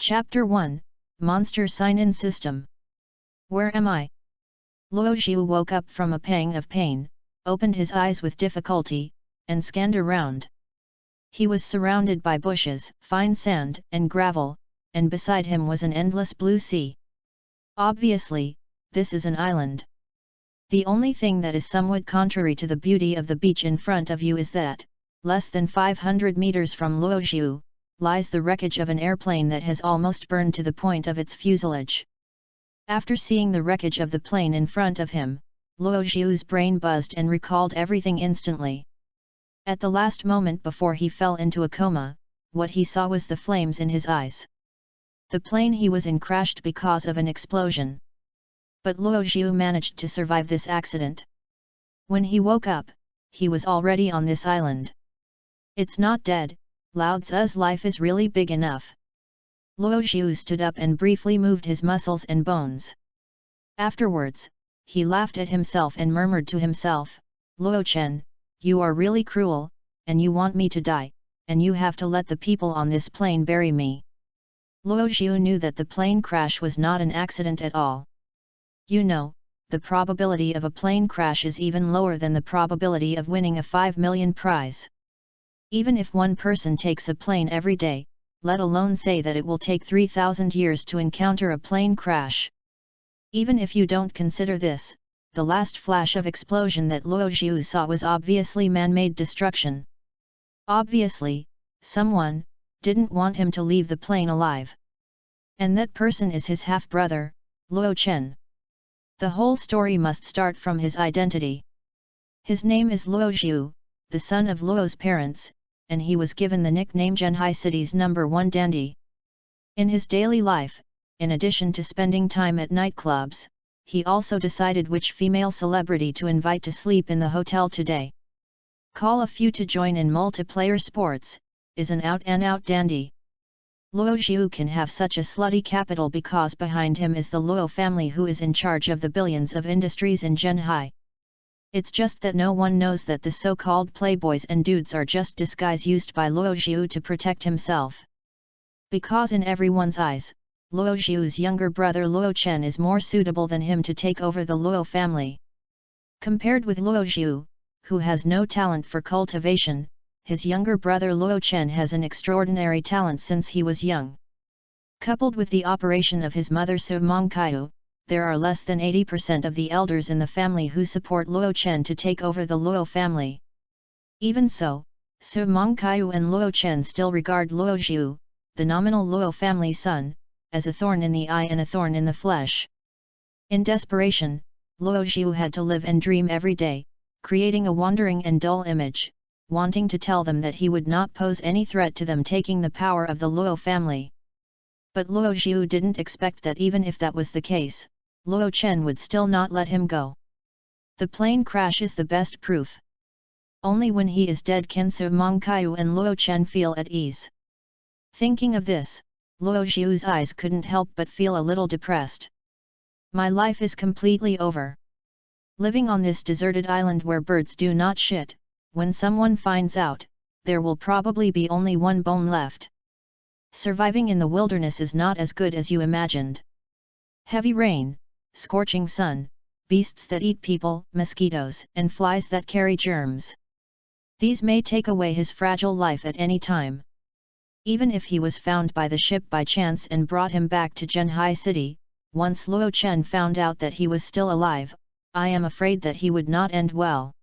Chapter 1, Monster Sign-In System. Where am I? Luo Xiu woke up from a pang of pain, opened his eyes with difficulty, and scanned around. He was surrounded by bushes, fine sand, and gravel, and beside him was an endless blue sea. Obviously, this is an island. The only thing that is somewhat contrary to the beauty of the beach in front of you is that, less than 500 meters from Luo Xiu, lies the wreckage of an airplane that has almost burned to the point of its fuselage. After seeing the wreckage of the plane in front of him, Luo Xiu's brain buzzed and recalled everything instantly. At the last moment before he fell into a coma, what he saw was the flames in his eyes. The plane he was in crashed because of an explosion. But Luo Xiu managed to survive this accident. When he woke up, he was already on this island. It's not dead. Lao Tzu's life is really big enough. Luo Xiu stood up and briefly moved his muscles and bones. Afterwards, he laughed at himself and murmured to himself, "Luo Chen, you are really cruel, and you want me to die, and you have to let the people on this plane bury me." Luo Xiu knew that the plane crash was not an accident at all. You know, the probability of a plane crash is even lower than the probability of winning a 5 million prize. Even if one person takes a plane every day, let alone say that it will take 3,000 years to encounter a plane crash. Even if you don't consider this, the last flash of explosion that Luo Xiu saw was obviously man-made destruction. Obviously, someone didn't want him to leave the plane alive. And that person is his half-brother, Luo Chen. The whole story must start from his identity. His name is Luo Xiu, the son of Luo's parents, and he was given the nickname Zhenhai City's #1 dandy. In his daily life, in addition to spending time at nightclubs, he also decided which female celebrity to invite to sleep in the hotel today. Call a few to join in multiplayer sports, is an out-and-out dandy. Luo Xiu can have such a slutty capital because behind him is the Luo family who is in charge of the billions of industries in Zhenhai. It's just that no one knows that the so-called playboys and dudes are just disguise used by Luo Xiu to protect himself. Because in everyone's eyes, Luo Xiu's younger brother Luo Chen is more suitable than him to take over the Luo family. Compared with Luo Xiu, who has no talent for cultivation, his younger brother Luo Chen has an extraordinary talent since he was young. Coupled with the operation of his mother Su Mengkaiu, there are less than 80% of the elders in the family who support Luo Chen to take over the Luo family. Even so, Su Mengkaiu and Luo Chen still regard Luo Xiu, the nominal Luo family son, as a thorn in the eye and a thorn in the flesh. In desperation, Luo Xiu had to live and dream every day, creating a wandering and dull image, wanting to tell them that he would not pose any threat to them taking the power of the Luo family. But Luo Xiu didn't expect that even if that was the case, Luo Chen would still not let him go. The plane crash is the best proof. Only when he is dead can Su Mengkaiu and Luo Chen feel at ease. Thinking of this, Luo Xiu's eyes couldn't help but feel a little depressed. My life is completely over. Living on this deserted island where birds do not shit, when someone finds out, there will probably be only one bone left. Surviving in the wilderness is not as good as you imagined. Heavy rain, scorching sun, beasts that eat people, mosquitoes, and flies that carry germs. These may take away his fragile life at any time. Even if he was found by the ship by chance and brought him back to Zhenhai City, once Luo Chen found out that he was still alive, I am afraid that he would not end well.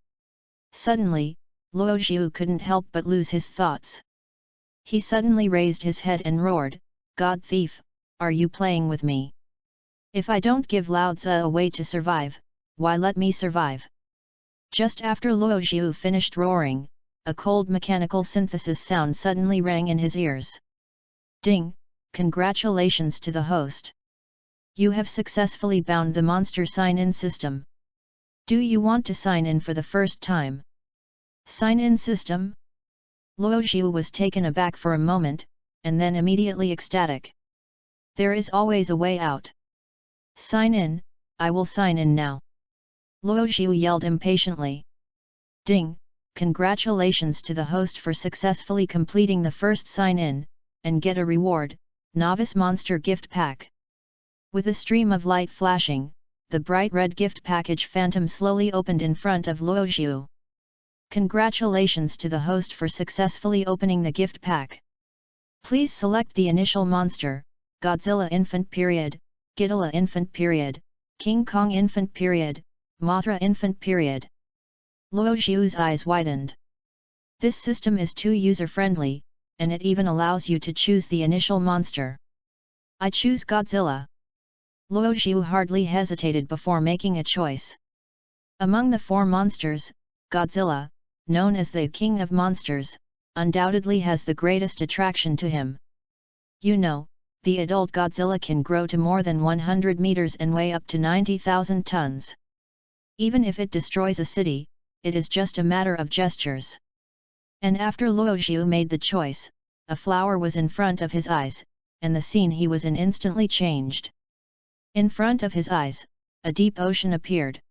Suddenly, Luo Xiu couldn't help but lose his thoughts. He suddenly raised his head and roared, "God thief, are you playing with me? If I don't give Lao Tzu a way to survive, why let me survive?" Just after Luo Xiu finished roaring, a cold mechanical synthesis sound suddenly rang in his ears. Ding! Congratulations to the host. You have successfully bound the monster sign-in system. Do you want to sign in for the first time? Sign-in system? Luo Xiu was taken aback for a moment, and then immediately ecstatic. There is always a way out. Sign in, I will sign in now. Luo Xiu yelled impatiently. Ding! Congratulations to the host for successfully completing the first sign-in, and get a reward, Novice Monster Gift Pack. With a stream of light flashing, the bright red gift package phantom slowly opened in front of Luo Zhu. Congratulations to the host for successfully opening the gift pack. Please select the initial monster, Godzilla infant period, Ghidorah infant period, King Kong infant period, Mothra infant period. Luo Zhu's eyes widened. This system is too user-friendly, and it even allows you to choose the initial monster. I choose Godzilla. Luo Zhu hardly hesitated before making a choice. Among the 4 monsters, Godzilla, known as the King of Monsters, undoubtedly has the greatest attraction to him. You know, the adult Godzilla can grow to more than 100 meters and weigh up to 90,000 tons. Even if it destroys a city, it is just a matter of gestures. And after Luo Zhu made the choice, a flower was in front of his eyes, and the scene he was in instantly changed. In front of his eyes, a deep ocean appeared.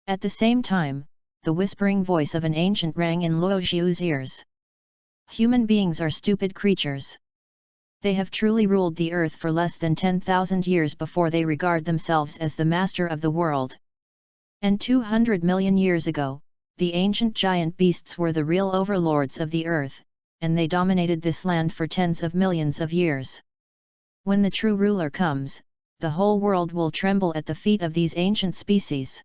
At the same time, the whispering voice of an ancient rang in Luo Zhu's ears. Human beings are stupid creatures. They have truly ruled the earth for less than 10,000 years before they regard themselves as the master of the world. And 200 million years ago, the ancient giant beasts were the real overlords of the earth, and they dominated this land for tens of millions of years. When the true ruler comes, the whole world will tremble at the feet of these ancient species.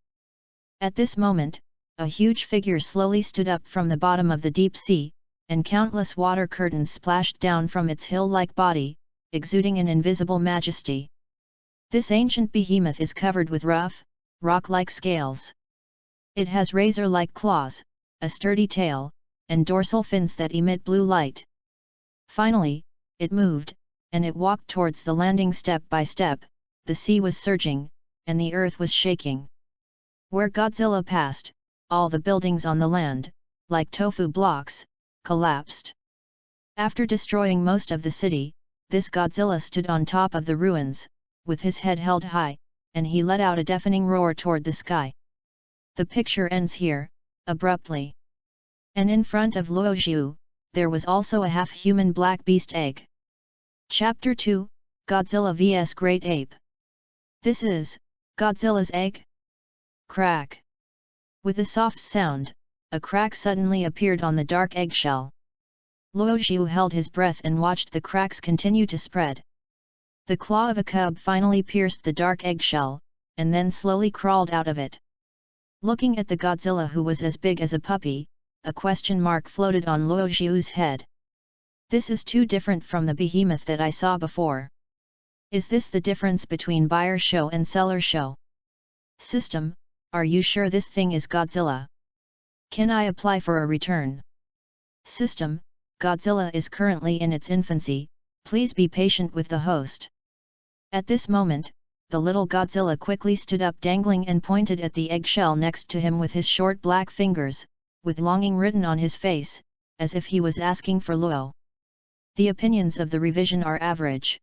At this moment, a huge figure slowly stood up from the bottom of the deep sea, and countless water curtains splashed down from its hill-like body, exuding an invisible majesty. This ancient behemoth is covered with rough, rock-like scales. It has razor-like claws, a sturdy tail, and dorsal fins that emit blue light. Finally, it moved, and it walked towards the landing step by step. The sea was surging, and the earth was shaking. Where Godzilla passed, all the buildings on the land, like tofu blocks, collapsed. After destroying most of the city, this Godzilla stood on top of the ruins, with his head held high, and he let out a deafening roar toward the sky. The picture ends here, abruptly. And in front of Luo Zhu, there was also a half-human black beast egg. Chapter 2, Godzilla vs Great Ape. This is Godzilla's egg? Crack. With a soft sound, a crack suddenly appeared on the dark eggshell. Luo Zhu held his breath and watched the cracks continue to spread. The claw of a cub finally pierced the dark eggshell, and then slowly crawled out of it. Looking at the Godzilla who was as big as a puppy, a question mark floated on Luo Zhu's head. This is too different from the behemoth that I saw before. Is this the difference between buyer show and seller show? System, are you sure this thing is Godzilla? Can I apply for a return? System, Godzilla is currently in its infancy, please be patient with the host. At this moment, the little Godzilla quickly stood up dangling and pointed at the eggshell next to him with his short black fingers, with longing written on his face, as if he was asking for Luo. The opinions of the revision are average.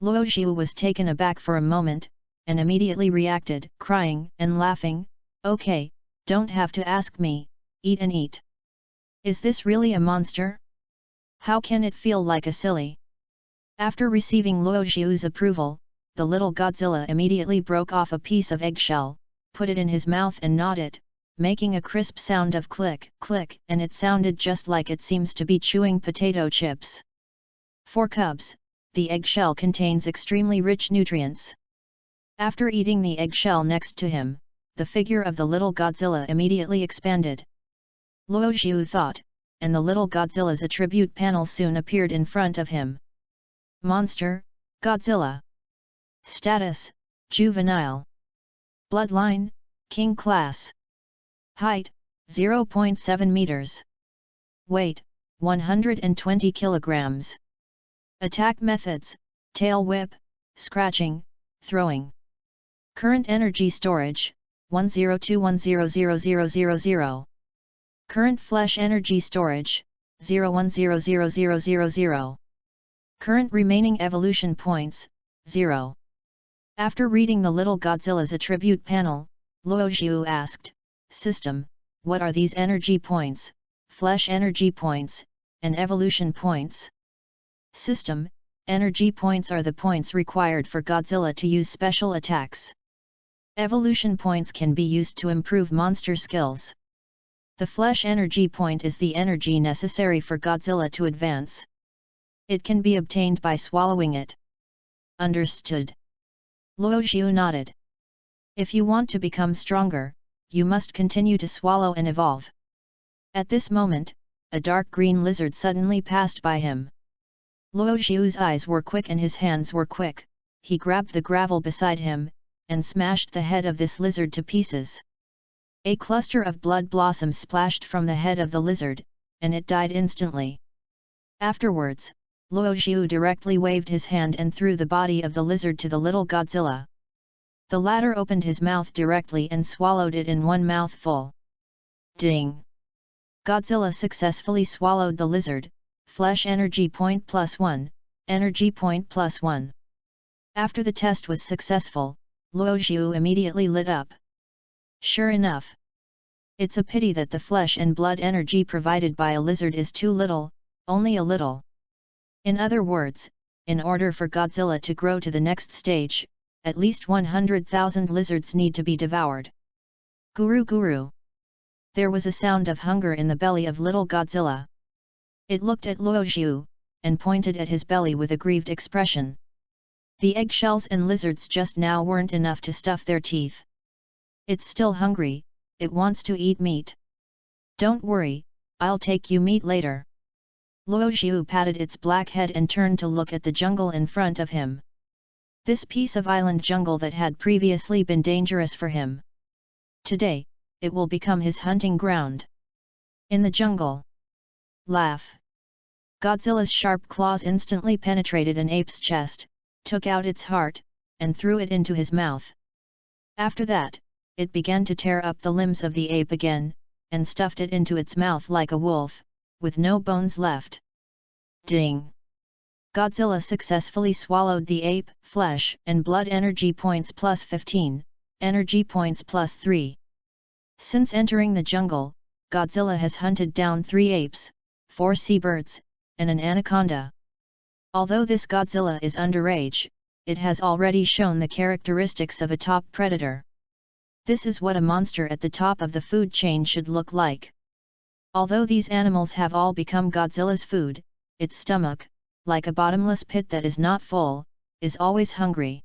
Luo Zhu was taken aback for a moment, and immediately reacted, crying and laughing, "Okay, don't have to ask me, eat and eat. Is this really a monster? How can it feel like a silly?" After receiving Luo Zhu's approval, the little Godzilla immediately broke off a piece of eggshell, put it in his mouth and gnawed it, making a crisp sound of click, click, and it sounded just like it seems to be chewing potato chips. For cubs, the eggshell contains extremely rich nutrients. After eating the eggshell next to him, the figure of the little Godzilla immediately expanded. Luo Zhu thought, and the little Godzilla's attribute panel soon appeared in front of him. Monster, Godzilla. Status, Juvenile. Bloodline, King Class. Height, 0.7 meters. Weight, 120 kilograms. Attack methods, tail whip, scratching, throwing. Current energy storage, 102100000. Current flesh energy storage, 0100000. Current remaining evolution points, 0. After reading the little Godzilla's attribute panel, Luo Zhu asked, "System, what are these energy points, flesh energy points, and evolution points?" System, Energy points are the points required for Godzilla to use special attacks. Evolution points can be used to improve monster skills. The flesh energy point is the energy necessary for Godzilla to advance. It can be obtained by swallowing it. Understood. Luo Xiu nodded. If you want to become stronger, you must continue to swallow and evolve. At this moment, a dark green lizard suddenly passed by him. Luo Xiu's eyes were quick and his hands were quick. He grabbed the gravel beside him, and smashed the head of this lizard to pieces. A cluster of blood blossoms splashed from the head of the lizard, and it died instantly. Afterwards, Luo Xiu directly waved his hand and threw the body of the lizard to the little Godzilla. The latter opened his mouth directly and swallowed it in one mouthful. Ding! Godzilla successfully swallowed the lizard. Flesh energy point +1, energy point +1. After the test was successful, Luo Xiu immediately lit up. Sure enough. It's a pity that the flesh and blood energy provided by a lizard is too little, only a little. In other words, in order for Godzilla to grow to the next stage, at least 100,000 lizards need to be devoured. Guru Guru. There was a sound of hunger in the belly of little Godzilla. It looked at Luo Xiu, and pointed at his belly with a grieved expression. The eggshells and lizards just now weren't enough to stuff their teeth. It's still hungry, it wants to eat meat. Don't worry, I'll take you meat later. Luo Xiu patted its black head and turned to look at the jungle in front of him. This piece of island jungle that had previously been dangerous for him. Today, it will become his hunting ground. In the jungle. Laugh. Godzilla's sharp claws instantly penetrated an ape's chest, took out its heart, and threw it into his mouth. After that, it began to tear up the limbs of the ape again, and stuffed it into its mouth like a wolf, with no bones left. Ding! Godzilla successfully swallowed the ape, flesh and blood energy points +15, energy points +3. Since entering the jungle, Godzilla has hunted down 3 apes, 4 seabirds, and an anaconda. Although this Godzilla is underage, it has already shown the characteristics of a top predator. This is what a monster at the top of the food chain should look like. Although these animals have all become Godzilla's food, its stomach, like a bottomless pit that is not full, is always hungry.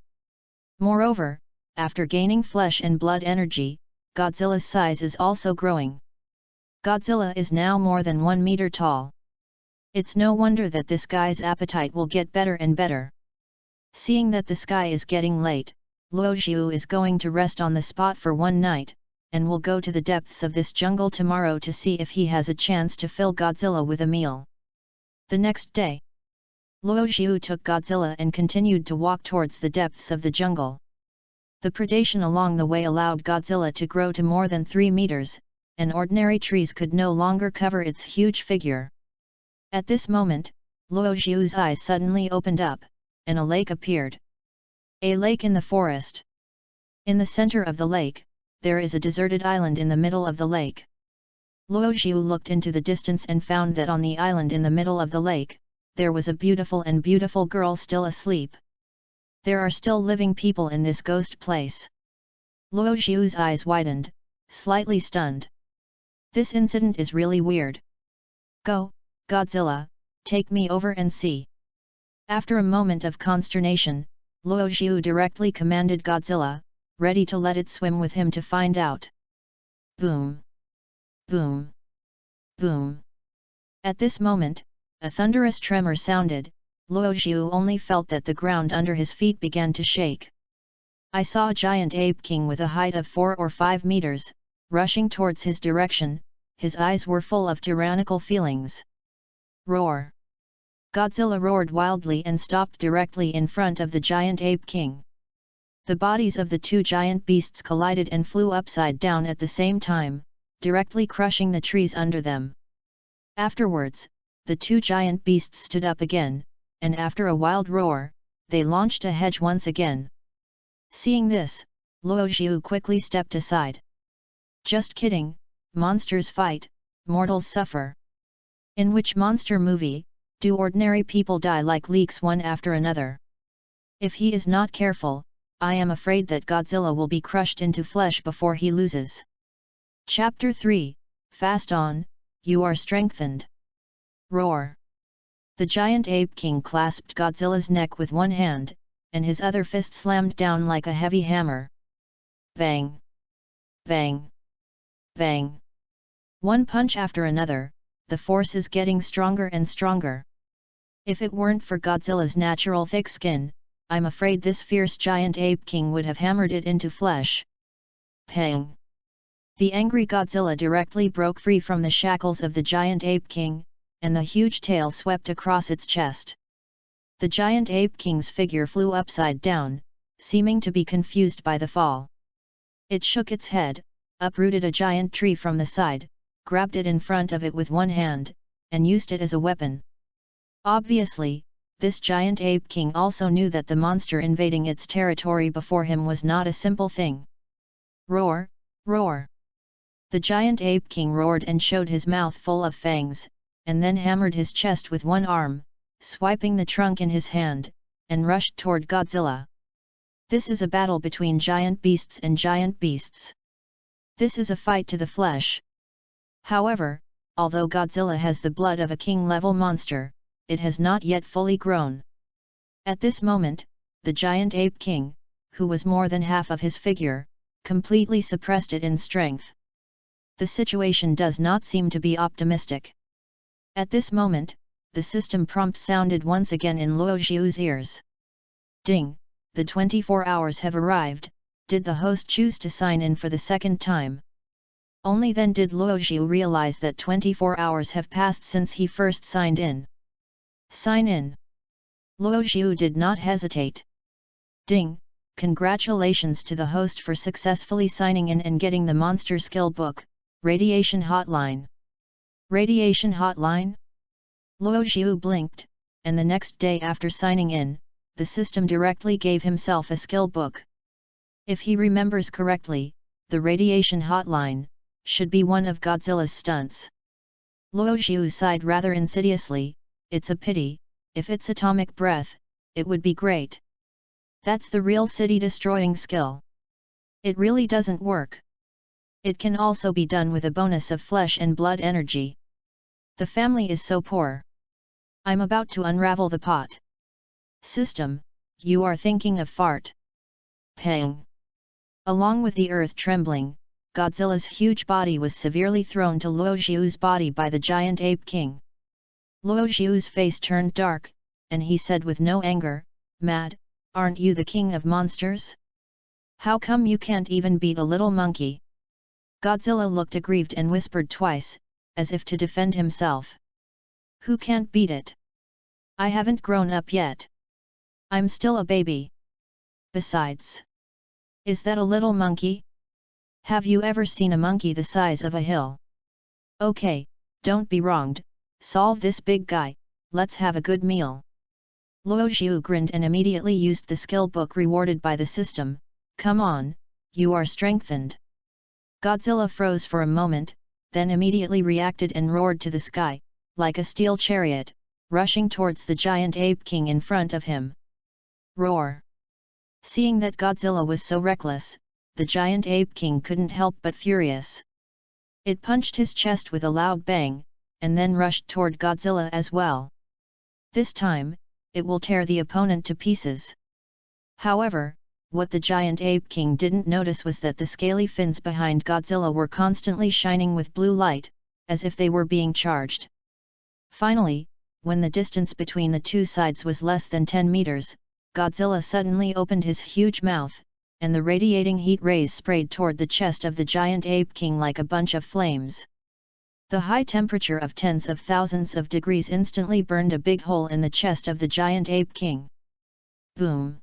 Moreover, after gaining flesh and blood energy, Godzilla's size is also growing. Godzilla is now more than 1 meter tall. It's no wonder that this guy's appetite will get better and better. Seeing that the sky is getting late, Luo Xiu is going to rest on the spot for one night, and will go to the depths of this jungle tomorrow to see if he has a chance to fill Godzilla with a meal. The next day, Luo Xiu took Godzilla and continued to walk towards the depths of the jungle. The predation along the way allowed Godzilla to grow to more than 3 meters, and ordinary trees could no longer cover its huge figure. At this moment, Luo Xiu's eyes suddenly opened up, and a lake appeared. A lake in the forest. In the center of the lake, there is a deserted island in the middle of the lake. Luo Xiu looked into the distance and found that on the island in the middle of the lake, there was a beautiful girl still asleep. There are still living people in this ghost place. Luo Xiu's eyes widened, slightly stunned. This incident is really weird. Go, Godzilla, take me over and see. After a moment of consternation, Luo Xiu directly commanded Godzilla, ready to let it swim with him to find out. Boom! Boom! Boom! At this moment, a thunderous tremor sounded. Luo Xiu only felt that the ground under his feet began to shake. I saw a giant ape king with a height of 4 or 5 meters, rushing towards his direction. His eyes were full of tyrannical feelings. Roar! Godzilla roared wildly and stopped directly in front of the giant ape king. The bodies of the 2 giant beasts collided and flew upside down at the same time, directly crushing the trees under them. Afterwards, the 2 giant beasts stood up again, and after a wild roar, they launched a hedge once again. Seeing this, Luo Xiu quickly stepped aside. Just kidding, monsters fight, mortals suffer. In which monster movie, Do ordinary people die like leaks one after another? If he is not careful, I am afraid that Godzilla will be crushed into flesh before he loses. Chapter 3, Fast on, you are strengthened. Roar! The giant ape king clasped Godzilla's neck with one hand, and his other fist slammed down like a heavy hammer. Bang! Bang! Bang! One punch after another, the force is getting stronger and stronger. If it weren't for Godzilla's natural thick skin, I'm afraid this fierce giant ape king would have hammered it into flesh. Pang! The angry Godzilla directly broke free from the shackles of the giant ape king, and the huge tail swept across its chest. The giant ape king's figure flew upside down, seeming to be confused by the fall. It shook its head, uprooted a giant tree from the side, grabbed it in front of it with one hand, and used it as a weapon. Obviously, this giant ape king also knew that the monster invading its territory before him was not a simple thing. Roar! Roar! The giant ape king roared and showed his mouth full of fangs, and then hammered his chest with one arm, swiping the trunk in his hand, and rushed toward Godzilla. This is a battle between giant beasts and giant beasts. This is a fight to the flesh. However, although Godzilla has the blood of a king-level monster, it has not yet fully grown. At this moment, the giant ape king, who was more than half of his figure, completely suppressed it in strength. The situation does not seem to be optimistic. At this moment, the system prompt sounded once again in Luo Xiu's ears. Ding! The 24 hours have arrived. Did the host choose to sign in for the second time? Only then did Luo Xiu realize that 24 hours have passed since he first signed in. Sign in. Luo Xiu did not hesitate. Ding! Congratulations to the host for successfully signing in and getting the monster skill book, Radiation Hotline. Radiation Hotline? Luo Xiu blinked, and the next day after signing in, the system directly gave himself a skill book. If he remembers correctly, the Radiation Hotline should be one of Godzilla's stunts. Luo Xiu sighed rather insidiously. It's a pity. If it's atomic breath, it would be great. That's the real city-destroying skill. It really doesn't work. It can also be done with a bonus of flesh and blood energy. The family is so poor. I'm about to unravel the pot. System, you are thinking of fart. Pang! Along with the earth trembling, Godzilla's huge body was severely thrown to Luo Xiu's body by the giant ape king. Luo Xiu's face turned dark, and he said with no anger, "Mad, aren't you the king of monsters? How come you can't even beat a little monkey?" Godzilla looked aggrieved and whispered twice, as if to defend himself. "Who can't beat it? I haven't grown up yet. I'm still a baby. Besides, is that a little monkey? Have you ever seen a monkey the size of a hill? Okay, don't be wronged, solve this big guy, let's have a good meal." Luo Xiu grinned and immediately used the skill book rewarded by the system. "Come on, you are strengthened." Godzilla froze for a moment, then immediately reacted and roared to the sky, like a steel chariot, rushing towards the giant ape king in front of him. Roar! Seeing that Godzilla was so reckless, the giant ape king couldn't help but furious. It punched his chest with a loud bang, and then rushed toward Godzilla as well. This time, it will tear the opponent to pieces. However, what the giant ape king didn't notice was that the scaly fins behind Godzilla were constantly shining with blue light, as if they were being charged. Finally, when the distance between the two sides was less than 10 meters, Godzilla suddenly opened his huge mouth, and the radiating heat rays sprayed toward the chest of the giant ape king like a bunch of flames. The high temperature of tens of thousands of degrees instantly burned a big hole in the chest of the giant ape king. Boom!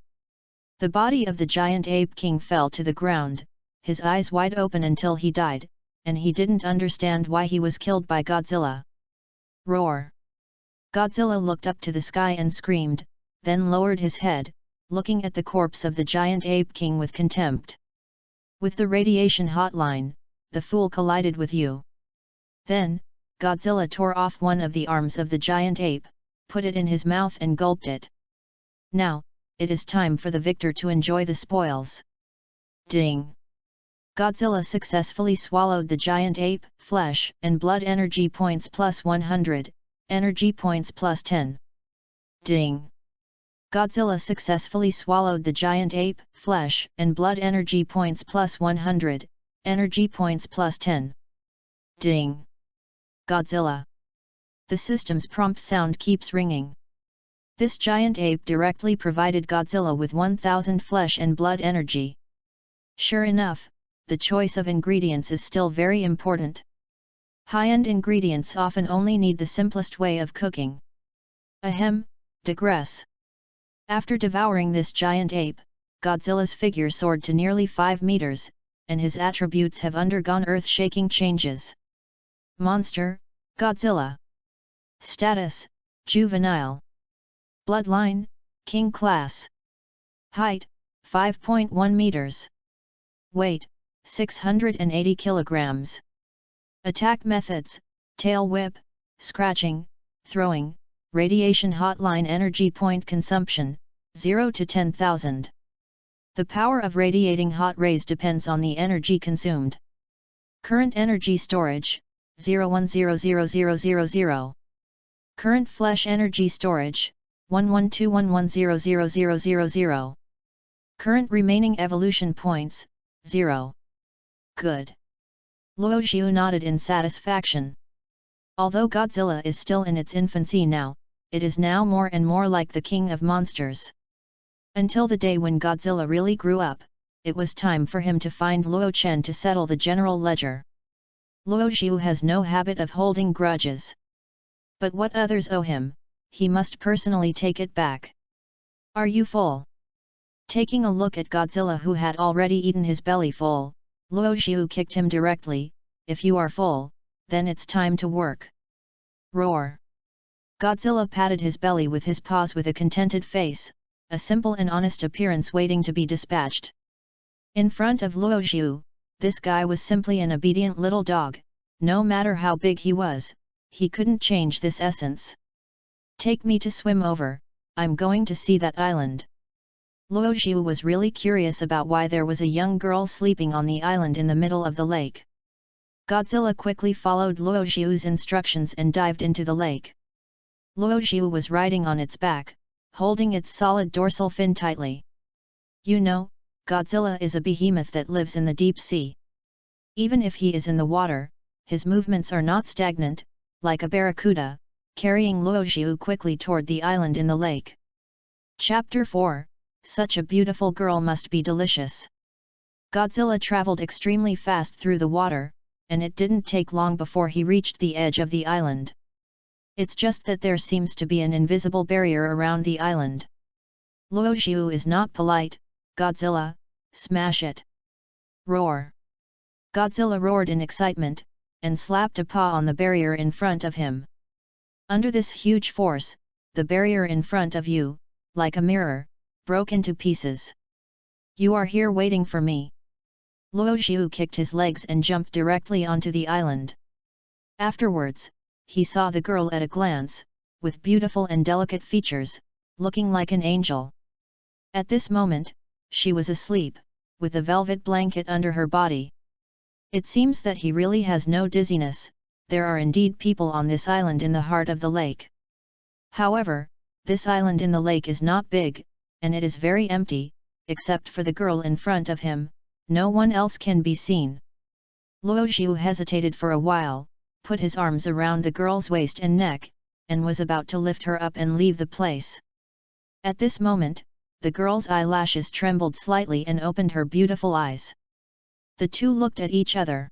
The body of the giant ape king fell to the ground, his eyes wide open until he died, and he didn't understand why he was killed by Godzilla. Roar! Godzilla looked up to the sky and screamed, then lowered his head, looking at the corpse of the giant ape king with contempt. "With the radiation hotline, the fool collided with you." Then, Godzilla tore off one of the arms of the giant ape, put it in his mouth and gulped it. Now, it is time for the victor to enjoy the spoils. Ding! Godzilla successfully swallowed the giant ape, flesh and blood energy points plus 100, energy points plus 10. Ding! Godzilla successfully swallowed the giant ape, flesh and blood energy points plus 100, energy points plus 10. Ding! Godzilla! The system's prompt sound keeps ringing. This giant ape directly provided Godzilla with 1000 flesh and blood energy. Sure enough, the choice of ingredients is still very important. High-end ingredients often only need the simplest way of cooking. Ahem, digress. After devouring this giant ape, Godzilla's figure soared to nearly 5 meters, and his attributes have undergone earth-shaking changes. Monster, Godzilla. Status, Juvenile. Bloodline, King Class. Height, 5.1 meters. Weight, 680 kilograms. Attack methods, tail whip, scratching, throwing, radiation hotline energy point consumption, 0 to 10,000. The power of radiating hot rays depends on the energy consumed. Current energy storage, 0100000. Current flesh energy storage, 112110000. Current remaining evolution points, 0. Good. Luo Xiu nodded in satisfaction. Although Godzilla is still in its infancy now, it is now more and more like the king of monsters. Until the day when Godzilla really grew up, it was time for him to find Luo Chen to settle the general ledger. Luo Xiu has no habit of holding grudges. But what others owe him, he must personally take it back. Are you full? Taking a look at Godzilla, who had already eaten his belly full, Luo Xiu kicked him directly. If you are full, then it's time to work. Roar! Godzilla patted his belly with his paws with a contented face, a simple and honest appearance waiting to be dispatched. In front of Luo Xiu, this guy was simply an obedient little dog. No matter how big he was, he couldn't change this essence. Take me to swim over, I'm going to see that island. Luo Xiu was really curious about why there was a young girl sleeping on the island in the middle of the lake. Godzilla quickly followed Luo Xiu's instructions and dived into the lake. Luo Xiu was riding on its back, holding its solid dorsal fin tightly. You know, Godzilla is a behemoth that lives in the deep sea. Even if he is in the water, his movements are not stagnant, like a barracuda, carrying Luo Xiu quickly toward the island in the lake. Chapter 4, Such a beautiful girl must be delicious. Godzilla traveled extremely fast through the water, and it didn't take long before he reached the edge of the island. It's just that there seems to be an invisible barrier around the island. Luo Xiu is not polite. Godzilla, smash it! Roar! Godzilla roared in excitement, and slapped a paw on the barrier in front of him. Under this huge force, the barrier in front of you, like a mirror, broke into pieces. You are here waiting for me. Luo Xiu kicked his legs and jumped directly onto the island. Afterwards, he saw the girl at a glance, with beautiful and delicate features, looking like an angel. At this moment, she was asleep, with a velvet blanket under her body. It seems that he really has no dizziness. There are indeed people on this island in the heart of the lake. However, this island in the lake is not big, and it is very empty, except for the girl in front of him. No one else can be seen. Luo Xiu hesitated for a while, put his arms around the girl's waist and neck, and was about to lift her up and leave the place. At this moment, the girl's eyelashes trembled slightly and opened her beautiful eyes. The two looked at each other.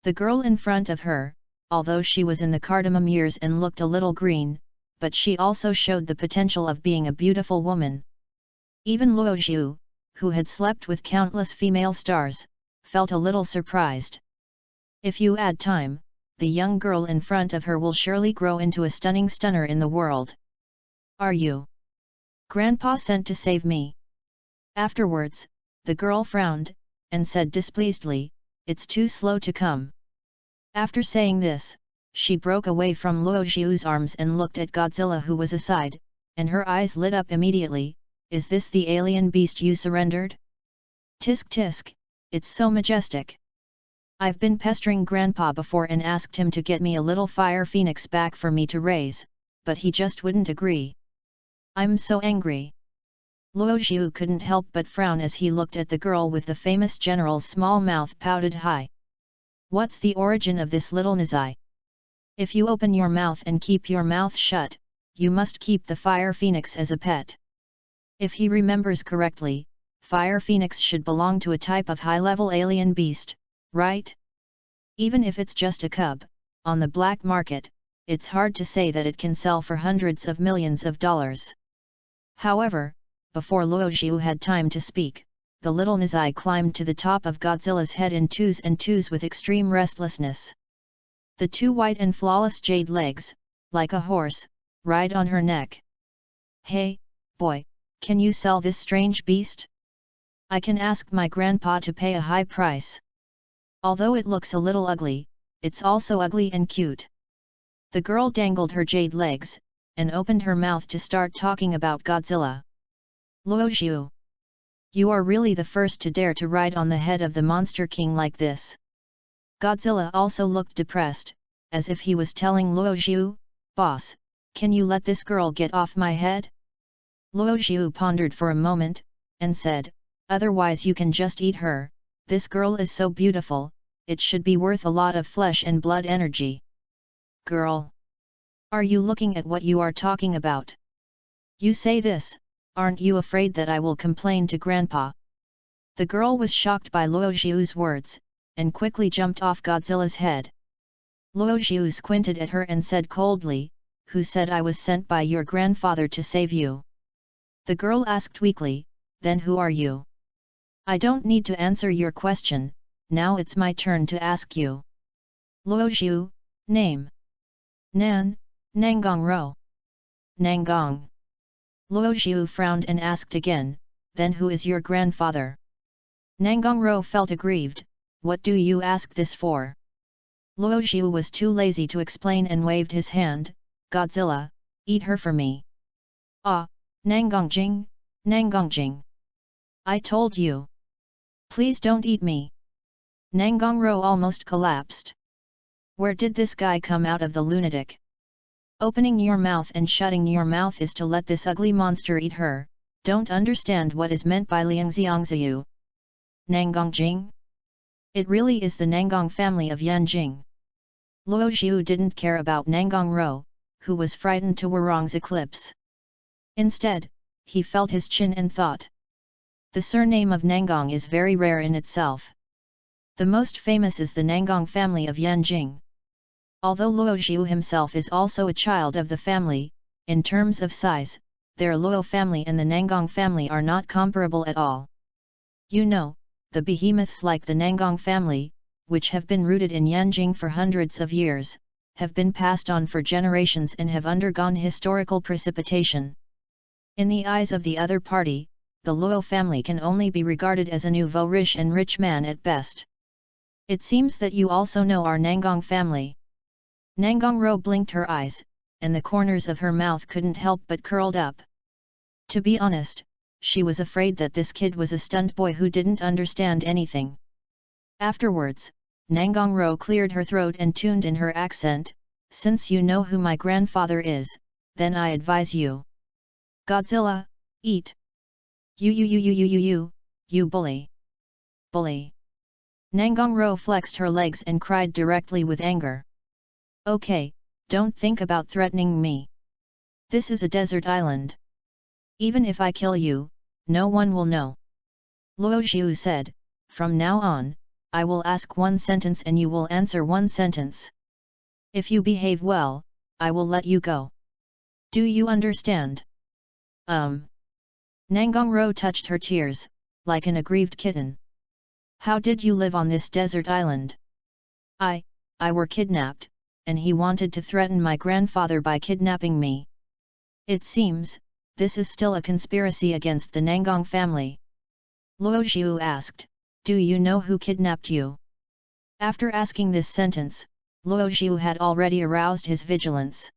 The girl in front of her, although she was in the cardamom years and looked a little green, but she also showed the potential of being a beautiful woman. Even Luo Xiu, who had slept with countless female stars, felt a little surprised. If you add time, the young girl in front of her will surely grow into a stunning stunner in the world. Are you Grandpa sent to save me? Afterwards, the girl frowned, and said displeasedly, it's too slow to come. After saying this, She broke away from Luo Xiu's arms and looked at Godzilla, who was aside, and her eyes lit up immediately. Is this the alien beast you surrendered? Tisk tisk, it's so majestic. I've been pestering Grandpa before and asked him to get me a little fire phoenix back for me to raise, but he just wouldn't agree. I'm so angry. Luo Xiu couldn't help but frown as he looked at the girl with the famous general's small mouth pouted high. What's the origin of this little Nizai? If you open your mouth and keep your mouth shut, you must keep the fire phoenix as a pet. If he remembers correctly, fire phoenix should belong to a type of high-level alien beast, right? Even if it's just a cub, on the black market, it's hard to say that it can sell for hundreds of millions of dollars. However, before Luo Xiu had time to speak, the little Nizai climbed to the top of Godzilla's head in twos and twos with extreme restlessness. The two white and flawless jade legs, like a horse, ride on her neck. Hey, boy, can you sell this strange beast? I can ask my grandpa to pay a high price. Although it looks a little ugly, it's also ugly and cute. The girl dangled her jade legs, and opened her mouth to start talking about Godzilla. Luo Xiu, you are really the first to dare to ride on the head of the Monster King like this. Godzilla also looked depressed, as if he was telling Luo Xiu, Boss, can you let this girl get off my head? Luo Xiu pondered for a moment, and said, otherwise you can just eat her, this girl is so beautiful, it should be worth a lot of flesh and blood energy. Girl! Are you looking at what you are talking about? You say this, aren't you afraid that I will complain to Grandpa? The girl was shocked by Luo Xiu's words, and quickly jumped off Godzilla's head. Luo Xiu squinted at her and said coldly, who said I was sent by your grandfather to save you? The girl asked weakly, then who are you? I don't need to answer your question, now it's my turn to ask you. Luo Xiu, name? Nan, Nanggong Ro. Nanggong. Luo Xiu frowned and asked again, then who is your grandfather? Nanggong Ro felt aggrieved, what do you ask this for? Luo Xiu was too lazy to explain and waved his hand, Godzilla, eat her for me. Ah, Nangongjing, Nangongjing. I told you. Please don't eat me. Nanggong Ro almost collapsed. Where did this guy come out of the lunatic? Opening your mouth and shutting your mouth is to let this ugly monster eat her, don't understand what is meant by Liangxiangziyu. Nangongjing? It really is the Nanggong family of Yanjing. Luo Xiu didn't care about Nanggong Ro, who was frightened to Warong's eclipse. Instead, he felt his chin and thought. The surname of Nanggong is very rare in itself. The most famous is the Nanggong family of Yanjing. Although Luo Xiu himself is also a child of the family, in terms of size, their Luo family and the Nanggong family are not comparable at all. You know, the behemoths like the Nanggong family, which have been rooted in Yanjing for hundreds of years, have been passed on for generations and have undergone historical precipitation. In the eyes of the other party, the Luo family can only be regarded as a nouveau riche and rich man at best. It seems that you also know our Nanggong family. Nanggong Ro blinked her eyes, and the corners of her mouth couldn't help but curled up. To be honest, she was afraid that this kid was a stunt boy who didn't understand anything. Afterwards, Nanggong Ro cleared her throat and tuned in her accent, since you know who my grandfather is, then I advise you. Godzilla, eat. You bully. Bully. Nanggong Ro flexed her legs and cried directly with anger. Okay, don't think about threatening me. This is a desert island. Even if I kill you, no one will know. Luo Xiu said, from now on, I will ask one sentence and you will answer one sentence. If you behave well, I will let you go. Do you understand? Nanggong Ro touched her tears, like an aggrieved kitten. How did you live on this desert island? I were kidnapped, and he wanted to threaten my grandfather by kidnapping me. It seems, this is still a conspiracy against the Nanggong family. Luo Xiu asked, do you know who kidnapped you? After asking this sentence, Luo Zhu had already aroused his vigilance.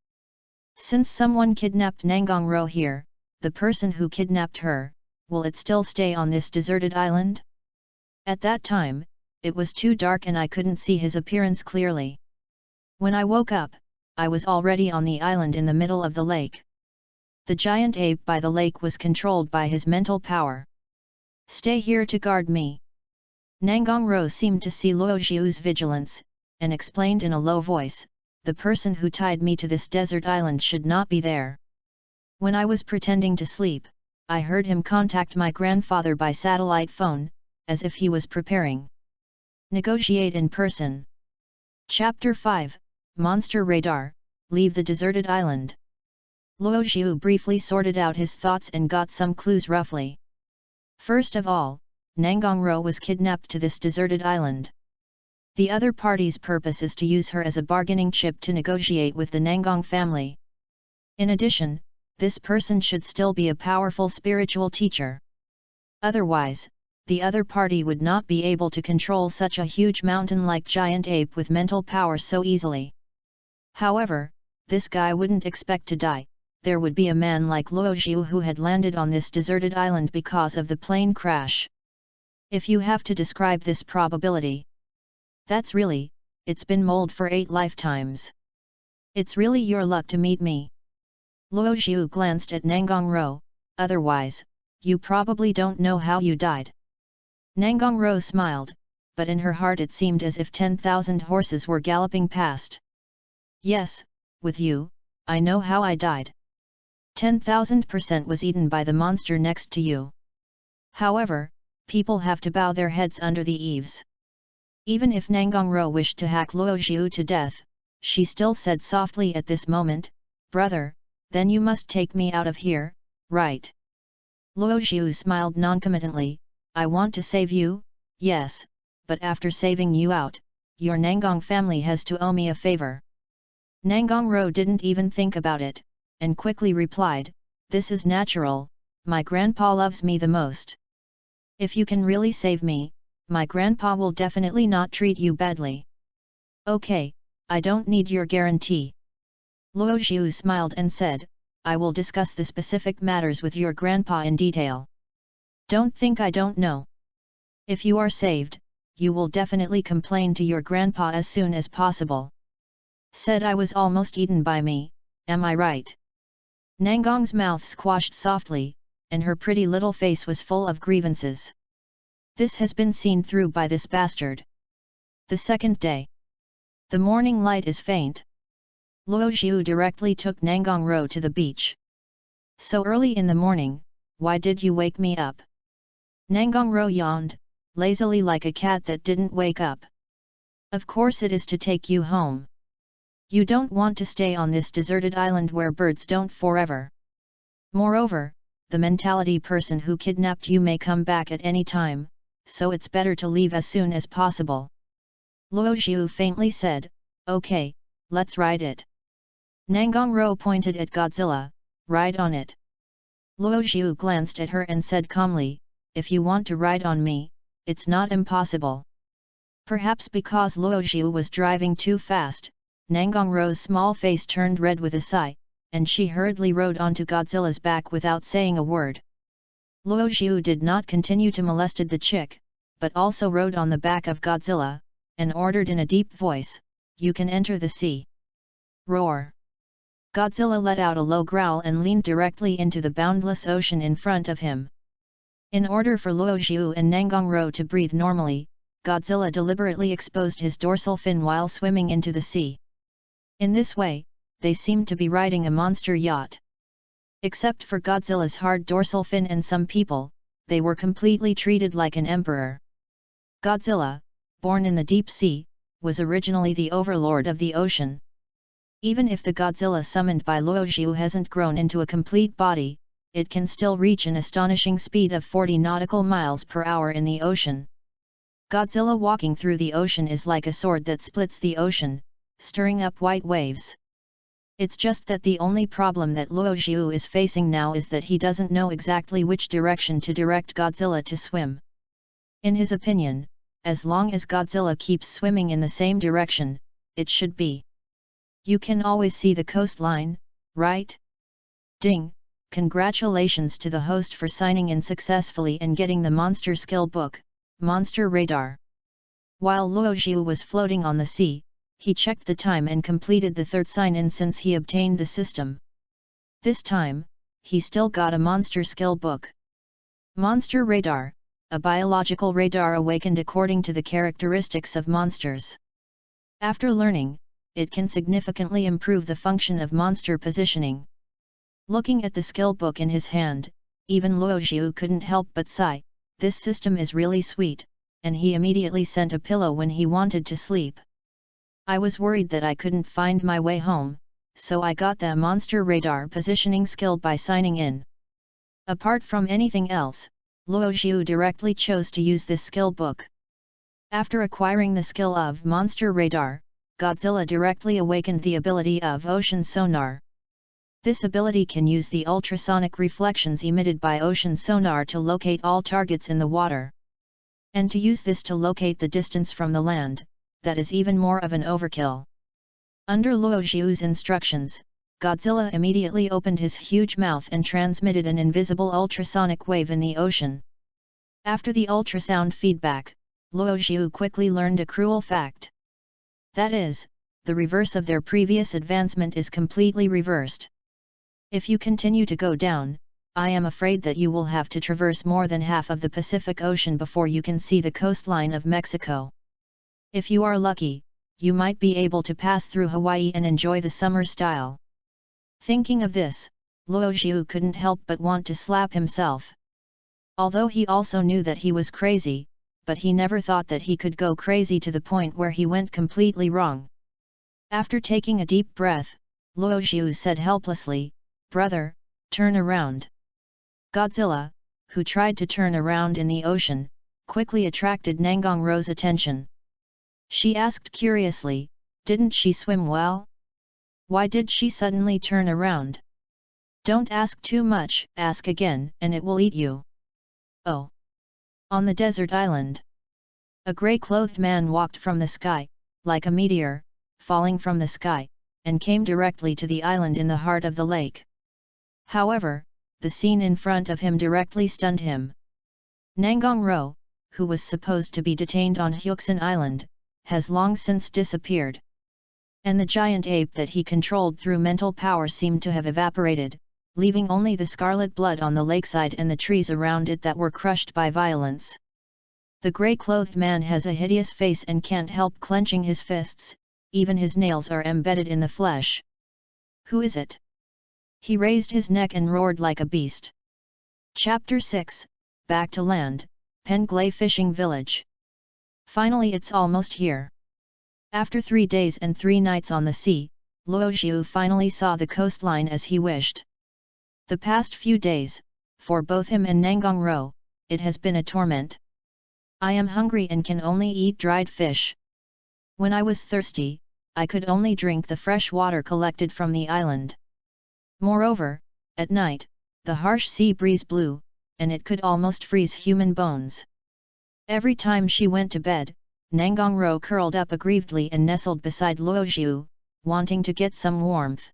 Since someone kidnapped Nangongrou here, the person who kidnapped her, will it still stay on this deserted island? At that time, it was too dark and I couldn't see his appearance clearly. When I woke up, I was already on the island in the middle of the lake. The giant ape by the lake was controlled by his mental power. Stay here to guard me. Nangongrou seemed to see Luo Zhu's vigilance, and explained in a low voice, the person who tied me to this desert island should not be there. When I was pretending to sleep, I heard him contact my grandfather by satellite phone, as if he was preparing. Negotiate in person. Chapter 5, Monster Radar, Leave the Deserted Island. Luo Zhu briefly sorted out his thoughts and got some clues roughly. First of all, Nangongrou was kidnapped to this deserted island. The other party's purpose is to use her as a bargaining chip to negotiate with the Nangong family. In addition, this person should still be a powerful spiritual teacher. Otherwise, the other party would not be able to control such a huge mountain-like giant ape with mental power so easily. However, this guy wouldn't expect to die. There would be a man like Luo Zhu who had landed on this deserted island because of the plane crash. If you have to describe this probability, that's really, it's been mold for 8 lifetimes. It's really your luck to meet me. Luo Zhu glanced at Nangongrou, otherwise, you probably don't know how you died. Nangongrou smiled, but in her heart it seemed as if 10,000 horses were galloping past. Yes, with you, I know how I died. 10,000% was eaten by the monster next to you. However, people have to bow their heads under the eaves. Even if Nangongrou wished to hack Luo Zhu to death, she still said softly at this moment, "Brother, then you must take me out of here, right?" Luo Zhu smiled noncommittently, "I want to save you, yes, but after saving you out, your Nangong family has to owe me a favor." Nangongrou didn't even think about it, and quickly replied, "This is natural, my grandpa loves me the most. If you can really save me, my grandpa will definitely not treat you badly." "Okay, I don't need your guarantee." Luo Zhu smiled and said, "I will discuss the specific matters with your grandpa in detail. Don't think I don't know. If you are saved, you will definitely complain to your grandpa as soon as possible. Said I was almost eaten by me, am I right?" Nangong's mouth squashed softly, and her pretty little face was full of grievances. This has been seen through by this bastard. The second day. The morning light is faint. Luo Zhu directly took Nangongrou to the beach. "So early in the morning, why did you wake me up?" Nangongrou yawned, lazily like a cat that didn't wake up. "Of course it is to take you home. You don't want to stay on this deserted island where birds don't forever. Moreover, the mentality person who kidnapped you may come back at any time, so it's better to leave as soon as possible." Luo Zhu faintly said, "Okay, let's ride it." Nangongrou pointed at Godzilla, "Ride on it." Luo Zhu glanced at her and said calmly, "If you want to ride on me, it's not impossible." Perhaps because Luo Zhu was driving too fast, Nangongrou's small face turned red with a sigh, and she hurriedly rode onto Godzilla's back without saying a word. Luo Zhu did not continue to molest the chick, but also rode on the back of Godzilla, and ordered in a deep voice, "You can enter the sea." Roar! Godzilla let out a low growl and leaned directly into the boundless ocean in front of him. In order for Luo Zhu and Nangongrou to breathe normally, Godzilla deliberately exposed his dorsal fin while swimming into the sea. In this way, they seemed to be riding a monster yacht. Except for Godzilla's hard dorsal fin and some people, they were completely treated like an emperor. Godzilla, born in the deep sea, was originally the overlord of the ocean. Even if the Godzilla summoned by Luo Zhu hasn't grown into a complete body, it can still reach an astonishing speed of 40 nautical miles per hour in the ocean. Godzilla walking through the ocean is like a sword that splits the ocean, stirring up white waves. It's just that the only problem that Luo Zhu is facing now is that he doesn't know exactly which direction to direct Godzilla to swim. In his opinion, as long as Godzilla keeps swimming in the same direction, it should be. You can always see the coastline, right? Ding! Congratulations to the host for signing in successfully and getting the monster skill book, Monster Radar. While Luo Xiu was floating on the sea, he checked the time and completed the third sign-in since he obtained the system. This time, he still got a monster skill book. Monster Radar, a biological radar awakened according to the characteristics of monsters. After learning, it can significantly improve the function of monster positioning. Looking at the skill book in his hand, even Luo Xiu couldn't help but sigh, this system is really sweet, and he immediately sent a pillow when he wanted to sleep. I was worried that I couldn't find my way home, so I got the monster radar positioning skill by signing in. Apart from anything else, Luo Xiu directly chose to use this skill book. After acquiring the skill of monster radar, Godzilla directly awakened the ability of ocean sonar. This ability can use the ultrasonic reflections emitted by ocean sonar to locate all targets in the water. And to use this to locate the distance from the land, that is even more of an overkill. Under Luo Xiu's instructions, Godzilla immediately opened his huge mouth and transmitted an invisible ultrasonic wave in the ocean. After the ultrasound feedback, Luo Xiu quickly learned a cruel fact. That is, the reverse of their previous advancement is completely reversed. If you continue to go down, I am afraid that you will have to traverse more than half of the Pacific Ocean before you can see the coastline of Mexico. If you are lucky, you might be able to pass through Hawaii and enjoy the summer style. Thinking of this, Luo Xiu couldn't help but want to slap himself. Although he also knew that he was crazy, but he never thought that he could go crazy to the point where he went completely wrong. After taking a deep breath, Luo Xiu said helplessly, "Brother, turn around." Godzilla, who tried to turn around in the ocean, quickly attracted Nangongro's attention. She asked curiously, "Didn't she swim well? Why did she suddenly turn around?" "Don't ask too much, ask again, and it will eat you." "Oh." On the desert island, a grey-clothed man walked from the sky, like a meteor, falling from the sky, and came directly to the island in the heart of the lake. However, the scene in front of him directly stunned him. Nangongro, who was supposed to be detained on Huixin Island, has long since disappeared. And the giant ape that he controlled through mental power seemed to have evaporated, leaving only the scarlet blood on the lakeside and the trees around it that were crushed by violence. The grey-clothed man has a hideous face and can't help clenching his fists, even his nails are embedded in the flesh. Who is it? He raised his neck and roared like a beast. Chapter 6, Back to Land, Penglay Fishing Village. Finally it's almost here. After 3 days and 3 nights on the sea, Luo Xiu finally saw the coastline as he wished. The past few days, for both him and Nangongro, it has been a torment. "I am hungry and can only eat dried fish. When I was thirsty, I could only drink the fresh water collected from the island. Moreover, at night, the harsh sea breeze blew, and it could almost freeze human bones." Every time she went to bed, Nangongro curled up aggrievedly and nestled beside Luo Xiu, wanting to get some warmth.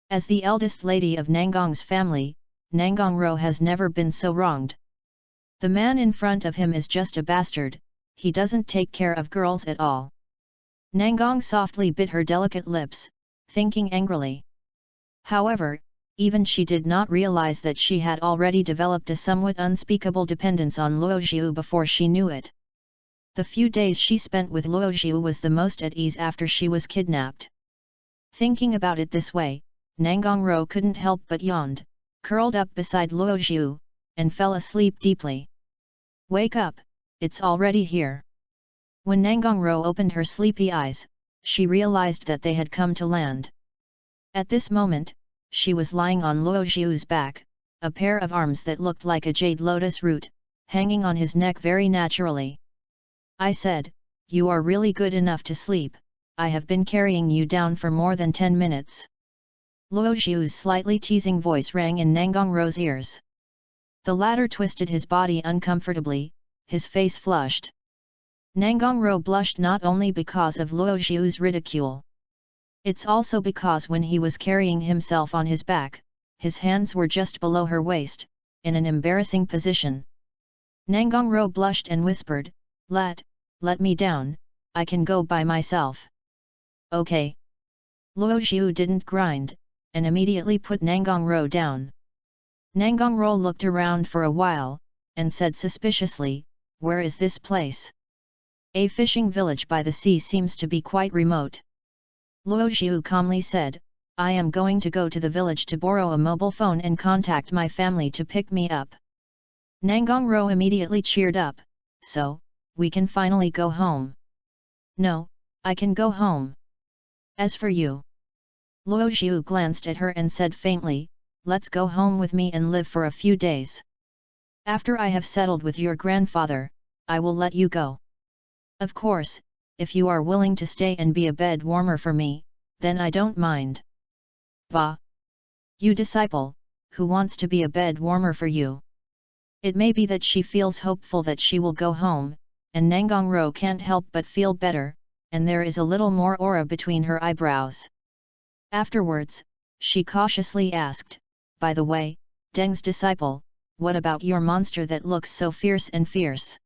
As the eldest lady of Nangong's family, Nangongro has never been so wronged. The man in front of him is just a bastard, he doesn't take care of girls at all. Nangong softly bit her delicate lips, thinking angrily. However, even she did not realize that she had already developed a somewhat unspeakable dependence on Luo Xiu before she knew it. The few days she spent with Luo Xiu was the most at ease after she was kidnapped. Thinking about it this way, Nangongro couldn't help but yawned, curled up beside Luo Xiu, and fell asleep deeply. "Wake up, it's already here." When Nangongro opened her sleepy eyes, she realized that they had come to land. At this moment, she was lying on Luo Xiu's back, a pair of arms that looked like a jade lotus root, hanging on his neck very naturally. "I said, you are really good enough to sleep, I have been carrying you down for more than 10 minutes. Luo Xiu's slightly teasing voice rang in Nangongro's ears. The latter twisted his body uncomfortably, his face flushed. Nangongrow blushed not only because of Luo Xiu's ridicule. It's also because when he was carrying himself on his back, his hands were just below her waist, in an embarrassing position. Nangongrow blushed and whispered, Let me down, I can go by myself. Okay. Luo Xiu didn't grind, and immediately put Nangongrow down. Nangongrow looked around for a while, and said suspiciously, Where is this place? A fishing village by the sea seems to be quite remote. Luo Xiu calmly said, I am going to go to the village to borrow a mobile phone and contact my family to pick me up. Nangongrow immediately cheered up, So, we can finally go home. No, I can go home. As for you. Luo Xiu glanced at her and said faintly, Let's go home with me and live for a few days. After I have settled with your grandfather, I will let you go. Of course, if you are willing to stay and be a bed warmer for me, then I don't mind. Bah! You disciple, who wants to be a bed warmer for you? It may be that she feels hopeful that she will go home, and Nangongrow can't help but feel better, and there is a little more aura between her eyebrows. Afterwards, she cautiously asked, By the way, Deng's disciple, what about your monster that looks so fierce and fierce?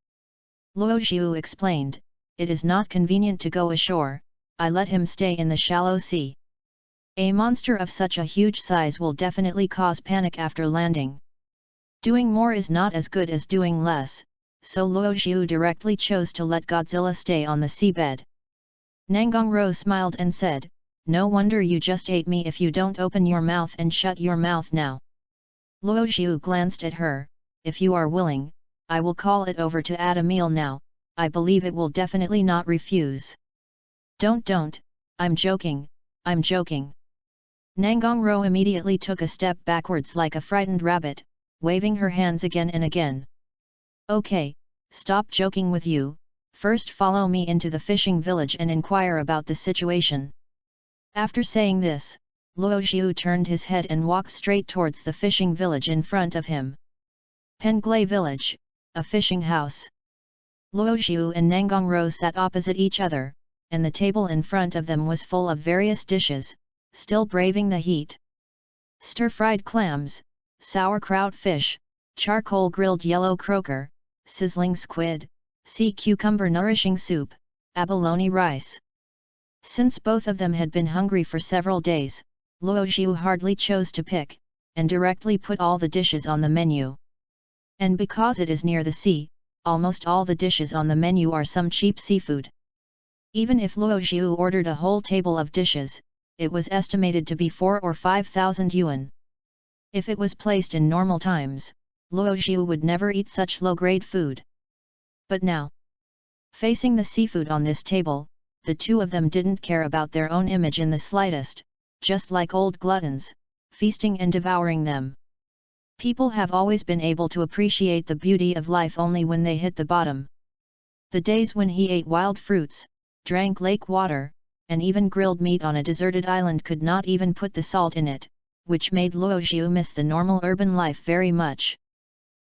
Luo Xiu explained, It is not convenient to go ashore, I let him stay in the shallow sea. A monster of such a huge size will definitely cause panic after landing. Doing more is not as good as doing less, so Luo Xiu directly chose to let Godzilla stay on the seabed. Nangongrow smiled and said, No wonder you just ate me if you don't open your mouth and shut your mouth now. Luo Xiu glanced at her, If you are willing, I will call it over to add a meal now, I believe it will definitely not refuse. Don't, I'm joking. Nangongrow immediately took a step backwards like a frightened rabbit, waving her hands again and again. Okay, stop joking with you, first follow me into the fishing village and inquire about the situation. After saying this, Luo Xiu turned his head and walked straight towards the fishing village in front of him. Penglai Village, a fishing house. Luo Xiu and Nangongrow sat opposite each other, and the table in front of them was full of various dishes, still braving the heat. Stir-fried clams, sauerkraut fish, charcoal grilled yellow croaker, sizzling squid, sea cucumber nourishing soup, abalone rice. Since both of them had been hungry for several days, Luo Xiu hardly chose to pick, and directly put all the dishes on the menu. And because it is near the sea, almost all the dishes on the menu are some cheap seafood. Even if Luo Xiu ordered a whole table of dishes, it was estimated to be 4,000 or 5,000 yuan. If it was placed in normal times, Luo Xiu would never eat such low-grade food. But now, facing the seafood on this table, the two of them didn't care about their own image in the slightest, just like old gluttons, feasting and devouring them. People have always been able to appreciate the beauty of life only when they hit the bottom. The days when he ate wild fruits, drank lake water, and even grilled meat on a deserted island could not even put the salt in it, which made Luo Xiu miss the normal urban life very much.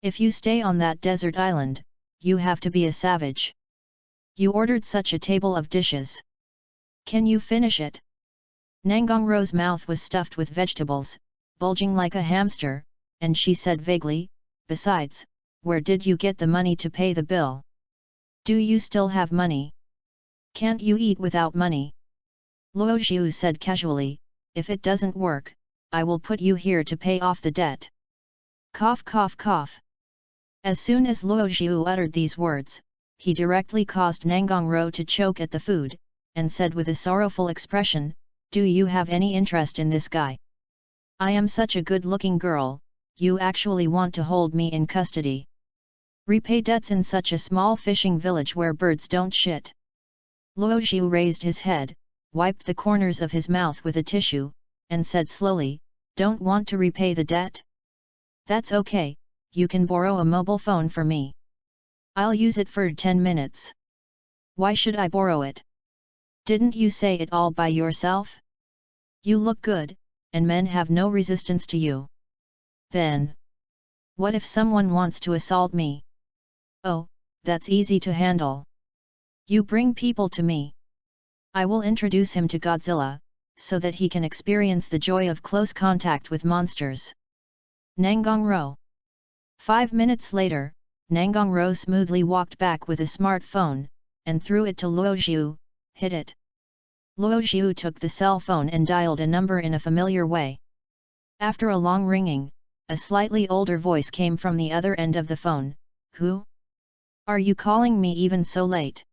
If you stay on that desert island, you have to be a savage. You ordered such a table of dishes. Can you finish it? Nangongrow's mouth was stuffed with vegetables, bulging like a hamster, and she said vaguely, Besides, where did you get the money to pay the bill? Do you still have money? Can't you eat without money? Luo Xiu said casually, If it doesn't work, I will put you here to pay off the debt. Cough cough cough. As soon as Luo Xiu uttered these words, he directly caused Nangongrow to choke at the food, and said with a sorrowful expression, Do you have any interest in this guy? I am such a good-looking girl, you actually want to hold me in custody. Repay debts in such a small fishing village where birds don't shit. Luo Xiu raised his head, wiped the corners of his mouth with a tissue, and said slowly, Don't want to repay the debt? That's okay, you can borrow a mobile phone for me. I'll use it for 10 minutes. Why should I borrow it? Didn't you say it all by yourself? You look good, and men have no resistance to you. Then, what if someone wants to assault me? Oh, that's easy to handle. You bring people to me. I will introduce him to Godzilla, so that he can experience the joy of close contact with monsters. Nangonro. 5 minutes later, Nangonro smoothly walked back with a smartphone, and threw it to Luo Xiu. Hit it. Luo Xiu took the cell phone and dialed a number in a familiar way. After a long ringing, a slightly older voice came from the other end of the phone. Who? Are you calling me even so late?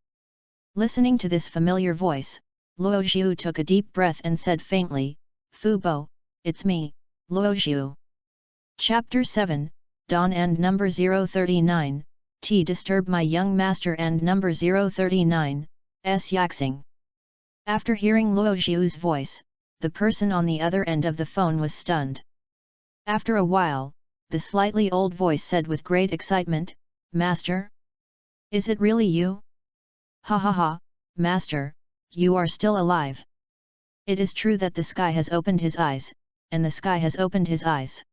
Listening to this familiar voice, Luo Xiu took a deep breath and said faintly, Fu Bo, it's me, Luo Xiu. Chapter 7, Dawn and number 039, T disturb my young master and number 039, S Yaxing. After hearing Luo Xiu's voice, the person on the other end of the phone was stunned. After a while, the slightly old voice said with great excitement, Master? Is it really you? Ha ha ha, Master, you are still alive. It is true that the sky has opened his eyes, and the sky has opened his eyes.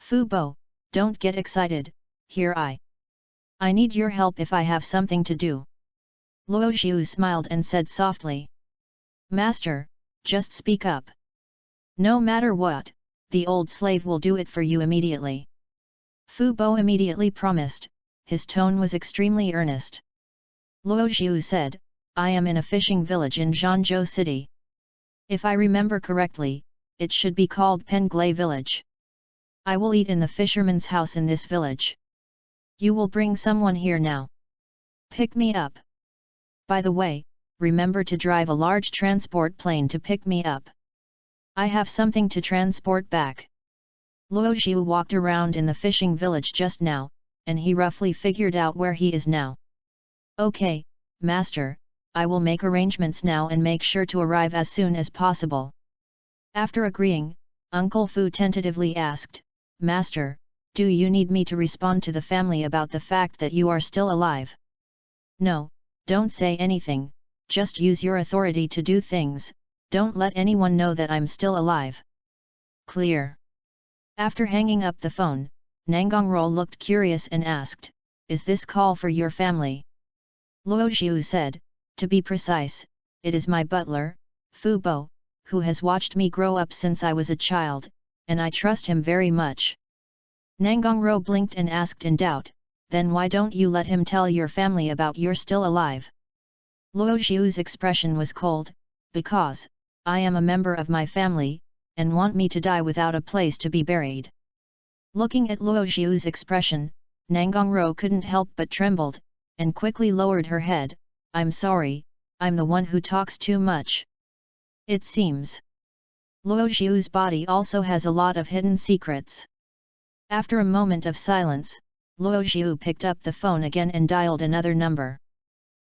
Fu Bo, don't get excited, here I need your help if I have something to do. Luo Xiu smiled and said softly. Master, just speak up. No matter what, the old slave will do it for you immediately. Fu Bo immediately promised, his tone was extremely earnest. Luo Xiu said, I am in a fishing village in Zhangzhou City. If I remember correctly, it should be called Penglai Village. I will eat in the fisherman's house in this village. You will bring someone here now. Pick me up. By the way, remember to drive a large transport plane to pick me up. I have something to transport back. Luo Xiu walked around in the fishing village just now, and he roughly figured out where he is now. Okay, Master, I will make arrangements now and make sure to arrive as soon as possible. After agreeing, Uncle Fu tentatively asked, Master, do you need me to respond to the family about the fact that you are still alive? No, don't say anything, just use your authority to do things, don't let anyone know that I'm still alive. Clear. After hanging up the phone, Nangonro looked curious and asked, Is this call for your family? Luo Xiu said, to be precise, it is my butler, Fu Bo, who has watched me grow up since I was a child, and I trust him very much. Nangonro blinked and asked in doubt, then why don't you let him tell your family about you're still alive? Luo Xiu's expression was cold, because I am a member of my family, and want me to die without a place to be buried. Looking at Luo Xiu's expression, Nangonro couldn't help but trembled, and quickly lowered her head. I'm sorry, I'm the one who talks too much. It seems Luo Xiu's body also has a lot of hidden secrets. After a moment of silence, Luo Xiu picked up the phone again and dialed another number.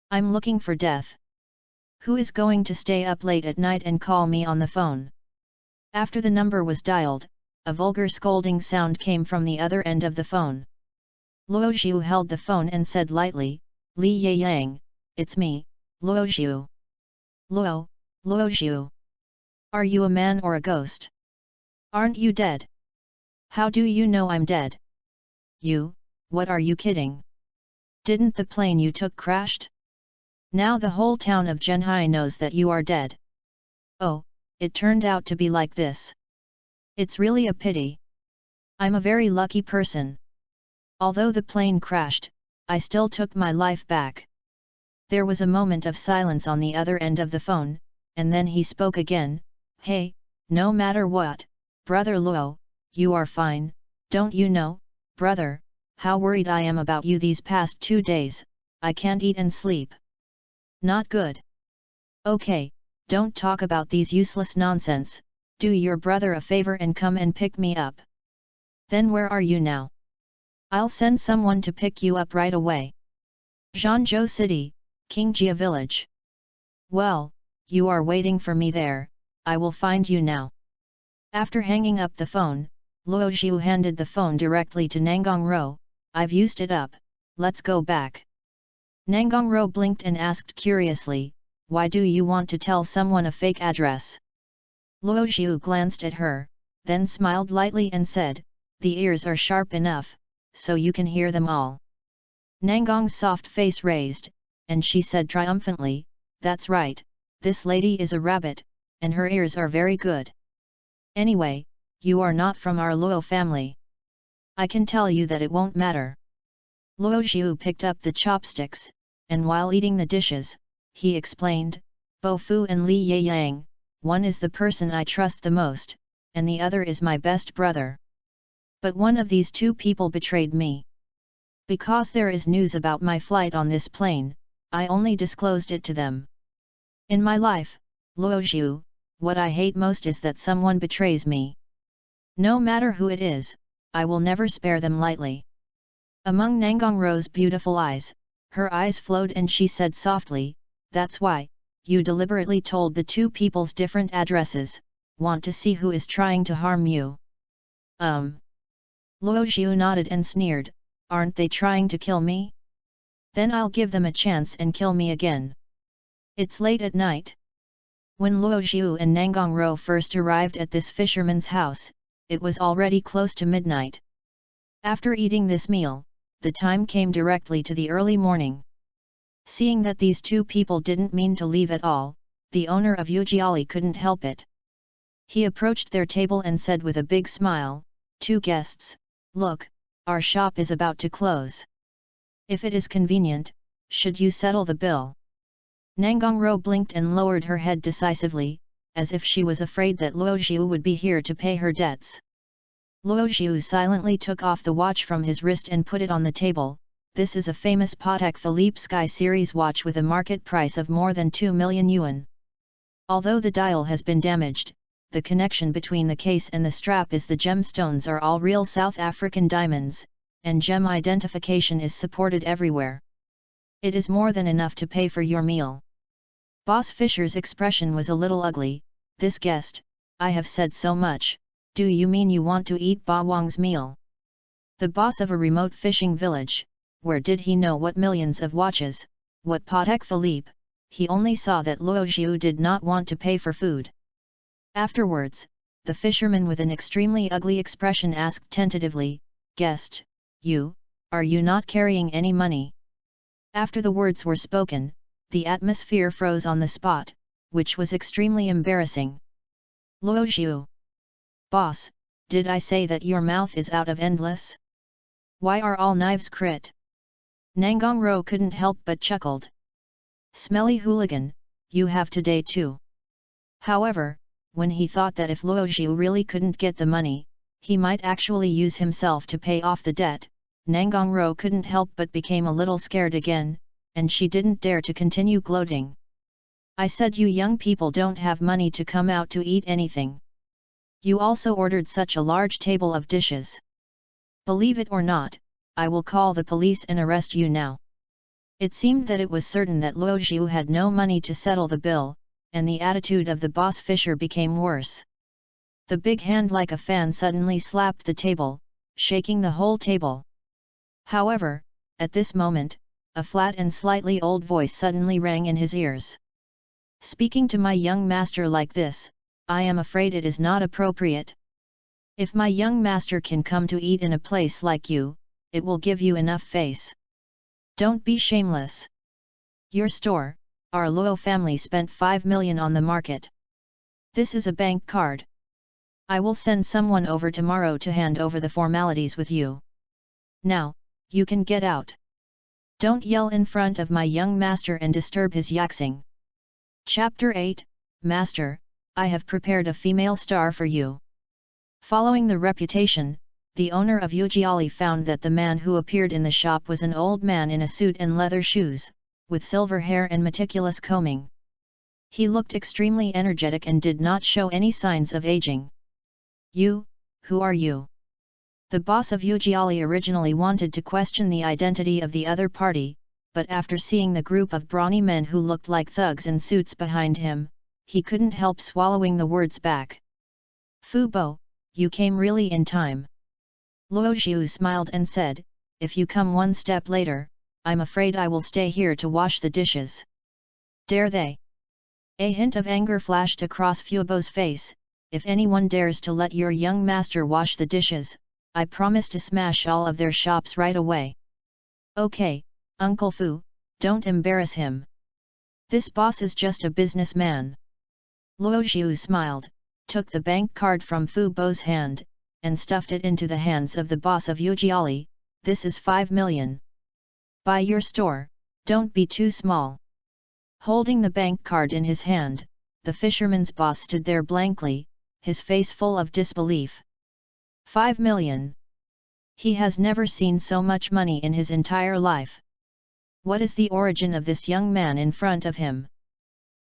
I'm looking for death. Who is going to stay up late at night and call me on the phone? After the number was dialed, a vulgar scolding sound came from the other end of the phone. Luo Xiu held the phone and said lightly, Li Yang, it's me, Luo Xiu. Luo Xiu. Are you a man or a ghost? Aren't you dead? How do you know I'm dead? You, what are you kidding? Didn't the plane you took crashed? Now the whole town of Zhenhai knows that you are dead. Oh, it turned out to be like this. It's really a pity. I'm a very lucky person. Although the plane crashed, I still took my life back. There was a moment of silence on the other end of the phone, and then he spoke again, Hey, no matter what, brother Luo, you are fine, don't you know, brother, how worried I am about you these past 2 days, I can't eat and sleep. Not good. Okay, don't talk about these useless nonsense, do your brother a favor and come and pick me up. Then where are you now? I'll send someone to pick you up right away. Zhangzhou City, Qingjia Village. Well, you are waiting for me there, I will find you now. After hanging up the phone, Luo Xiu handed the phone directly to Nangonro, I've used it up, let's go back. Nangonro blinked and asked curiously, why do you want to tell someone a fake address? Luo Xiu glanced at her, then smiled lightly and said, the ears are sharp enough, so you can hear them all. Nangong's soft face raised, and she said triumphantly, "That's right, this lady is a rabbit, and her ears are very good. Anyway, you are not from our Luo family. I can tell you that it won't matter." Luo Xiu picked up the chopsticks, and while eating the dishes, he explained, "Bo Fu and Li Yeyang, one is the person I trust the most, and the other is my best brother. But one of these two people betrayed me. Because there is news about my flight on this plane, I only disclosed it to them. In my life, Luo Xiu, what I hate most is that someone betrays me. No matter who it is, I will never spare them lightly." Among Nangongro's beautiful eyes, her eyes flowed and she said softly, "That's why, you deliberately told the two people's different addresses, want to see who is trying to harm you." Luo Xiu nodded and sneered, "Aren't they trying to kill me? Then I'll give them a chance and kill me again." It's late at night. When Luo Xiu and Nangongro first arrived at this fisherman's house, it was already close to midnight. After eating this meal, the time came directly to the early morning. Seeing that these two people didn't mean to leave at all, the owner of Yujiali couldn't help it. He approached their table and said with a big smile, "Two guests, look, our shop is about to close. If it is convenient, should you settle the bill?" Nangongro blinked and lowered her head decisively, as if she was afraid that Luo Xiu would be here to pay her debts. Luo Xiu silently took off the watch from his wrist and put it on the table. This is a famous Patek Philippe Sky Series watch with a market price of more than 2 million yuan. Although the dial has been damaged, the connection between the case and the strap is the gemstones are all real South African diamonds, and gem identification is supported everywhere. It is more than enough to pay for your meal. Boss Fisher's expression was a little ugly. "This guest, I have said so much, do you mean you want to eat Ba Wang's meal?" The boss of a remote fishing village, where did he know what millions of watches, what Patek Philippe? He only saw that Luo Xiu did not want to pay for food. Afterwards, the fisherman with an extremely ugly expression asked tentatively, "Guest, are you not carrying any money?" After the words were spoken, the atmosphere froze on the spot, which was extremely embarrassing. "Luo Xiu. Boss, did I say that your mouth is out of endless? Why are all knives crit?" Nangongro couldn't help but chuckled. "Smelly hooligan, you have today too." However, when he thought that if Luo Xiu really couldn't get the money, he might actually use himself to pay off the debt, Nangongro couldn't help but became a little scared again, and she didn't dare to continue gloating. "I said you young people don't have money to come out to eat anything. You also ordered such a large table of dishes. Believe it or not, I will call the police and arrest you now." It seemed that it was certain that Luo Xiu had no money to settle the bill, and the attitude of the boss fisher became worse. The big hand like a fan suddenly slapped the table, shaking the whole table. However, at this moment, a flat and slightly old voice suddenly rang in his ears. "Speaking to my young master like this, I am afraid it is not appropriate. If my young master can come to eat in a place like you, it will give you enough face. Don't be shameless. Your store, our Luo family spent 5 million on the market. This is a bank card. I will send someone over tomorrow to hand over the formalities with you. Now, you can get out. Don't yell in front of my young master and disturb his yaxing." Chapter 8, Master, I have prepared a female star for you. Following the reputation, the owner of Yujiali found that the man who appeared in the shop was an old man in a suit and leather shoes, with silver hair and meticulous combing. He looked extremely energetic and did not show any signs of aging. "You, who are you?" The boss of Yujiali originally wanted to question the identity of the other party, but after seeing the group of brawny men who looked like thugs in suits behind him, he couldn't help swallowing the words back. "Fu Bo, you came really in time." Luo Xiu smiled and said, "If you come one step later, I'm afraid I will stay here to wash the dishes." "Dare they?" A hint of anger flashed across Fu Bo's face. "If anyone dares to let your young master wash the dishes, I promise to smash all of their shops right away." "Okay, Uncle Fu, Don't embarrass him. This boss is just a businessman. Luo Xiu smiled, took the bank card from Fu Bo's hand, and stuffed it into the hands of the boss of Yujiali. This is 5 million. Buy your store, don't be too small. Holding the bank card in his hand, the fisherman's boss stood there blankly, his face full of disbelief. 5 million. He has never seen so much money in his entire life. What is the origin of this young man in front of him?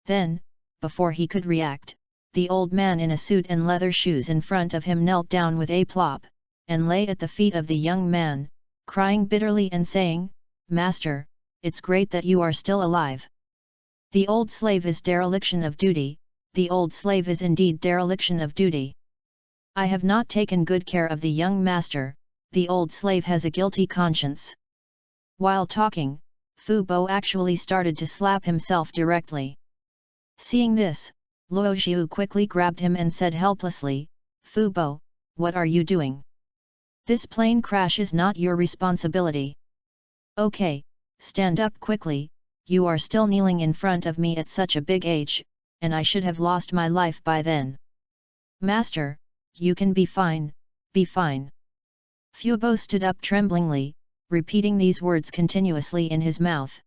Then, before he could react, the old man in a suit and leather shoes in front of him knelt down with a plop, and lay at the feet of the young man, crying bitterly and saying, "Master, it's great that you are still alive. The old slave is dereliction of duty, the old slave is indeed dereliction of duty. I have not taken good care of the young master, the old slave has a guilty conscience." While talking, Fu Bo actually started to slap himself directly. Seeing this, Luo Xiu quickly grabbed him and said helplessly, "Fu Bo, what are you doing? This plane crash is not your responsibility. Okay, stand up quickly, you are still kneeling in front of me at such a big age, and I should have lost my life by then. Master, you can be fine, be fine." Fu Bo stood up tremblingly, repeating these words continuously in his mouth.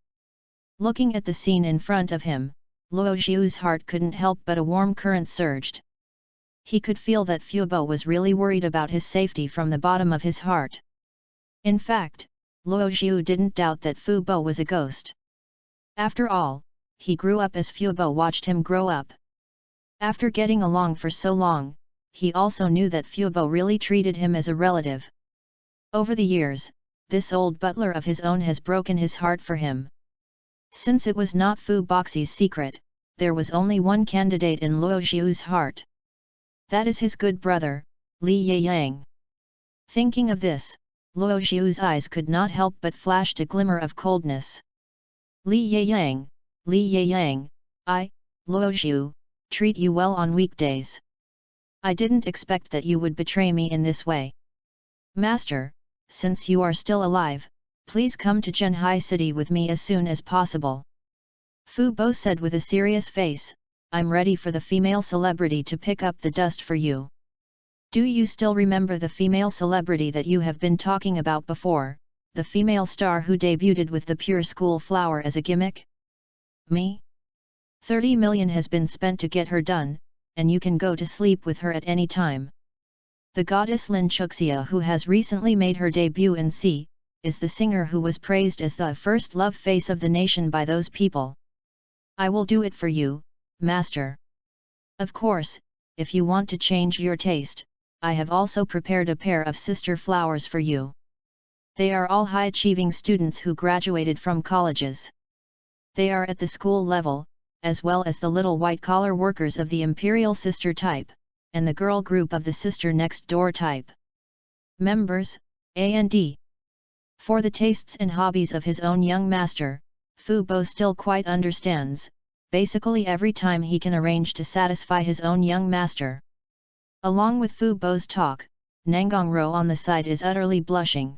Looking at the scene in front of him, Luo Xiu's heart couldn't help but a warm current surged. He could feel that Fu Bo was really worried about his safety from the bottom of his heart. In fact, Luo Xiu didn't doubt that Fu Bo was a ghost. After all, he grew up as Fu Bo watched him grow up. After getting along for so long, he also knew that Fu Bo really treated him as a relative. Over the years, this old butler of his own has broken his heart for him. Since it was not Fu Boxi's secret, there was only one candidate in Luo Xiu's heart. That is his good brother, Li Yang. Thinking of this, Luo Xiu's eyes could not help but flashed a glimmer of coldness. Li Yang, I, Luo Xiu, treat you well on weekdays. I didn't expect that you would betray me in this way. Master, since you are still alive, please come to Zhenhai City with me as soon as possible. Fu Bo said with a serious face, I'm ready for the female celebrity to pick up the dust for you. Do you still remember the female celebrity that you have been talking about before, the female star who debuted with the Pure School flower as a gimmick? Me? 30 million has been spent to get her done, and you can go to sleep with her at any time. The goddess Lin Chuxia, who has recently made her debut in C, is the singer who was praised as the first love face of the nation by those people. I will do it for you, master. Of course, if you want to change your taste, I have also prepared a pair of sister flowers for you. They are all high-achieving students who graduated from colleges. They are at the school level, as well as the little white-collar workers of the imperial sister type, and the girl group of the sister next door type. Members, A&D. For the tastes and hobbies of his own young master, Fu Bo still quite understands, basically every time he can arrange to satisfy his own young master. Along with Fu Bo's talk, Nangongrou on the side is utterly blushing.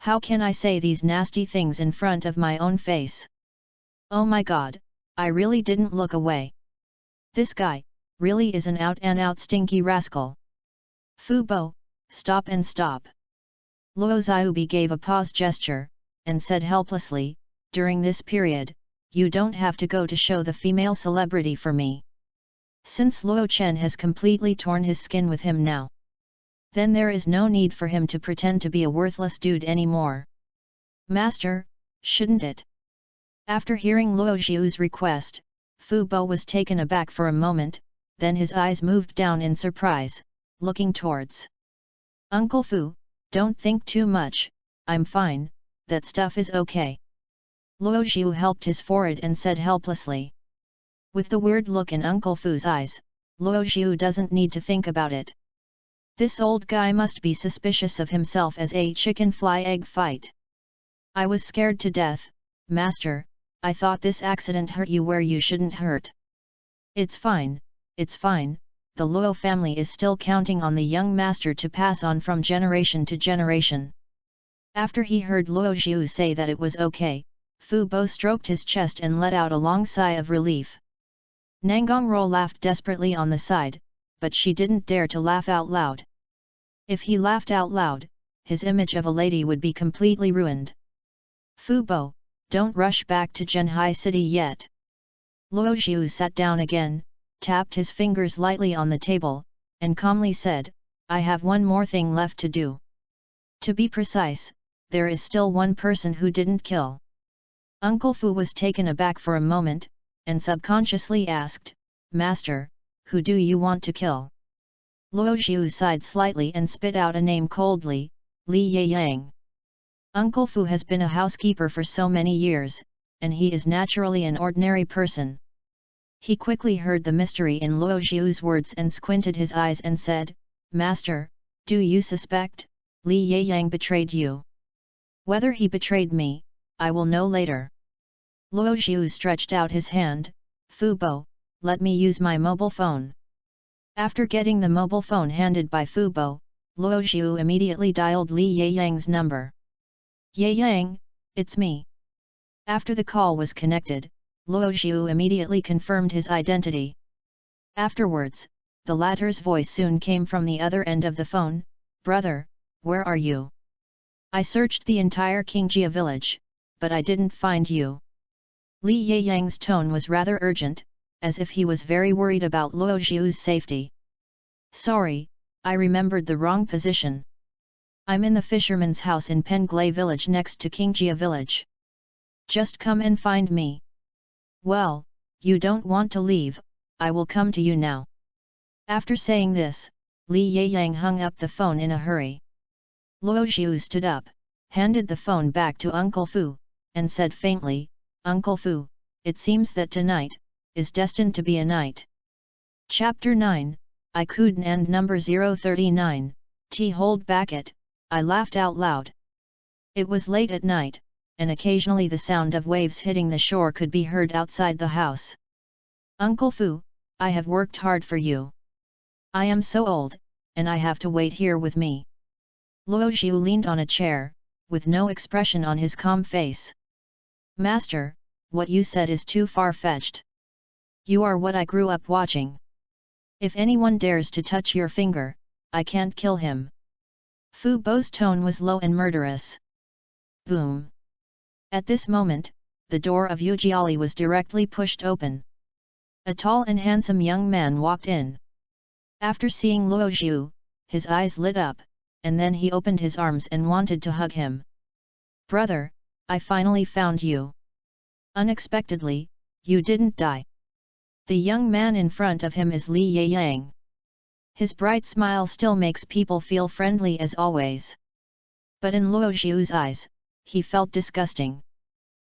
How can I say these nasty things in front of my own face? Oh my god, I really didn't look away. This guy, really is an out-and-out stinky rascal. Fu Bo, stop and stop. Luo Xiaobi gave a pause gesture, and said helplessly, during this period, you don't have to go to show the female celebrity for me. Since Luo Chen has completely torn his skin with him now, then there is no need for him to pretend to be a worthless dude anymore. Master, shouldn't it? After hearing Luo Xiu's request, Fu Bo was taken aback for a moment, then his eyes moved down in surprise, looking towards Uncle Fu. Don't think too much, I'm fine, that stuff is okay. Luo Xiu helped his forehead and said helplessly. With the weird look in Uncle Fu's eyes, Luo Xiu doesn't need to think about it. This old guy must be suspicious of himself as a chicken-fly-egg fight. I was scared to death, master, I thought this accident hurt you where you shouldn't hurt. It's fine, the Luo family is still counting on the young master to pass on from generation to generation. After he heard Luo Xiu say that it was okay, Fu Bo stroked his chest and let out a long sigh of relief. Nangongrow laughed desperately on the side, but she didn't dare to laugh out loud. If he laughed out loud, his image of a lady would be completely ruined. Fu Bo, don't rush back to Zhenhai City yet. Luo Xiu sat down again, tapped his fingers lightly on the table, and calmly said, I have one more thing left to do. To be precise, there is still one person who didn't kill. Uncle Fu was taken aback for a moment, and subconsciously asked, Master, who do you want to kill? Luo Xiu sighed slightly and spit out a name coldly, Li Yang. Uncle Fu has been a housekeeper for so many years, and he is naturally an ordinary person. He quickly heard the mystery in Luo Xiu's words and squinted his eyes and said, Master, do you suspect Li Yang betrayed you? Whether he betrayed me, I will know later. Luo Xiu stretched out his hand, Fu Bo, let me use my mobile phone. After getting the mobile phone handed by Fu Bo, Luo Xiu immediately dialed Li Yang's number. Yang, it's me. After the call was connected, Luo Xiu immediately confirmed his identity. Afterwards, the latter's voice soon came from the other end of the phone, Brother, where are you? I searched the entire Qingjia village, but I didn't find you. Li Yang's tone was rather urgent, as if he was very worried about Luo Xiu's safety. Sorry, I remembered the wrong position. I'm in the fisherman's house in Penglai village next to Qingjia village. Just come and find me. Well, you don't want to leave, I will come to you now. After saying this, Li Yang hung up the phone in a hurry. Luo Xiu stood up, handed the phone back to Uncle Fu, and said faintly, Uncle Fu, it seems that tonight is destined to be a night. Chapter 9, I couldn't and number 039, T hold back it, I laughed out loud. It was late at night, and occasionally the sound of waves hitting the shore could be heard outside the house. Uncle Fu, I have worked hard for you. I am so old, and I have to wait here with me. Luo Xiu leaned on a chair, with no expression on his calm face. Master, what you said is too far-fetched. You are what I grew up watching. If anyone dares to touch your finger, I can't kill him. Fu Bo's tone was low and murderous. Boom! At this moment, the door of Yujiali was directly pushed open. A tall and handsome young man walked in. After seeing Luo Xiu, his eyes lit up, and then he opened his arms and wanted to hug him. Brother, I finally found you. Unexpectedly, you didn't die. The young man in front of him is Li Yang. His bright smile still makes people feel friendly as always. But in Luo Xiu's eyes, he felt disgusting.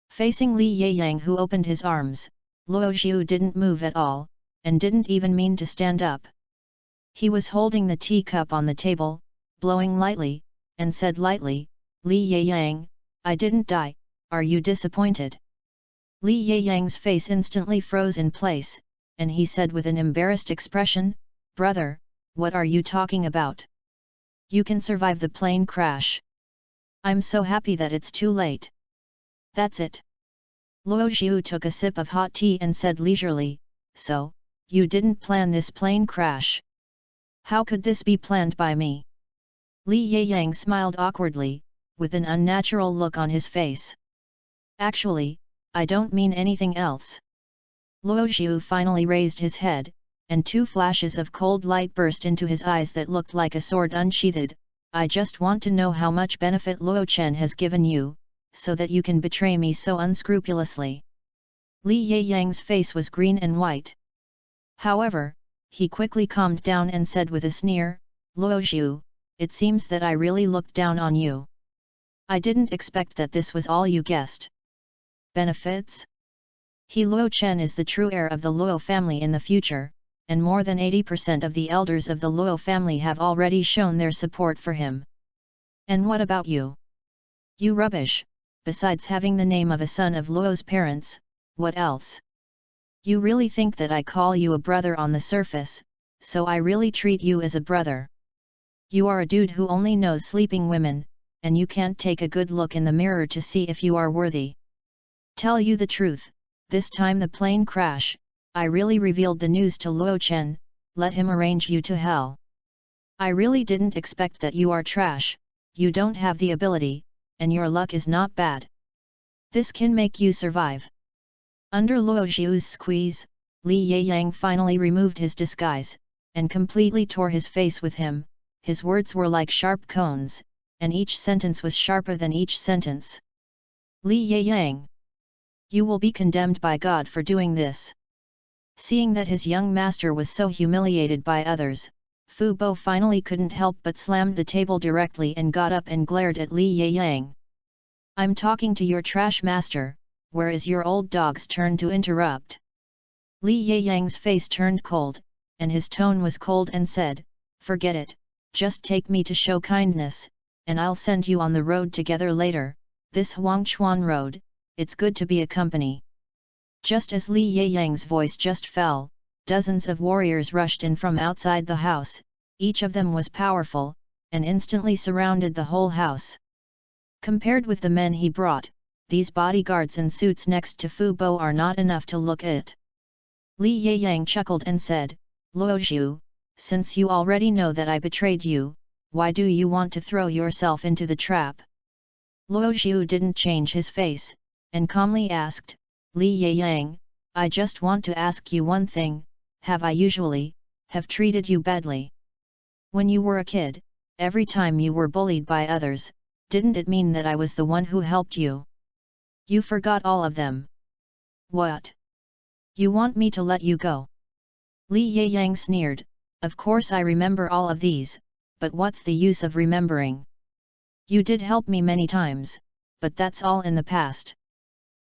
Facing Li Yang who opened his arms, Luo Xiu didn't move at all, and didn't even mean to stand up. He was holding the teacup on the table, blowing lightly, and said lightly, Li Yang, I didn't die, are you disappointed? Li Yang's face instantly froze in place, and he said with an embarrassed expression, Brother, what are you talking about? You can survive the plane crash. I'm so happy that it's too late. That's it. Luo Xiu took a sip of hot tea and said leisurely, So, you didn't plan this plane crash? How could this be planned by me? Li Yang smiled awkwardly, with an unnatural look on his face. Actually, I don't mean anything else. Luo Xiu finally raised his head, and two flashes of cold light burst into his eyes that looked like a sword unsheathed. I just want to know how much benefit Luo Chen has given you, so that you can betray me so unscrupulously. Li Yang's face was green and white. However, he quickly calmed down and said with a sneer, Luo Xiu, it seems that I really looked down on you. I didn't expect that this was all you guessed. Benefits? He Luo Chen is the true heir of the Luo family in the future, and more than 80% of the elders of the Luo family have already shown their support for him. And what about you? You rubbish, besides having the name of a son of Luo's parents, what else? You really think that I call you a brother on the surface, so I really treat you as a brother. You are a dude who only knows sleeping women, and you can't take a good look in the mirror to see if you are worthy. Tell you the truth, this time the plane crash, I really revealed the news to Luo Chen, let him arrange you to hell. I really didn't expect that you are trash, you don't have the ability, and your luck is not bad. This can make you survive. Under Luo Xiu's squeeze, Li Yang finally removed his disguise, and completely tore his face with him. His words were like sharp cones, and each sentence was sharper than each sentence. Li Yang! You will be condemned by God for doing this. Seeing that his young master was so humiliated by others, Fu Bo finally couldn't help but slammed the table directly and got up and glared at Li Yang. I'm talking to your trash master, where is your old dog's turn to interrupt? Li Yang's face turned cold, and his tone was cold and said, forget it, just take me to show kindness, and I'll send you on the road together later, this Huangchuan road, it's good to be a company. Just as Li Yang's voice just fell, dozens of warriors rushed in from outside the house, each of them was powerful, and instantly surrounded the whole house. Compared with the men he brought, these bodyguards in suits next to Fu Bo are not enough to look at. Li Yang chuckled and said, Luo Xiu, since you already know that I betrayed you, why do you want to throw yourself into the trap? Luo Xiu didn't change his face, and calmly asked, Li Yang, I just want to ask you one thing, have I usually treated you badly? When you were a kid, every time you were bullied by others, didn't it mean that I was the one who helped you? You forgot all of them. What? You want me to let you go? Li Yang sneered, of course I remember all of these, but what's the use of remembering? You did help me many times, but that's all in the past.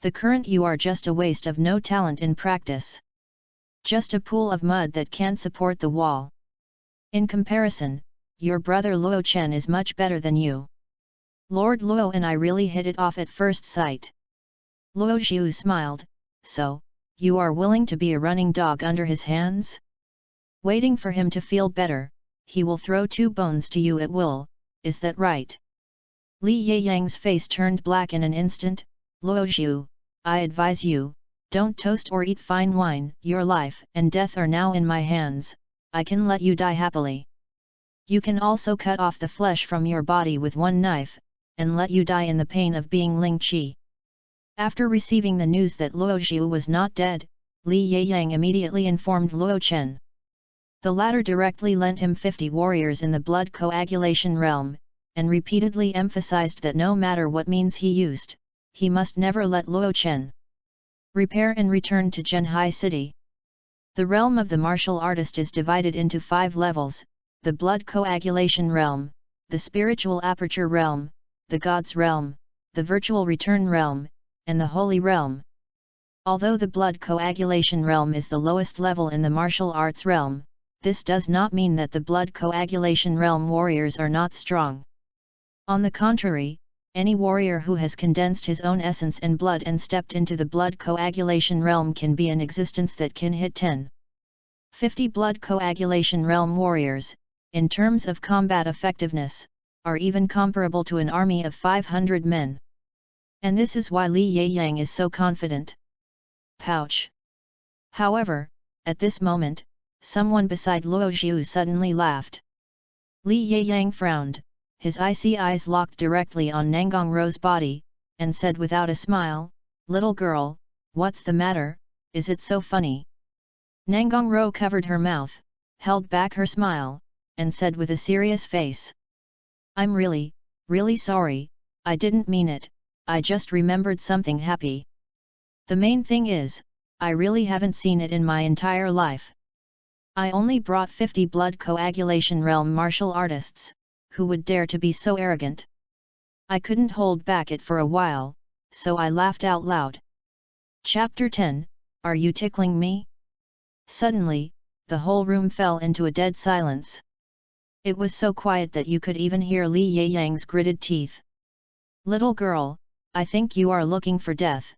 The current you are just a waste of no talent in practice. Just a pool of mud that can't support the wall. In comparison, your brother Luo Chen is much better than you. Lord Luo and I really hit it off at first sight. Luo Xiu smiled, so, you are willing to be a running dog under his hands? Waiting for him to feel better, he will throw 2 bones to you at will, is that right? Li Yang's face turned black in an instant. Luo Xiu, I advise you, don't toast or eat fine wine, your life and death are now in my hands, I can let you die happily. You can also cut off the flesh from your body with one knife, and let you die in the pain of being Ling Qi. After receiving the news that Luo Xiu was not dead, Li Yang immediately informed Luo Chen. The latter directly lent him 50 warriors in the blood coagulation realm, and repeatedly emphasized that no matter what means he used, he must never let Luo Chen repair and return to Zhenhai City. The realm of the martial artist is divided into 5 levels, the blood coagulation realm, the spiritual aperture realm, the God's realm, the virtual return realm, and the holy realm. Although the blood coagulation realm is the lowest level in the martial arts realm, this does not mean that the blood coagulation realm warriors are not strong. On the contrary, any warrior who has condensed his own essence and blood and stepped into the blood coagulation realm can be an existence that can hit 50 blood coagulation realm warriors, in terms of combat effectiveness, are even comparable to an army of 500 men. And this is why Li Yang is so confident. Pouch! However, at this moment, someone beside Luo Xiu suddenly laughed. Li Yang frowned, his icy eyes locked directly on Nangang Ro's body, and said without a smile, little girl, what's the matter, is it so funny? Nangang Ro covered her mouth, held back her smile, and said with a serious face. I'm really sorry, I didn't mean it, I just remembered something happy. The main thing is, I really haven't seen it in my entire life. I only brought 50 blood coagulation realm martial artists, who would dare to be so arrogant? I couldn't hold back it for a while, so I laughed out loud. Chapter 10, Are you tickling me? Suddenly, the whole room fell into a dead silence. It was so quiet that you could even hear Li Yang's gritted teeth. Little girl, I think you are looking for death.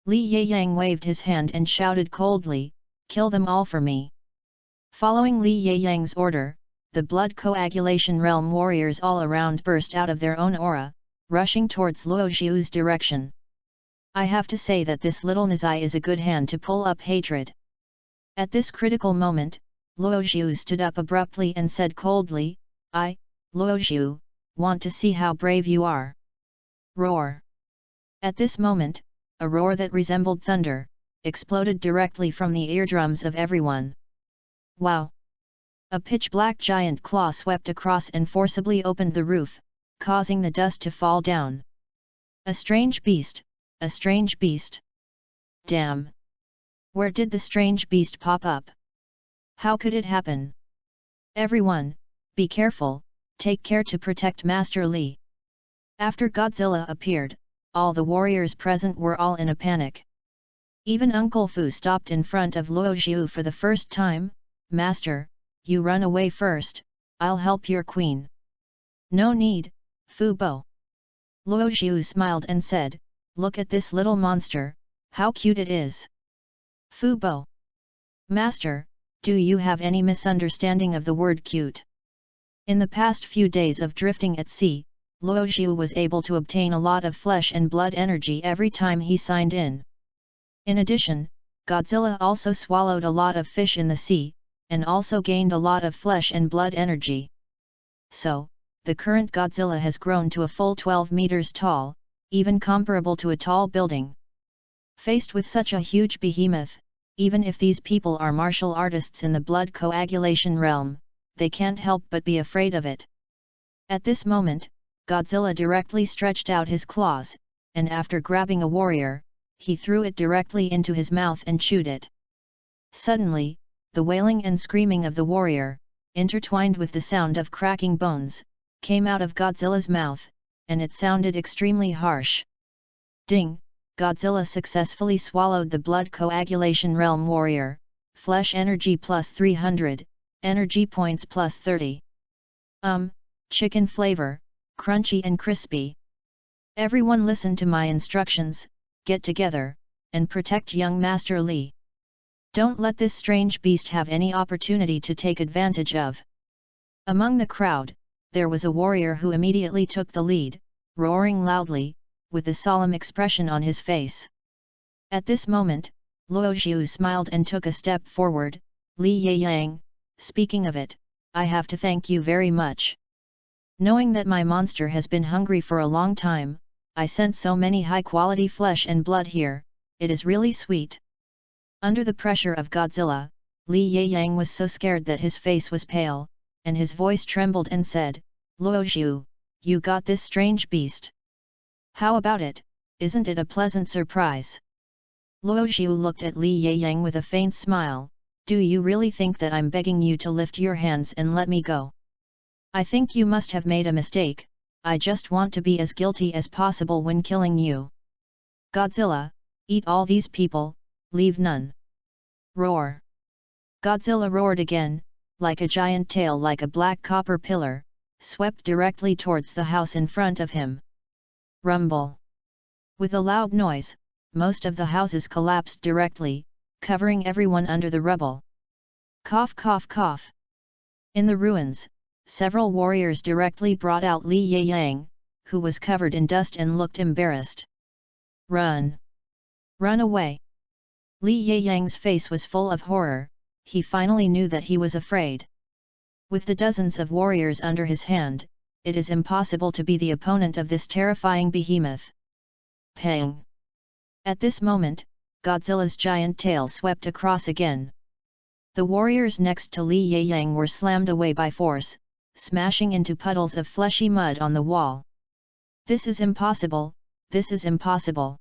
Li Yang waved his hand and shouted coldly, kill them all for me. Following Li Yang's order, the blood coagulation realm warriors all around burst out of their own aura, rushing towards Luo Xiu's direction. I have to say that this little Nazai is a good hand to pull up hatred. At this critical moment, Luo Xiu stood up abruptly and said coldly, I, Luo Xiu, want to see how brave you are. Roar! At this moment, a roar that resembled thunder, exploded directly from the eardrums of everyone. Wow! A pitch-black giant claw swept across and forcibly opened the roof, causing the dust to fall down. A strange beast, a strange beast. Damn! Where did the strange beast pop up? How could it happen? Everyone, be careful, take care to protect Master Li. After Godzilla appeared, all the warriors present were all in a panic. Even Uncle Fu stopped in front of Luo Xiu for the first time. Master, you run away first, I'll help your queen. No need, Fu Bo. Luo Xiu smiled and said, look at this little monster, how cute it is. Fu Bo. Master, do you have any misunderstanding of the word cute? In the past few days of drifting at sea, Luo Xiu was able to obtain a lot of flesh and blood energy every time he signed in. In addition, Godzilla also swallowed a lot of fish in the sea, and also gained a lot of flesh and blood energy. So, the current Godzilla has grown to a full 12 meters tall, even comparable to a tall building. Faced with such a huge behemoth, even if these people are martial artists in the blood coagulation realm, they can't help but be afraid of it. At this moment, Godzilla directly stretched out his claws, and after grabbing a warrior, he threw it directly into his mouth and chewed it. Suddenly, the wailing and screaming of the warrior, intertwined with the sound of cracking bones, came out of Godzilla's mouth, and it sounded extremely harsh. Ding! Godzilla successfully swallowed the blood coagulation realm warrior, flesh energy plus 300, energy points plus 30. Chicken flavor, crunchy and crispy. Everyone listen to my instructions, get together, and protect young Master Li. Don't let this strange beast have any opportunity to take advantage of. Among the crowd, there was a warrior who immediately took the lead, roaring loudly, with a solemn expression on his face. At this moment, Luo Xiu smiled and took a step forward. Li Yiyang, speaking of it, I have to thank you very much. Knowing that my monster has been hungry for a long time, I sent so many high-quality flesh and blood here, it is really sweet. Under the pressure of Godzilla, Li Yiyang was so scared that his face was pale, and his voice trembled and said, Luo Xiu, you got this strange beast. How about it, isn't it a pleasant surprise? Luo Xiu looked at Li Yiyang with a faint smile, do you really think that I'm begging you to lift your hands and let me go? I think you must have made a mistake, I just want to be as guilty as possible when killing you. Godzilla, eat all these people, leave none. Roar! Godzilla roared again, like a giant tail like a black copper pillar, swept directly towards the house in front of him. Rumble! With a loud noise, most of the houses collapsed directly, covering everyone under the rubble. Cough cough cough! In the ruins, several warriors directly brought out Li Yiyang, who was covered in dust and looked embarrassed. Run! Run away! Li Yiyang's face was full of horror, he finally knew that he was afraid. With the dozens of warriors under his hand, it is impossible to be the opponent of this terrifying behemoth. Pang! At this moment, Godzilla's giant tail swept across again. The warriors next to Li Yiyang were slammed away by force, smashing into puddles of fleshy mud on the wall. This is impossible, this is impossible.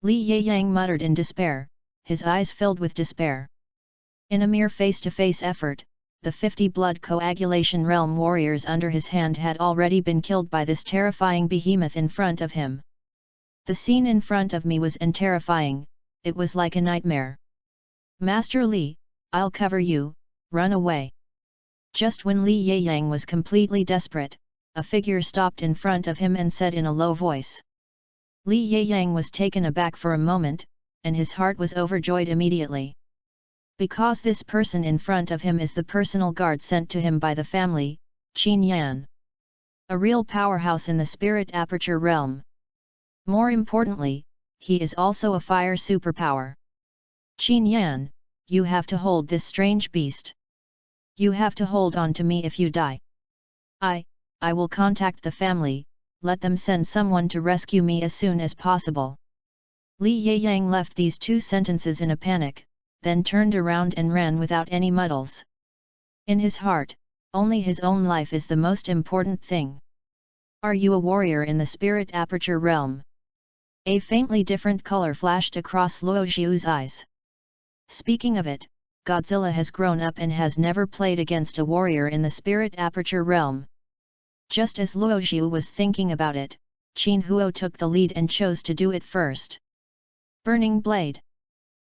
Li Yiyang muttered in despair, his eyes filled with despair. In a mere face-to-face effort, the 50 blood coagulation realm warriors under his hand had already been killed by this terrifying behemoth in front of him. The scene in front of me was terrifying, it was like a nightmare. Master Li, I'll cover you, run away. Just when Li Yiyang was completely desperate, a figure stopped in front of him and said in a low voice. Li Yiyang was taken aback for a moment, and his heart was overjoyed immediately. Because this person in front of him is the personal guard sent to him by the family, Qin Yan. A real powerhouse in the spirit aperture realm. More importantly, he is also a fire superpower. Qin Yan, you have to hold this strange beast. You have to hold on to me if you die. I will contact the family, let them send someone to rescue me as soon as possible. Li Yiyang left these two sentences in a panic, then turned around and ran without any muddles. In his heart, only his own life is the most important thing. Are you a warrior in the spirit aperture realm? A faintly different color flashed across Luo Xiu's eyes. Speaking of it, Godzilla has grown up and has never played against a warrior in the spirit aperture realm. Just as Luo Xiu was thinking about it, Qin Huo took the lead and chose to do it first. Burning Blade.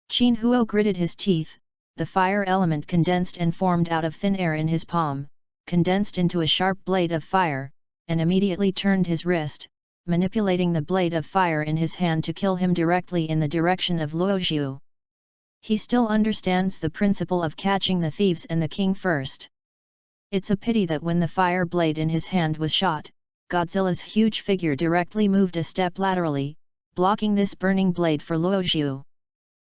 Qin Huo gritted his teeth, the fire element condensed and formed out of thin air in his palm, condensed into a sharp blade of fire, and immediately turned his wrist, manipulating the blade of fire in his hand to kill him directly in the direction of Luo Xiu. He still understands the principle of catching the thieves and the king first. It's a pity that when the fire blade in his hand was shot, Godzilla's huge figure directly moved a step laterally, blocking this burning blade for Luo Xiu.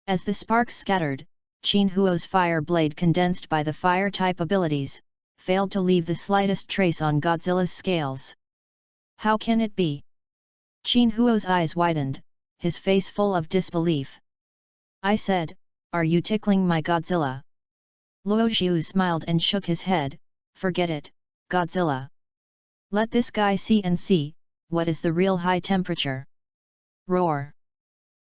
As the sparks scattered, Qin Huo's fire blade, condensed by the fire-type abilities, failed to leave the slightest trace on Godzilla's scales. How can it be? Qin Huo's eyes widened, his face full of disbelief. I said, are you tickling my Godzilla? Luo Xiu smiled and shook his head, forget it, Godzilla. Let this guy see, what is the real high temperature? Roar.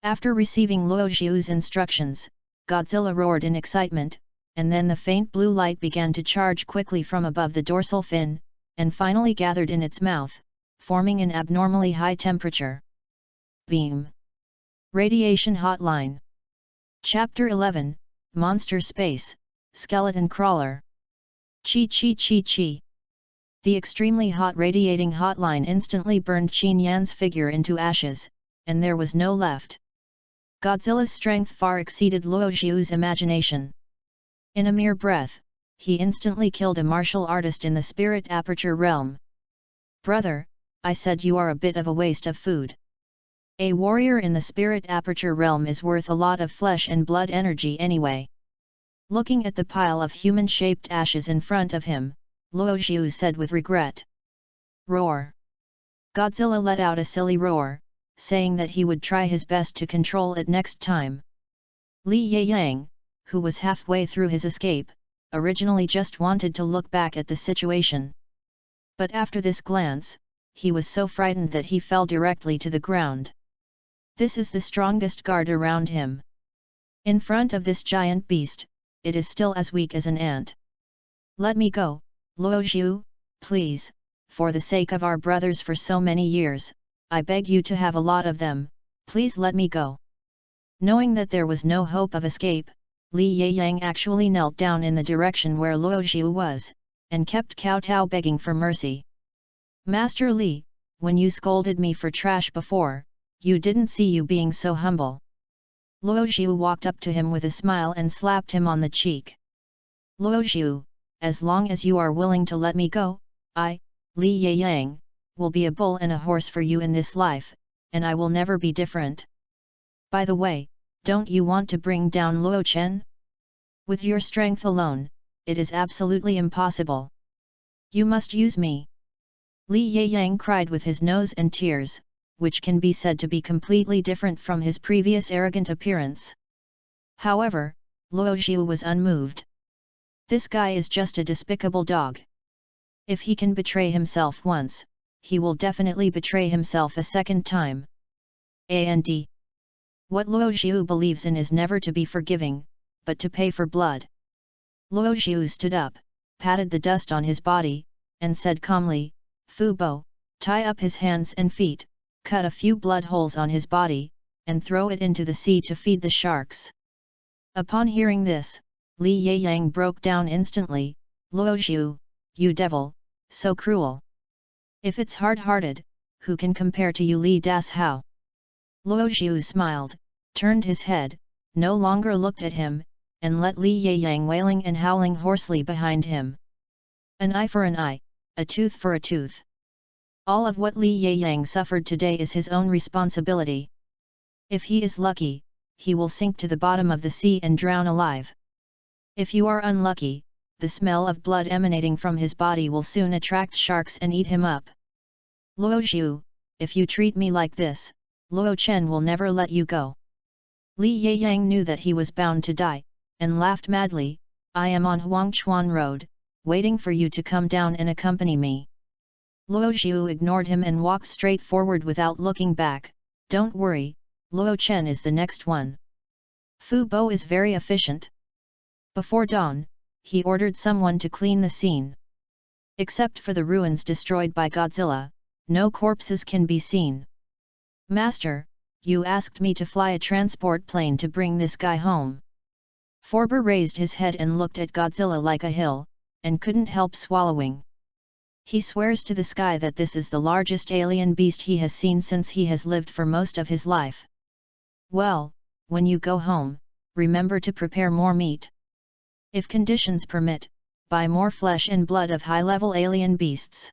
After receiving Luo Xiu's instructions, Godzilla roared in excitement, and then the faint blue light began to charge quickly from above the dorsal fin, and finally gathered in its mouth, forming an abnormally high temperature. Beam. Radiation Hotline. Chapter 11, Monster Space, Skeleton Crawler. Chi. The extremely hot radiating hotline instantly burned Qin Yan's figure into ashes, and there was no left. Godzilla's strength far exceeded Luo Xiu's imagination. In a mere breath, he instantly killed a martial artist in the spirit aperture realm. Brother, I said you are a bit of a waste of food. A warrior in the spirit aperture realm is worth a lot of flesh and blood energy anyway. Looking at the pile of human-shaped ashes in front of him, Luo Xiu said with regret. Roar. Godzilla let out a silly roar, saying that he would try his best to control it next time. Li Yiyang, who was halfway through his escape, originally just wanted to look back at the situation. But after this glance, he was so frightened that he fell directly to the ground. This is the strongest guard around him. In front of this giant beast, it is still as weak as an ant. Let me go, Luo Xiu, please, for the sake of our brothers for so many years, I beg you to have a lot of them, please let me go. Knowing that there was no hope of escape, Li Yiyang actually knelt down in the direction where Luo Xiu was, and kept kowtow begging for mercy. Master Li, when you scolded me for trash before, you didn't see you being so humble. Luo Xiu walked up to him with a smile and slapped him on the cheek. Luo Xiu, as long as you are willing to let me go, I, Li Yiyang, will be a bull and a horse for you in this life, and I will never be different. By the way, don't you want to bring down Luo Chen? With your strength alone, it is absolutely impossible. You must use me. Li Yiyang cried with his nose and tears, which can be said to be completely different from his previous arrogant appearance. However, Luo Xiu was unmoved. This guy is just a despicable dog. If he can betray himself once, he will definitely betray himself a second time. And what Luo Xiu believes in is never to be forgiving, but to pay for blood. Luo Xiu stood up, patted the dust on his body, and said calmly, Fu Bo, tie up his hands and feet, cut a few blood holes on his body, and throw it into the sea to feed the sharks. Upon hearing this, Li Yiyang broke down instantly. Luo Xiu, you devil, so cruel. If it's hard-hearted, who can compare to you Li Das Hao? Luo Xiu smiled, turned his head, no longer looked at him, and let Li Yiyang wailing and howling hoarsely behind him. An eye for an eye, a tooth for a tooth. All of what Li Yiyang suffered today is his own responsibility. If he is lucky, he will sink to the bottom of the sea and drown alive. If you are unlucky, the smell of blood emanating from his body will soon attract sharks and eat him up. Luo Zhu, if you treat me like this, Luo Chen will never let you go. Li Yiyang knew that he was bound to die, and laughed madly. I am on Huangchuan Road, waiting for you to come down and accompany me. Luo Zhu ignored him and walked straight forward without looking back. Don't worry, Luo Chen is the next one. Fu Bo is very efficient. Before dawn, he ordered someone to clean the scene. Except for the ruins destroyed by Godzilla, no corpses can be seen. Master, you asked me to fly a transport plane to bring this guy home. Forber raised his head and looked at Godzilla like a hill, and couldn't help swallowing. He swears to the sky that this is the largest alien beast he has seen since he has lived for most of his life. Well, when you go home, remember to prepare more meat. If conditions permit, buy more flesh and blood of high-level alien beasts.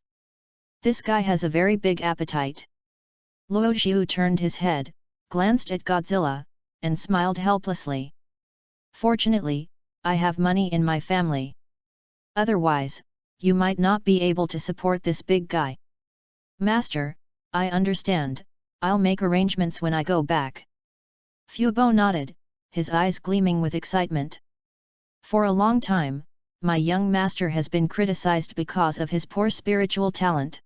This guy has a very big appetite. Luo Zhu turned his head, glanced at Godzilla, and smiled helplessly. Fortunately, I have money in my family. Otherwise, you might not be able to support this big guy. Master, I understand, I'll make arrangements when I go back. Fu Bo nodded, his eyes gleaming with excitement. For a long time, my young master has been criticized because of his poor spiritual talent.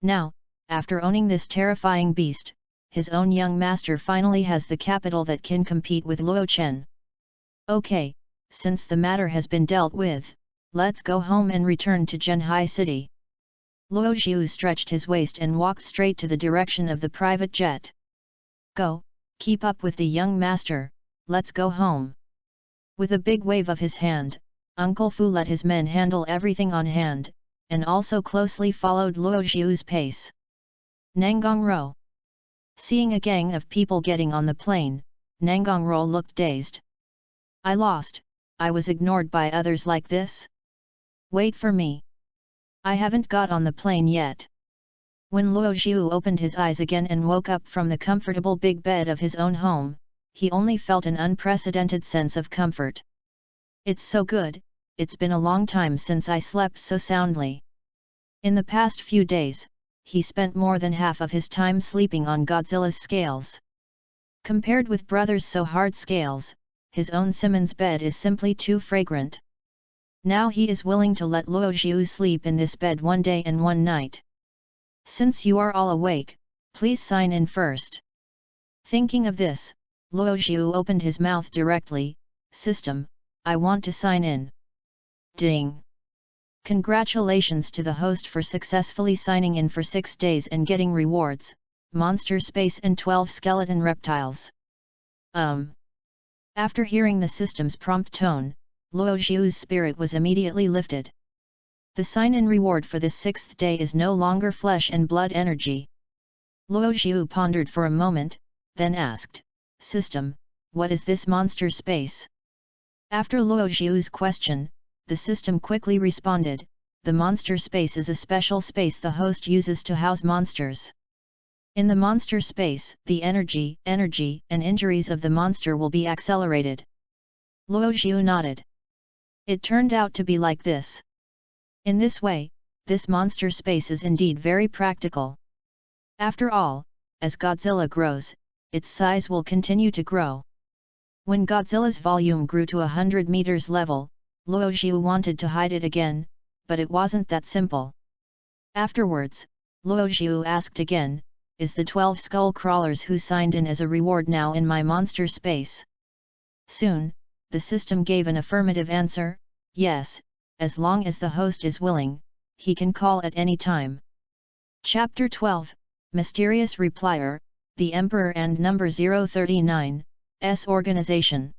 Now, after owning this terrifying beast, his own young master finally has the capital that can compete with Luo Chen. Okay, since the matter has been dealt with, let's go home and return to Zhenhai City. Luo Zhu stretched his waist and walked straight to the direction of the private jet. Go, keep up with the young master, let's go home. With a big wave of his hand, Uncle Fu let his men handle everything on hand, and also closely followed Luo Zhu's pace. Nangongrou. Seeing a gang of people getting on the plane, Nangongrou looked dazed. I lost, I was ignored by others like this? Wait for me. I haven't got on the plane yet. When Luo Zhu opened his eyes again and woke up from the comfortable big bed of his own home, he only felt an unprecedented sense of comfort. It's so good, it's been a long time since I slept so soundly. In the past few days, he spent more than half of his time sleeping on Godzilla's scales. Compared with Brothers So Hard scales, his own Simmons bed is simply too fragrant. Now he is willing to let Luo Zhu sleep in this bed one day and one night. Since you are all awake, please sign in first. Thinking of this, Luo Zhu opened his mouth directly. System, I want to sign in. Ding! Congratulations to the host for successfully signing in for 6 days and getting rewards, monster space and 12 skeleton reptiles. After hearing the system's prompt tone, Luo Zhu's spirit was immediately lifted. The sign-in reward for this 6th day is no longer flesh and blood energy. Luo Zhu pondered for a moment, then asked, System, what is this monster space? After Luo Zhu's question, the system quickly responded, the monster space is a special space the host uses to house monsters. In the monster space, the energy, and injuries of the monster will be accelerated. Luo Zhu nodded. It turned out to be like this. In this way, this monster space is indeed very practical. After all, as Godzilla grows, its size will continue to grow. When Godzilla's volume grew to 100 meters level, Luo Zhu wanted to hide it again, but it wasn't that simple. Afterwards, Luo Zhu asked again, is the 12 skull crawlers who signed in as a reward now in my monster space? Soon, the system gave an affirmative answer, yes, as long as the host is willing, he can call at any time. Chapter 12, Mysterious Replier, the Emperor and Number 039, S Organization.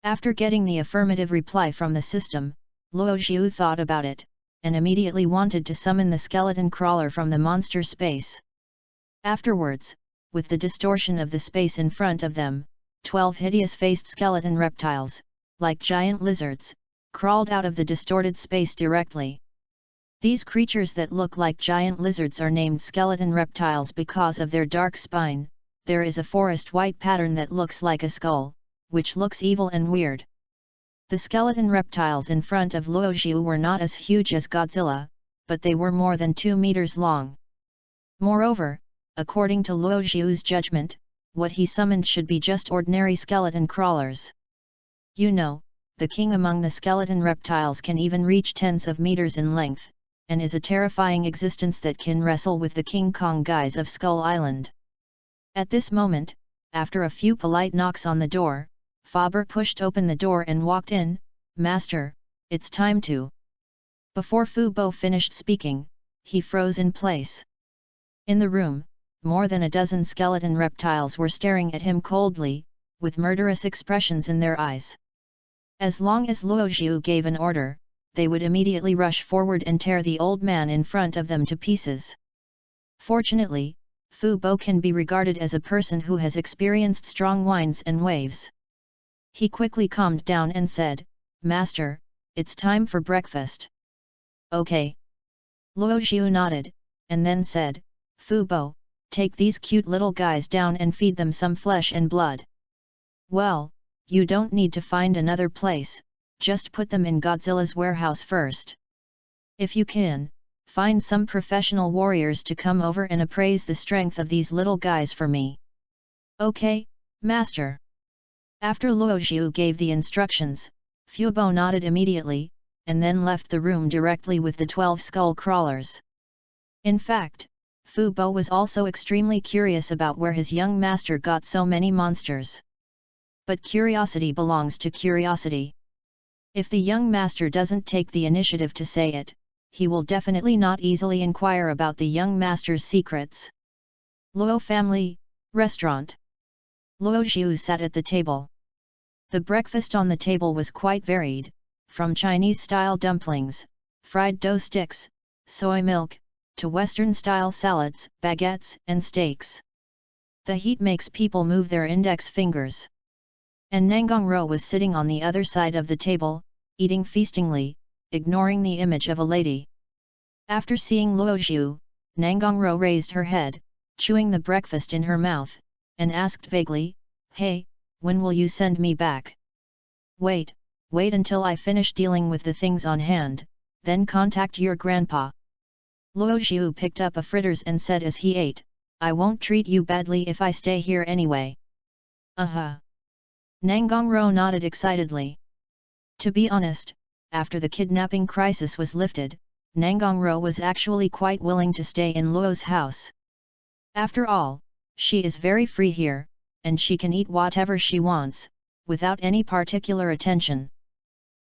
After getting the affirmative reply from the system, Luo Zhu thought about it, and immediately wanted to summon the skeleton crawler from the monster space. Afterwards, with the distortion of the space in front of them, 12 hideous-faced skeleton reptiles, like giant lizards, crawled out of the distorted space directly. These creatures that look like giant lizards are named skeleton reptiles because of their dark spine, there is a forest white pattern that looks like a skull, which looks evil and weird. The skeleton reptiles in front of Luo Xiu were not as huge as Godzilla, but they were more than 2 meters long. Moreover, according to Luo Xiu's judgment, what he summoned should be just ordinary skeleton crawlers. You know, the king among the skeleton reptiles can even reach tens of meters in length, and is a terrifying existence that can wrestle with the King Kong guys of Skull Island. At this moment, after a few polite knocks on the door, Faber pushed open the door and walked in. "Master, it's time to..." Before Fu Bo finished speaking, he froze in place. In the room, more than a dozen skeleton reptiles were staring at him coldly, with murderous expressions in their eyes. As long as Luo Xiu gave an order, they would immediately rush forward and tear the old man in front of them to pieces. Fortunately, Fu Bo can be regarded as a person who has experienced strong winds and waves. He quickly calmed down and said, "Master, it's time for breakfast." "Okay." Luo Xiu nodded, and then said, "Fu Bo, take these cute little guys down and feed them some flesh and blood." "Well, you don't need to find another place, just put them in Godzilla's warehouse first. If you can, find some professional warriors to come over and appraise the strength of these little guys for me." "Okay, Master." After Luo Xiu gave the instructions, Fu Bo nodded immediately, and then left the room directly with the 12 skull crawlers. In fact, Fu Bo was also extremely curious about where his young master got so many monsters. But curiosity belongs to curiosity. If the young master doesn't take the initiative to say it, he will definitely not easily inquire about the young master's secrets. Luo family, restaurant. Luo Xiu sat at the table. The breakfast on the table was quite varied, from Chinese-style dumplings, fried dough sticks, soy milk, to Western-style salads, baguettes, and steaks. The heat makes people move their index fingers. And Nangongrou was sitting on the other side of the table, eating feastingly, ignoring the image of a lady. After seeing Luo Xiu, Nangongrou raised her head, chewing the breakfast in her mouth, and asked vaguely, "Hey, when will you send me back?" Wait until I finish dealing with the things on hand, then contact your grandpa." Luo Xiu picked up a fritters and said as he ate, "I won't treat you badly if I stay here anyway." Nangongrou nodded excitedly. To be honest, after the kidnapping crisis was lifted, Nangongrou was actually quite willing to stay in Luo's house. After all, she is very free here, and she can eat whatever she wants, without any particular attention.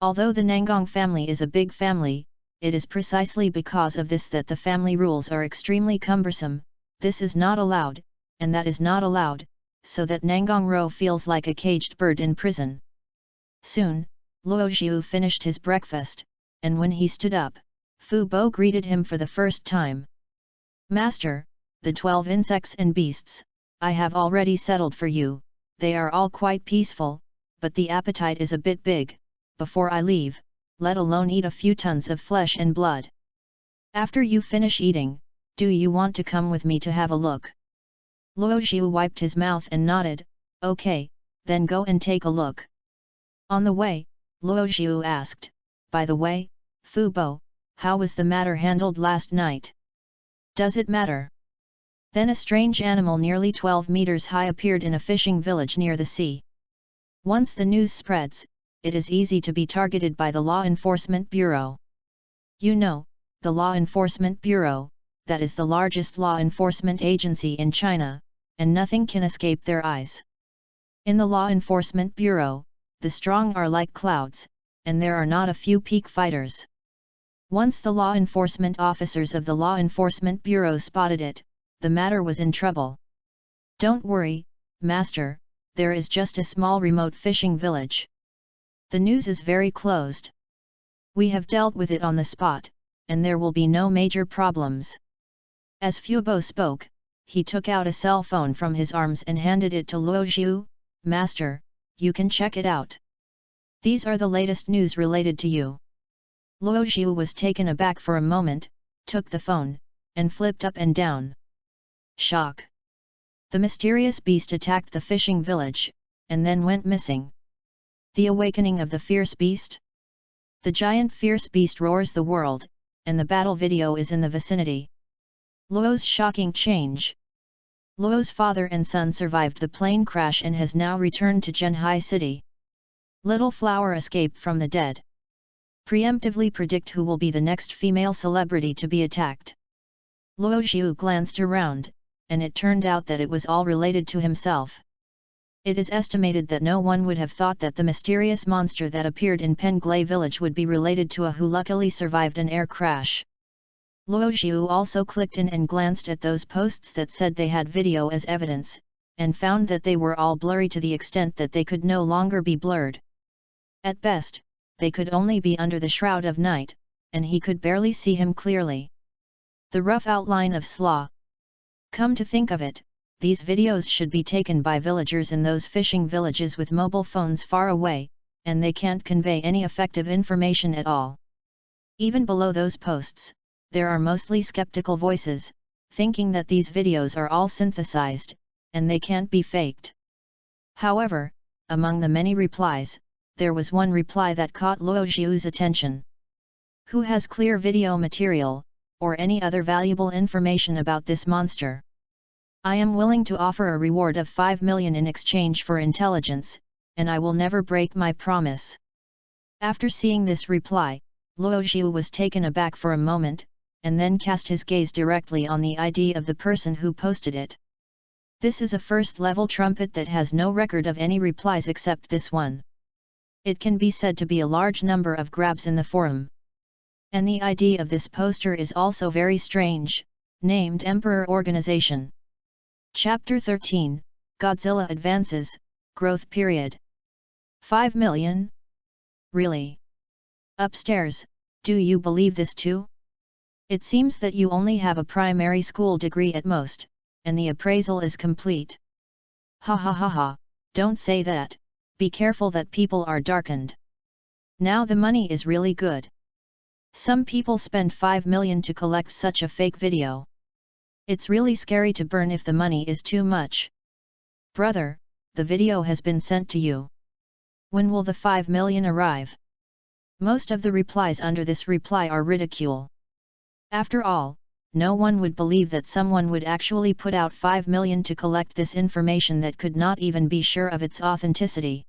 Although the Nangong family is a big family, it is precisely because of this that the family rules are extremely cumbersome. This is not allowed, and that is not allowed, so that Nangongrou feels like a caged bird in prison. Soon, Luo Xiu finished his breakfast, and when he stood up, Fu Bo greeted him for the first time. "Master, the 12 insects and beasts, I have already settled for you. They are all quite peaceful, but the appetite is a bit big. Before I leave, let alone eat a few tons of flesh and blood. After you finish eating, do you want to come with me to have a look?" Luo Xiu wiped his mouth and nodded, "Okay, then go and take a look." On the way, Luo Xiu asked, "By the way, Fu Bo, how was the matter handled last night? Does it matter?" Then a strange animal nearly 12 meters high appeared in a fishing village near the sea. Once the news spreads, it is easy to be targeted by the Law Enforcement Bureau. You know, the Law Enforcement Bureau, that is the largest law enforcement agency in China, and nothing can escape their eyes. In the Law Enforcement Bureau, the strong are like clouds, and there are not a few peak fighters. Once the law enforcement officers of the Law Enforcement Bureau spotted it, the matter was in trouble. "Don't worry, Master, there is just a small remote fishing village. The news is very closed. We have dealt with it on the spot, and there will be no major problems." As Fu Bo spoke, he took out a cell phone from his arms and handed it to Luo Xiu. "Master, you can check it out. These are the latest news related to you." Luo Xiu was taken aback for a moment, took the phone, and flipped up and down. Shock! The mysterious beast attacked the fishing village, and then went missing. The awakening of the fierce beast? The giant fierce beast roars the world, and the battle video is in the vicinity. Luo's shocking change. Luo's father and son survived the plane crash and has now returned to Zhenhai City. Little Flower escaped from the dead. Preemptively predict who will be the next female celebrity to be attacked. Luo Xiu glanced around, and it turned out that it was all related to himself. It is estimated that no one would have thought that the mysterious monster that appeared in Penglai village would be related to a who luckily survived an air crash. Luo Xiu also clicked in and glanced at those posts that said they had video as evidence, and found that they were all blurry to the extent that they could no longer be blurred. At best, they could only be under the shroud of night, and he could barely see him clearly. The rough outline of Slaw. Come to think of it, these videos should be taken by villagers in those fishing villages with mobile phones far away, and they can't convey any effective information at all. Even below those posts, there are mostly skeptical voices, thinking that these videos are all synthesized, and they can't be faked. However, among the many replies, there was one reply that caught Luo Xiu's attention. Who has clear video material, or any other valuable information about this monster? I am willing to offer a reward of 5 million in exchange for intelligence, and I will never break my promise. After seeing this reply, Luo Xiu was taken aback for a moment, and then cast his gaze directly on the ID of the person who posted it. This is a first-level trumpet that has no record of any replies except this one. It can be said to be a large number of grabs in the forum. And the ID of this poster is also very strange, named Emperor Organization. Chapter 13, Godzilla Advances, Growth Period. 5 million? Really? Upstairs, do you believe this too? It seems that you only have a primary school degree at most, and the appraisal is complete. Ha ha ha ha, don't say that, be careful that people are darkened. Now the money is really good. Some people spend 5 million to collect such a fake video. It's really scary to burn if the money is too much. Brother, the video has been sent to you. When will the 5 million arrive? Most of the replies under this reply are ridicule. After all, no one would believe that someone would actually put out 5 million to collect this information that could not even be sure of its authenticity.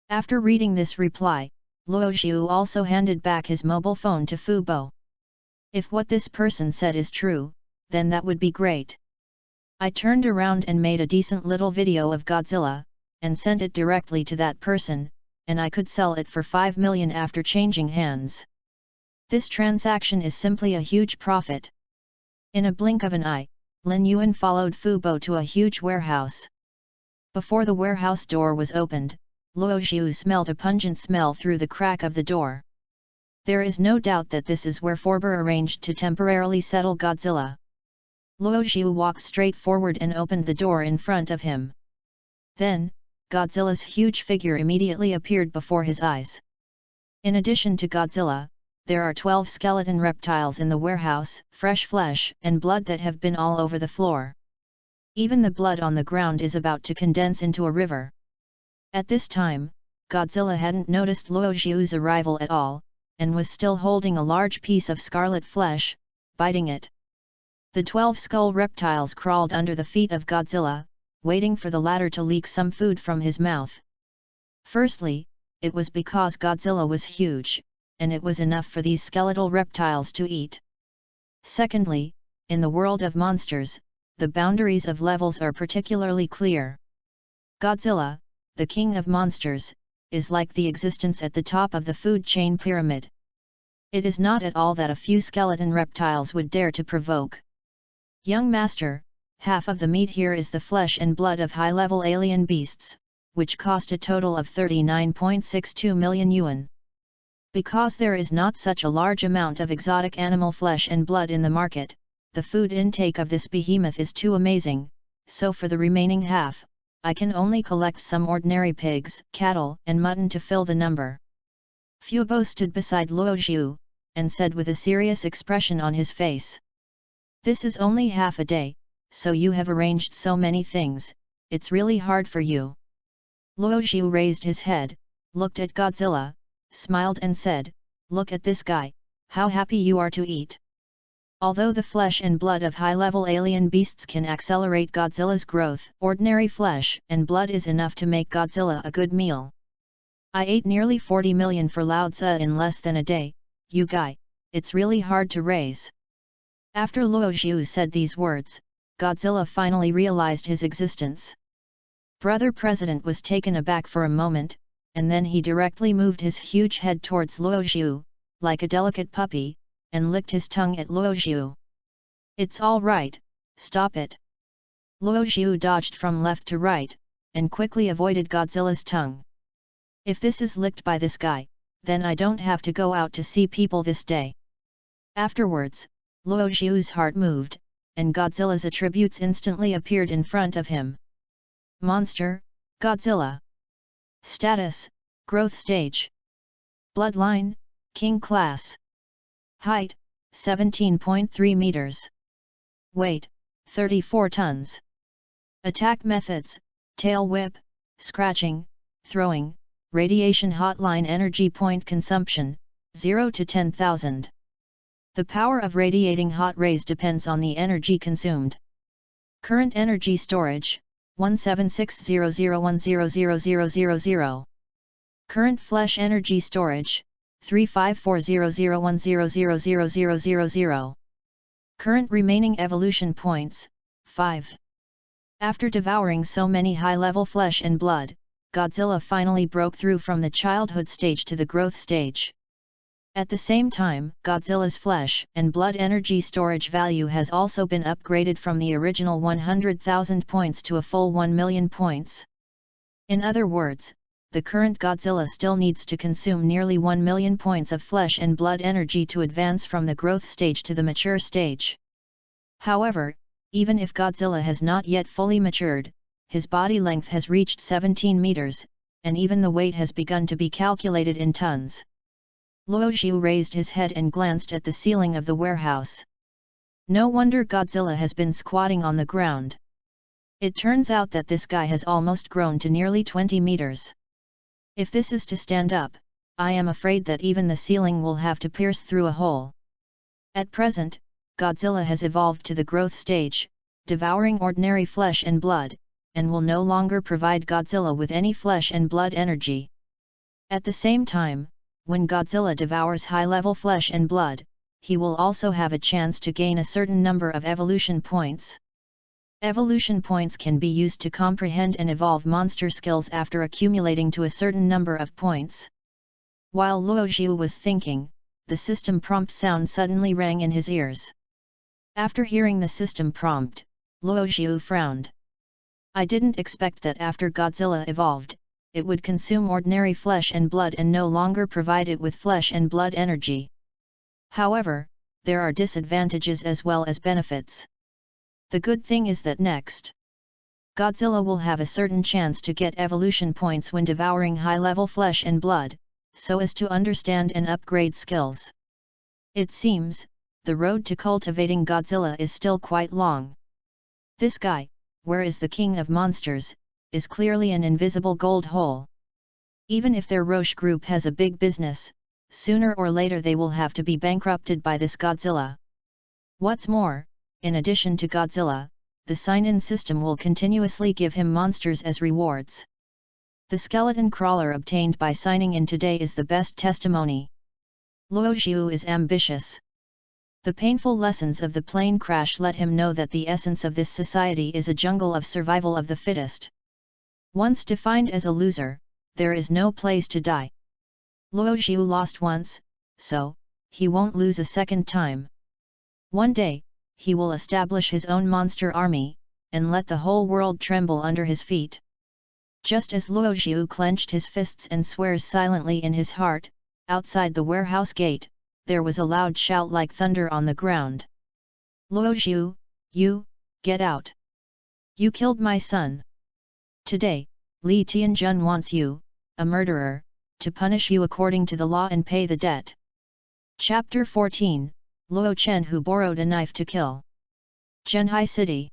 After reading this reply, Luo Xiu also handed back his mobile phone to Fu Bo. If what this person said is true, then that would be great. I turned around and made a decent little video of Godzilla, and sent it directly to that person, and I could sell it for 5 million after changing hands. This transaction is simply a huge profit. In a blink of an eye, Lin Yuan followed Fu Bo to a huge warehouse. Before the warehouse door was opened, Luo Xiu smelled a pungent smell through the crack of the door. There is no doubt that this is where Forber arranged to temporarily settle Godzilla. Luo Xiu walked straight forward and opened the door in front of him. Then, Godzilla's huge figure immediately appeared before his eyes. In addition to Godzilla, there are 12 skeleton reptiles in the warehouse, fresh flesh and blood that have been all over the floor. Even the blood on the ground is about to condense into a river. At this time, Godzilla hadn't noticed Luo Xiu's arrival at all, and was still holding a large piece of scarlet flesh, biting it. The 12 skull reptiles crawled under the feet of Godzilla, waiting for the latter to leak some food from his mouth. Firstly, it was because Godzilla was huge, and it was enough for these skeletal reptiles to eat. Secondly, in the world of monsters, the boundaries of levels are particularly clear. Godzilla, the king of monsters, is like the existence at the top of the food chain pyramid. It is not at all that a few skeleton reptiles would dare to provoke. Young master, half of the meat here is the flesh and blood of high-level alien beasts, which cost a total of 39.62 million yuan. Because there is not such a large amount of exotic animal flesh and blood in the market, the food intake of this behemoth is too amazing, so for the remaining half, I can only collect some ordinary pigs, cattle and mutton to fill the number. Fu Bo stood beside Luo Xiu, and said with a serious expression on his face. This is only half a day, so you have arranged so many things, it's really hard for you. Luo Xiu raised his head, looked at Godzilla, smiled and said, look at this guy, how happy you are to eat. Although the flesh and blood of high-level alien beasts can accelerate Godzilla's growth, ordinary flesh and blood is enough to make Godzilla a good meal. I ate nearly 40 million for Lao Tzu in less than a day, you guy, it's really hard to raise. After Luo Xiu said these words, Godzilla finally realized his existence. Brother President was taken aback for a moment, and then he directly moved his huge head towards Luo Xiu, like a delicate puppy, and licked his tongue at Luo Xiu. It's all right, stop it. Luo Xiu dodged from left to right, and quickly avoided Godzilla's tongue. If this is licked by this guy, then I don't have to go out to see people this day. Afterwards, Luo Xiu's heart moved, and Godzilla's attributes instantly appeared in front of him. Monster, Godzilla. Status, Growth Stage. Bloodline, King Class. Height, 17.3 meters. Weight, 34 tons. Attack methods, tail whip, scratching, throwing, radiation hotline energy point consumption, 0 to 10,000. The power of radiating hot rays depends on the energy consumed. Current energy storage, 17600100000. Current flesh energy storage, 354001000000. Current remaining evolution points, 5. After devouring so many high-level flesh and blood, Godzilla finally broke through from the childhood stage to the growth stage. At the same time, Godzilla's flesh and blood energy storage value has also been upgraded from the original 100,000 points to a full 1 million points. In other words, the current Godzilla still needs to consume nearly 1 million points of flesh and blood energy to advance from the growth stage to the mature stage. However, even if Godzilla has not yet fully matured, his body length has reached 17 meters, and even the weight has begun to be calculated in tons. Luo Xiu raised his head and glanced at the ceiling of the warehouse. No wonder Godzilla has been squatting on the ground. It turns out that this guy has almost grown to nearly 20 meters. If this is to stand up, I am afraid that even the ceiling will have to pierce through a hole. At present, Godzilla has evolved to the growth stage, devouring ordinary flesh and blood, and will no longer provide Godzilla with any flesh and blood energy. At the same time, when Godzilla devours high-level flesh and blood, he will also have a chance to gain a certain number of evolution points. Evolution points can be used to comprehend and evolve monster skills after accumulating to a certain number of points. While Luo Xiu was thinking, the system prompt sound suddenly rang in his ears. After hearing the system prompt, Luo Xiu frowned. I didn't expect that after Godzilla evolved, it would consume ordinary flesh and blood and no longer provide it with flesh and blood energy. However, there are disadvantages as well as benefits. The good thing is that next, Godzilla will have a certain chance to get evolution points when devouring high-level flesh and blood, so as to understand and upgrade skills. It seems, the road to cultivating Godzilla is still quite long. This guy, where is the king of monsters, is clearly an invisible gold hole. Even if their Roche group has a big business, sooner or later they will have to be bankrupted by this Godzilla. What's more, in addition to Godzilla, the sign-in system will continuously give him monsters as rewards. The skeleton crawler obtained by signing in today is the best testimony. Luo Xiu is ambitious. The painful lessons of the plane crash let him know that the essence of this society is a jungle of survival of the fittest. Once defined as a loser, there is no place to die. Luo Xiu lost once, so he won't lose a second time. One day, he will establish his own monster army, and let the whole world tremble under his feet. Just as Luo Xiu clenched his fists and swears silently in his heart, outside the warehouse gate, there was a loud shout like thunder on the ground. Luo Xiu, you, get out! You killed my son! Today, Li Tianjun wants you, a murderer, to punish you according to the law and pay the debt. Chapter 14, Luo Chen who borrowed a knife to kill. Zhenhai City.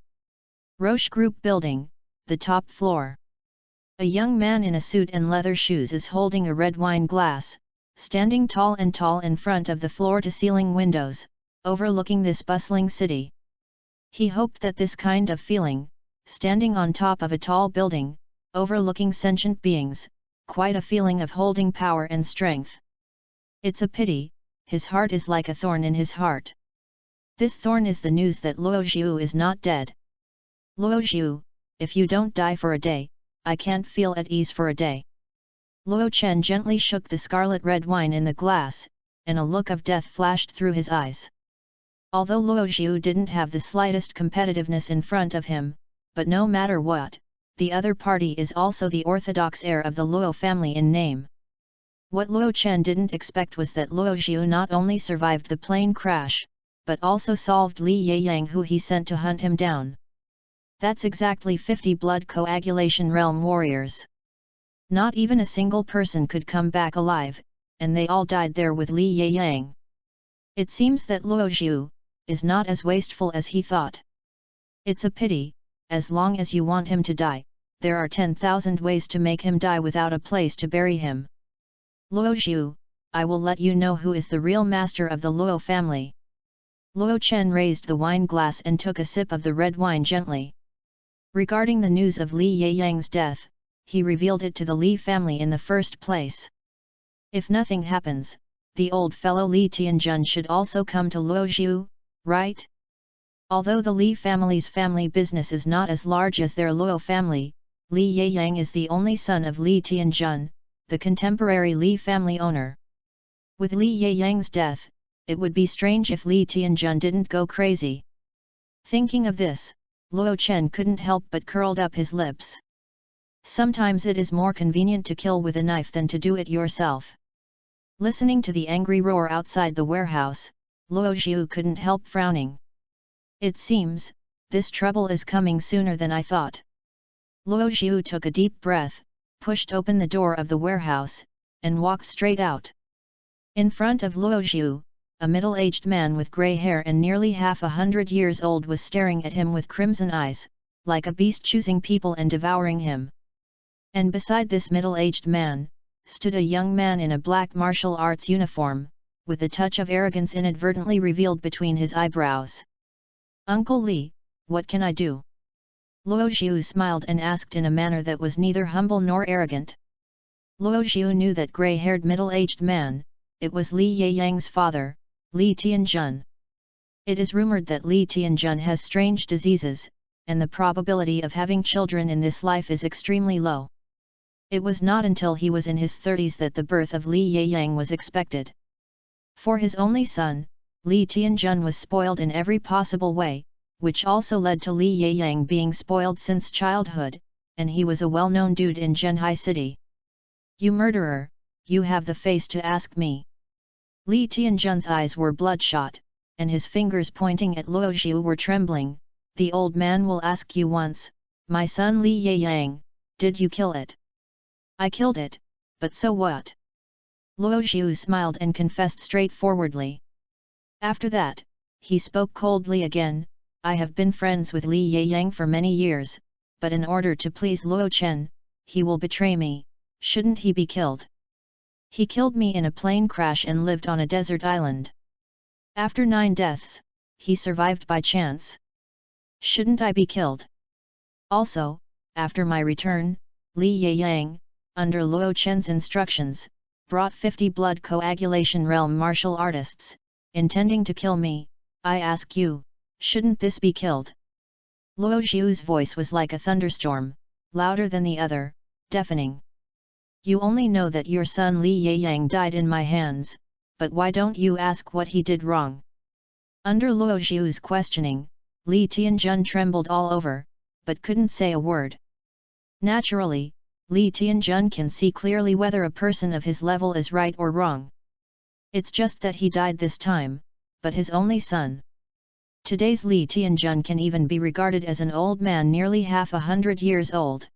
Roche Group Building, the top floor. A young man in a suit and leather shoes is holding a red wine glass, standing tall in front of the floor-to-ceiling windows, overlooking this bustling city. He hoped that this kind of feeling, standing on top of a tall building, overlooking sentient beings, quite a feeling of holding power and strength. It's a pity, his heart is like a thorn in his heart. This thorn is the news that Luo Xiu is not dead. Luo Xiu, if you don't die for a day, I can't feel at ease for a day. Luo Chen gently shook the scarlet red wine in the glass, and a look of death flashed through his eyes. Although Luo Xiu didn't have the slightest competitiveness in front of him, but no matter what, the other party is also the orthodox heir of the Luo family in name. What Luo Chen didn't expect was that Luo Xiu not only survived the plane crash, but also solved Li Yeyang, who he sent to hunt him down. That's exactly 50 blood coagulation realm warriors. Not even a single person could come back alive, and they all died there with Li Yeyang. It seems that Luo Xiu is not as wasteful as he thought. It's a pity. As long as you want him to die, there are 10,000 ways to make him die without a place to bury him. Luo Xiu, I will let you know who is the real master of the Luo family. Luo Chen raised the wine glass and took a sip of the red wine gently. Regarding the news of Li Yeyang's death, he revealed it to the Li family in the first place. If nothing happens, the old fellow Li Tianjun should also come to Luo Xiu, right? Although the Li family's family business is not as large as their Luo family, Li Yeyang is the only son of Li Tianjun, the contemporary Li family owner. With Li Yeyang's death, it would be strange if Li Tianjun didn't go crazy. Thinking of this, Luo Chen couldn't help but curled up his lips. Sometimes it is more convenient to kill with a knife than to do it yourself. Listening to the angry roar outside the warehouse, Luo Xiu couldn't help frowning. It seems, this trouble is coming sooner than I thought. Luo Xiu took a deep breath, pushed open the door of the warehouse, and walked straight out. In front of Luo Xiu, a middle-aged man with grey hair and nearly 100 years old was staring at him with crimson eyes, like a beast choosing people and devouring him. And beside this middle-aged man, stood a young man in a black martial arts uniform, with a touch of arrogance inadvertently revealed between his eyebrows. Uncle Li, what can I do? Luo Xiu smiled and asked in a manner that was neither humble nor arrogant. Luo Xiu knew that grey-haired middle-aged man, it was Li Yeyang's father, Li Tianjun. It is rumored that Li Tianjun has strange diseases, and the probability of having children in this life is extremely low. It was not until he was in his 30s that the birth of Li Yeyang was expected. For his only son, Li Tianjun was spoiled in every possible way, which also led to Li Yeyang being spoiled since childhood, and he was a well-known dude in Zhenhai City. You murderer, you have the face to ask me. Li Tianjun's eyes were bloodshot, and his fingers pointing at Luo Xiu were trembling. The old man will ask you once, my son Li Yeyang, did you kill it? I killed it, but so what? Luo Xiu smiled and confessed straightforwardly. After that, he spoke coldly again, I have been friends with Li Yeyang for many years, but in order to please Luo Chen, he will betray me. Shouldn't he be killed? He killed me in a plane crash and lived on a desert island. After 9 deaths, he survived by chance. Shouldn't I be killed? Also, after my return, Li Yeyang, under Luo Chen's instructions, brought 50 blood coagulation realm martial artists, intending to kill me. I ask you, shouldn't this be killed? Luo Xiu's voice was like a thunderstorm, louder than the other, deafening. You only know that your son Li Yeyang died in my hands, but why don't you ask what he did wrong? Under Luo Xiu's questioning, Li Tianjun trembled all over, but couldn't say a word. Naturally, Li Tianjun can see clearly whether a person of his level is right or wrong. It's just that he died this time, but his only son. Today's Li Tianjun can even be regarded as an old man nearly 100 years old.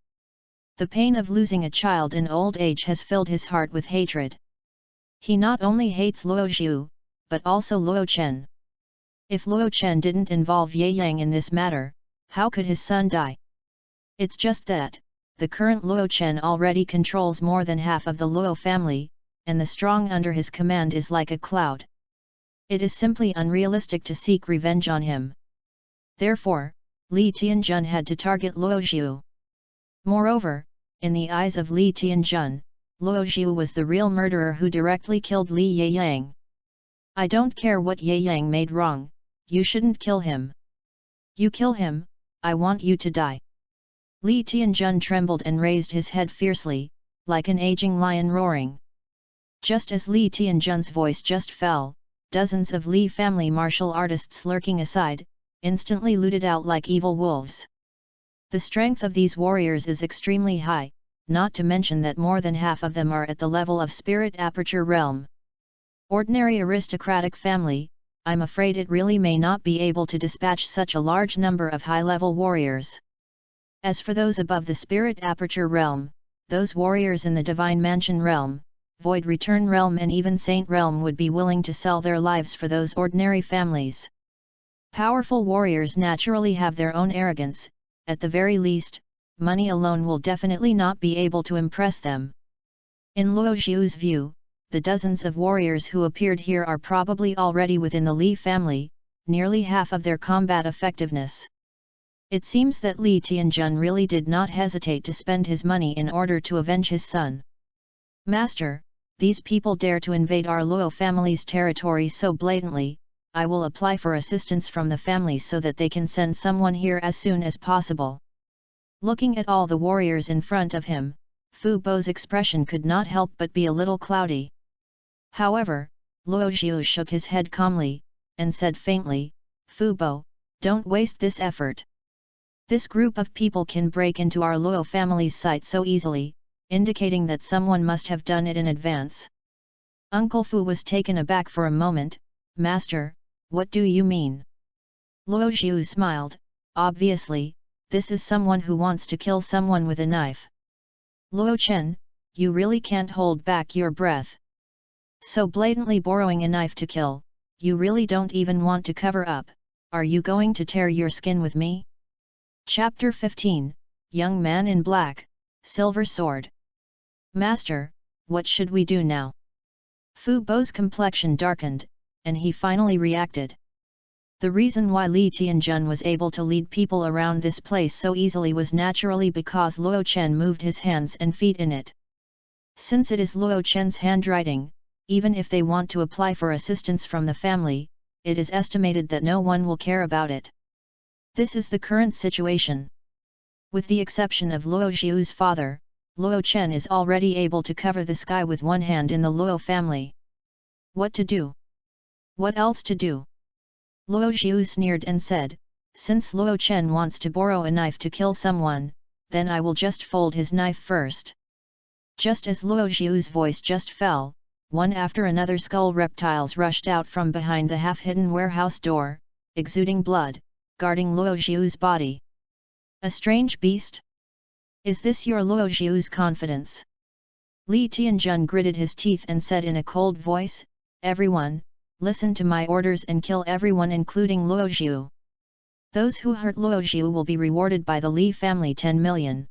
The pain of losing a child in old age has filled his heart with hatred. He not only hates Luo Xiu, but also Luo Chen. If Luo Chen didn't involve Ye Yang in this matter, How could his son die? It's just that, the current Luo Chen already controls more than half of the Luo family, and the strong under his command is like a cloud. It is simply unrealistic to seek revenge on him. Therefore, Li Tianjun had to target Luo Zhu. Moreover, in the eyes of Li Tianjun, Luo Zhu was the real murderer who directly killed Li Yeyang. I don't care what Yeyang made wrong, you shouldn't kill him. You kill him, I want you to die. Li Tianjun trembled and raised his head fiercely, like an aging lion roaring. Just as Li Tianjun's voice just fell, dozens of Li family martial artists lurking aside, instantly looted out like evil wolves. The strength of these warriors is extremely high, not to mention that more than half of them are at the level of spirit aperture realm. Ordinary aristocratic family, I'm afraid it really may not be able to dispatch such a large number of high-level warriors. As for those above the spirit aperture realm, those warriors in the divine mansion realm, void return realm and even saint realm would be willing to sell their lives for those ordinary families. Powerful warriors naturally have their own arrogance, at the very least, money alone will definitely not be able to impress them. In Luo Zhu's view, the dozens of warriors who appeared here are probably already within the Li family, nearly half of their combat effectiveness. It seems that Li Tianjun really did not hesitate to spend his money in order to avenge his son. Master, these people dare to invade our Luo family's territory so blatantly, I will apply for assistance from the families so that they can send someone here as soon as possible. Looking at all the warriors in front of him, Fu Bo's expression could not help but be a little cloudy. However, Luo Zhu shook his head calmly, and said faintly, Fu Bo, don't waste this effort. This group of people can break into our Luo family's site so easily, indicating that someone must have done it in advance. Uncle Fu was taken aback for a moment. Master, what do you mean? Luo Zhu smiled, obviously, this is someone who wants to kill someone with a knife. Luo Chen, you really can't hold back your breath. So blatantly borrowing a knife to kill, you really don't even want to cover up, are you going to tear your skin with me? Chapter 15, Young Man in Black, Silver Sword. Master, what should we do now? Fu Bo's complexion darkened, and he finally reacted. The reason why Li Tianjun was able to lead people around this place so easily was naturally because Luo Chen moved his hands and feet in it. Since it is Luo Chen's handwriting, even if they want to apply for assistance from the family, it is estimated that no one will care about it. This is the current situation. With the exception of Luo Zhu's father, Luo Chen is already able to cover the sky with one hand in the Luo family. What to do? What else to do? Luo Zhu sneered and said, since Luo Chen wants to borrow a knife to kill someone, then I will just fold his knife first. Just as Luo Zhu's voice just fell, one after another skull reptiles rushed out from behind the half-hidden warehouse door, exuding blood, guarding Luo Zhu's body. A strange beast? Is this your Luo Zhu's confidence? Li Tianjun gritted his teeth and said in a cold voice, everyone, listen to my orders and kill everyone including Luo Zhu. Those who hurt Luo Zhu will be rewarded by the Li family 10 million.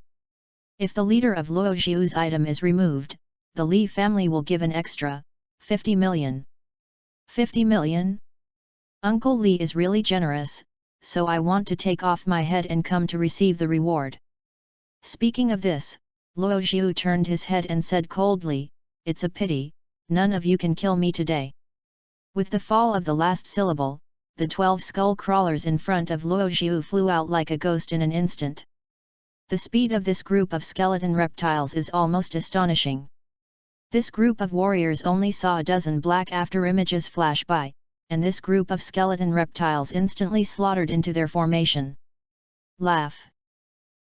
If the leader of Luo Zhu's item is removed, the Li family will give an extra 50 million. 50 million? Uncle Li is really generous, so I want to take off my head and come to receive the reward. Speaking of this, Luo Zhu turned his head and said coldly, it's a pity, none of you can kill me today. With the fall of the last syllable, the 12 skull crawlers in front of Luo Zhu flew out like a ghost in an instant. The speed of this group of skeleton reptiles is almost astonishing. This group of warriors only saw a dozen black after images flash by, and this group of skeleton reptiles instantly slaughtered into their formation. Laugh.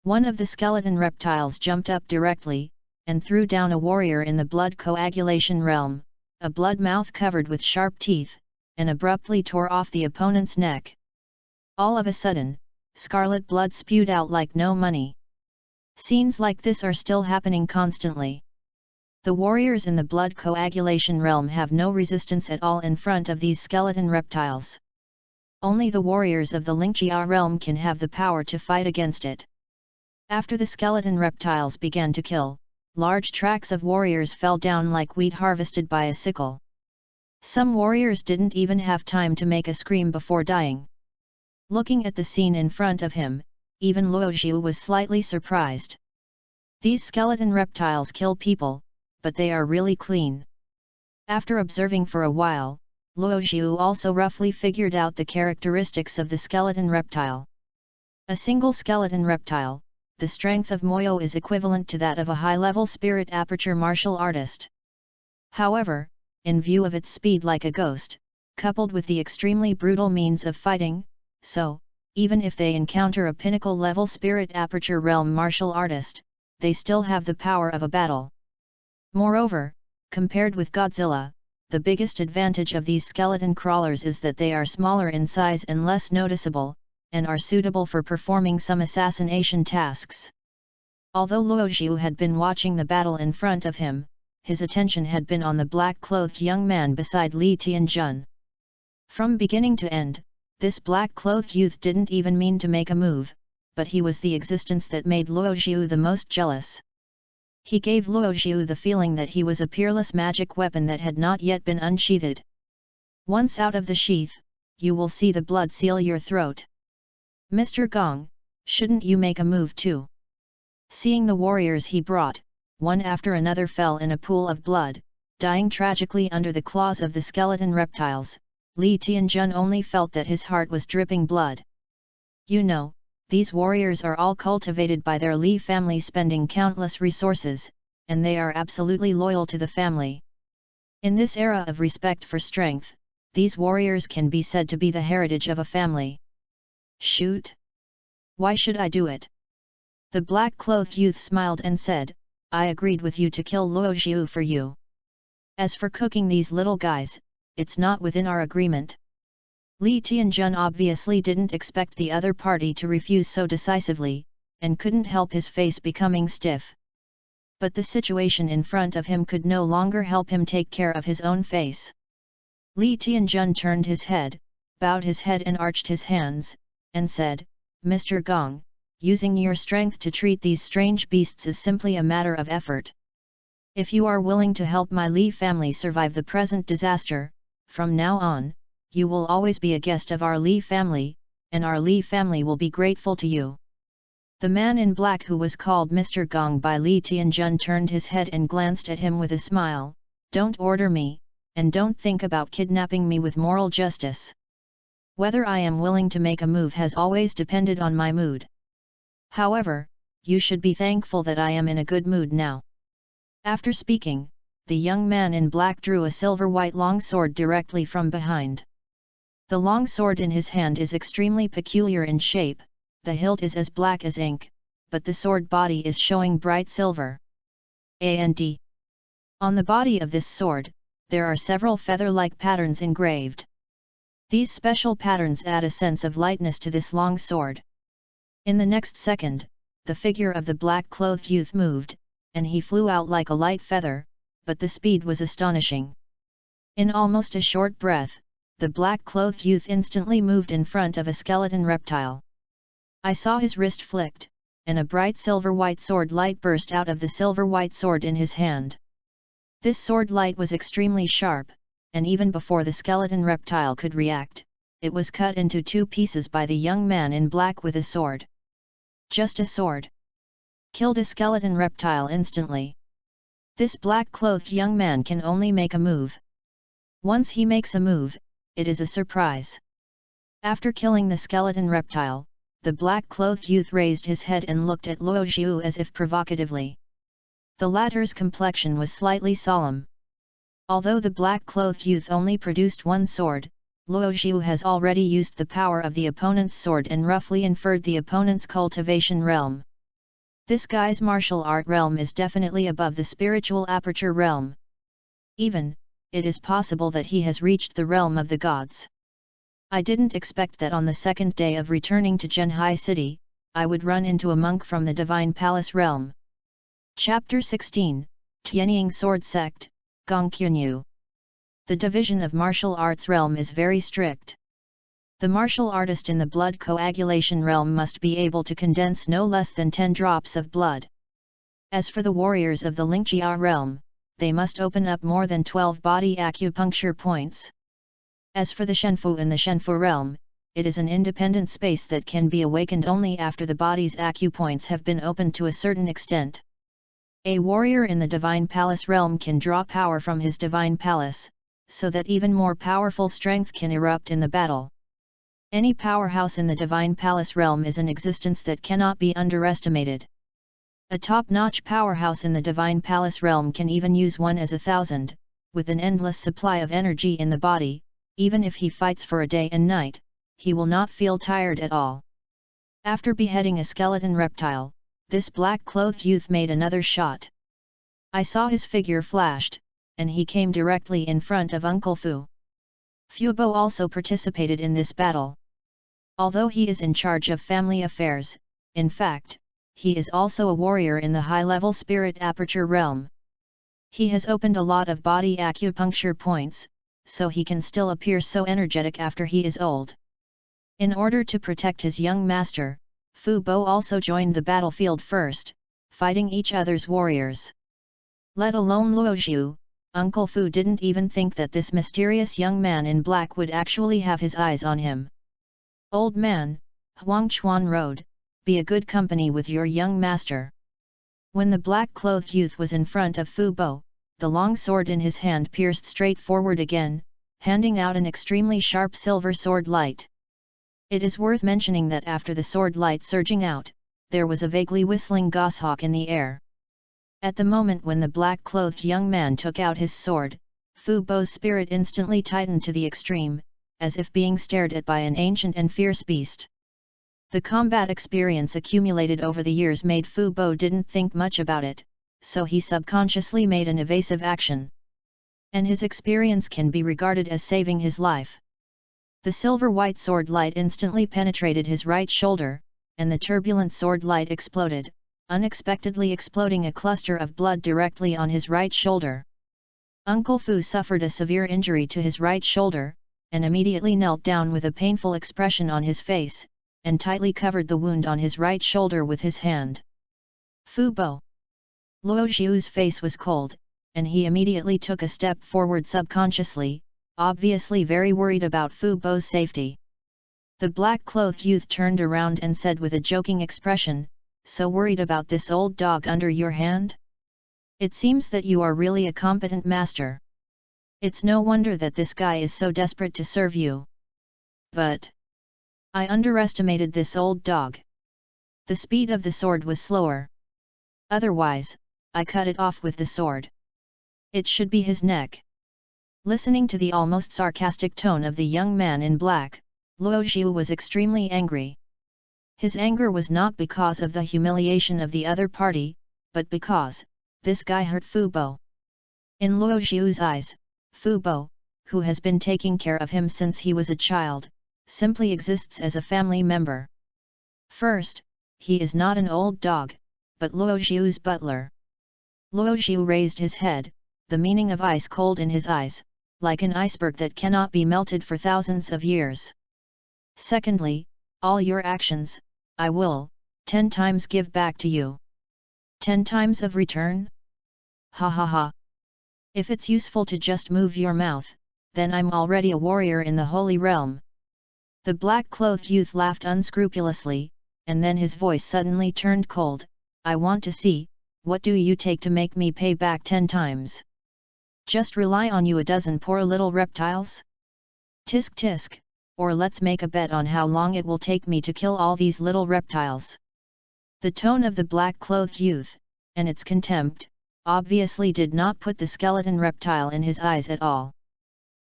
One of the skeleton reptiles jumped up directly, and threw down a warrior in the blood coagulation realm, a blood mouth covered with sharp teeth, and abruptly tore off the opponent's neck. All of a sudden, scarlet blood spewed out like no money. Scenes like this are still happening constantly. The warriors in the blood coagulation realm have no resistance at all in front of these skeleton reptiles. Only the warriors of the Lingjia realm can have the power to fight against it. After the skeleton reptiles began to kill, large tracts of warriors fell down like wheat harvested by a sickle. Some warriors didn't even have time to make a scream before dying. Looking at the scene in front of him, even Luo Zhu was slightly surprised. These skeleton reptiles kill people, but they are really clean. After observing for a while, Luo Zhu also roughly figured out the characteristics of the skeleton reptile. A single skeleton reptile, the strength of Moyo is equivalent to that of a high-level spirit aperture martial artist. However, in view of its speed like a ghost, coupled with the extremely brutal means of fighting, so, even if they encounter a pinnacle-level spirit aperture realm martial artist, they still have the power of a battle. Moreover, compared with Godzilla, the biggest advantage of these skeleton crawlers is that they are smaller in size and less noticeable, and are suitable for performing some assassination tasks. Although Luo Zhu had been watching the battle in front of him, his attention had been on the black-clothed young man beside Li Tianjun. From beginning to end, this black-clothed youth didn't even mean to make a move, but he was the existence that made Luo Zhu the most jealous. He gave Luo Zhu the feeling that he was a peerless magic weapon that had not yet been unsheathed. Once out of the sheath, you will see the blood seal your throat. Mr. Gong, shouldn't you make a move too? Seeing the warriors he brought, one after another fell in a pool of blood, dying tragically under the claws of the skeleton reptiles, Li Tianjun only felt that his heart was dripping blood. You know, these warriors are all cultivated by their Li family, spending countless resources, and they are absolutely loyal to the family. In this era of respect for strength, these warriors can be said to be the heritage of a family. Shoot! Why should I do it? The black-clothed youth smiled and said, I agreed with you to kill Luo Zhu for you. As for cooking these little guys, it's not within our agreement. Li Tianjun obviously didn't expect the other party to refuse so decisively, and couldn't help his face becoming stiff. But the situation in front of him could no longer help him take care of his own face. Li Tianjun turned his head, bowed his head and arched his hands, and said, Mr. Gong, using your strength to treat these strange beasts is simply a matter of effort. If you are willing to help my Li family survive the present disaster, from now on, you will always be a guest of our Li family, and our Li family will be grateful to you. The man in black, who was called Mr. Gong by Li Tianjun, turned his head and glanced at him with a smile. Don't order me, and don't think about kidnapping me with moral justice. Whether I am willing to make a move has always depended on my mood. However, you should be thankful that I am in a good mood now. After speaking, the young man in black drew a silver-white long sword directly from behind. The long sword in his hand is extremely peculiar in shape, the hilt is as black as ink, but the sword body is showing bright silver. And on the body of this sword, there are several feather-like patterns engraved. These special patterns add a sense of lightness to this long sword. In the next second, the figure of the black-clothed youth moved, and he flew out like a light feather, but the speed was astonishing. In almost a short breath, the black-clothed youth instantly moved in front of a skeleton reptile. I saw his wrist flicked, and a bright silver-white sword light burst out of the silver-white sword in his hand. This sword light was extremely sharp, and even before the skeleton reptile could react, it was cut into 2 pieces by the young man in black with a sword. Just a sword killed a skeleton reptile instantly. This black-clothed young man can only make a move. Once he makes a move, it is a surprise. After killing the skeleton reptile, the black-clothed youth raised his head and looked at Luo Zhu as if provocatively. The latter's complexion was slightly solemn. Although the black-clothed youth only produced 1 sword, Luo Zhu has already used the power of the opponent's sword and roughly inferred the opponent's cultivation realm. This guy's martial art realm is definitely above the spiritual aperture realm. Even, it is possible that he has reached the realm of the gods. I didn't expect that on the 2nd day of returning to Zhenhai City, I would run into a monk from the Divine Palace realm. Chapter 16, Tianying Sword Sect, Gongqunyu. The division of martial arts realm is very strict. The martial artist in the blood coagulation realm must be able to condense no less than 10 drops of blood. As for the warriors of the Lingjia realm, they must open up more than 12 body acupuncture points. As for the Shenfu in the Shenfu realm, it is an independent space that can be awakened only after the body's acupoints have been opened to a certain extent. A warrior in the Divine Palace realm can draw power from his Divine Palace, so that even more powerful strength can erupt in the battle. Any powerhouse in the Divine Palace realm is an existence that cannot be underestimated. A top-notch powerhouse in the Divine Palace realm can even use one as 1,000, with an endless supply of energy in the body. Even if he fights for a day and night, he will not feel tired at all. After beheading a skeleton reptile, this black-clothed youth made another shot. I saw his figure flashed, and he came directly in front of Uncle Fu. Fu Bo also participated in this battle. Although he is in charge of family affairs, in fact, he is also a warrior in the high-level spirit aperture realm. He has opened a lot of body acupuncture points, so he can still appear so energetic after he is old. In order to protect his young master, Fu Bo also joined the battlefield first, fighting each other's warriors. Let alone Luo Xiu, Uncle Fu didn't even think that this mysterious young man in black would actually have his eyes on him. "Old man," Huang Chuan rode, "be a good company with your young master." When the black-clothed youth was in front of Fu Bo, the long sword in his hand pierced straight forward again, handing out an extremely sharp silver sword light. It is worth mentioning that after the sword light surging out, there was a vaguely whistling goshawk in the air. At the moment when the black-clothed young man took out his sword, Fu Bo's spirit instantly tightened to the extreme, as if being stared at by an ancient and fierce beast. The combat experience accumulated over the years made Fu Bo didn't think much about it, so he subconsciously made an evasive action. And his experience can be regarded as saving his life. The silver-white sword light instantly penetrated his right shoulder, and the turbulent sword light exploded, unexpectedly exploding a cluster of blood directly on his right shoulder. Uncle Fu suffered a severe injury to his right shoulder, and immediately knelt down with a painful expression on his face, and tightly covered the wound on his right shoulder with his hand. "Fu Bo." Luo Xiu's face was cold, and he immediately took a step forward subconsciously, obviously very worried about Fu Bo's safety. The black-clothed youth turned around and said with a joking expression, "So worried about this old dog under your hand? It seems that you are really a competent master. It's no wonder that this guy is so desperate to serve you. But I underestimated this old dog. The speed of the sword was slower. Otherwise, I cut it off with the sword. It should be his neck." Listening to the almost sarcastic tone of the young man in black, Luo Xiu was extremely angry. His anger was not because of the humiliation of the other party, but because this guy hurt Fu Bo. In Luo Xiu's eyes, Fu Bo, who has been taking care of him since he was a child, simply exists as a family member. First, he is not an old dog, but Luo Xiu's butler. Luo Xiu raised his head, the meaning of ice cold in his eyes, like an iceberg that cannot be melted for thousands of years. Secondly, all your actions, I will, 10 times give back to you. 10 times of return? Ha ha ha. If it's useful to just move your mouth, then I'm already a warrior in the holy realm. The black-clothed youth laughed unscrupulously, and then his voice suddenly turned cold. "I want to see, what do you take to make me pay back 10 times? Just rely on you a dozen poor little reptiles? Tisk tisk, or let's make a bet on how long it will take me to kill all these little reptiles." The tone of the black-clothed youth, and its contempt, obviously did not put the skeleton reptile in his eyes at all.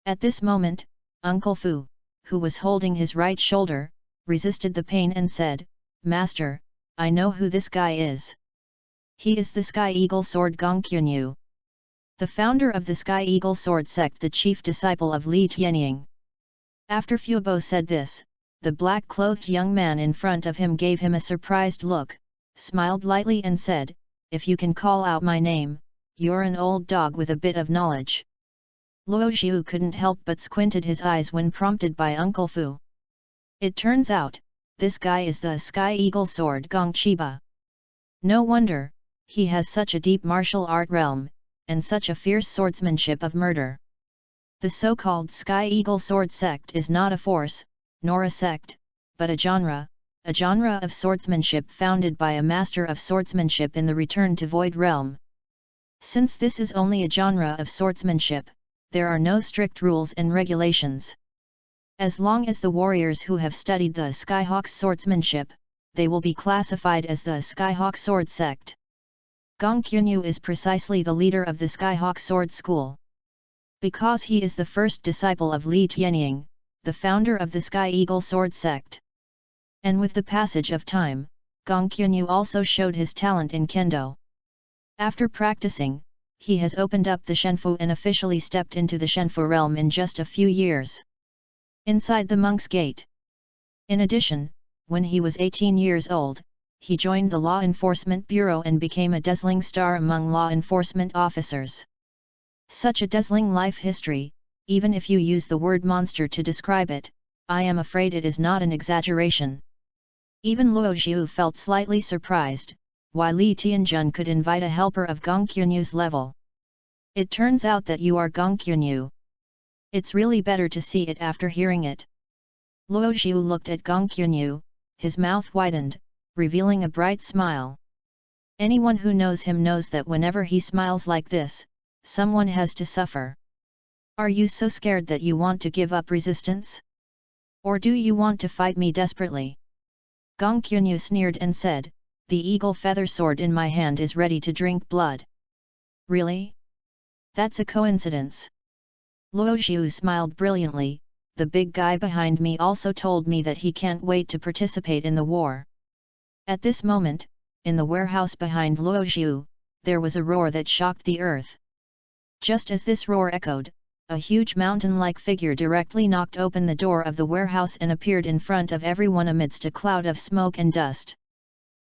At this moment, Uncle Fu, who was holding his right shoulder, resisted the pain and said, "Master, I know who this guy is. He is the Sky Eagle Sword Gongqunyu, the founder of the Sky Eagle Sword sect, the chief disciple of Li Tianying." After Fu Bo said this, the black-clothed young man in front of him gave him a surprised look, smiled lightly and said, "If you can call out my name, you're an old dog with a bit of knowledge." Luo Xiu couldn't help but squinted his eyes when prompted by Uncle Fu. It turns out, this guy is the Sky Eagle Sword Gong Chiba. No wonder, he has such a deep martial art realm, and such a fierce swordsmanship of murder. The so-called Sky Eagle Sword sect is not a force, nor a sect, but a genre of swordsmanship founded by a master of swordsmanship in the Return to Void realm. Since this is only a genre of swordsmanship, there are no strict rules and regulations. As long as the warriors who have studied the Skyhawk swordsmanship, they will be classified as the Skyhawk Sword sect. Gong Qunyu is precisely the leader of the Skyhawk Sword School. Because he is the first disciple of Li Tianying, the founder of the Sky Eagle Sword sect. And with the passage of time, Gong Qunyu also showed his talent in Kendo. After practicing, he has opened up the Shenfu and officially stepped into the Shenfu realm in just a few years. Inside the Monk's Gate. In addition, when he was 18 years old, he joined the Law Enforcement Bureau and became a dazzling star among law enforcement officers. Such a dazzling life history, even if you use the word monster to describe it, I am afraid it is not an exaggeration. Even Luo Xiu felt slightly surprised, why Li Tianjun could invite a helper of Gong Qunyu's level. It turns out that you are Gong Qunyu. It's really better to see it after hearing it. Luo Xiu looked at Gong Qunyu, his mouth widened, revealing a bright smile. Anyone who knows him knows that whenever he smiles like this, someone has to suffer. Are you so scared that you want to give up resistance? Or do you want to fight me desperately? Gong Qunyu sneered and said, the eagle feather sword in my hand is ready to drink blood. Really? That's a coincidence. Luo Xiu smiled brilliantly. The big guy behind me also told me that he can't wait to participate in the war. At this moment, in the warehouse behind Luo Xiu, there was a roar that shocked the earth. Just as this roar echoed, a huge mountain-like figure directly knocked open the door of the warehouse and appeared in front of everyone amidst a cloud of smoke and dust.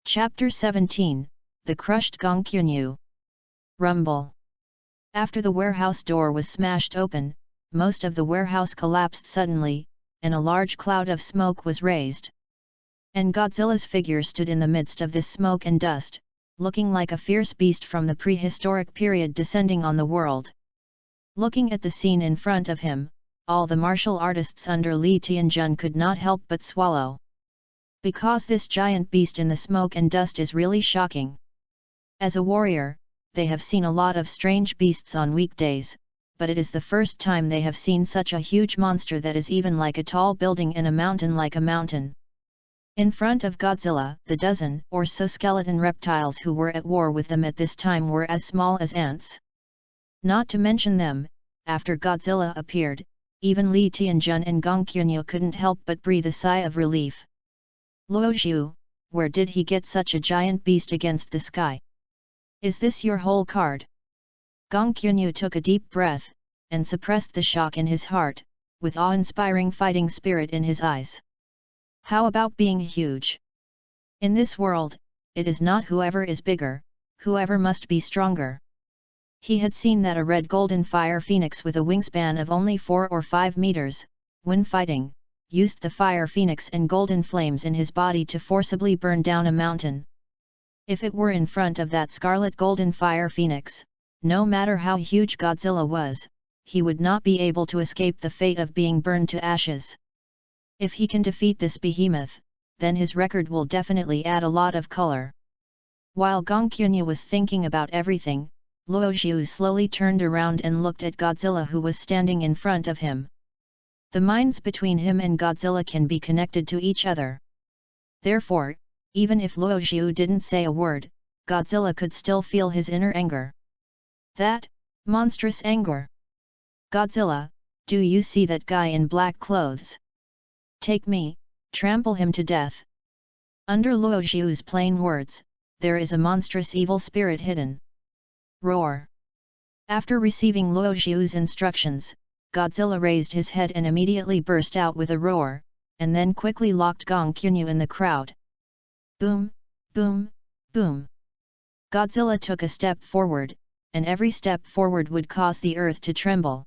Chapter 17, The Crushed Gong Qunyu. Rumble. After the warehouse door was smashed open, most of the warehouse collapsed suddenly, and a large cloud of smoke was raised. And Godzilla's figure stood in the midst of this smoke and dust, looking like a fierce beast from the prehistoric period descending on the world. Looking at the scene in front of him, all the martial artists under Li Tianjun could not help but swallow. Because this giant beast in the smoke and dust is really shocking. As a warrior, they have seen a lot of strange beasts on weekdays, but it is the first time they have seen such a huge monster that is even like a tall building and a mountain like a mountain. In front of Godzilla, the dozen or so skeleton reptiles who were at war with them at this time were as small as ants. Not to mention them, after Godzilla appeared, even Li Tianjun and Gong Qunyu couldn't help but breathe a sigh of relief. Luo Xiu, where did he get such a giant beast against the sky? Is this your whole card? Gong Qunyu took a deep breath, and suppressed the shock in his heart, with awe-inspiring fighting spirit in his eyes. How about being huge? In this world, it is not whoever is bigger, whoever must be stronger. He had seen that a red golden fire phoenix with a wingspan of only 4 or 5 meters, when fighting, used the fire phoenix and golden flames in his body to forcibly burn down a mountain. If it were in front of that scarlet golden fire phoenix, no matter how huge Godzilla was, he would not be able to escape the fate of being burned to ashes. If he can defeat this behemoth, then his record will definitely add a lot of color. While Gong Qunyu was thinking about everything, Luo Xiu slowly turned around and looked at Godzilla who was standing in front of him. The minds between him and Godzilla can be connected to each other. Therefore, even if Luo Xiu didn't say a word, Godzilla could still feel his inner anger. That monstrous anger. Godzilla, do you see that guy in black clothes? Take me, trample him to death. Under Luo Xiu's plain words, there is a monstrous evil spirit hidden. Roar. After receiving Luo Xiu's instructions, Godzilla raised his head and immediately burst out with a roar, and then quickly locked Gong Qunyu in the crowd. Boom, boom, boom. Godzilla took a step forward, and every step forward would cause the earth to tremble.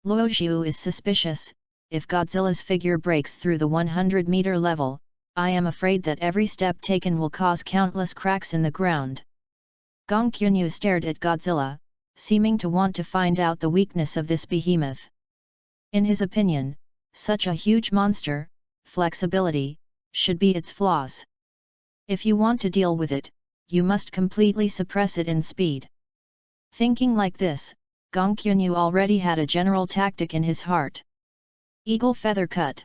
Luo Xiu is suspicious, if Godzilla's figure breaks through the 100-meter level, I am afraid that every step taken will cause countless cracks in the ground. Gong Qunyu stared at Godzilla, seeming to want to find out the weakness of this behemoth. In his opinion, such a huge monster, flexibility, should be its flaws. If you want to deal with it, you must completely suppress it in speed. Thinking like this, Gong Qunyu already had a general tactic in his heart. Eagle feather cut.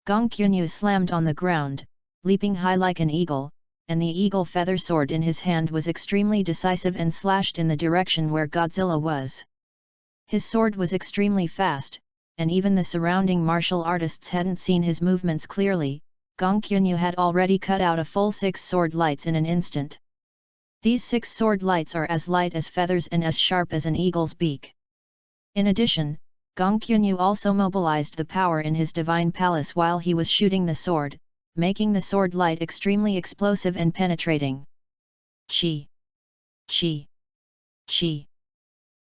Gong Qunyu slammed on the ground, leaping high like an eagle, and the eagle feather sword in his hand was extremely decisive and slashed in the direction where Godzilla was. His sword was extremely fast, and even the surrounding martial artists hadn't seen his movements clearly. Gong Qunyu had already cut out a full 6 sword lights in an instant. These 6 sword lights are as light as feathers and as sharp as an eagle's beak. In addition, Gong Qunyu also mobilized the power in his divine palace while he was shooting the sword, making the sword light extremely explosive and penetrating. Chi! Chi! Chi!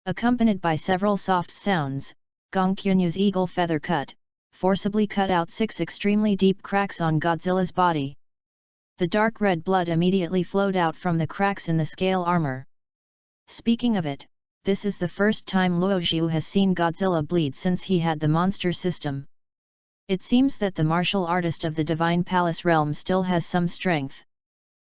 Accompanied by several soft sounds, Gong Qunyu's eagle feather cut, forcibly cut out 6 extremely deep cracks on Godzilla's body. The dark red blood immediately flowed out from the cracks in the scale armor. Speaking of it, this is the first time Luo Xiu has seen Godzilla bleed since he had the monster system. It seems that the martial artist of the Divine Palace realm still has some strength.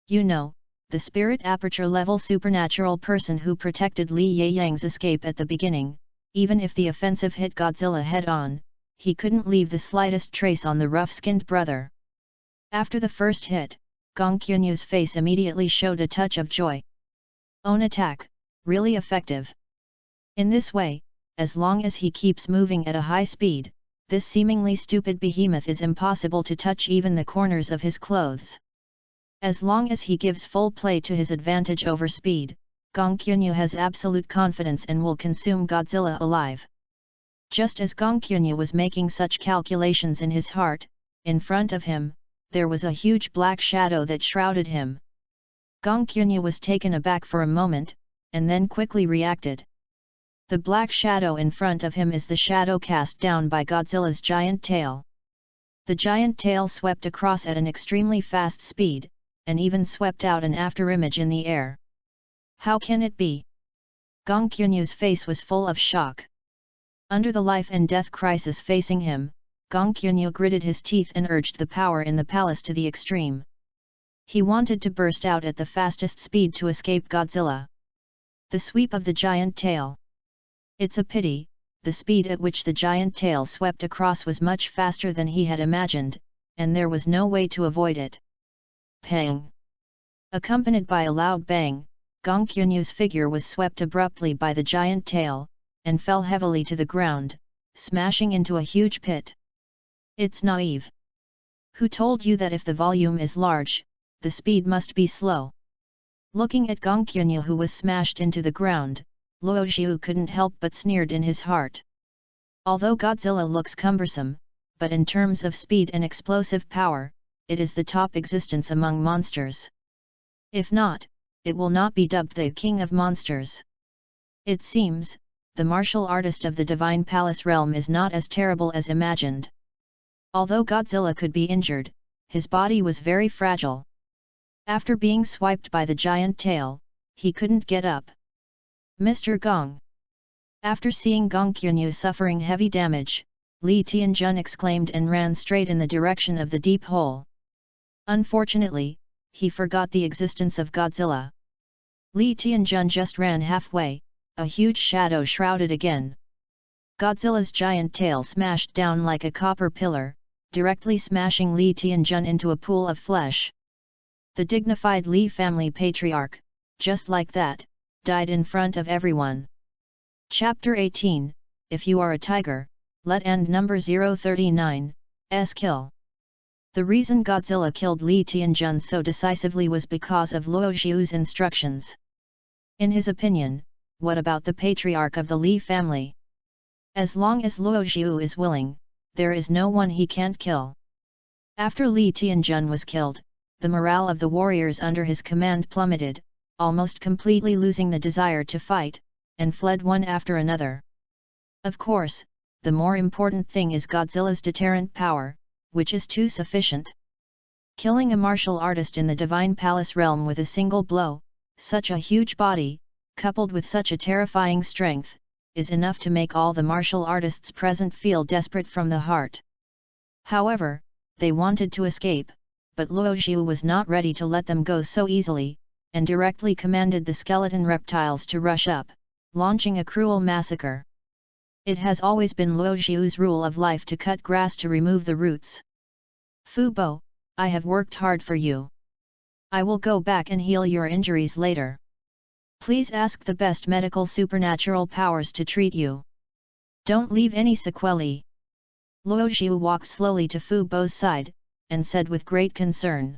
You know, the spirit aperture level supernatural person who protected Li Yeyang's escape at the beginning. Even if the offensive hit Godzilla head-on, he couldn't leave the slightest trace on the rough-skinned brother. After the first hit, Gong Qunyu's face immediately showed a touch of joy. Own attack, really effective. In this way, as long as he keeps moving at a high speed, this seemingly stupid behemoth is impossible to touch even the corners of his clothes. As long as he gives full play to his advantage over speed, Gong Qunyu has absolute confidence and will consume Godzilla alive. Just as Gong Qunyu was making such calculations in his heart, in front of him, there was a huge black shadow that shrouded him. Gong Qunyu was taken aback for a moment, and then quickly reacted. The black shadow in front of him is the shadow cast down by Godzilla's giant tail. The giant tail swept across at an extremely fast speed, and even swept out an afterimage in the air. How can it be? Gong Qunyu's face was full of shock. Under the life and death crisis facing him, Gong Qunyu gritted his teeth and urged the power in the palace to the extreme. He wanted to burst out at the fastest speed to escape Godzilla. The sweep of the giant tail. It's a pity, the speed at which the giant tail swept across was much faster than he had imagined, and there was no way to avoid it. Pang! Accompanied by a loud bang, Gong Qunyu's figure was swept abruptly by the giant tail, and fell heavily to the ground, smashing into a huge pit. It's naive. Who told you that if the volume is large, the speed must be slow? Looking at Gong Qunyu who was smashed into the ground, Luo Xiu couldn't help but sneered in his heart. Although Godzilla looks cumbersome, but in terms of speed and explosive power, it is the top existence among monsters. If not, it will not be dubbed the King of Monsters. It seems, the martial artist of the Divine Palace realm is not as terrible as imagined. Although Godzilla could be injured, his body was very fragile. After being swiped by the giant tail, he couldn't get up. Mr. Gong. After seeing Gong Qunyu suffering heavy damage, Li Tianjun exclaimed and ran straight in the direction of the deep hole. Unfortunately, he forgot the existence of Godzilla. Li Tianjun just ran halfway, a huge shadow shrouded again. Godzilla's giant tail smashed down like a copper pillar, directly smashing Li Tianjun into a pool of flesh. The dignified Li family patriarch, just like that, died in front of everyone. Chapter 18, If You Are a Tiger, Let End Number 039, S Kill. The reason Godzilla killed Li Tianjun so decisively was because of Luo Xiu's instructions. In his opinion, what about the patriarch of the Li family? As long as Luo Xiu is willing, there is no one he can't kill. After Li Tianjun was killed, the morale of the warriors under his command plummeted, almost completely losing the desire to fight, and fled one after another. Of course, the more important thing is Godzilla's deterrent power, which is too sufficient. Killing a martial artist in the Divine Palace realm with a single blow, such a huge body, coupled with such a terrifying strength, is enough to make all the martial artists present feel desperate from the heart. However, they wanted to escape, but Luo Xiu was not ready to let them go so easily, and directly commanded the skeleton reptiles to rush up, launching a cruel massacre. It has always been Luo Xiu's rule of life to cut grass to remove the roots. Fu Bo, I have worked hard for you. I will go back and heal your injuries later. Please ask the best medical supernatural powers to treat you. Don't leave any sequelae. Luo Xiu walked slowly to Fu Bo's side, and said with great concern.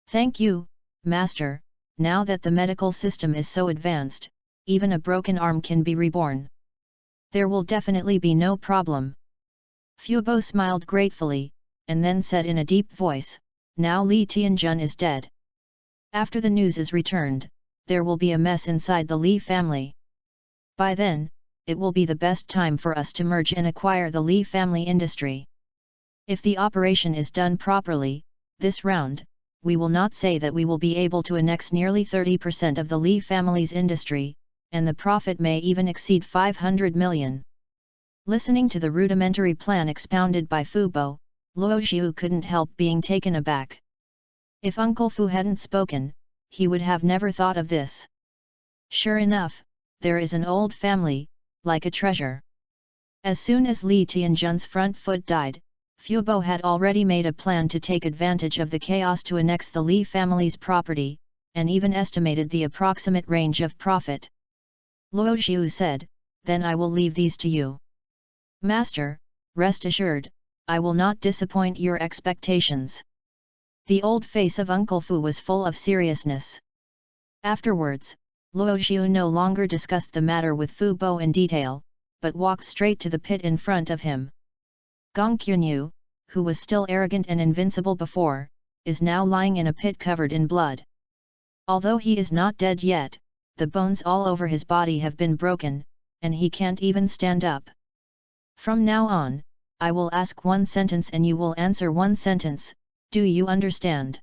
Thank you, Master, now that the medical system is so advanced, even a broken arm can be reborn. There will definitely be no problem. Fu Bo smiled gratefully, and then said in a deep voice, now Li Tianjun is dead. After the news is returned, there will be a mess inside the Li family. By then, it will be the best time for us to merge and acquire the Li family industry. If the operation is done properly, this round, we will not say that we will be able to annex nearly 30% of the Li family's industry, and the profit may even exceed 500 million. Listening to the rudimentary plan expounded by Fu Bo, Luo Xiu couldn't help being taken aback. If Uncle Fu hadn't spoken, he would have never thought of this. Sure enough, there is an old family, like a treasure. As soon as Li Tianjun's front foot died, Fu Bo had already made a plan to take advantage of the chaos to annex the Li family's property, and even estimated the approximate range of profit. Luo Xiu said, then I will leave these to you. Master, rest assured, I will not disappoint your expectations. The old face of Uncle Fu was full of seriousness. Afterwards, Luo Xiu no longer discussed the matter with Fu Bo in detail, but walked straight to the pit in front of him. Gong Qunyu, who was still arrogant and invincible before, is now lying in a pit covered in blood. Although he is not dead yet, the bones all over his body have been broken, and he can't even stand up. From now on, I will ask one sentence and you will answer one sentence. Do you understand?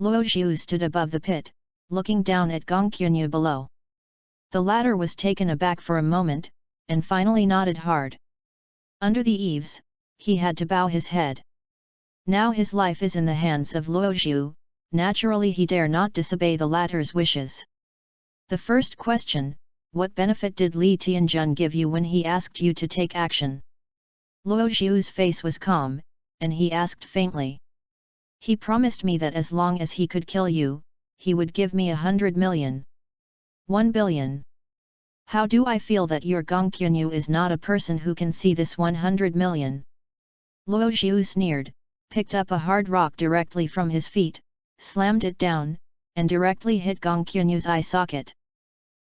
Luo Xiu stood above the pit, looking down at Gong Qunyu below. The latter was taken aback for a moment, and finally nodded hard. Under the eaves, he had to bow his head. Now his life is in the hands of Luo Xiu, naturally he dare not disobey the latter's wishes. The first question, what benefit did Li Tianjun give you when he asked you to take action? Luo Xiu's face was calm, and he asked faintly. He promised me that as long as he could kill you, he would give me 100 million. 1 billion. How do I feel that your Gong Qunyu is not a person who can see this 100 million? Luo Xiu sneered, picked up a hard rock directly from his feet, slammed it down, and directly hit Gong Qunyu's eye socket.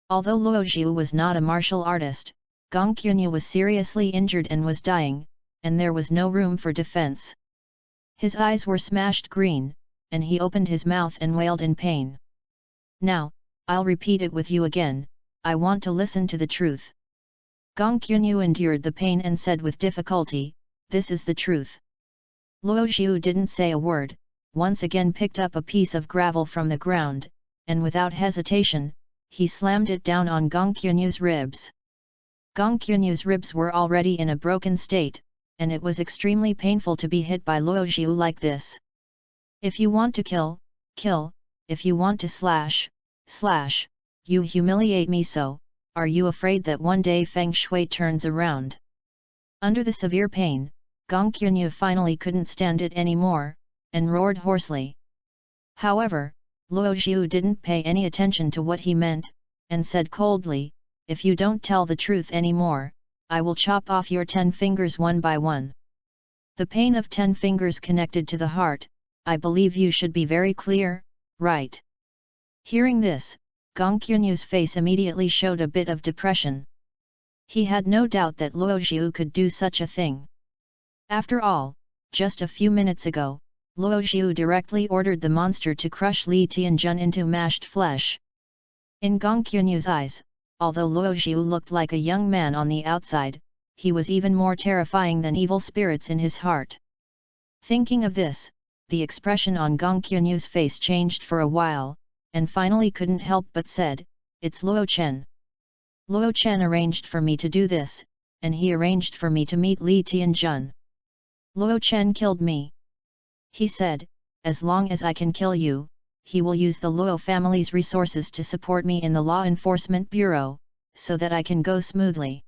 Although Luo Xiu was not a martial artist, Gong Qunyu was seriously injured and was dying, and there was no room for defense. His eyes were smashed green, and he opened his mouth and wailed in pain. Now, I'll repeat it with you again, I want to listen to the truth. Gong Qunyu endured the pain and said with difficulty, this is the truth. Luo Xiu didn't say a word, once again picked up a piece of gravel from the ground, and without hesitation, he slammed it down on Gong Qunyu's ribs. Gong Qunyu's ribs were already in a broken state, and it was extremely painful to be hit by Luo Xiu like this. If you want to kill, kill, if you want to slash, slash, you humiliate me so, are you afraid that one day Feng Shui turns around? Under the severe pain, Gong Qunyu finally couldn't stand it anymore, and roared hoarsely. However, Luo Xiu didn't pay any attention to what he meant, and said coldly, if you don't tell the truth anymore, I will chop off your 10 fingers one by one. The pain of 10 fingers connected to the heart, I believe you should be very clear, right? Hearing this, Gong Qunyu's face immediately showed a bit of depression. He had no doubt that Luo Xiu could do such a thing. After all, just a few minutes ago, Luo Xiu directly ordered the monster to crush Li Tianjun into mashed flesh. In Gong Qunyu's eyes, although Luo Xiu looked like a young man on the outside, he was even more terrifying than evil spirits in his heart. Thinking of this, the expression on Gong Qianyu's face changed for a while, and finally couldn't help but said, "It's Luo Chen. Luo Chen arranged for me to do this, and he arranged for me to meet Li Tianjun. Luo Chen killed me. He said, as long as I can kill you, he will use the Luo family's resources to support me in the Law Enforcement Bureau, so that I can go smoothly."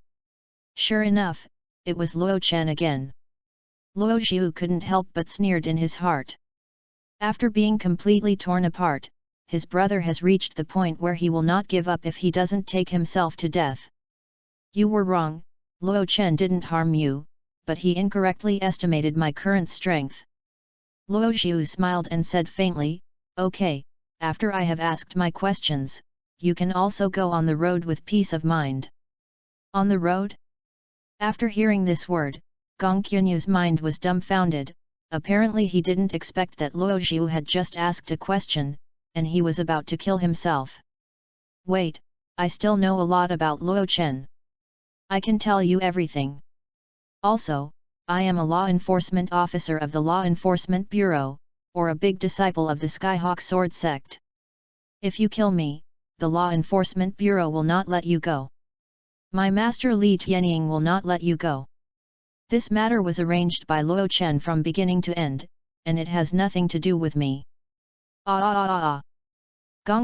Sure enough, it was Luo Chen again. Luo Xiu couldn't help but sneered in his heart. After being completely torn apart, his brother has reached the point where he will not give up if he doesn't take himself to death. You were wrong, Luo Chen didn't harm you, but he incorrectly estimated my current strength. Luo Xiu smiled and said faintly, "Okay, after I have asked my questions, you can also go on the road with peace of mind." On the road? After hearing this word, Gong Qianyu's mind was dumbfounded. Apparently he didn't expect that Luo Xiu had just asked a question, and he was about to kill himself. Wait, I still know a lot about Luo Chen. I can tell you everything. Also, I am a law enforcement officer of the Law Enforcement Bureau, or a big disciple of the Skyhawk Sword sect. If you kill me, the Law Enforcement Bureau will not let you go. My master Li Tianying will not let you go. This matter was arranged by Luo Chen from beginning to end, and it has nothing to do with me. Gong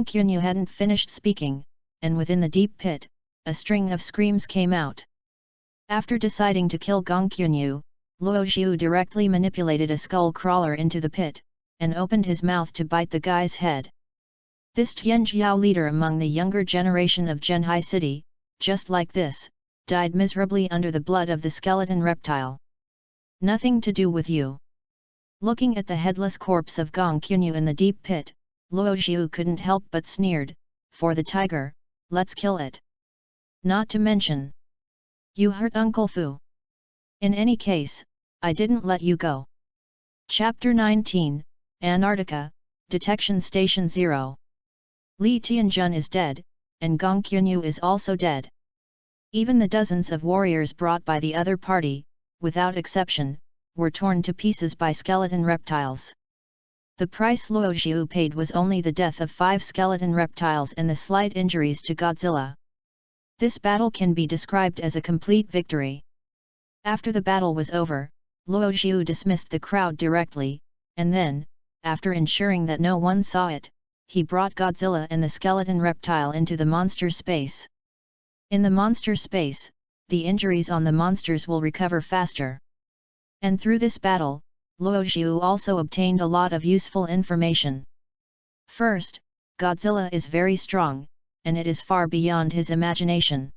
Qianyu hadn't finished speaking, and within the deep pit, a string of screams came out. After deciding to kill Gong Qianyu, Luo Xiu directly manipulated a skull crawler into the pit, and opened his mouth to bite the guy's head. This Tianjiao leader among the younger generation of Zhenhai City, just like this, died miserably under the blood of the skeleton reptile. Nothing to do with you. Looking at the headless corpse of Gong Qianyu in the deep pit, Luo Xiu couldn't help but sneered, "For the tiger, let's kill it. Not to mention, you hurt Uncle Fu. In any case, I didn't let you go." Chapter 19, Antarctica, Detection Station 0. Li Tianjun is dead, and Gong Qianyu is also dead. Even the dozens of warriors brought by the other party, without exception, were torn to pieces by skeleton reptiles. The price Luo Xiu paid was only the death of 5 skeleton reptiles and the slight injuries to Godzilla. This battle can be described as a complete victory. After the battle was over, Luo Xiu dismissed the crowd directly, and then, after ensuring that no one saw it, he brought Godzilla and the skeleton reptile into the monster space. In the monster space, the injuries on the monsters will recover faster. And through this battle, Luo Xiu also obtained a lot of useful information. First, Godzilla is very strong, and it is far beyond his imagination.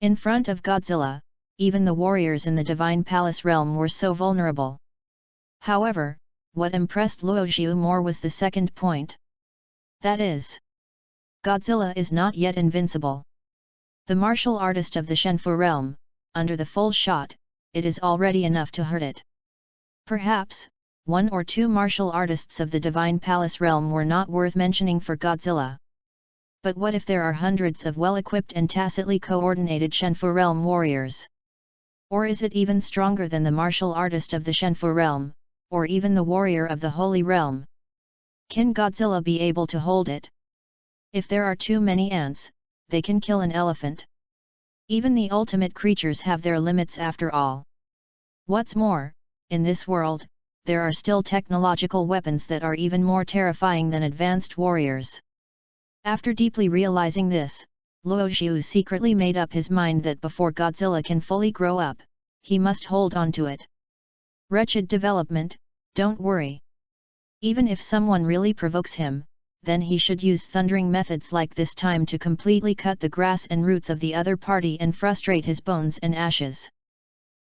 In front of Godzilla, even the warriors in the Divine Palace realm were so vulnerable. However, what impressed Luo Xiu more was the second point. That is, Godzilla is not yet invincible. The martial artist of the Shenfu realm, under the full shot, it is already enough to hurt it. Perhaps, 1 or 2 martial artists of the Divine Palace realm were not worth mentioning for Godzilla. But what if there are hundreds of well-equipped and tacitly coordinated Shenfu realm warriors? Or is it even stronger than the martial artist of the Shenfu realm, or even the warrior of the Holy Realm? Can Godzilla be able to hold it? If there are too many ants, they can kill an elephant. Even the ultimate creatures have their limits after all. What's more, in this world, there are still technological weapons that are even more terrifying than advanced warriors. After deeply realizing this, Luo Xiu secretly made up his mind that before Godzilla can fully grow up, he must hold on to it. Wretched development, don't worry. Even if someone really provokes him, then he should use thundering methods like this time to completely cut the grass and roots of the other party and frustrate his bones and ashes.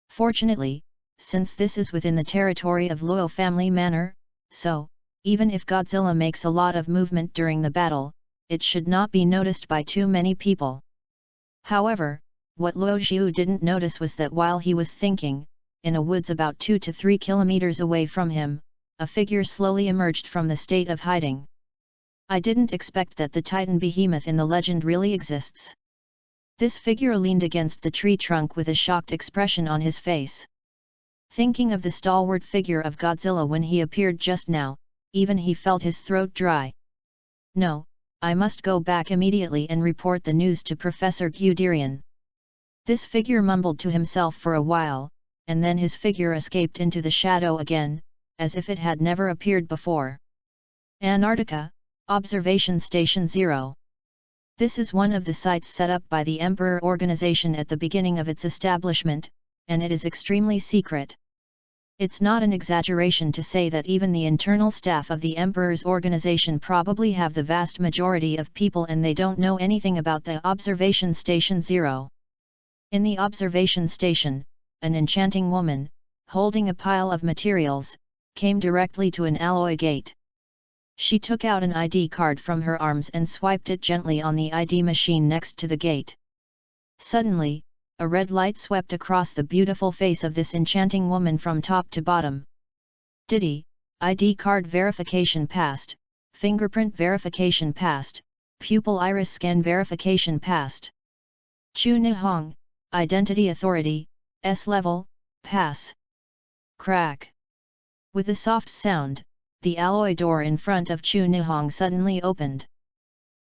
Fortunately, since this is within the territory of Luo family manor, so, even if Godzilla makes a lot of movement during the battle, it should not be noticed by too many people. However, what Luo Xiu didn't notice was that while he was thinking, in a woods about 2 to 3 kilometers away from him, a figure slowly emerged from the state of hiding. I didn't expect that the Titan behemoth in the legend really exists. This figure leaned against the tree trunk with a shocked expression on his face. Thinking of the stalwart figure of Godzilla when he appeared just now, even he felt his throat dry. No, I must go back immediately and report the news to Professor Guderian. This figure mumbled to himself for a while, and then his figure escaped into the shadow again, as if it had never appeared before. Antarctica, Observation Station 0. This is one of the sites set up by the Emperor Organization at the beginning of its establishment, and it is extremely secret. It's not an exaggeration to say that even the internal staff of the Emperor's organization probably have the vast majority of people and they don't know anything about the Observation Station 0. In the observation station, an enchanting woman, holding a pile of materials, came directly to an alloy gate. She took out an ID card from her arms and swiped it gently on the ID machine next to the gate. Suddenly, a red light swept across the beautiful face of this enchanting woman from top to bottom. Diddy, ID card verification passed, fingerprint verification passed, pupil iris scan verification passed. Chu Nihong, Identity Authority, S level, pass. Crack. With a soft sound, the alloy door in front of Chu Nihong suddenly opened.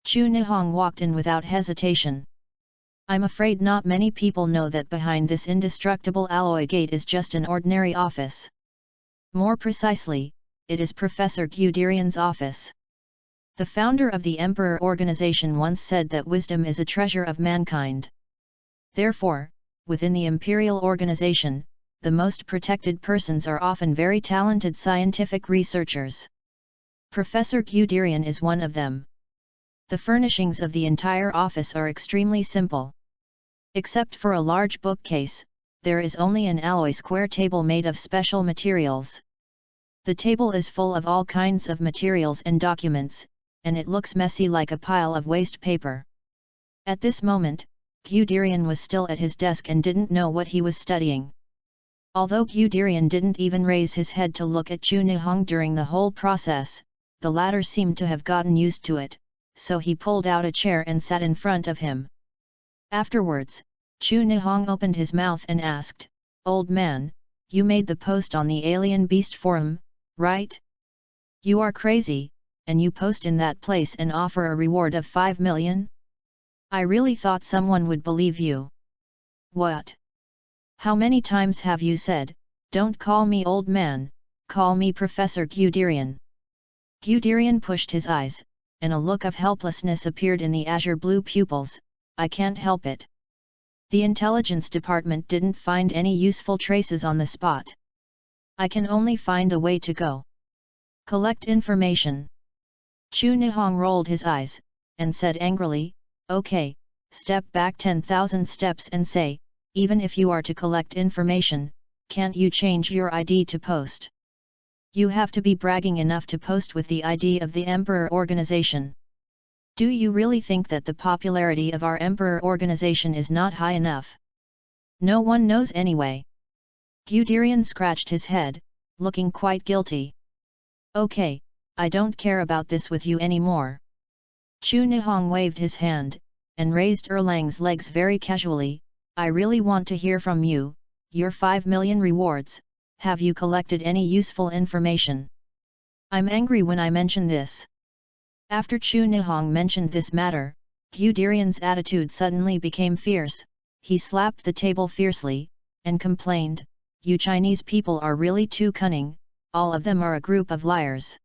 Chu Nihong walked in without hesitation. I'm afraid not many people know that behind this indestructible alloy gate is just an ordinary office. More precisely, it is Professor Guderian's office. The founder of the Emperor Organization once said that wisdom is a treasure of mankind. Therefore, within the Imperial Organization, the most protected persons are often very talented scientific researchers. Professor Guderian is one of them. The furnishings of the entire office are extremely simple. Except for a large bookcase, there is only an alloy square table made of special materials. The table is full of all kinds of materials and documents, and it looks messy like a pile of waste paper. At this moment, Guderian was still at his desk and didn't know what he was studying. Although Guderian didn't even raise his head to look at Chu Nihong during the whole process, the latter seemed to have gotten used to it, so he pulled out a chair and sat in front of him. Afterwards, Chu Nihong opened his mouth and asked, "Old man, you made the post on the Alien Beast Forum, right? You are crazy, and you post in that place and offer a reward of 5 million? I really thought someone would believe you. What? How many times have you said, 'Don't call me old man, call me Professor Guderian'?" Guderian pushed his eyes, and a look of helplessness appeared in the azure blue pupils. "I can't help it. The intelligence department didn't find any useful traces on the spot. I can only find a way to go. Collect information." Chu Nihong rolled his eyes, and said angrily, "Okay, step back 10,000 steps and say, even if you are to collect information, can't you change your ID to post? You have to be bragging enough to post with the ID of the Emperor Organization. Do you really think that the popularity of our Emperor Organization is not high enough? No one knows anyway." Guderian scratched his head, looking quite guilty. "Okay, I don't care about this with you anymore." Chu Nihong waved his hand, and raised Erlang's legs very casually. "I really want to hear from you, your 5 million rewards, have you collected any useful information? I'm angry when I mention this." After Chu Nihong mentioned this matter, Guderian's attitude suddenly became fierce. He slapped the table fiercely, and complained, "You Chinese people are really too cunning, all of them are a group of liars.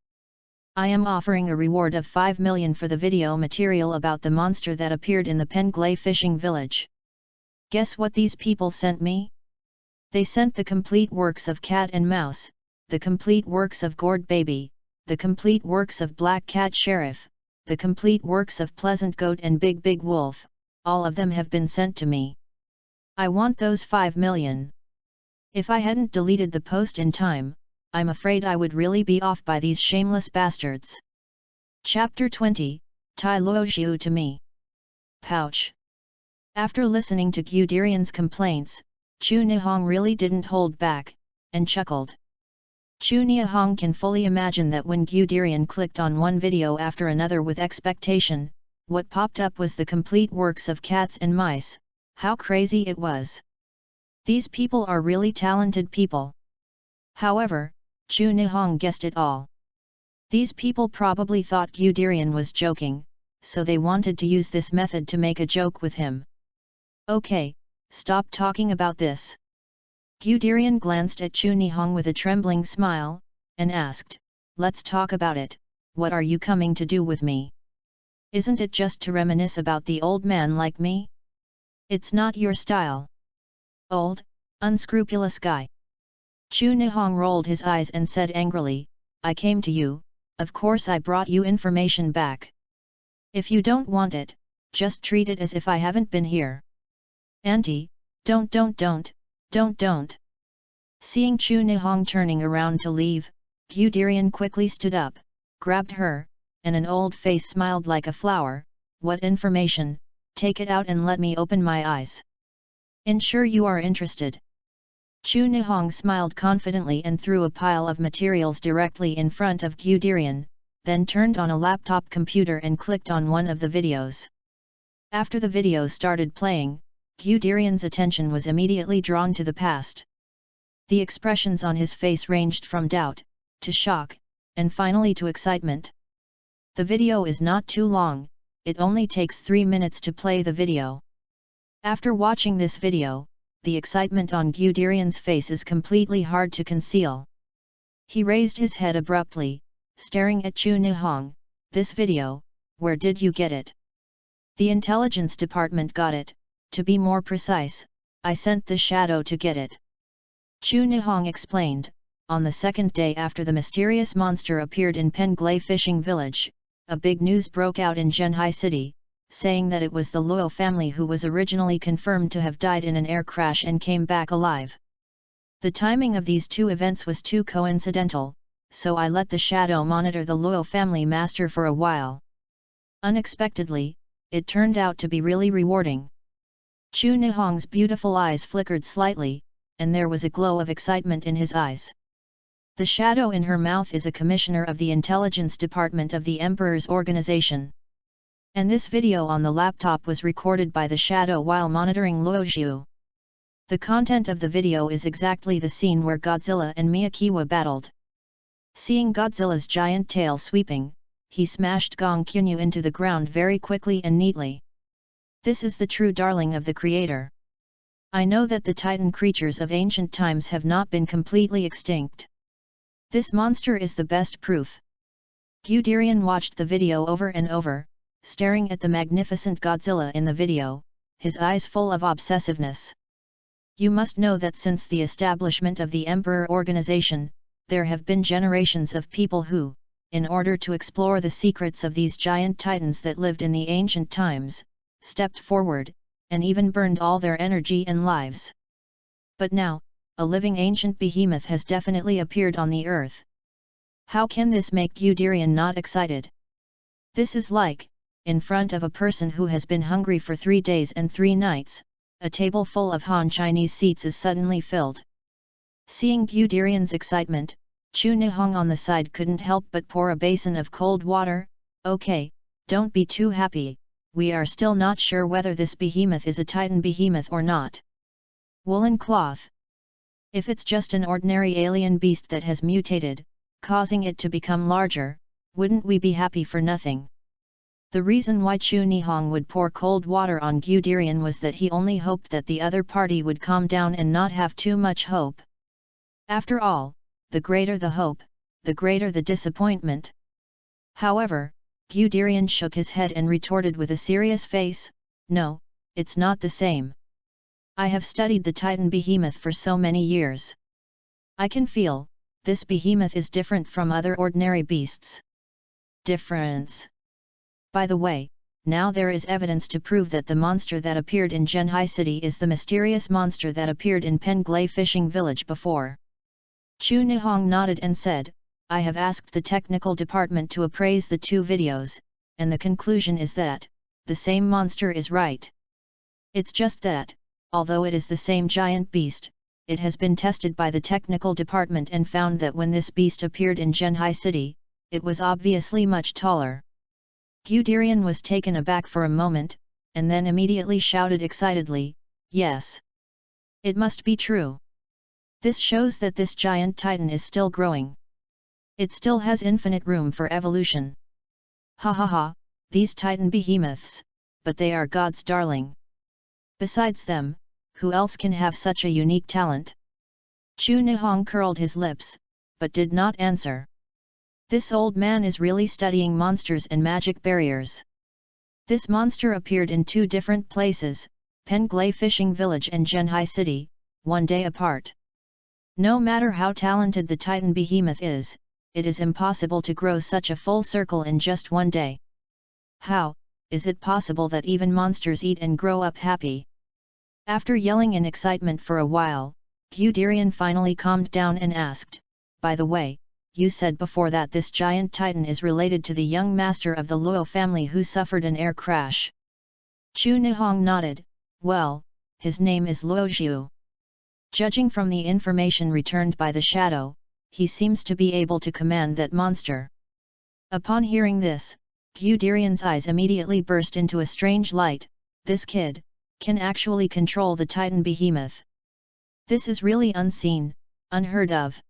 I am offering a reward of 5 million for the video material about the monster that appeared in the Penglay fishing village. Guess what these people sent me? They sent the complete works of Cat and Mouse, the complete works of Gourd Baby, the complete works of Black Cat Sheriff, the complete works of Pleasant Goat and Big Big Wolf, all of them have been sent to me. I want those 5 million. If I hadn't deleted the post in time, I'm afraid I would really be off by these shameless bastards." Chapter 20, Tai Luo Xiu to me. Pouch. After listening to Guderian's complaints, Chu Nihong really didn't hold back, and chuckled. Chu Nihong can fully imagine that when Guderian clicked on one video after another with expectation, what popped up was the complete works of cats and mice. How crazy it was! These people are really talented people. However, Chu Nihong guessed it all. These people probably thought Guderian was joking, so they wanted to use this method to make a joke with him. Okay, stop talking about this. Guderian glanced at Chu Nihong with a trembling smile, and asked, let's talk about it. What are you coming to do with me? Isn't it just to reminisce about the old man like me? It's not your style. Old, unscrupulous guy. Chu Nihong rolled his eyes and said angrily, I came to you, of course I brought you information back. If you don't want it, just treat it as if I haven't been here. Auntie, don't. Seeing Chu Nihong turning around to leave, Guderian quickly stood up, grabbed her, and an old face smiled like a flower. What information? Take it out and let me open my eyes. Ensure you are interested. Chu Nihong smiled confidently and threw a pile of materials directly in front of Guderian, then turned on a laptop computer and clicked on one of the videos. After the video started playing, Guderian's attention was immediately drawn to the past. The expressions on his face ranged from doubt, to shock, and finally to excitement. The video is not too long, it only takes 3 minutes to play the video. After watching this video, the excitement on Guderian's face is completely hard to conceal. He raised his head abruptly, staring at Chu Nihong. This video, where did you get it? The intelligence department got it. To be more precise, I sent the shadow to get it. Chu Nihong explained. On the second day after the mysterious monster appeared in Penglai fishing village, a big news broke out in Zhenhai City, saying that it was the Luo family who was originally confirmed to have died in an air crash and came back alive. The timing of these two events was too coincidental, so I let the shadow monitor the Luo family master for a while. Unexpectedly, it turned out to be really rewarding. Chu Nihong's beautiful eyes flickered slightly, and there was a glow of excitement in his eyes. The shadow in her mouth is a commissioner of the intelligence department of the Emperor's organization. And this video on the laptop was recorded by the shadow while monitoring Luojiu. The content of the video is exactly the scene where Godzilla and Miyakiwa battled. Seeing Godzilla's giant tail sweeping, he smashed Gong Qunyu into the ground very quickly and neatly. This is the true darling of the creator. I know that the titan creatures of ancient times have not been completely extinct. This monster is the best proof. Guderian watched the video over and over, staring at the magnificent Godzilla in the video, his eyes full of obsessiveness. You must know that since the establishment of the Emperor organization, there have been generations of people who, in order to explore the secrets of these giant titans that lived in the ancient times, stepped forward, and even burned all their energy and lives. But now, a living ancient behemoth has definitely appeared on the earth. How can this make Guderian not excited? This is like, in front of a person who has been hungry for 3 days and 3 nights, a table full of Han Chinese seats is suddenly filled. Seeing Guderian's excitement, Chu Nihong on the side couldn't help but pour a basin of cold water. Okay, don't be too happy, we are still not sure whether this behemoth is a titan behemoth or not. Woolen cloth. If it's just an ordinary alien beast that has mutated, causing it to become larger, wouldn't we be happy for nothing? The reason why Chu Nihong would pour cold water on Guderian was that he only hoped that the other party would calm down and not have too much hope. After all, the greater the hope, the greater the disappointment. However, Guderian shook his head and retorted with a serious face, no, it's not the same. I have studied the Titan behemoth for so many years. I can feel, this behemoth is different from other ordinary beasts. Difference. By the way, now there is evidence to prove that the monster that appeared in Zhenhai City is the mysterious monster that appeared in Penglai fishing village before. Chu Nihong nodded and said, I have asked the technical department to appraise the 2 videos, and the conclusion is that, the same monster is right. It's just that, although it is the same giant beast, it has been tested by the technical department and found that when this beast appeared in Zhenhai City, it was obviously much taller. Guderian was taken aback for a moment, and then immediately shouted excitedly, "Yes! It must be true! This shows that this giant titan is still growing. It still has infinite room for evolution. Ha ha ha, these titan behemoths, but they are God's darling. Besides them, who else can have such a unique talent?" Chu Nihong curled his lips, but did not answer. This old man is really studying monsters and magic barriers. This monster appeared in two different places, Penglai Fishing Village and Zhenhai City, one day apart. No matter how talented the titan behemoth is, it is impossible to grow such a full circle in just one day. How is it possible that even monsters eat and grow up happy? After yelling in excitement for a while, Guderian finally calmed down and asked, "By the way, you said before that this giant titan is related to the young master of the Luo family who suffered an air crash." Chu Nihong nodded, "Well, his name is Luo Zhu. Judging from the information returned by the shadow, he seems to be able to command that monster." Upon hearing this, Guderian's eyes immediately burst into a strange light. This kid can actually control the titan behemoth. This is really unseen, unheard of.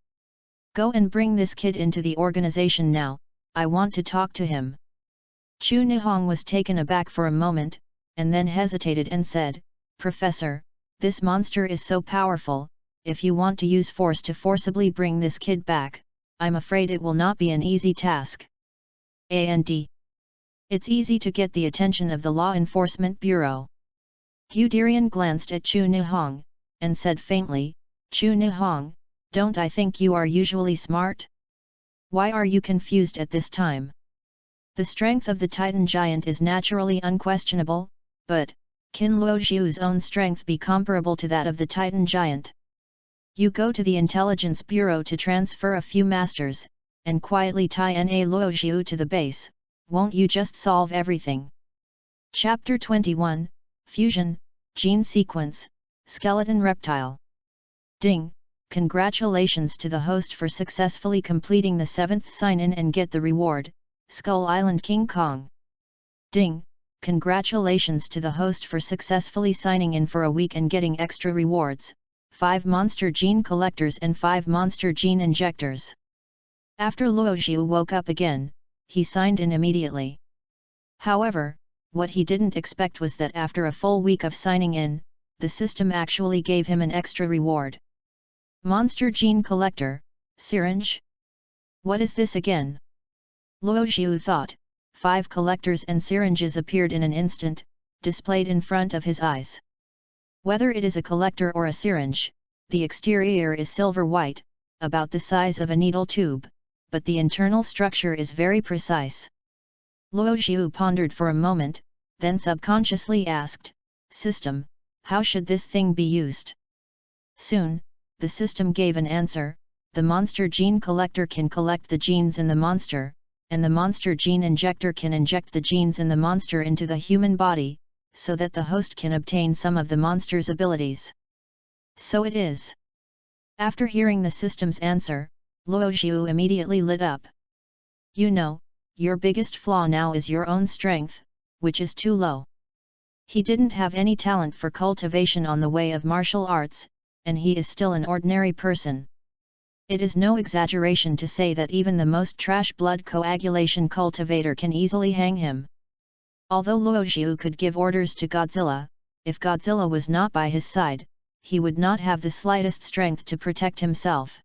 Go and bring this kid into the organization now, I want to talk to him. Chu Nihong was taken aback for a moment, and then hesitated and said, "Professor, this monster is so powerful, if you want to use force to forcibly bring this kid back, I'm afraid it will not be an easy task." And it's easy to get the attention of the Law Enforcement Bureau. Guderian glanced at Chu Nihong, and said faintly, "Chu Nihong, don't I think you are usually smart? Why are you confused at this time? The strength of the Titan giant is naturally unquestionable, but can Luo Zhu's own strength be comparable to that of the Titan giant? You go to the Intelligence Bureau to transfer a few masters, and quietly tie Luo Zhu to the base, won't you just solve everything?" Chapter 21, Fusion, Gene Sequence, Skeleton Reptile. Ding! Congratulations to the host for successfully completing the 7th sign-in and get the reward, Skull Island King Kong. Ding! Congratulations to the host for successfully signing in for a week and getting extra rewards, 5 monster gene collectors and 5 monster gene injectors. After Luo Zhu woke up again, he signed in immediately. However, what he didn't expect was that after a full week of signing in, the system actually gave him an extra reward. Monster Gene Collector, Syringe? What is this again? Luo Zhu thought. 5 collectors and syringes appeared in an instant, displayed in front of his eyes. Whether it is a collector or a syringe, the exterior is silver-white, about the size of a needle tube, but the internal structure is very precise. Luo Zhu pondered for a moment, then subconsciously asked, "System, how should this thing be used?" Soon, the system gave an answer. The monster gene collector can collect the genes in the monster, and the monster gene injector can inject the genes in the monster into the human body, so that the host can obtain some of the monster's abilities. So it is. After hearing the system's answer, Luo Zhu immediately lit up. "You know, your biggest flaw now is your own strength, which is too low." He didn't have any talent for cultivation on the way of martial arts, and he is still an ordinary person. It is no exaggeration to say that even the most trash blood coagulation cultivator can easily hang him. Although Luo Zhu could give orders to Godzilla, if Godzilla was not by his side, he would not have the slightest strength to protect himself.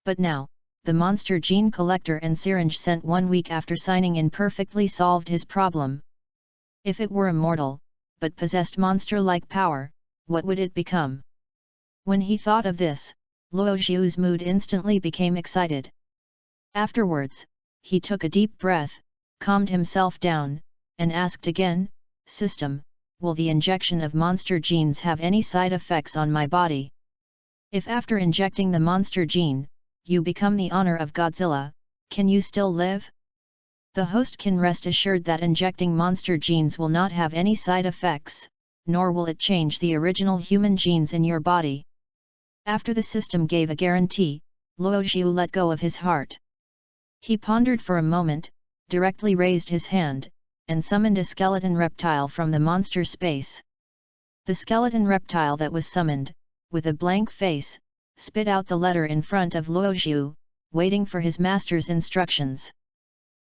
But now, the monster gene collector and syringe sent 1 week after signing in perfectly solved his problem. If it were immortal, but possessed monster-like power, what would it become? When he thought of this, Luo Zhu's mood instantly became excited. Afterwards, he took a deep breath, calmed himself down, and asked again, "System, will the injection of monster genes have any side effects on my body? If after injecting the monster gene, you become the honor of Godzilla, can you still live?" The host can rest assured that injecting monster genes will not have any side effects, nor will it change the original human genes in your body. After the system gave a guarantee, Luo Zhu let go of his heart. He pondered for a moment, directly raised his hand, and summoned a skeleton reptile from the monster space. The skeleton reptile that was summoned, with a blank face, spit out the letter in front of Luo Zhu, waiting for his master's instructions.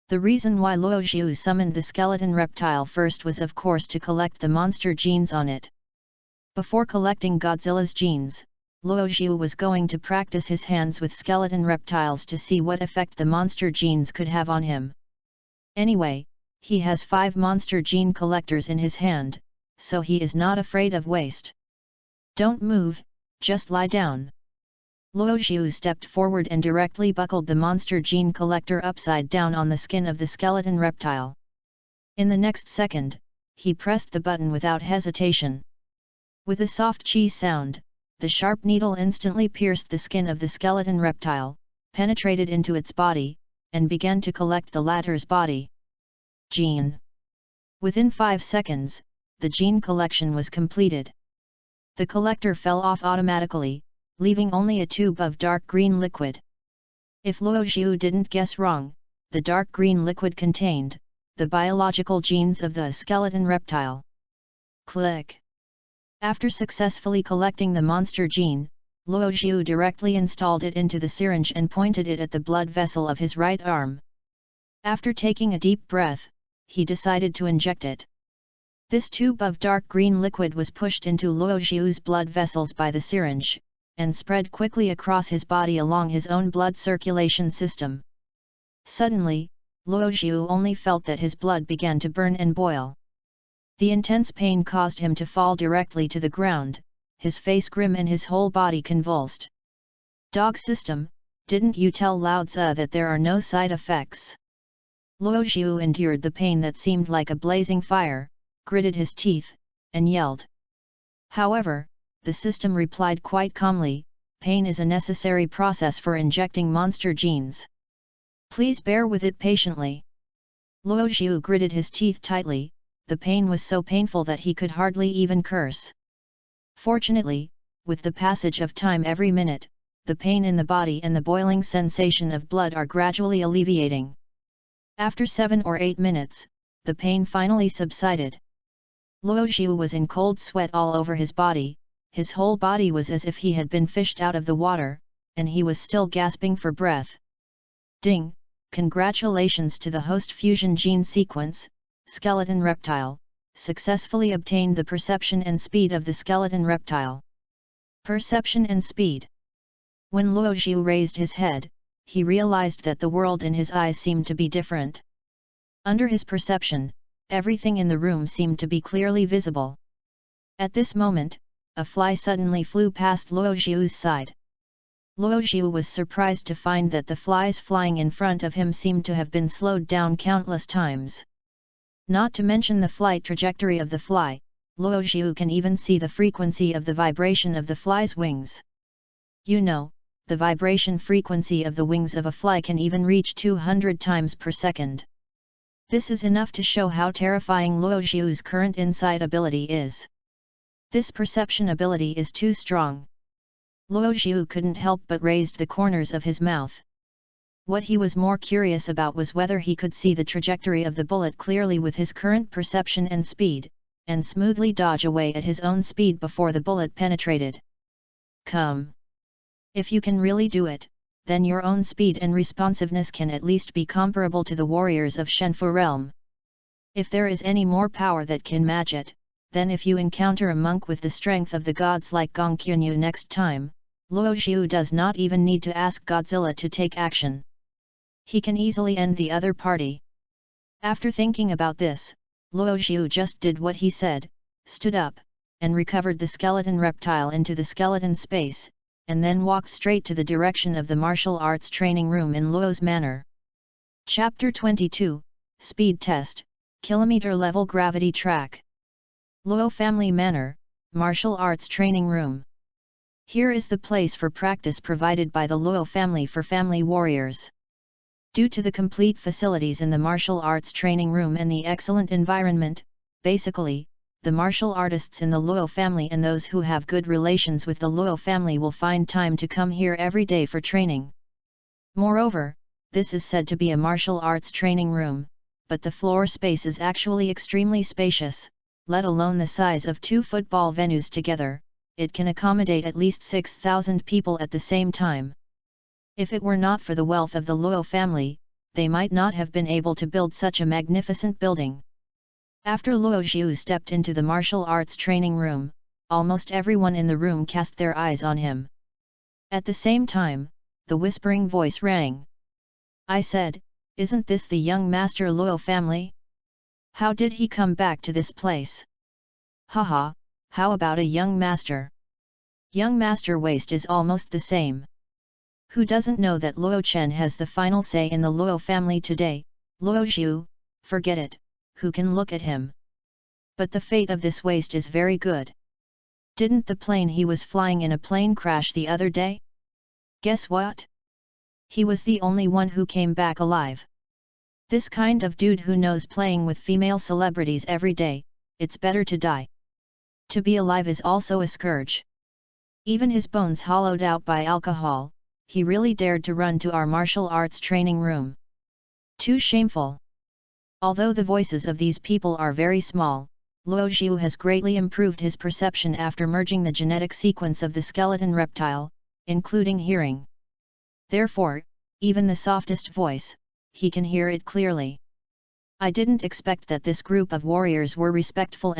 The reason why Luo Zhu summoned the skeleton reptile first was of course to collect the monster genes on it. Before collecting Godzilla's genes, Luo Zhu was going to practice his hands with skeleton reptiles to see what effect the monster genes could have on him. Anyway, he has 5 monster gene collectors in his hand, so he is not afraid of waste. Don't move, just lie down. Luo Zhu stepped forward and directly buckled the monster gene collector upside down on the skin of the skeleton reptile. In the next second, he pressed the button without hesitation. With a soft cheese sound, the sharp needle instantly pierced the skin of the skeleton reptile, penetrated into its body, and began to collect the latter's body. Gene. Within 5 seconds, the gene collection was completed. The collector fell off automatically, leaving only a tube of dark green liquid. If Luo Zhu didn't guess wrong, the dark green liquid contained the biological genes of the skeleton reptile. Click. After successfully collecting the monster gene, Luo Zhu directly installed it into the syringe and pointed it at the blood vessel of his right arm. After taking a deep breath, he decided to inject it. This tube of dark green liquid was pushed into Luo Zhu's blood vessels by the syringe, and spread quickly across his body along his own blood circulation system. Suddenly, Luo Zhu only felt that his blood began to burn and boil. The intense pain caused him to fall directly to the ground, his face grim and his whole body convulsed. Dog system, didn't you tell Lao Tzu that there are no side effects? Luo Zhu endured the pain that seemed like a blazing fire, gritted his teeth, and yelled. However, the system replied quite calmly, pain is a necessary process for injecting monster genes. Please bear with it patiently. Luo Zhu gritted his teeth tightly, the pain was so painful that he could hardly even curse. Fortunately, with the passage of time every minute, the pain in the body and the boiling sensation of blood are gradually alleviating. After 7 or 8 minutes, the pain finally subsided. Luo Zhu was in cold sweat all over his body, his whole body was as if he had been fished out of the water, and he was still gasping for breath. Ding! Congratulations to the host fusion gene sequence, skeleton reptile, successfully obtained the perception and speed of the skeleton reptile. Perception and speed. When Luo Zhu raised his head, he realized that the world in his eyes seemed to be different. Under his perception, everything in the room seemed to be clearly visible. At this moment, a fly suddenly flew past Luo Zhu's side. Luo Zhu was surprised to find that the flies flying in front of him seemed to have been slowed down countless times. Not to mention the flight trajectory of the fly, Luo Zhu can even see the frequency of the vibration of the fly's wings. You know, the vibration frequency of the wings of a fly can even reach 200 times per second. This is enough to show how terrifying Luo Zhu's current insight ability is. This perception ability is too strong. Luo Zhu couldn't help but raised the corners of his mouth. What he was more curious about was whether he could see the trajectory of the bullet clearly with his current perception and speed, and smoothly dodge away at his own speed before the bullet penetrated. Come! If you can really do it, then your own speed and responsiveness can at least be comparable to the warriors of Shenfu realm. If there is any more power that can match it, then if you encounter a monk with the strength of the gods like Gongqunyu next time, Luo Zhu does not even need to ask Godzilla to take action. He can easily end the other party. After thinking about this, Luo Zhu just did what he said, stood up, and recovered the skeleton reptile into the skeleton space, and then walked straight to the direction of the martial arts training room in Luo's manor. Chapter 22, Speed Test, Kilometer Level Gravity Track. Luo Family Manor, Martial Arts Training Room. Here is the place for practice provided by the Luo family for family warriors. Due to the complete facilities in the martial arts training room and the excellent environment, basically, the martial artists in the Luo family and those who have good relations with the Luo family will find time to come here every day for training. Moreover, this is said to be a martial arts training room, but the floor space is actually extremely spacious, let alone the size of 2 football venues together. It can accommodate at least 6,000 people at the same time. If it were not for the wealth of the Luo family, they might not have been able to build such a magnificent building. After Luo Xiu stepped into the martial arts training room, almost everyone in the room cast their eyes on him. At the same time, the whispering voice rang. I said, isn't this the young Master Luo family? How did he come back to this place? Haha, how about a young master? Young master waist is almost the same. Who doesn't know that Luo Chen has the final say in the Luo family today? Luo Xiu, forget it, who can look at him? But the fate of this waist is very good. Didn't the plane he was flying in a plane crash the other day? Guess what? He was the only one who came back alive. This kind of dude who knows playing with female celebrities every day, it's better to die. To be alive is also a scourge. Even his bones hollowed out by alcohol, he really dared to run to our martial arts training room. Too shameful. Although the voices of these people are very small, Luo Xiu has greatly improved his perception after merging the genetic sequence of the skeleton reptile, including hearing. Therefore, even the softest voice, he can hear it clearly. I didn't expect that this group of warriors were respectful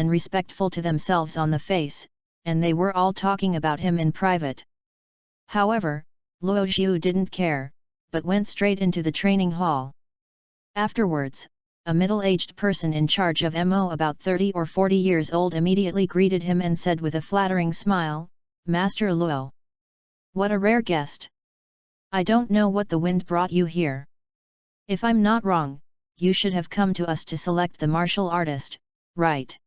to themselves on the face, and they were all talking about him in private. However, Luo Xiu didn't care, but went straight into the training hall. Afterwards, a middle-aged person in charge of MO about 30 or 40 years old immediately greeted him and said with a flattering smile, Master Luo. What a rare guest! I don't know what the wind brought you here. If I'm not wrong, you should have come to us to select the martial artist, right?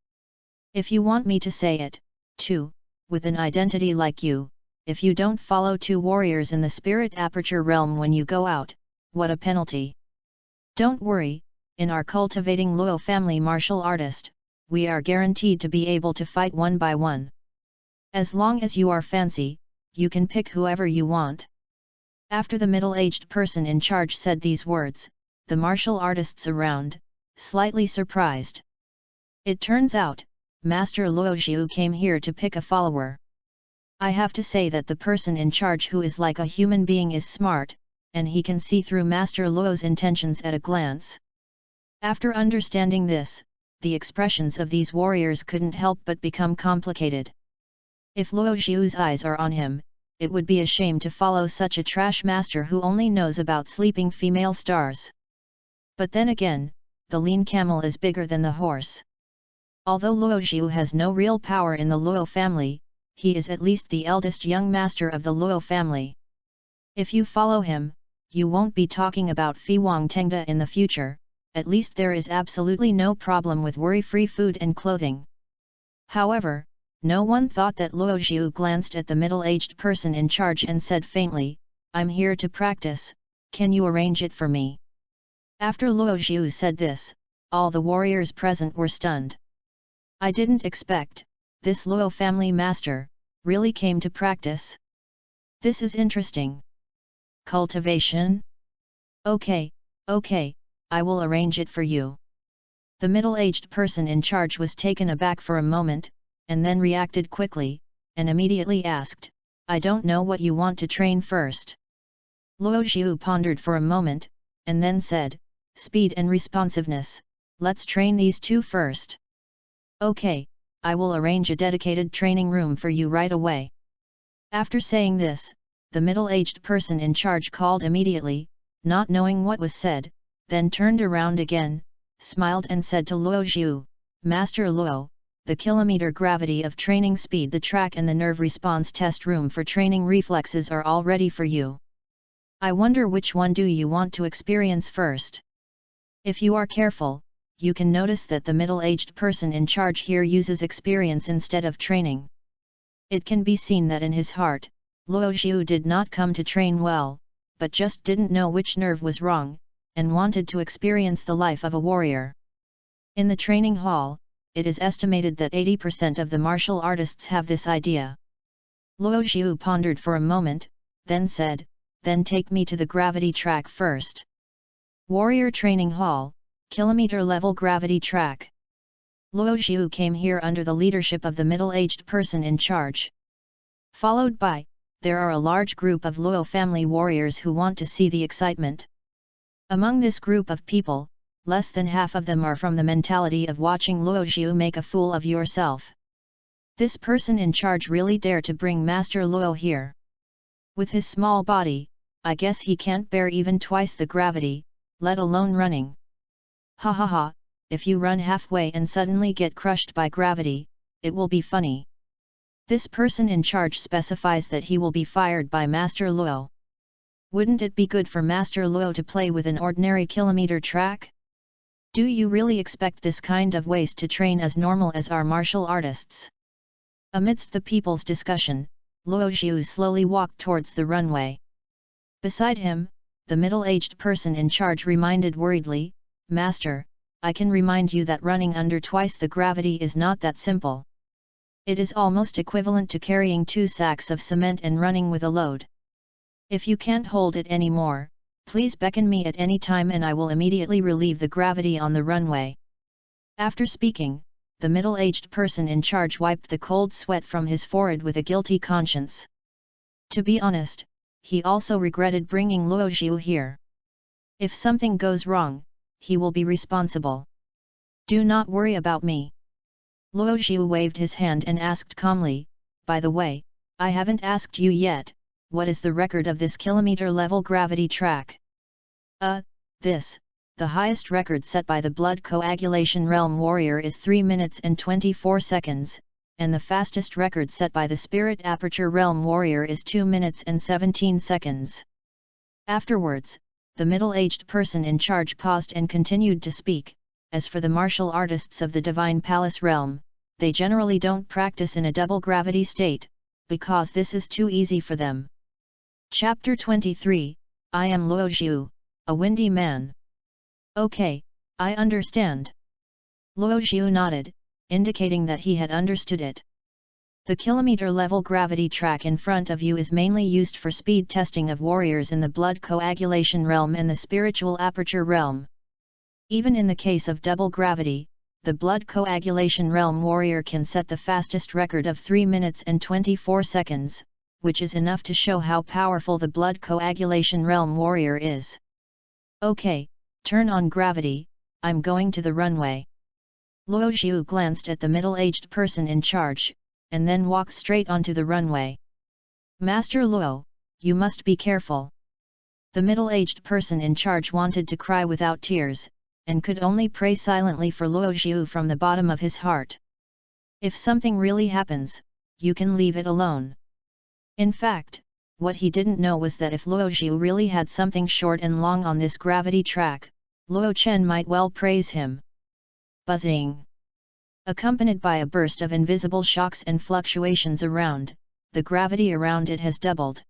If you want me to say it, too, with an identity like you, if you don't follow 2 warriors in the spirit aperture realm when you go out, what a penalty! Don't worry, in our cultivating Luo family martial artist, we are guaranteed to be able to fight one by one. As long as you are fancy, you can pick whoever you want. After the middle-aged person in charge said these words, the martial artists around, slightly surprised. It turns out, Master Luo Xiu came here to pick a follower. I have to say that the person in charge who is like a human being is smart, and he can see through Master Luo's intentions at a glance. After understanding this, the expressions of these warriors couldn't help but become complicated. If Luo Xiu's eyes are on him, it would be a shame to follow such a trash master who only knows about sleeping female stars. But then again, the lean camel is bigger than the horse. Although Luo Xiu has no real power in the Luo family, he is at least the eldest young master of the Luo family. If you follow him, you won't be talking about Fiwang Tengda in the future, at least there is absolutely no problem with worry-free food and clothing. However, no one thought that Luo Xiu glanced at the middle-aged person in charge and said faintly, I'm here to practice, can you arrange it for me? After Luo Xiu said this, all the warriors present were stunned. I didn't expect, this Luo family master, really came to practice. This is interesting. Cultivation? Okay, I will arrange it for you. The middle-aged person in charge was taken aback for a moment, and then reacted quickly, and immediately asked, I don't know what you want to train first. Luo Xiu pondered for a moment, and then said, speed and responsiveness, let's train these 2 first. Okay, I will arrange a dedicated training room for you right away. After saying this, the middle-aged person in charge called immediately, not knowing what was said, then turned around again, smiled and said to Luo Xiu, Master Luo, the kilometer gravity of training speed, the track and the nerve response test room for training reflexes are all ready for you. I wonder which one do you want to experience first? If you are careful, you can notice that the middle-aged person in charge here uses experience instead of training. It can be seen that in his heart, Luo Xiu did not come to train well, but just didn't know which nerve was wrong, and wanted to experience the life of a warrior. In the training hall, it is estimated that 80% of the martial artists have this idea. Luo Xiu pondered for a moment, then said, then take me to the gravity track first. Warrior Training Hall, Kilometer-level gravity track. Luo Xiu came here under the leadership of the middle-aged person in charge. Followed by, there are a large group of Luo family warriors who want to see the excitement. Among this group of people, less than half of them are from the mentality of watching Luo Xiu make a fool of yourself. This person in charge really dare to bring Master Luo here. With his small body, I guess he can't bear even twice the gravity, let alone running. Ha ha ha, if you run halfway and suddenly get crushed by gravity, it will be funny. This person in charge specifies that he will be fired by Master Luo. Wouldn't it be good for Master Luo to play with an ordinary kilometer track? Do you really expect this kind of waste to train as normal as our martial artists? Amidst the people's discussion, Luo Xiu slowly walked towards the runway. Beside him, the middle-aged person in charge reminded worriedly, "Master, I can remind you that running under twice the gravity is not that simple. It is almost equivalent to carrying 2 sacks of cement and running with a load. If you can't hold it anymore, please beckon me at any time and I will immediately relieve the gravity on the runway." After speaking, the middle-aged person in charge wiped the cold sweat from his forehead with a guilty conscience. To be honest, he also regretted bringing Luo Xiu here. If something goes wrong, he will be responsible. "Do not worry about me." Luo Xiu waved his hand and asked calmly, "By the way, I haven't asked you yet, what is the record of this kilometer-level gravity track?" The highest record set by the blood coagulation realm warrior is 3 minutes and 24 seconds, and the fastest record set by the spirit aperture realm warrior is 2 minutes and 17 seconds. Afterwards, the middle-aged person in charge paused and continued to speak. As for the martial artists of the Divine Palace realm, they generally don't practice in a double gravity state, because this is too easy for them. Chapter 23, I am Luo Xiu, a windy man. Okay, I understand. Luo Xiu nodded, indicating that he had understood it. The kilometer-level gravity track in front of you is mainly used for speed testing of warriors in the blood coagulation realm and the spiritual aperture realm. Even in the case of double gravity, the blood coagulation realm warrior can set the fastest record of 3 minutes and 24 seconds, which is enough to show how powerful the blood coagulation realm warrior is. Okay, turn on gravity, I'm going to the runway. Luo Xiu glanced at the middle-aged person in charge, and then walked straight onto the runway. "Master Luo, you must be careful." The middle-aged person in charge wanted to cry without tears, and could only pray silently for Luo Xiu from the bottom of his heart. If something really happens, you can leave it alone. In fact, what he didn't know was that if Luo Xiu really had something short and long on this gravity track, Luo Chen might well praise him. Buzzing. Accompanied by a burst of invisible shocks and fluctuations around, the gravity around it has doubled.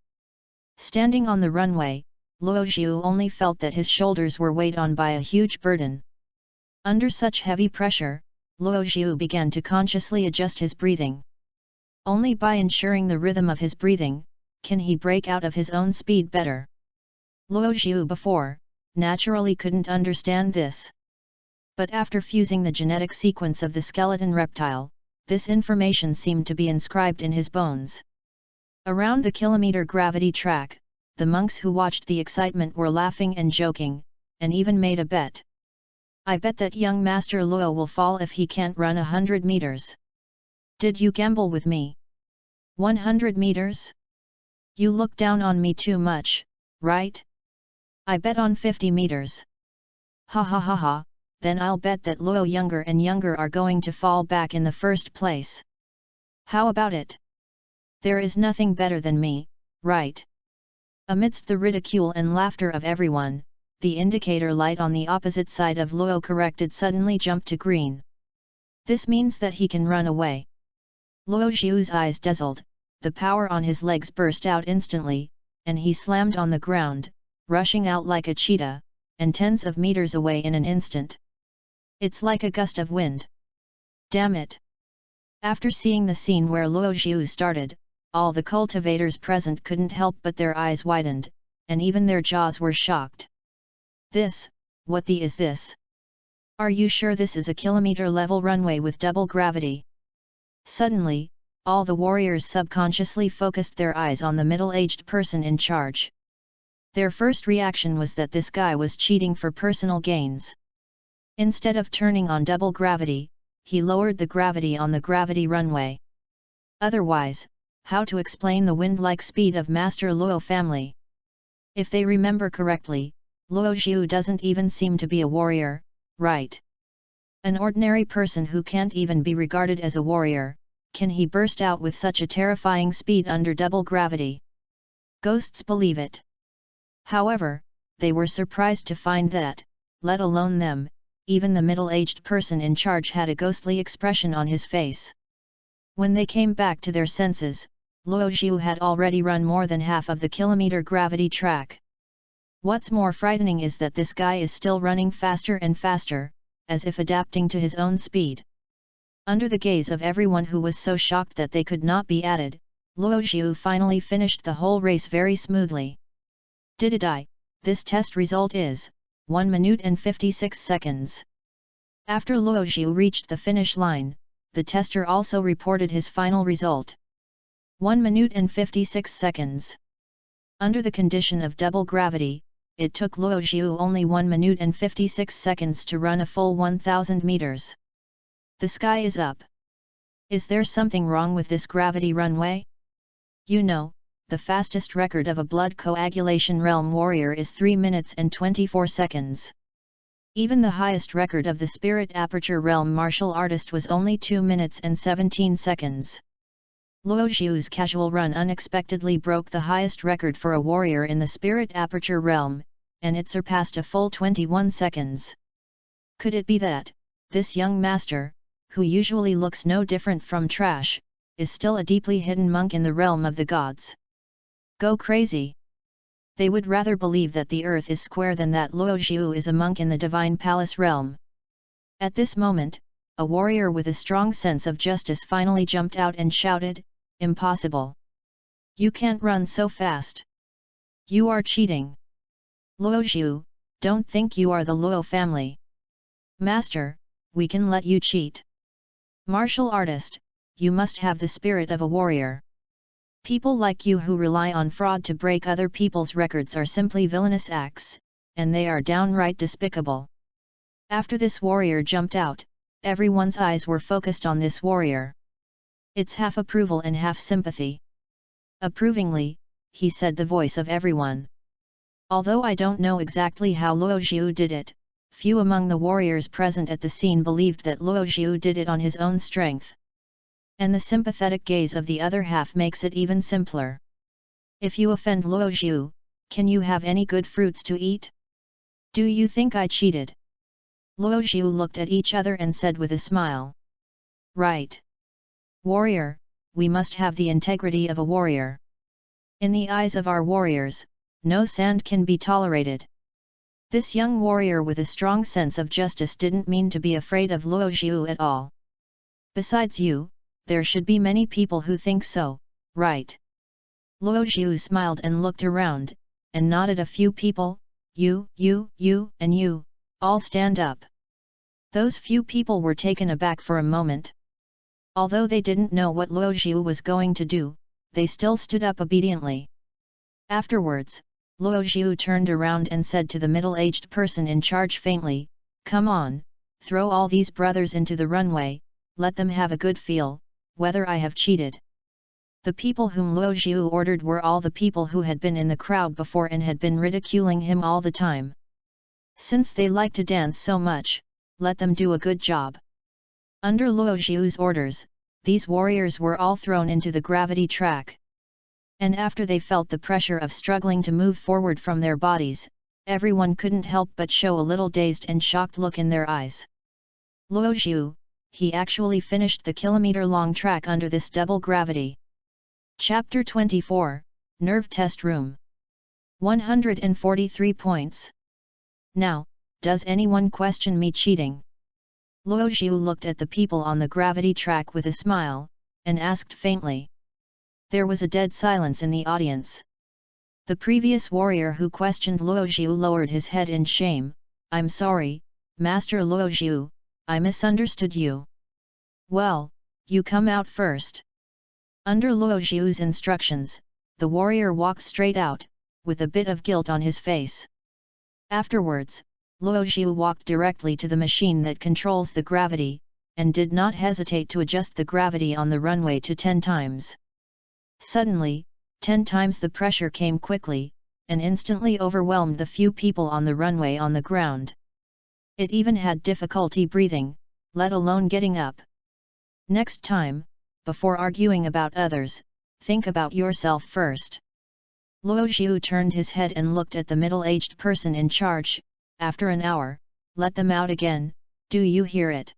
Standing on the runway, Luo Xiu only felt that his shoulders were weighed on by a huge burden. Under such heavy pressure, Luo Xiu began to consciously adjust his breathing. Only by ensuring the rhythm of his breathing, can he break out of his own speed better. Luo Xiu before, naturally couldn't understand this. But after fusing the genetic sequence of the skeleton reptile, this information seemed to be inscribed in his bones. Around the kilometer gravity track, the monks who watched the excitement were laughing and joking, and even made a bet. "I bet that young Master Luo will fall if he can't run 100 meters. Did you gamble with me? 100 meters? You look down on me too much, right? I bet on 50 meters. Ha ha ha ha, then I'll bet that Luo younger and younger are going to fall back in the first place. How about it? There is nothing better than me, right?" Amidst the ridicule and laughter of everyone, the indicator light on the opposite side of Luo corrected suddenly jumped to green. This means that he can run away. Luo Xiu's eyes dazzled, the power on his legs burst out instantly, and he slammed on the ground, rushing out like a cheetah, and tens of meters away in an instant. It's like a gust of wind. Damn it! After seeing the scene where Luo Xiu started, all the cultivators present couldn't help but their eyes widened, and even their jaws were shocked. What the is this? Are you sure this is a kilometer-level runway with double gravity? Suddenly, all the warriors subconsciously focused their eyes on the middle-aged person in charge. Their first reaction was that this guy was cheating for personal gains. Instead of turning on double gravity, he lowered the gravity on the gravity runway. Otherwise, how to explain the wind-like speed of Master Luo family? If they remember correctly, Luo Xiu doesn't even seem to be a warrior, right? An ordinary person who can't even be regarded as a warrior, can he burst out with such a terrifying speed under double gravity? Ghosts believe it. However, they were surprised to find that, let alone them, even the middle-aged person in charge had a ghostly expression on his face. When they came back to their senses, Luo Xiu had already run more than half of the kilometer gravity track. What's more frightening is that this guy is still running faster and faster, as if adapting to his own speed. Under the gaze of everyone who was so shocked that they could not be added, Luo Xiu finally finished the whole race very smoothly. Dididai, this test result is 1 minute and 56 seconds. After Luo Xiu reached the finish line, the tester also reported his final result. 1 minute and 56 seconds. Under the condition of double gravity, it took Luo Xiu only 1 minute and 56 seconds to run a full 1000 meters. The sky is up. Is there something wrong with this gravity runway? You know, the fastest record of a blood coagulation realm warrior is 3 minutes and 24 seconds. Even the highest record of the spirit aperture realm martial artist was only 2 minutes and 17 seconds. Luo Xiu's casual run unexpectedly broke the highest record for a warrior in the spirit aperture realm, and it surpassed a full 21 seconds. Could it be that, this young master, who usually looks no different from trash, is still a deeply hidden monk in the realm of the gods? Go crazy! They would rather believe that the earth is square than that Luo Xiu is a monk in the divine palace realm. At this moment, a warrior with a strong sense of justice finally jumped out and shouted, "Impossible! You can't run so fast! You are cheating! Luo Xiu, don't think you are the Luo family! Master, we can let you cheat! Martial artist, you must have the spirit of a warrior! People like you who rely on fraud to break other people's records are simply villainous acts, and they are downright despicable." After this warrior jumped out, everyone's eyes were focused on this warrior. It's half approval and half sympathy. Approvingly, he said the voice of everyone. Although I don't know exactly how Luo Xiu did it, few among the warriors present at the scene believed that Luo Xiu did it on his own strength. And the sympathetic gaze of the other half makes it even simpler. If you offend Luo Xiu, can you have any good fruits to eat? Do you think I cheated? Luo Xiu looked at each other and said with a smile. Right. Warrior, we must have the integrity of a warrior. In the eyes of our warriors, no sand can be tolerated. This young warrior with a strong sense of justice didn't mean to be afraid of Luo Xiu at all. Besides you, there should be many people who think so, right? Luo Xiu smiled and looked around, and nodded a few people, you, and you, all stand up. Those few people were taken aback for a moment. Although they didn't know what Luo Xiu was going to do, they still stood up obediently. Afterwards, Luo Xiu turned around and said to the middle-aged person in charge faintly, "Come on, throw all these brothers into the runway, let them have a good feel, whether I have cheated." The people whom Luo Xiu ordered were all the people who had been in the crowd before and had been ridiculing him all the time. Since they like to dance so much, let them do a good job. Under Luo Xiu's orders, these warriors were all thrown into the gravity track. And after they felt the pressure of struggling to move forward from their bodies, everyone couldn't help but show a little dazed and shocked look in their eyes. Luo Xiu, he actually finished the kilometer-long track under this double gravity. Chapter 24, Nerve Test Room. 143 points. Now, does anyone question me cheating? Luo Xiu looked at the people on the gravity track with a smile, and asked faintly. There was a dead silence in the audience. The previous warrior who questioned Luo Xiu lowered his head in shame. "I'm sorry, Master Luo Zhu, I misunderstood you. Well, you come out first. Under Luo Zhu's instructions, the warrior walked straight out, with a bit of guilt on his face. Afterwards, Luo Zhu walked directly to the machine that controls the gravity, and did not hesitate to adjust the gravity on the runway to 10 times. Suddenly, 10 times the pressure came quickly, and instantly overwhelmed the few people on the runway on the ground. It even had difficulty breathing, let alone getting up. Next time, before arguing about others, think about yourself first. Luo Zhu turned his head and looked at the middle-aged person in charge. After an hour, let them out again, do you hear it?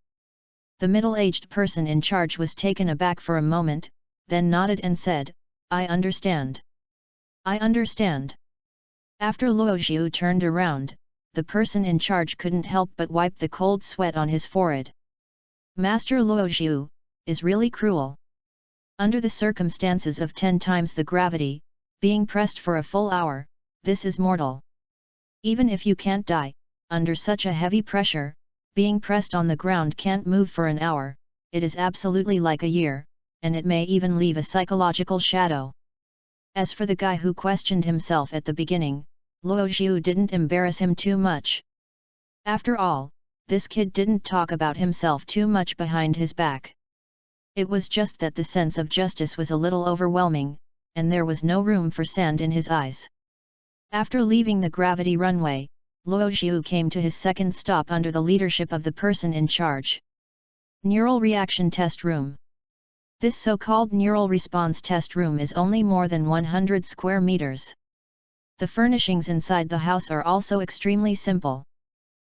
The middle-aged person in charge was taken aback for a moment, then nodded and said, I understand. I understand. After Luo Zhu turned around, the person in charge couldn't help but wipe the cold sweat on his forehead. Master Luo Zhu is really cruel. Under the circumstances of 10 times the gravity, being pressed for a full hour, this is mortal. Even if you can't die, under such a heavy pressure, being pressed on the ground can't move for an hour, it is absolutely like a year, and it may even leave a psychological shadow. As for the guy who questioned himself at the beginning, Luo Zhu didn't embarrass him too much. After all, this kid didn't talk about himself too much behind his back. It was just that the sense of justice was a little overwhelming, and there was no room for sand in his eyes. After leaving the gravity runway, Luo Zhu came to his second stop under the leadership of the person in charge. Neural Reaction Test Room. This so-called Neural Response Test Room is only more than 100 square meters. The furnishings inside the house are also extremely simple.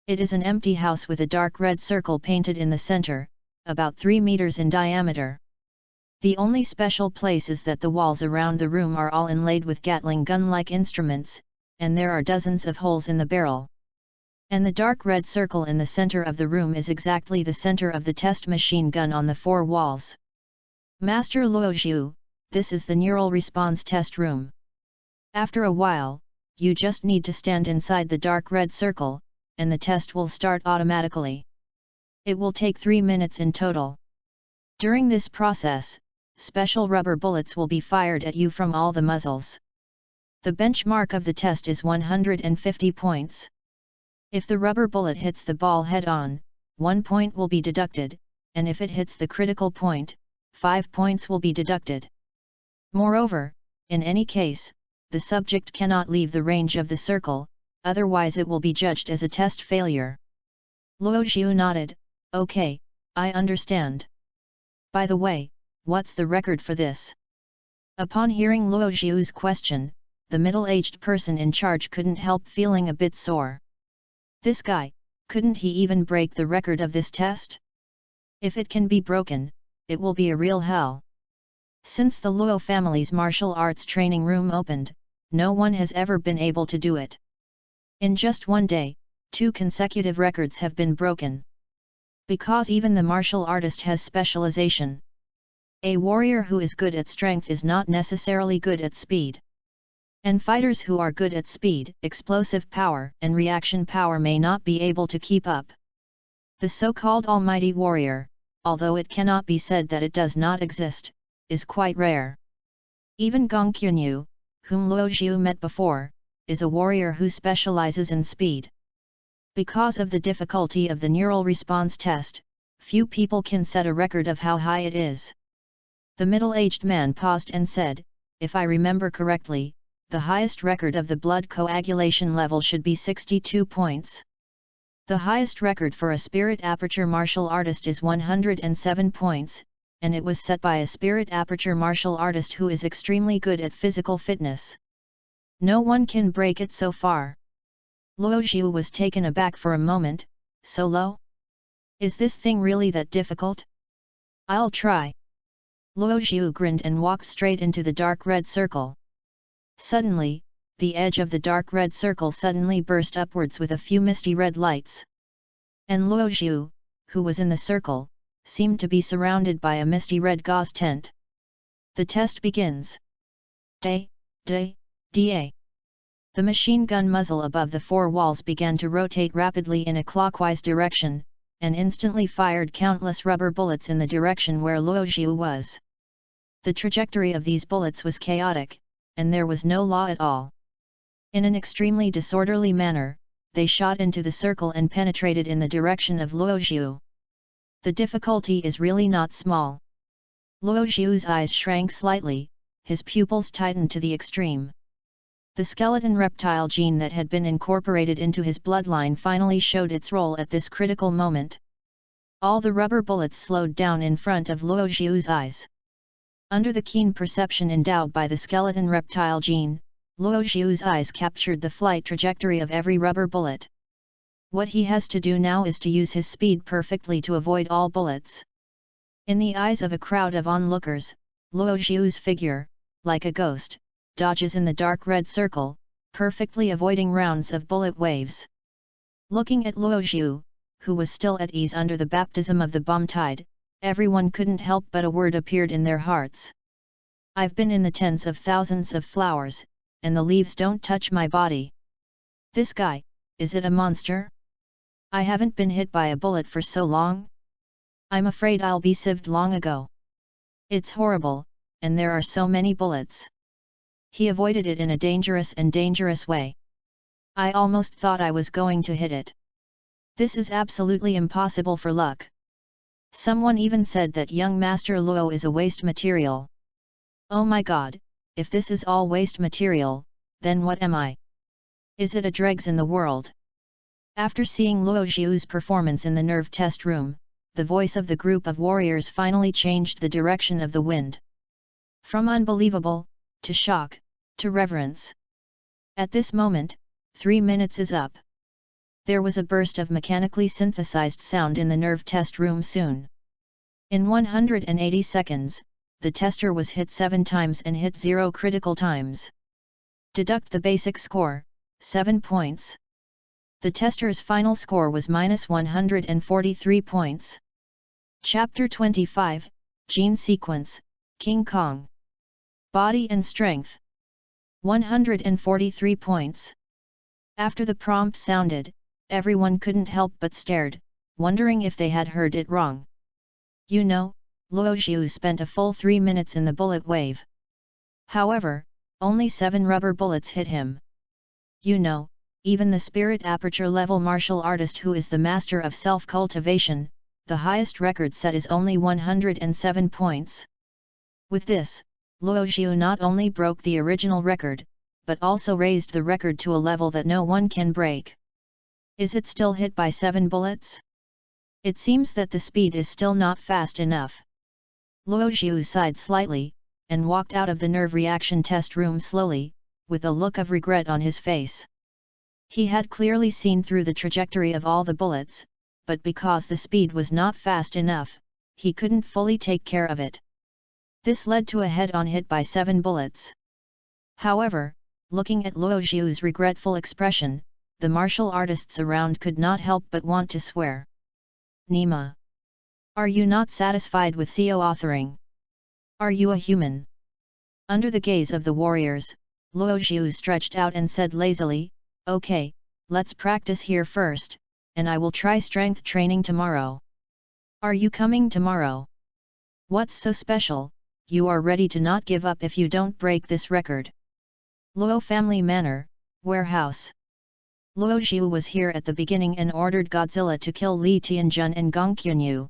It is an empty house with a dark red circle painted in the center, about 3 meters in diameter. The only special place is that the walls around the room are all inlaid with Gatling gun-like instruments, and there are dozens of holes in the barrel. And the dark red circle in the center of the room is exactly the center of the test machine gun on the 4 walls. Master Luo Zhu, this is the Neural Response Test Room. After a while, you just need to stand inside the dark red circle, and the test will start automatically. It will take 3 minutes in total. During this process, special rubber bullets will be fired at you from all the muzzles. The benchmark of the test is 150 points. If the rubber bullet hits the ball head-on, 1 point will be deducted, and if it hits the critical point, 5 points will be deducted. Moreover, in any case, the subject cannot leave the range of the circle, otherwise it will be judged as a test failure. Luo Zhu nodded, okay, I understand. By the way, what's the record for this? Upon hearing Luo Zhu's question, the middle-aged person in charge couldn't help feeling a bit sore. This guy, couldn't he even break the record of this test? If it can be broken, it will be a real hell. Since the Luo family's martial arts training room opened, no one has ever been able to do it. In just one day, 2 consecutive records have been broken. Because even the martial artist has specialization. A warrior who is good at strength is not necessarily good at speed. And fighters who are good at speed, explosive power, and reaction power may not be able to keep up. The so-called almighty warrior, although it cannot be said that it does not exist, is quite rare. Even Gong Qunyu, whom Luo Zhu met before, is a warrior who specializes in speed. Because of the difficulty of the neural response test, few people can set a record of how high it is. The middle-aged man paused and said, if I remember correctly, the highest record of the blood coagulation level should be 62 points. The highest record for a spirit aperture martial artist is 107 points, and it was set by a spirit aperture martial artist who is extremely good at physical fitness. No one can break it so far. Luo Zhu was taken aback for a moment, so low? Is this thing really that difficult? I'll try. Luo Zhu grinned and walked straight into the dark red circle. Suddenly, the edge of the dark red circle suddenly burst upwards with a few misty red lights. And Luo Zhu, who was in the circle, seemed to be surrounded by a misty red gauze tent. The test begins. Da. The machine gun muzzle above the four walls began to rotate rapidly in a clockwise direction, and instantly fired countless rubber bullets in the direction where Luo Xiu was. The trajectory of these bullets was chaotic, and there was no law at all. In an extremely disorderly manner, they shot into the circle and penetrated in the direction of Luo Xiu. The difficulty is really not small. Luo Xiu's eyes shrank slightly, his pupils tightened to the extreme. The skeleton reptile gene that had been incorporated into his bloodline finally showed its role at this critical moment. All the rubber bullets slowed down in front of Luo Xiu's eyes. Under the keen perception endowed by the skeleton reptile gene, Luo Xiu's eyes captured the flight trajectory of every rubber bullet. What he has to do now is to use his speed perfectly to avoid all bullets. In the eyes of a crowd of onlookers, Luo Xiu's figure, like a ghost, dodges in the dark red circle, perfectly avoiding rounds of bullet waves. Looking at Luo Xiu, who was still at ease under the baptism of the bomb tide, everyone couldn't help but a word appeared in their hearts. I've been in the tens of thousands of flowers, and the leaves don't touch my body. This guy, is it a monster? I haven't been hit by a bullet for so long. I'm afraid I'll be sieved long ago. It's horrible, and there are so many bullets. He avoided it in a dangerous way. I almost thought I was going to hit it. This is absolutely impossible for luck. Someone even said that young Master Luo is a waste material. Oh my god, if this is all waste material, then what am I? Is it a dregs in the world? After seeing Luo Xiu's performance in the nerve test room, the voice of the group of warriors finally changed the direction of the wind. From unbelievable, to shock, to reverence. At this moment, 3 minutes is up. There was a burst of mechanically synthesized sound in the nerve test room soon. In 180 seconds, the tester was hit 7 times and hit 0 critical times. Deduct the basic score, 7 points. The tester's final score was -143 points. Chapter 25, Gene Sequence, King Kong. Body and Strength. 143 points. After the prompt sounded, everyone couldn't help but stared, wondering if they had heard it wrong. You know, Luo Xiu spent a full 3 minutes in the bullet wave. However, only 7 rubber bullets hit him. You know, even the spirit aperture level martial artist who is the master of self-cultivation, the highest record set is only 107 points. With this, Luo Xiu not only broke the original record, but also raised the record to a level that no one can break. Is it still hit by 7 bullets? It seems that the speed is still not fast enough. Luo Xiu sighed slightly, and walked out of the nerve reaction test room slowly, with a look of regret on his face. He had clearly seen through the trajectory of all the bullets, but because the speed was not fast enough, he couldn't fully take care of it. This led to a head-on hit by 7 bullets. However, looking at Luo Xiu's regretful expression, the martial artists around could not help but want to swear. Nima. Are you not satisfied with CO authoring? Are you a human? Under the gaze of the warriors, Luo Xiu stretched out and said lazily, Okay, let's practice here first, and I will try strength training tomorrow. Are you coming tomorrow? What's so special, you are ready to not give up if you don't break this record. Luo Family Manor, Warehouse. Luo Xiu was here at the beginning and ordered Godzilla to kill Li Tianjun and Gong Qianyu.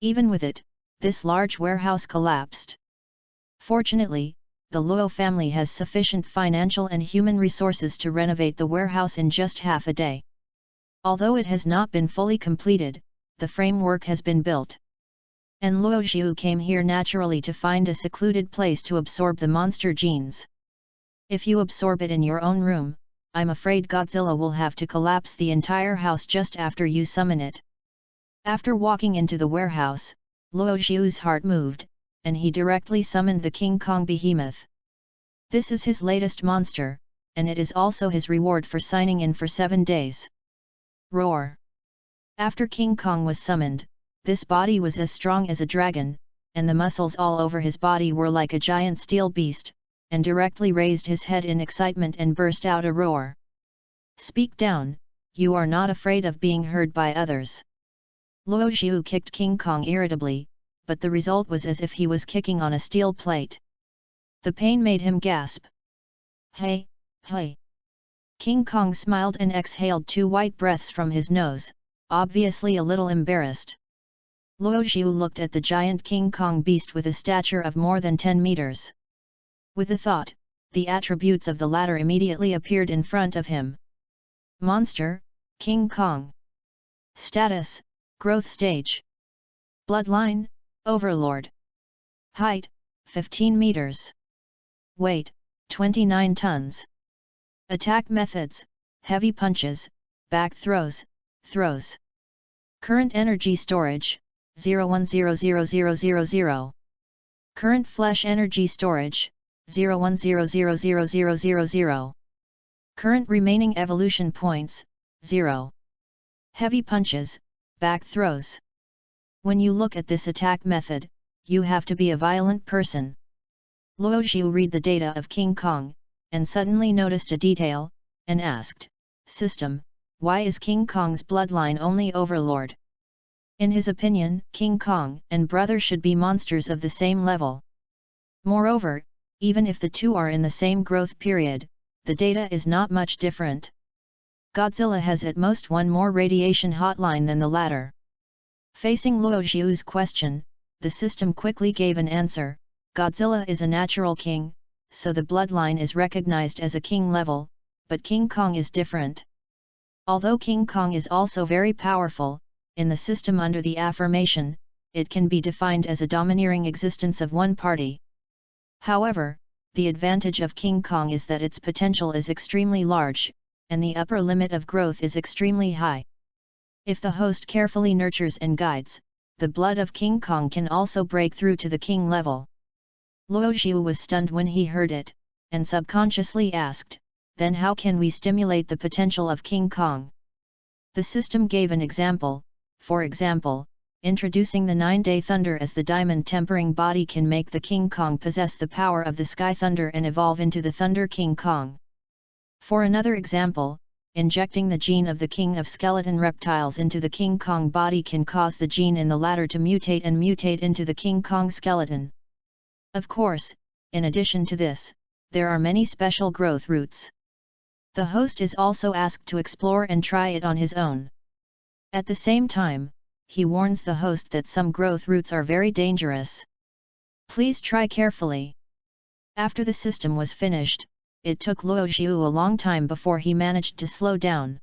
Even with it, this large warehouse collapsed. Fortunately, the Luo family has sufficient financial and human resources to renovate the warehouse in just half a day. Although it has not been fully completed, the framework has been built. And Luo Xiu came here naturally to find a secluded place to absorb the monster genes. If you absorb it in your own room, I'm afraid Godzilla will have to collapse the entire house just after you summon it. After walking into the warehouse, Luo Xiu's heart moved, and he directly summoned the King Kong behemoth. This is his latest monster, and it is also his reward for signing in for 7 days. Roar! After King Kong was summoned, this body was as strong as a dragon, and the muscles all over his body were like a giant steel beast, and directly raised his head in excitement and burst out a roar. "Speak down, you are not afraid of being heard by others." Luo Xiu kicked King Kong irritably, but the result was as if he was kicking on a steel plate. The pain made him gasp. "Hey, hey." King Kong smiled and exhaled 2 white breaths from his nose, obviously a little embarrassed. Luo Xiu looked at the giant King Kong beast with a stature of more than 10 meters. With a thought, the attributes of the latter immediately appeared in front of him. Monster, King Kong. Status, Growth Stage. Bloodline, Overlord. Height, 15 meters. Weight, 29 tons. Attack methods, heavy punches, back throws, throws. Current energy storage, 0100000. Current flesh energy storage, 0100000. Current remaining evolution points, 0. Heavy punches, back throws. When you look at this attack method, you have to be a violent person. Luo Xiu read the data of King Kong, and suddenly noticed a detail, and asked, "System, why is King Kong's bloodline only Overlord?" In his opinion, King Kong and brother should be monsters of the same level. Moreover, even if the two are in the same growth period, the data is not much different. Godzilla has at most one more radiation hotline than the latter. Facing Luo Xiu's question, the system quickly gave an answer: Godzilla is a natural king, so the bloodline is recognized as a king level, but King Kong is different. Although King Kong is also very powerful, in the system under the affirmation, it can be defined as a domineering existence of one party. However, the advantage of King Kong is that its potential is extremely large, and the upper limit of growth is extremely high. If the host carefully nurtures and guides, the blood of King Kong can also break through to the king level. Luo Xiu was stunned when he heard it, and subconsciously asked, "Then how can we stimulate the potential of King Kong?" The system gave an example. For example, introducing the 9-day thunder as the diamond tempering body can make the King Kong possess the power of the sky thunder and evolve into the Thunder King Kong. For another example, injecting the gene of the King of Skeleton Reptiles into the King Kong body can cause the gene in the latter to mutate and mutate into the King Kong skeleton. Of course, in addition to this, there are many special growth routes. The host is also asked to explore and try it on his own. At the same time, he warns the host that some growth routes are very dangerous. Please try carefully. After the system was finished, it took Luo Xiu a long time before he managed to slow down.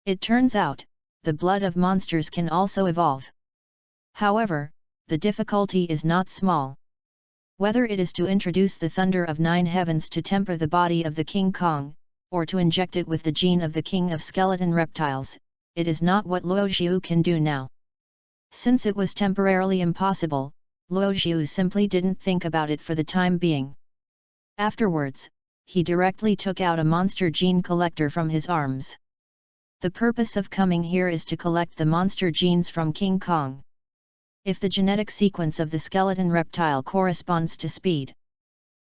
It turns out, the blood of monsters can also evolve. However, the difficulty is not small. Whether it is to introduce the thunder of 9 heavens to temper the body of the King Kong, or to inject it with the gene of the King of Skeleton Reptiles, it is not what Luo Xiu can do now. Since it was temporarily impossible, Luo Xiu simply didn't think about it for the time being. Afterwards, he directly took out a monster gene collector from his arms. The purpose of coming here is to collect the monster genes from King Kong. If the genetic sequence of the skeleton reptile corresponds to speed,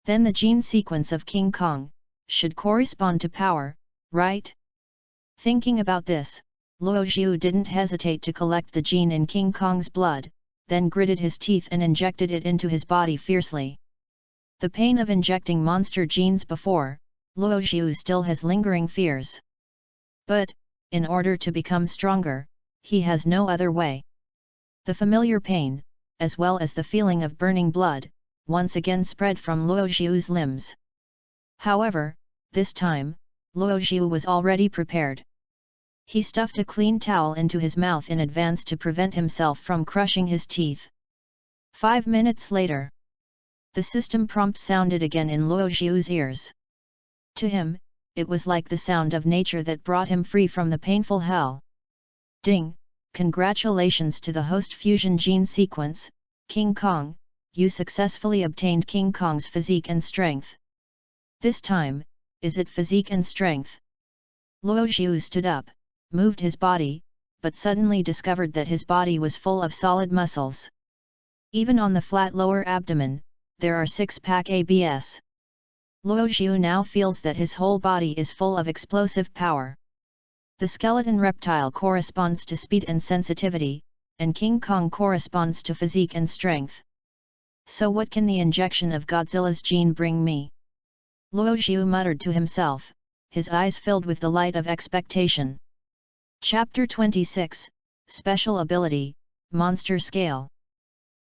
then the gene sequence of King Kong should correspond to power, right? Thinking about this, Luo Xiu didn't hesitate to collect the gene in King Kong's blood, then gritted his teeth and injected it into his body fiercely. The pain of injecting monster genes before, Luo Xiu still has lingering fears. But, in order to become stronger, he has no other way. The familiar pain, as well as the feeling of burning blood, once again spread from Luo Xiu's limbs. However, this time, Luo Xiu was already prepared. He stuffed a clean towel into his mouth in advance to prevent himself from crushing his teeth. 5 minutes later, the system prompt sounded again in Luo Xiu's ears. To him, it was like the sound of nature that brought him free from the painful hell. Ding! Congratulations to the host fusion gene sequence, King Kong, you successfully obtained King Kong's physique and strength. This time, is it physique and strength? Luo Xiu stood up, moved his body, but suddenly discovered that his body was full of solid muscles. Even on the flat lower abdomen, there are 6-pack abs. Luo Xiu now feels that his whole body is full of explosive power. The skeleton reptile corresponds to speed and sensitivity, and King Kong corresponds to physique and strength. So what can the injection of Godzilla's gene bring me? Luo Xiu muttered to himself, his eyes filled with the light of expectation. Chapter 26, Special Ability, Monster Scale.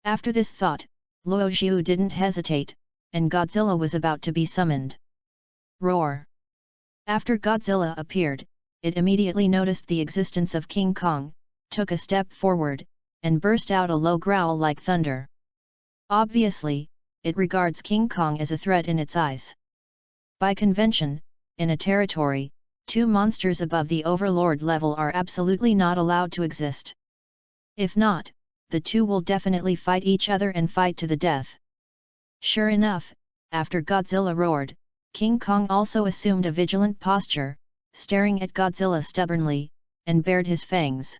After this thought, Luo Xiu didn't hesitate, and Godzilla was about to be summoned. Roar! After Godzilla appeared, it immediately noticed the existence of King Kong, took a step forward, and burst out a low growl like thunder. Obviously, it regards King Kong as a threat in its eyes. By convention, in a territory, two monsters above the overlord level are absolutely not allowed to exist. If not, the two will definitely fight each other and fight to the death. Sure enough, after Godzilla roared, King Kong also assumed a vigilant posture, staring at Godzilla stubbornly, and bared his fangs.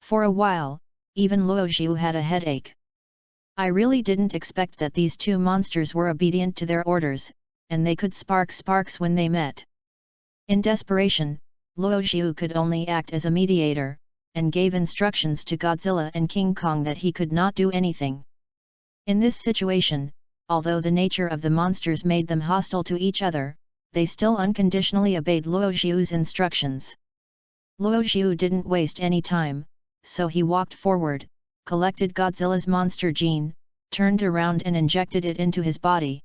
For a while, even Luo Xiu had a headache. I really didn't expect that these two monsters were obedient to their orders, and they could spark sparks when they met. In desperation, Luo Xiu could only act as a mediator, and gave instructions to Godzilla and King Kong that he could not do anything. In this situation, although the nature of the monsters made them hostile to each other, they still unconditionally obeyed Luo Xiu's instructions. Luo Xiu didn't waste any time, so he walked forward, collected Godzilla's monster gene, turned around and injected it into his body.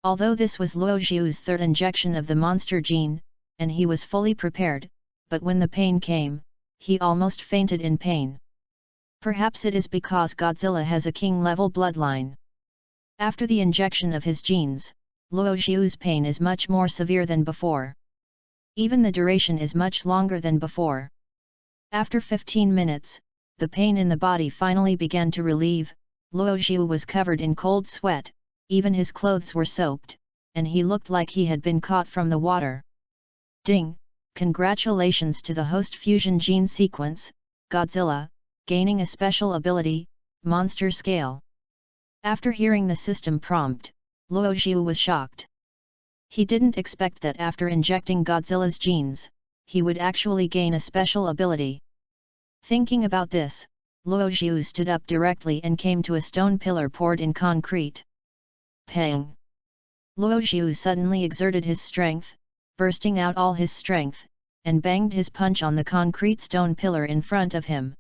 Although this was Luo Xiu's third injection of the monster gene, and he was fully prepared, but when the pain came, he almost fainted in pain. Perhaps it is because Godzilla has a king-level bloodline. After the injection of his genes, Luo Xiu's pain is much more severe than before. Even the duration is much longer than before. After 15 minutes, the pain in the body finally began to relieve. Luo Xiu was covered in cold sweat, even his clothes were soaked, and he looked like he had been caught from the water. Ding! Congratulations to the host fusion gene sequence, Godzilla, gaining a special ability, Monster Scale. After hearing the system prompt, Luo Xiu was shocked. He didn't expect that after injecting Godzilla's genes, he would actually gain a special ability. Thinking about this, Luo Xiu stood up directly and came to a stone pillar poured in concrete. Pang! Luo Xiu suddenly exerted his strength, bursting out all his strength, and banged his punch on the concrete stone pillar in front of him.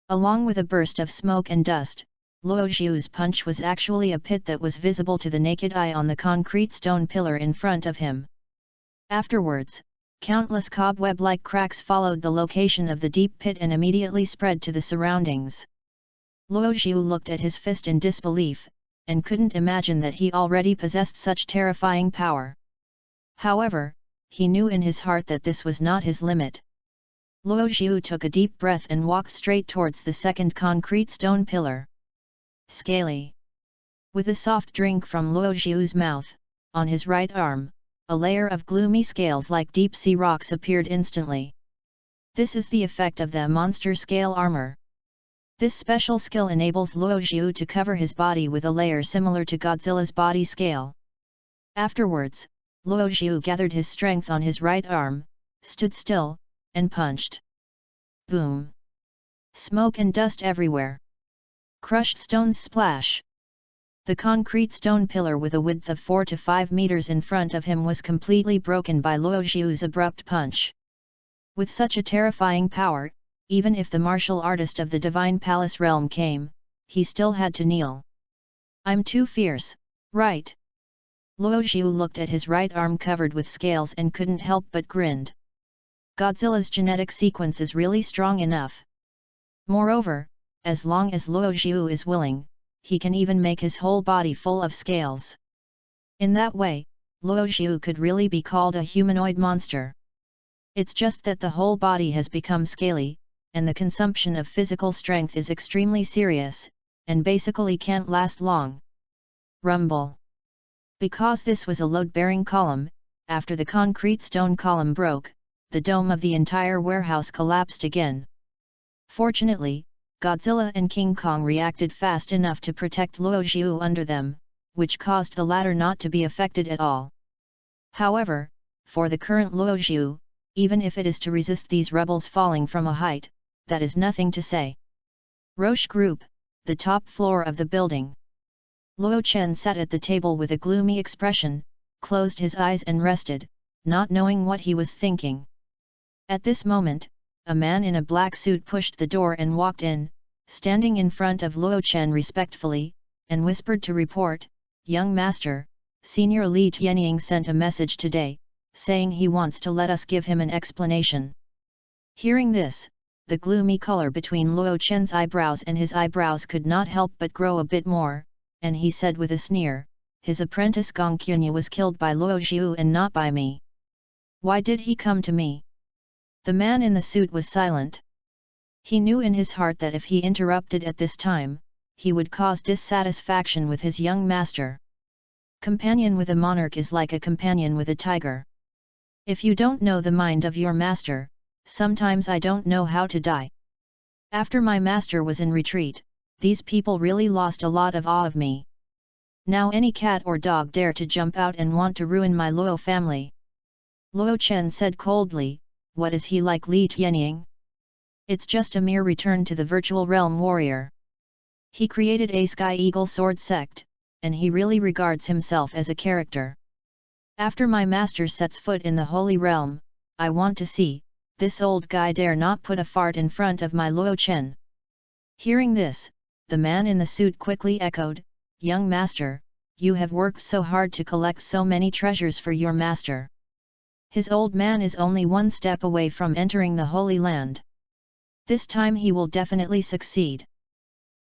Along with a burst of smoke and dust, Luo Xiu's punch was actually a pit that was visible to the naked eye on the concrete stone pillar in front of him. Afterwards, countless cobweb-like cracks followed the location of the deep pit and immediately spread to the surroundings. Luo Xiu looked at his fist in disbelief, and couldn't imagine that he already possessed such terrifying power. However, he knew in his heart that this was not his limit. Luo Xiu took a deep breath and walked straight towards the second concrete stone pillar. Scaly. With a soft drink from Luo Xiu's mouth, on his right arm, a layer of gloomy scales like deep-sea rocks appeared instantly. This is the effect of the monster scale armor. This special skill enables Luo Xiu to cover his body with a layer similar to Godzilla's body scale. Afterwards, Luo Xiu gathered his strength on his right arm, stood still, and punched. Boom! Smoke and dust everywhere. Crushed stones splash. The concrete stone pillar with a width of 4 to 5 meters in front of him was completely broken by Luo Xiu's abrupt punch. With such a terrifying power, even if the martial artist of the Divine Palace realm came, he still had to kneel. I'm too fierce, right? Luo Xiu looked at his right arm covered with scales and couldn't help but grinned. Godzilla's genetic sequence is really strong enough. Moreover, as long as Luo Xiu is willing, he can even make his whole body full of scales. In that way, Luo Xiu could really be called a humanoid monster. It's just that the whole body has become scaly, and the consumption of physical strength is extremely serious, and basically can't last long. Rumble. Because this was a load-bearing column, after the concrete stone column broke, the dome of the entire warehouse collapsed again. Fortunately, Godzilla and King Kong reacted fast enough to protect Luo Xiu under them, which caused the latter not to be affected at all. However, for the current Luo Xiu, even if it is to resist these rebels falling from a height, that is nothing to say. Roche Group, the top floor of the building. Luo Chen sat at the table with a gloomy expression, closed his eyes and rested, not knowing what he was thinking. At this moment, a man in a black suit pushed the door and walked in, standing in front of Luo Chen respectfully, and whispered to report, "Young master, Senior Li Tianying sent a message today, saying he wants to let us give him an explanation." Hearing this, the gloomy color between Luo Chen's eyebrows and his eyebrows could not help but grow a bit more, and he said with a sneer, "His apprentice Gong Qunyu was killed by Luo Xiu and not by me. Why did he come to me?" The man in the suit was silent. He knew in his heart that if he interrupted at this time, he would cause dissatisfaction with his young master. Companion with a monarch is like a companion with a tiger. If you don't know the mind of your master, sometimes I don't know how to die. After my master was in retreat, these people really lost a lot of awe of me. Now any cat or dog dare to jump out and want to ruin my Luo family." Luo Chen said coldly, "What is he like Li Tianying? It's just a mere return to the virtual realm warrior. He created a Sky Eagle Sword sect, and he really regards himself as a character. After my master sets foot in the holy realm, I want to see, this old guy dare not put a fart in front of my Luo Chen." Hearing this, the man in the suit quickly echoed, "Young master, you have worked so hard to collect so many treasures for your master. His old man is only one step away from entering the Holy Land. This time he will definitely succeed."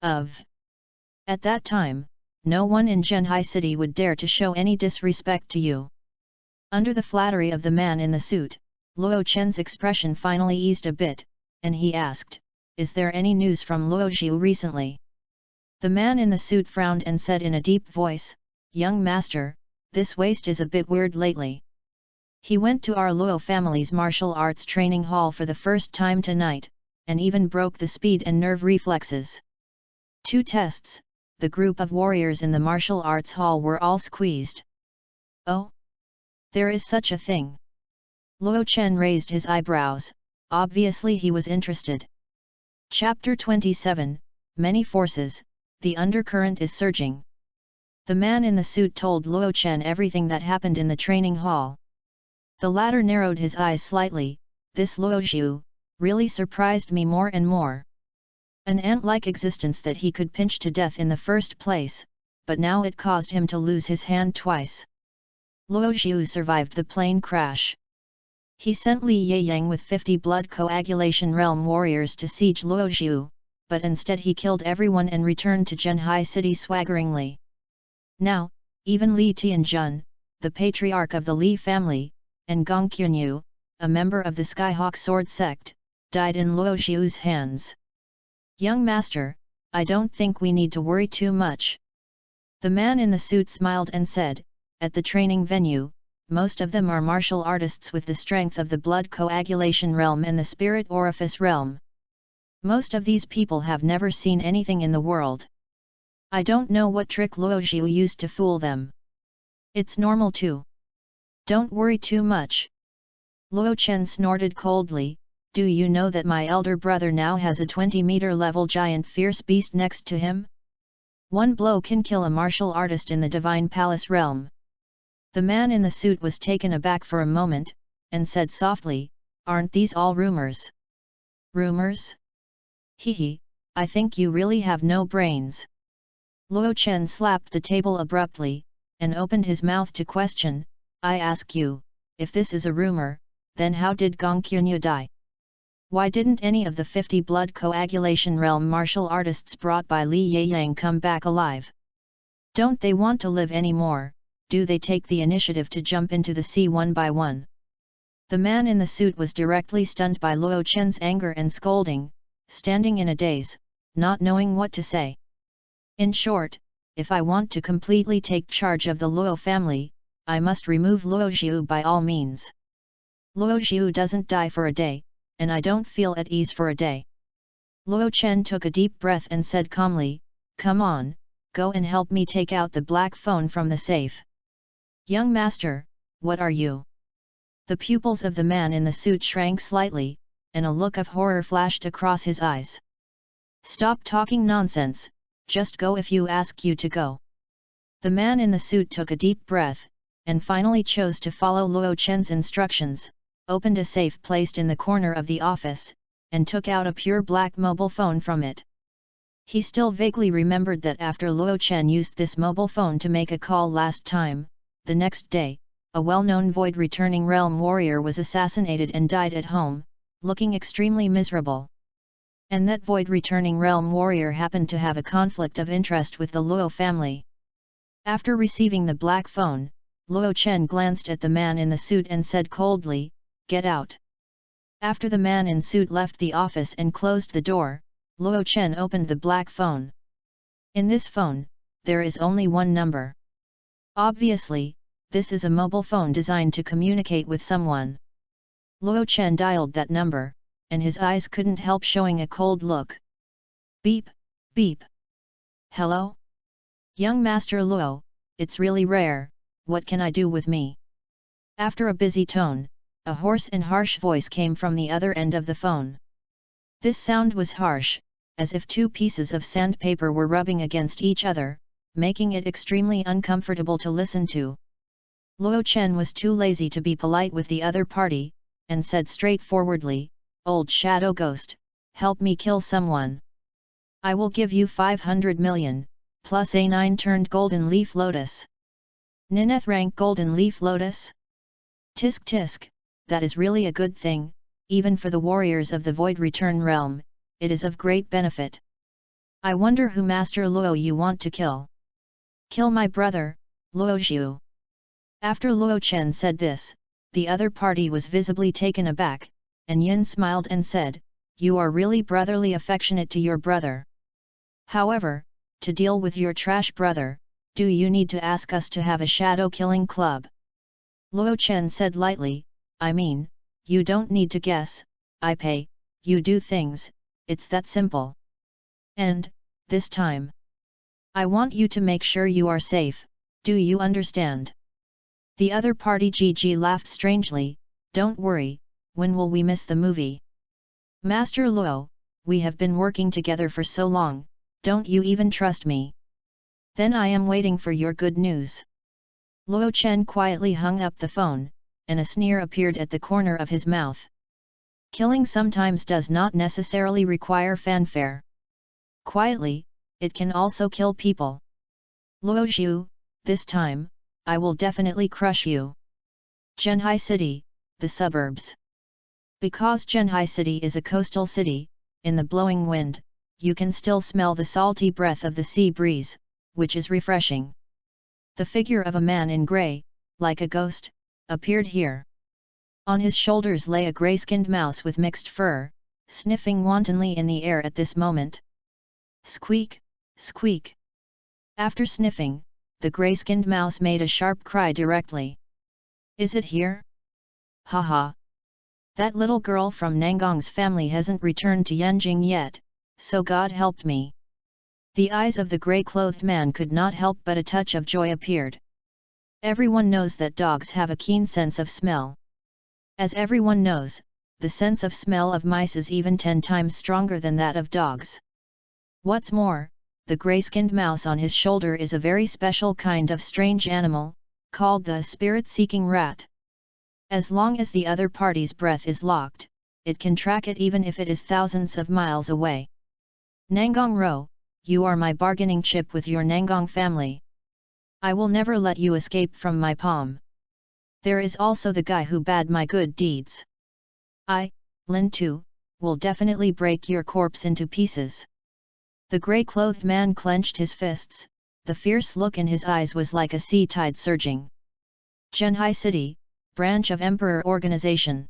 At that time, no one in Zhenhai City would dare to show any disrespect to you. Under the flattery of the man in the suit, Luo Chen's expression finally eased a bit, and he asked, "Is there any news from Luo Xiu recently?" The man in the suit frowned and said in a deep voice, "Young master, this waste is a bit weird lately. He went to our Luo family's martial arts training hall for the first time tonight, and even broke the speed and nerve reflexes. 2 tests, the group of warriors in the martial arts hall were all squeezed." "Oh? There is such a thing?" Luo Chen raised his eyebrows, obviously he was interested. Chapter 27, Many Forces, the undercurrent is surging. The man in the suit told Luo Chen everything that happened in the training hall. The latter narrowed his eyes slightly, "This Luo Xiu really surprised me more and more. An ant-like existence that he could pinch to death in the first place, but now it caused him to lose his hand twice. Luo Xiu survived the plane crash. He sent Li Yeyang with 50 blood coagulation realm warriors to siege Luo Xiu, but instead he killed everyone and returned to Zhenhai City swaggeringly. Now, even Li Tianjun, the patriarch of the Li family, and Gong Qunyu, a member of the Skyhawk Sword sect, died in Luo Xiu's hands. Young master, I don't think we need to worry too much." The man in the suit smiled and said, "At the training venue, most of them are martial artists with the strength of the blood coagulation realm and the spirit orifice realm. Most of these people have never seen anything in the world. I don't know what trick Luo Xiu used to fool them. It's normal too. Don't worry too much." Luo Chen snorted coldly, "Do you know that my elder brother now has a 20-meter level giant fierce beast next to him? One blow can kill a martial artist in the Divine Palace realm." The man in the suit was taken aback for a moment, and said softly, "Aren't these all rumors?" "Rumors? Hehe, I think you really have no brains." Luo Chen slapped the table abruptly, and opened his mouth to question, "I ask you, if this is a rumor, then how did Gong Qunyu die? Why didn't any of the 50 blood coagulation realm martial artists brought by Li Yeyang come back alive? Don't they want to live anymore? Do they take the initiative to jump into the sea one by one?" The man in the suit was directly stunned by Luo Chen's anger and scolding, standing in a daze, not knowing what to say. "In short, if I want to completely take charge of the Luo family, I must remove Luo Xiu by all means. Luo Xiu doesn't die for a day, and I don't feel at ease for a day." Luo Chen took a deep breath and said calmly, "Come on, go and help me take out the black phone from the safe. Young master, what are you? The pupils of the man in the suit shrank slightly, and a look of horror flashed across his eyes. Stop talking nonsense, just go if you ask you to go. The man in the suit took a deep breath, and finally chose to follow Luo Chen's instructions, opened a safe placed in the corner of the office, and took out a pure black mobile phone from it. He still vaguely remembered that after Luo Chen used this mobile phone to make a call last time, the next day, a well-known Void Returning Realm warrior was assassinated and died at home, looking extremely miserable. And that Void Returning Realm warrior happened to have a conflict of interest with the Luo family. After receiving the black phone, Luo Chen glanced at the man in the suit and said coldly, "Get out." After the man in suit left the office and closed the door, Luo Chen opened the black phone. In this phone, there is only one number. Obviously, this is a mobile phone designed to communicate with someone. Luo Chen dialed that number, and his eyes couldn't help showing a cold look. Beep, beep. Hello? Young Master Luo, it's really rare, what can I do with me? After a busy tone, a hoarse and harsh voice came from the other end of the phone. This sound was harsh, as if two pieces of sandpaper were rubbing against each other, making it extremely uncomfortable to listen to. Luo Chen was too lazy to be polite with the other party, and said straightforwardly, "Old shadow ghost, help me kill someone. I will give you 500 million, plus a 9-turned golden leaf lotus." Nineth rank golden leaf lotus? Tisk tisk, that is really a good thing, even for the warriors of the Void Return Realm, it is of great benefit. I wonder who Master Luo you want to kill. Kill my brother, Luo Xiu. After Luo Chen said this, the other party was visibly taken aback, and Yin smiled and said, "You are really brotherly affectionate to your brother. However, to deal with your trash brother, do you need to ask us to have a shadow killing club?" Luo Chen said lightly, "I mean, you don't need to guess, I pay, you do things, it's that simple. And, this time, I want you to make sure you are safe, do you understand?" The other party GG laughed strangely, "Don't worry, when will we miss the movie? Master Luo, we have been working together for so long, don't you even trust me? Then I am waiting for your good news." Luo Chen quietly hung up the phone, and a sneer appeared at the corner of his mouth. Killing sometimes does not necessarily require fanfare. Quietly, it can also kill people. Luo Xiu, this time, I will definitely crush you. Zhenhai City, the suburbs. Because Zhenhai City is a coastal city, in the blowing wind, you can still smell the salty breath of the sea breeze, which is refreshing. The figure of a man in grey, like a ghost, appeared here. On his shoulders lay a grey-skinned mouse with mixed fur, sniffing wantonly in the air at this moment. Squeak, squeak. After sniffing, the grey-skinned mouse made a sharp cry directly. "Is it here? Haha. That little girl from Nangong's family hasn't returned to Yanjing yet, so God helped me." The eyes of the grey-clothed man could not help but a touch of joy appeared. Everyone knows that dogs have a keen sense of smell. As everyone knows, the sense of smell of mice is even 10 times stronger than that of dogs. What's more, the grey-skinned mouse on his shoulder is a very special kind of strange animal, called the spirit-seeking rat. As long as the other party's breath is locked, it can track it even if it is thousands of miles away. Nangong Ro, you are my bargaining chip with your Nangong family. I will never let you escape from my palm. There is also the guy who bade my good deeds. I, Lin Tu, will definitely break your corpse into pieces. The grey-clothed man clenched his fists, the fierce look in his eyes was like a sea tide surging. Zhenhai City, branch of Emperor Organization.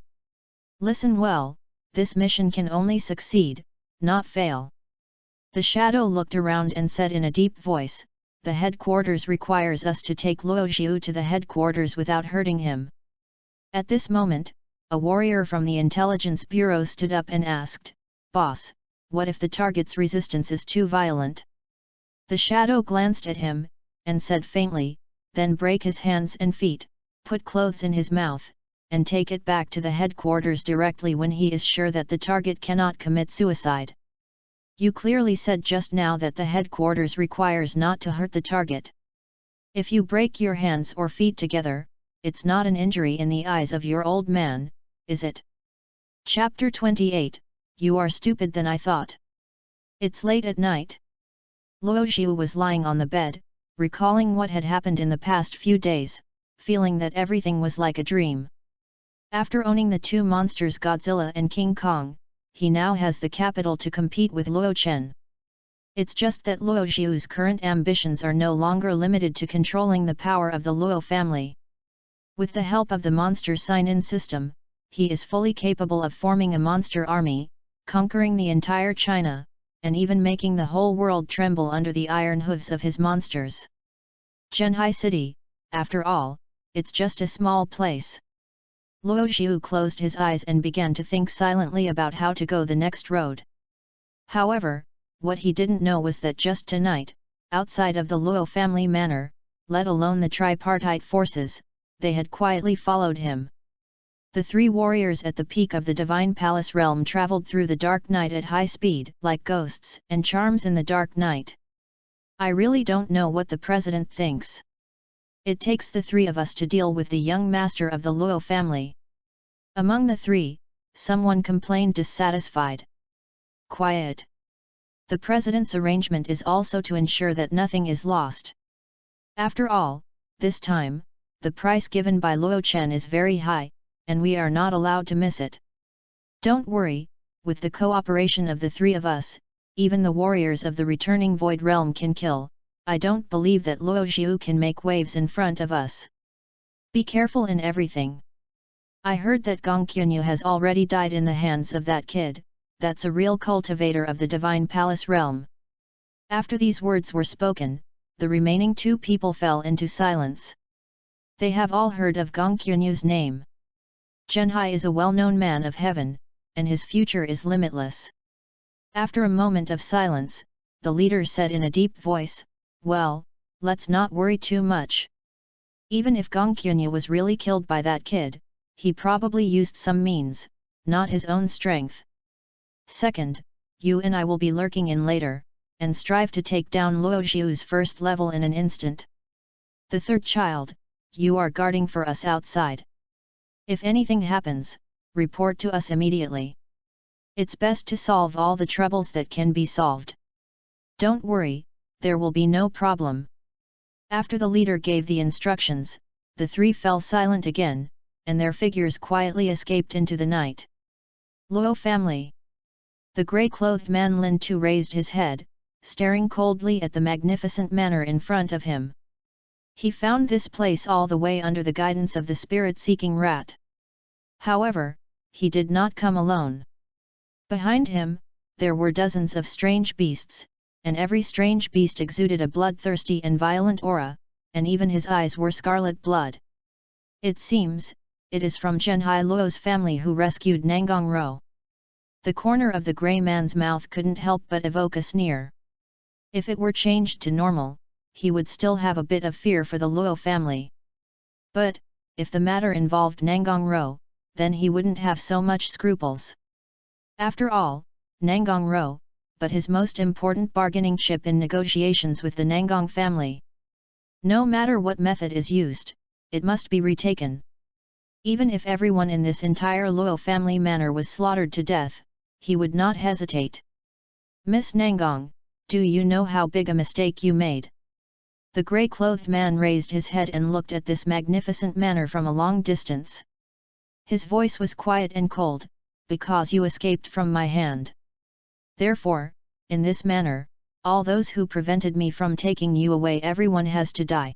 Listen well, this mission can only succeed, not fail. The shadow looked around and said in a deep voice, "The headquarters requires us to take Luo Xiu to the headquarters without hurting him." At this moment, a warrior from the intelligence bureau stood up and asked, "Boss, what if the target's resistance is too violent?" The shadow glanced at him, and said faintly, then break his hands and feet, put clothes in his mouth, and take it back to the headquarters directly when he is sure that the target cannot commit suicide. You clearly said just now that the headquarters requires not to hurt the target. If you break your hands or feet together, it's not an injury in the eyes of your old man, is it? Chapter 28, You are stupid than I thought. It's late at night. Luo Xiu was lying on the bed, recalling what had happened in the past few days, feeling that everything was like a dream. After owning the two monsters Godzilla and King Kong, he now has the capital to compete with Luo Chen. It's just that Luo Xiu's current ambitions are no longer limited to controlling the power of the Luo family. With the help of the monster sign-in system, he is fully capable of forming a monster army, conquering the entire China, and even making the whole world tremble under the iron hooves of his monsters. Zhenhai City, after all, it's just a small place. Luo Xiu closed his eyes and began to think silently about how to go the next road. However, what he didn't know was that just tonight, outside of the Luo family manor, let alone the tripartite forces, they had quietly followed him. The three warriors at the peak of the Divine Palace realm traveled through the dark night at high speed, like ghosts and charms in the dark night. I really don't know what the president thinks. It takes the three of us to deal with the young master of the Luo family. Among the three, someone complained dissatisfied. Quiet. The president's arrangement is also to ensure that nothing is lost. After all, this time, the price given by Luo Chen is very high, and we are not allowed to miss it. Don't worry, with the cooperation of the three of us, even the warriors of the returning Void Realm can kill. I don't believe that Luo Xiu can make waves in front of us. Be careful in everything. I heard that Gong Qunyu has already died in the hands of that kid, that's a real cultivator of the Divine Palace realm. After these words were spoken, the remaining two people fell into silence. They have all heard of Gong Qunyu's name. Zhenhai is a well-known man of heaven, and his future is limitless. After a moment of silence, the leader said in a deep voice, well, let's not worry too much. Even if Gong Qunyu was really killed by that kid, he probably used some means, not his own strength. Second, you and I will be lurking in later, and strive to take down Luo Xiu's first level in an instant. The third child, you are guarding for us outside. If anything happens, report to us immediately. It's best to solve all the troubles that can be solved. Don't worry, there will be no problem. After the leader gave the instructions, the three fell silent again, and their figures quietly escaped into the night. Luo family. The grey-clothed man Lin Tu raised his head, staring coldly at the magnificent manor in front of him. He found this place all the way under the guidance of the spirit-seeking rat. However, he did not come alone. Behind him, there were dozens of strange beasts, and every strange beast exuded a bloodthirsty and violent aura, and even his eyes were scarlet blood. It seems, it is from Zhenhai Luo's family who rescued Nangang Ro. The corner of the grey man's mouth couldn't help but evoke a sneer. If it were changed to normal, he would still have a bit of fear for the Luo family. But, if the matter involved Nangang Ro, then he wouldn't have so much scruples. After all, Nangang Ro, but his most important bargaining chip in negotiations with the Nangang family. No matter what method is used, it must be retaken. Even if everyone in this entire Luo family manor was slaughtered to death, he would not hesitate. Miss Nangang, do you know how big a mistake you made? The grey-clothed man raised his head and looked at this magnificent manor from a long distance. His voice was quiet and cold, because you escaped from my hand. Therefore, in this manner, all those who prevented me from taking you away, everyone has to die.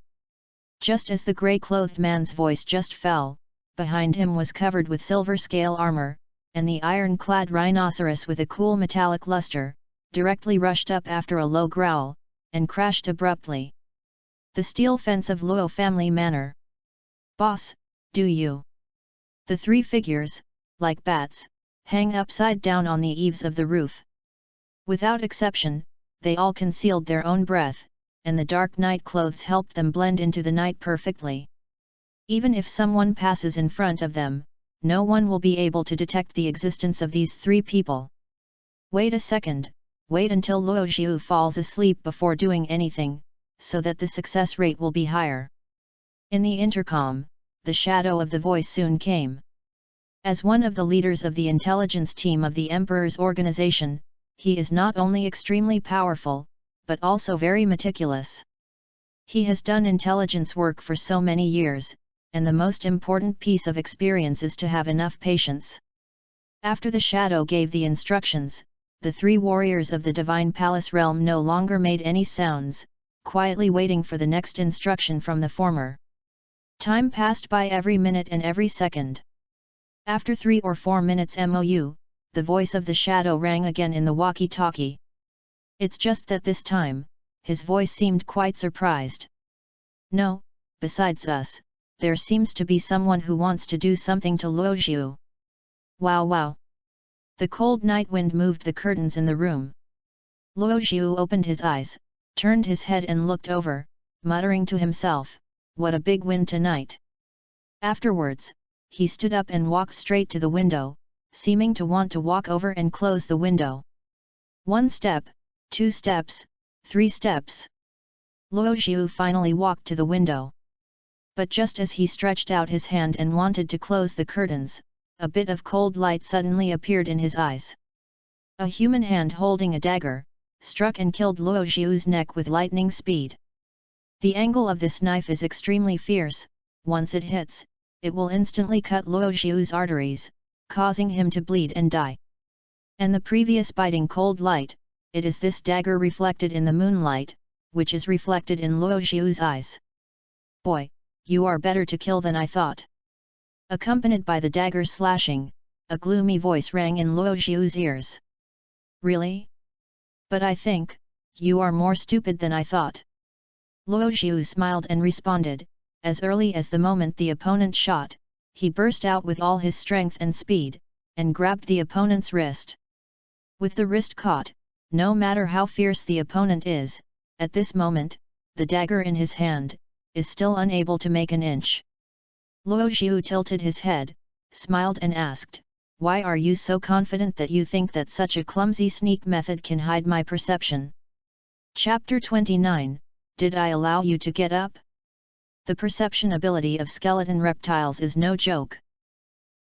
Just as the grey-clothed man's voice just fell, behind him was covered with silver scale armor, and the iron-clad rhinoceros with a cool metallic luster, directly rushed up after a low growl, and crashed abruptly. The steel fence of Luo family manor. Boss, do you? The three figures, like bats, hang upside down on the eaves of the roof. Without exception, they all concealed their own breath, and the dark night clothes helped them blend into the night perfectly. Even if someone passes in front of them, no one will be able to detect the existence of these three people. Wait a second, wait until Luo Xiu falls asleep before doing anything, so that the success rate will be higher. In the intercom, the shadow of the voice soon came. As one of the leaders of the intelligence team of the Emperor's organization, he is not only extremely powerful, but also very meticulous. He has done intelligence work for so many years, and the most important piece of experience is to have enough patience. After the shadow gave the instructions, the three warriors of the Divine Palace realm no longer made any sounds, quietly waiting for the next instruction from the former. Time passed by every minute and every second. After 3 or 4 minutes MOU, the voice of the shadow rang again in the walkie-talkie. It's just that this time, his voice seemed quite surprised. No, besides us, there seems to be someone who wants to do something to Luo Xiu. Wow wow! The cold night wind moved the curtains in the room. Luo Xiu opened his eyes, turned his head and looked over, muttering to himself, "What a big wind tonight." Afterwards, he stood up and walked straight to the window, seeming to want to walk over and close the window. 1 step, 2 steps, 3 steps. Luo Xiu finally walked to the window. But just as he stretched out his hand and wanted to close the curtains, a bit of cold light suddenly appeared in his eyes. A human hand holding a dagger, struck and killed Luo Xiu's neck with lightning speed. The angle of this knife is extremely fierce. Once it hits, it will instantly cut Luo Xiu's arteries, causing him to bleed and die. And the previous biting cold light, it is this dagger reflected in the moonlight, which is reflected in Luo Xiu's eyes. "Boy, you are better to kill than I thought." Accompanied by the dagger slashing, a gloomy voice rang in Luo Xiu's ears. "Really? But I think, you are more stupid than I thought." Luo Xiu smiled and responded, as early as the moment the opponent shot, he burst out with all his strength and speed, and grabbed the opponent's wrist. With the wrist caught, no matter how fierce the opponent is, at this moment, the dagger in his hand, is still unable to make an inch. Luo Xiu tilted his head, smiled and asked, "Why are you so confident that you think that such a clumsy sneak method can hide my perception?" Chapter 29, Did I allow you to get up? The perception ability of skeleton reptiles is no joke.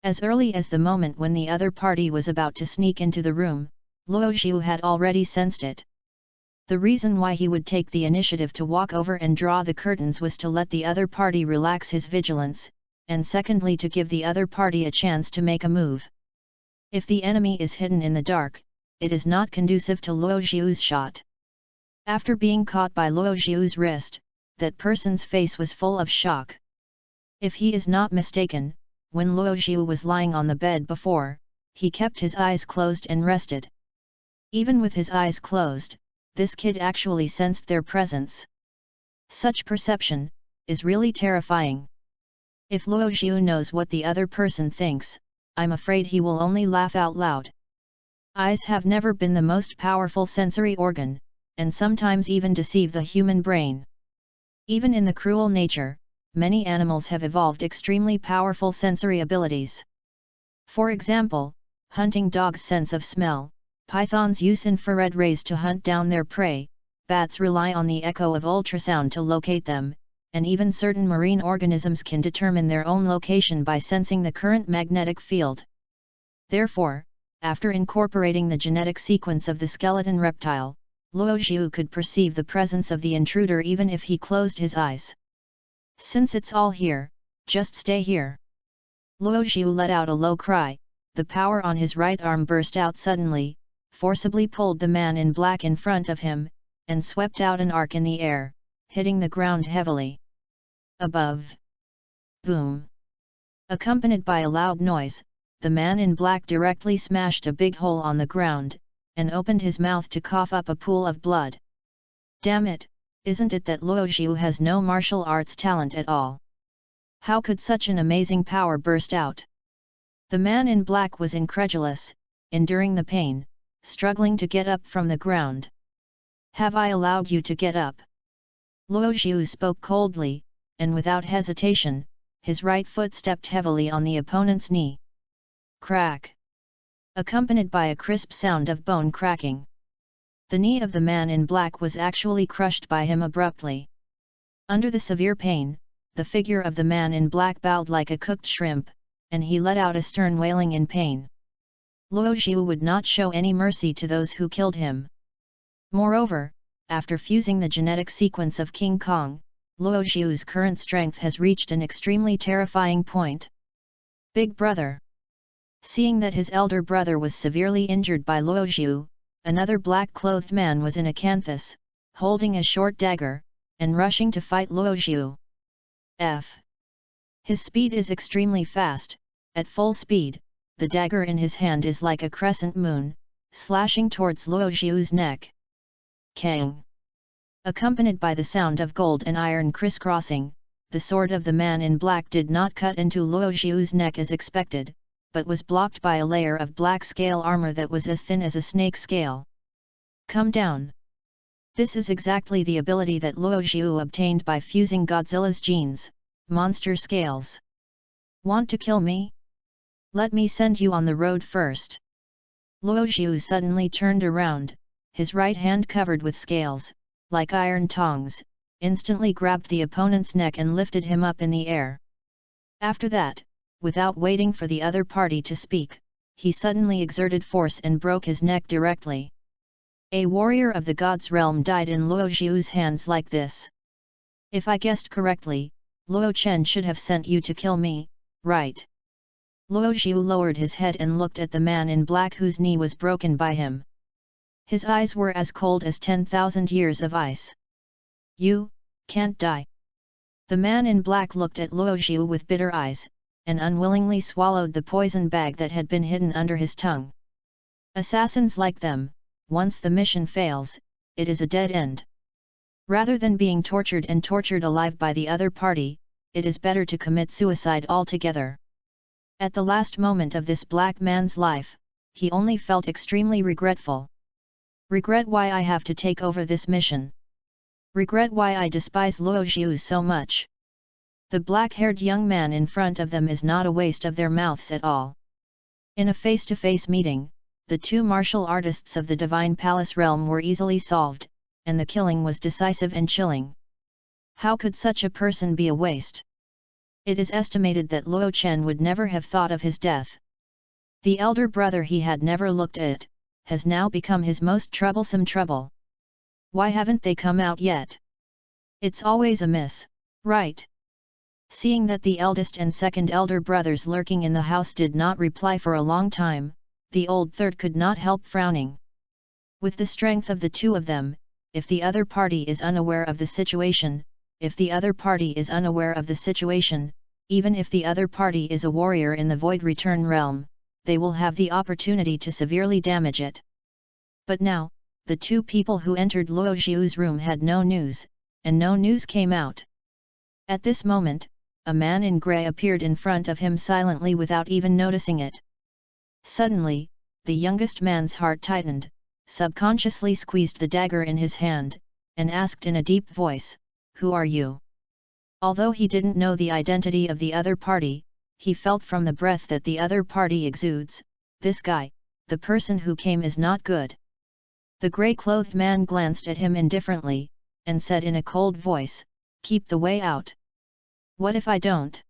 As early as the moment when the other party was about to sneak into the room, Luo Xiu had already sensed it. The reason why he would take the initiative to walk over and draw the curtains was to let the other party relax his vigilance, and secondly to give the other party a chance to make a move. If the enemy is hidden in the dark, it is not conducive to Luo Xiu's shot. After being caught by Luo Xiu's wrist, that person's face was full of shock. If he is not mistaken, when Luo Xiu was lying on the bed before, he kept his eyes closed and rested. Even with his eyes closed, this kid actually sensed their presence. Such perception is really terrifying. If Luo Xiu knows what the other person thinks, I'm afraid he will only laugh out loud. Eyes have never been the most powerful sensory organ, and sometimes even deceive the human brain. Even in the cruel nature, many animals have evolved extremely powerful sensory abilities. For example, hunting dogs' sense of smell, pythons use infrared rays to hunt down their prey, bats rely on the echo of ultrasound to locate them, and even certain marine organisms can determine their own location by sensing the current magnetic field. Therefore, after incorporating the genetic sequence of the skeleton reptile, Luo Xiu could perceive the presence of the intruder even if he closed his eyes. "Since it's all here, just stay here." Luo Xiu let out a low cry, the power on his right arm burst out suddenly, forcibly pulled the man in black in front of him, and swept out an arc in the air, hitting the ground heavily. Above. Boom. Accompanied by a loud noise, the man in black directly smashed a big hole on the ground, and opened his mouth to cough up a pool of blood. Damn it, isn't it that Luo Xiu has no martial arts talent at all? How could such an amazing power burst out? The man in black was incredulous, enduring the pain, struggling to get up from the ground. Have I allowed you to get up? Luo Xiu spoke coldly, and without hesitation, his right foot stepped heavily on the opponent's knee. Crack! Accompanied by a crisp sound of bone cracking. The knee of the man in black was actually crushed by him abruptly. Under the severe pain, the figure of the man in black bowed like a cooked shrimp, and he let out a stern wailing in pain. Luo Xiu would not show any mercy to those who killed him. Moreover, after fusing the genetic sequence of King Kong, Luo Xiu's current strength has reached an extremely terrifying point. Big brother! Seeing that his elder brother was severely injured by Luo Xiu, another black-clothed man was in acanthus, holding a short dagger, and rushing to fight Luo Xiu. His speed is extremely fast. At full speed, the dagger in his hand is like a crescent moon, slashing towards Luo Xiu's neck. Kang! Accompanied by the sound of gold and iron crisscrossing, the sword of the man in black did not cut into Luo Xiu's neck as expected, but was blocked by a layer of black scale armor that was as thin as a snake scale. Come down! This is exactly the ability that Luo Xiu obtained by fusing Godzilla's genes, monster scales. Want to kill me? Let me send you on the road first. Luo Xiu suddenly turned around, his right hand covered with scales, like iron tongs, instantly grabbed the opponent's neck and lifted him up in the air. After that, without waiting for the other party to speak, he suddenly exerted force and broke his neck directly. A warrior of the gods' realm died in Luo Xiu's hands like this. If I guessed correctly, Luo Chen should have sent you to kill me, right? Luo Xiu lowered his head and looked at the man in black whose knee was broken by him. His eyes were as cold as 10,000 years of ice. You can't die. The man in black looked at Luo Xiu with bitter eyes, and unwillingly swallowed the poison bag that had been hidden under his tongue. Assassins like them, once the mission fails, it is a dead end. Rather than being tortured and tortured alive by the other party, it is better to commit suicide altogether. At the last moment of this black man's life, he only felt extremely regretful. Regret why I have to take over this mission. Regret why I despise Luo Xiu so much. The black-haired young man in front of them is not a waste of their mouths at all. In a face-to-face meeting, the two martial artists of the Divine Palace realm were easily solved, and the killing was decisive and chilling. How could such a person be a waste? It is estimated that Luo Chen would never have thought of his death. The elder brother he had never looked at, has now become his most troublesome trouble. Why haven't they come out yet? It's always a miss, right? Seeing that the eldest and second elder brothers lurking in the house did not reply for a long time, the old third could not help frowning. With the strength of the two of them, if the other party is unaware of the situation, even if the other party is a warrior in the Void Return realm, they will have the opportunity to severely damage it. But now, the two people who entered Luo Xiu's room had no news, and no news came out. At this moment, a man in grey appeared in front of him silently without even noticing it. Suddenly, the youngest man's heart tightened, subconsciously squeezed the dagger in his hand, and asked in a deep voice, "Who are you?" Although he didn't know the identity of the other party, he felt from the breath that the other party exudes, "This guy, the person who came is not good." The grey-clothed man glanced at him indifferently, and said in a cold voice, "Keep the way out." "What if I don't?"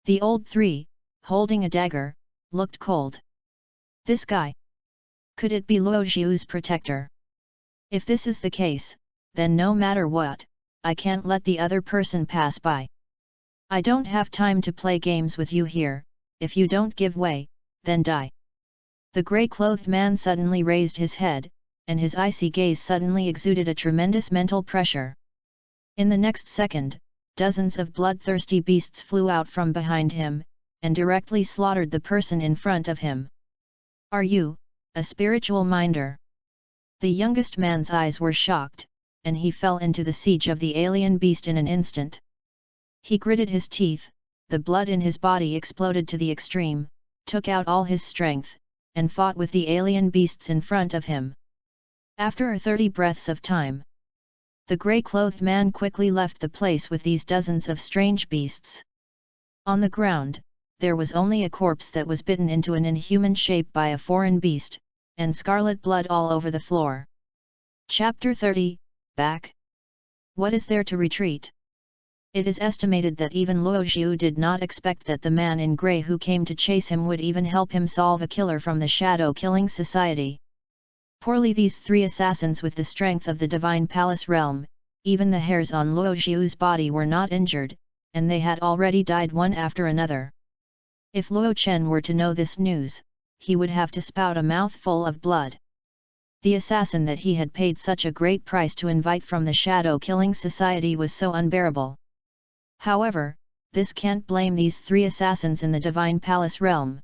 The old three, holding a dagger, looked cold. This guy? Could it be Luo Xiu's protector? If this is the case, then no matter what, I can't let the other person pass by. I don't have time to play games with you here. If you don't give way, then die. The grey-clothed man suddenly raised his head, and his icy gaze suddenly exuded a tremendous mental pressure. In the next second, dozens of bloodthirsty beasts flew out from behind him, and directly slaughtered the person in front of him. "Are you a spiritual minder?" The youngest man's eyes were shocked, and he fell into the siege of the alien beast in an instant. He gritted his teeth, the blood in his body exploded to the extreme, took out all his strength, and fought with the alien beasts in front of him. After 30 breaths of time, the grey-clothed man quickly left the place with these dozens of strange beasts. On the ground, there was only a corpse that was bitten into an inhuman shape by a foreign beast, and scarlet blood all over the floor. Chapter 30, Back. What is there to retreat? It is estimated that even Luo Xiu did not expect that the man in grey who came to chase him would even help him solve a killer from the Shadow Killing Society. Poorly these 3 assassins with the strength of the Divine Palace realm, even the hairs on Luo Xiu's body were not injured, and they had already died one after another. If Luo Chen were to know this news, he would have to spout a mouthful of blood. The assassin that he had paid such a great price to invite from the Shadow Killing Society was so unbearable. However, this can't blame these 3 assassins in the Divine Palace realm.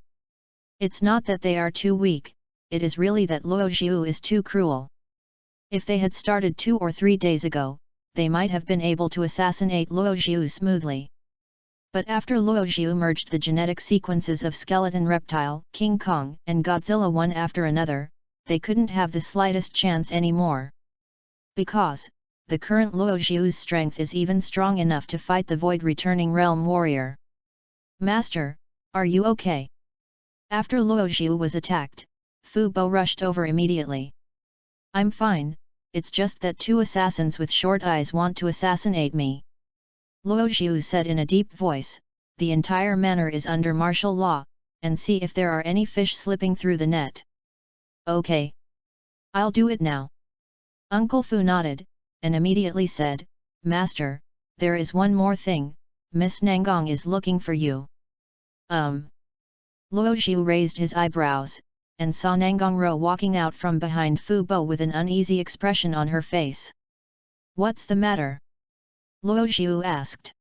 It's not that they are too weak, it is really that Luo Xiu is too cruel. If they had started 2 or 3 days ago, they might have been able to assassinate Luo Xiu smoothly. But after Luo Xiu merged the genetic sequences of Skeleton Reptile, King Kong, and Godzilla one after another, they couldn't have the slightest chance anymore. Because, the current Luo Xiu's strength is even strong enough to fight the void-returning realm warrior. Master, are you okay? After Luo Xiu was attacked, Fu Bo rushed over immediately. I'm fine, it's just that 2 assassins with short eyes want to assassinate me. Luo Xiu said in a deep voice, the entire manor is under martial law, and see if there are any fish slipping through the net. Okay. I'll do it now. Uncle Fu nodded, and immediately said, Master, there is one more thing, Miss Nangong is looking for you. Luo Xiu raised his eyebrows, and saw Nangong Ro walking out from behind Fu Bo with an uneasy expression on her face. What's the matter? Luo Xiu asked.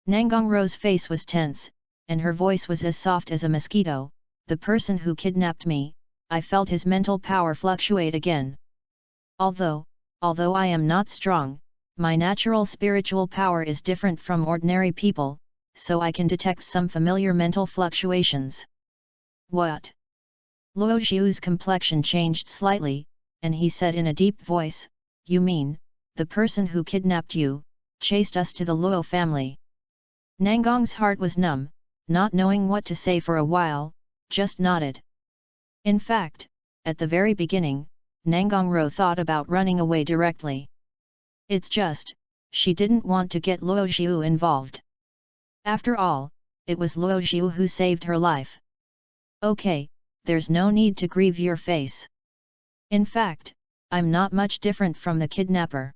Nangong Ro's face was tense, and her voice was as soft as a mosquito. The person who kidnapped me, I felt his mental power fluctuate again. Although I am not strong, my natural spiritual power is different from ordinary people, so I can detect some familiar mental fluctuations. What? Luo Xiu's complexion changed slightly, and he said in a deep voice, You mean, the person who kidnapped you, chased us to the Luo family? Nangong's heart was numb, not knowing what to say for a while, just nodded. In fact, at the very beginning, Nangong Ro thought about running away directly. It's just, she didn't want to get Luo Xiu involved. After all, it was Luo Xiu who saved her life. Okay, there's no need to grieve your face. In fact, I'm not much different from the kidnapper.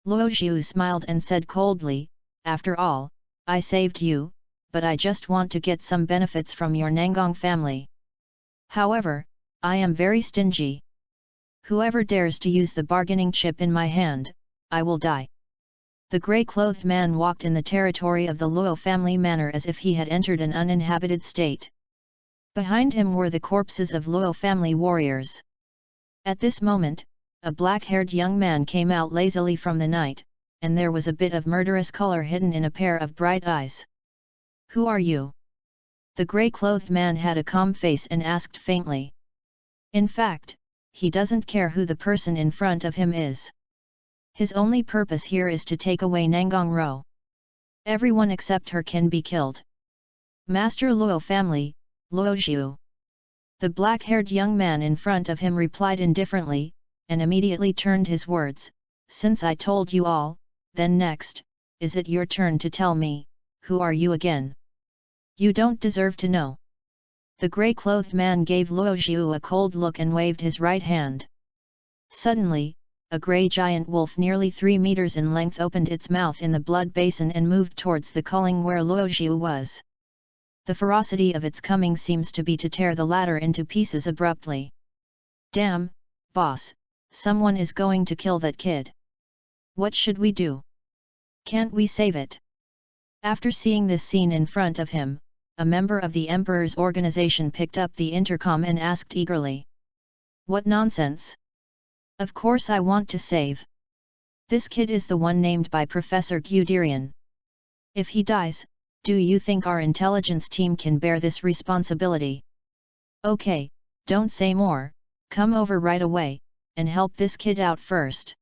Luo Xiu smiled and said coldly, After all, I saved you, but I just want to get some benefits from your Nangong family. However, I am very stingy. Whoever dares to use the bargaining chip in my hand, I will die. The grey-clothed man walked in the territory of the Luo family manor as if he had entered an uninhabited state. Behind him were the corpses of Luo family warriors. At this moment, a black-haired young man came out lazily from the night, and there was a bit of murderous color hidden in a pair of bright eyes. Who are you? The grey-clothed man had a calm face and asked faintly. In fact, he doesn't care who the person in front of him is. His only purpose here is to take away Nangong Ro. Everyone except her can be killed. Master Luo family, Luo Xiu. The black-haired young man in front of him replied indifferently, and immediately turned his words, Since I told you all, then next, is it your turn to tell me, who are you again? You don't deserve to know. The grey-clothed man gave Luo Xiu a cold look and waved his right hand. Suddenly, a grey giant wolf nearly 3 meters in length opened its mouth in the blood basin and moved towards the culling where Luo Xiu was. The ferocity of its coming seems to be to tear the latter into pieces abruptly. Damn, boss, someone is going to kill that kid. What should we do? Can't we save it? After seeing this scene in front of him, a member of the Emperor's organization picked up the intercom and asked eagerly. What nonsense! Of course I want to save. This kid is the one named by Professor Guderian. If he dies, do you think our intelligence team can bear this responsibility? Okay, don't say more, come over right away, and help this kid out first."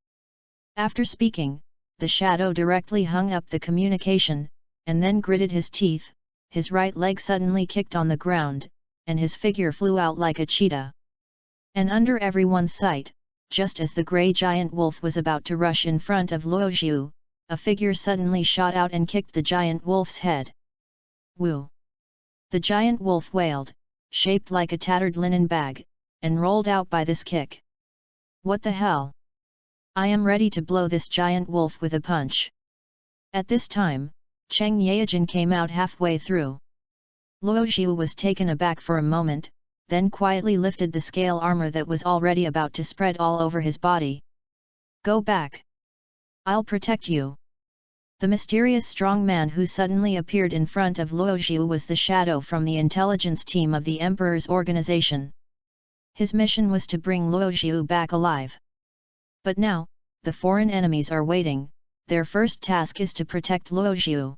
After speaking, the shadow directly hung up the communication, and then gritted his teeth. His right leg suddenly kicked on the ground, and his figure flew out like a cheetah. And under everyone's sight, just as the grey giant wolf was about to rush in front of Luo Zhu, a figure suddenly shot out and kicked the giant wolf's head. "Woo!" The giant wolf wailed, shaped like a tattered linen bag, and rolled out by this kick. "What the hell? I am ready to blow this giant wolf with a punch." At this time, Cheng Yaojin came out halfway through. Luo Zhu was taken aback for a moment, then quietly lifted the scale armor that was already about to spread all over his body. "Go back. I'll protect you." The mysterious strong man who suddenly appeared in front of Luo Zhu was the shadow from the intelligence team of the Emperor's organization. His mission was to bring Luo Zhu back alive. But now, the foreign enemies are waiting. Their first task is to protect Luo Zhu.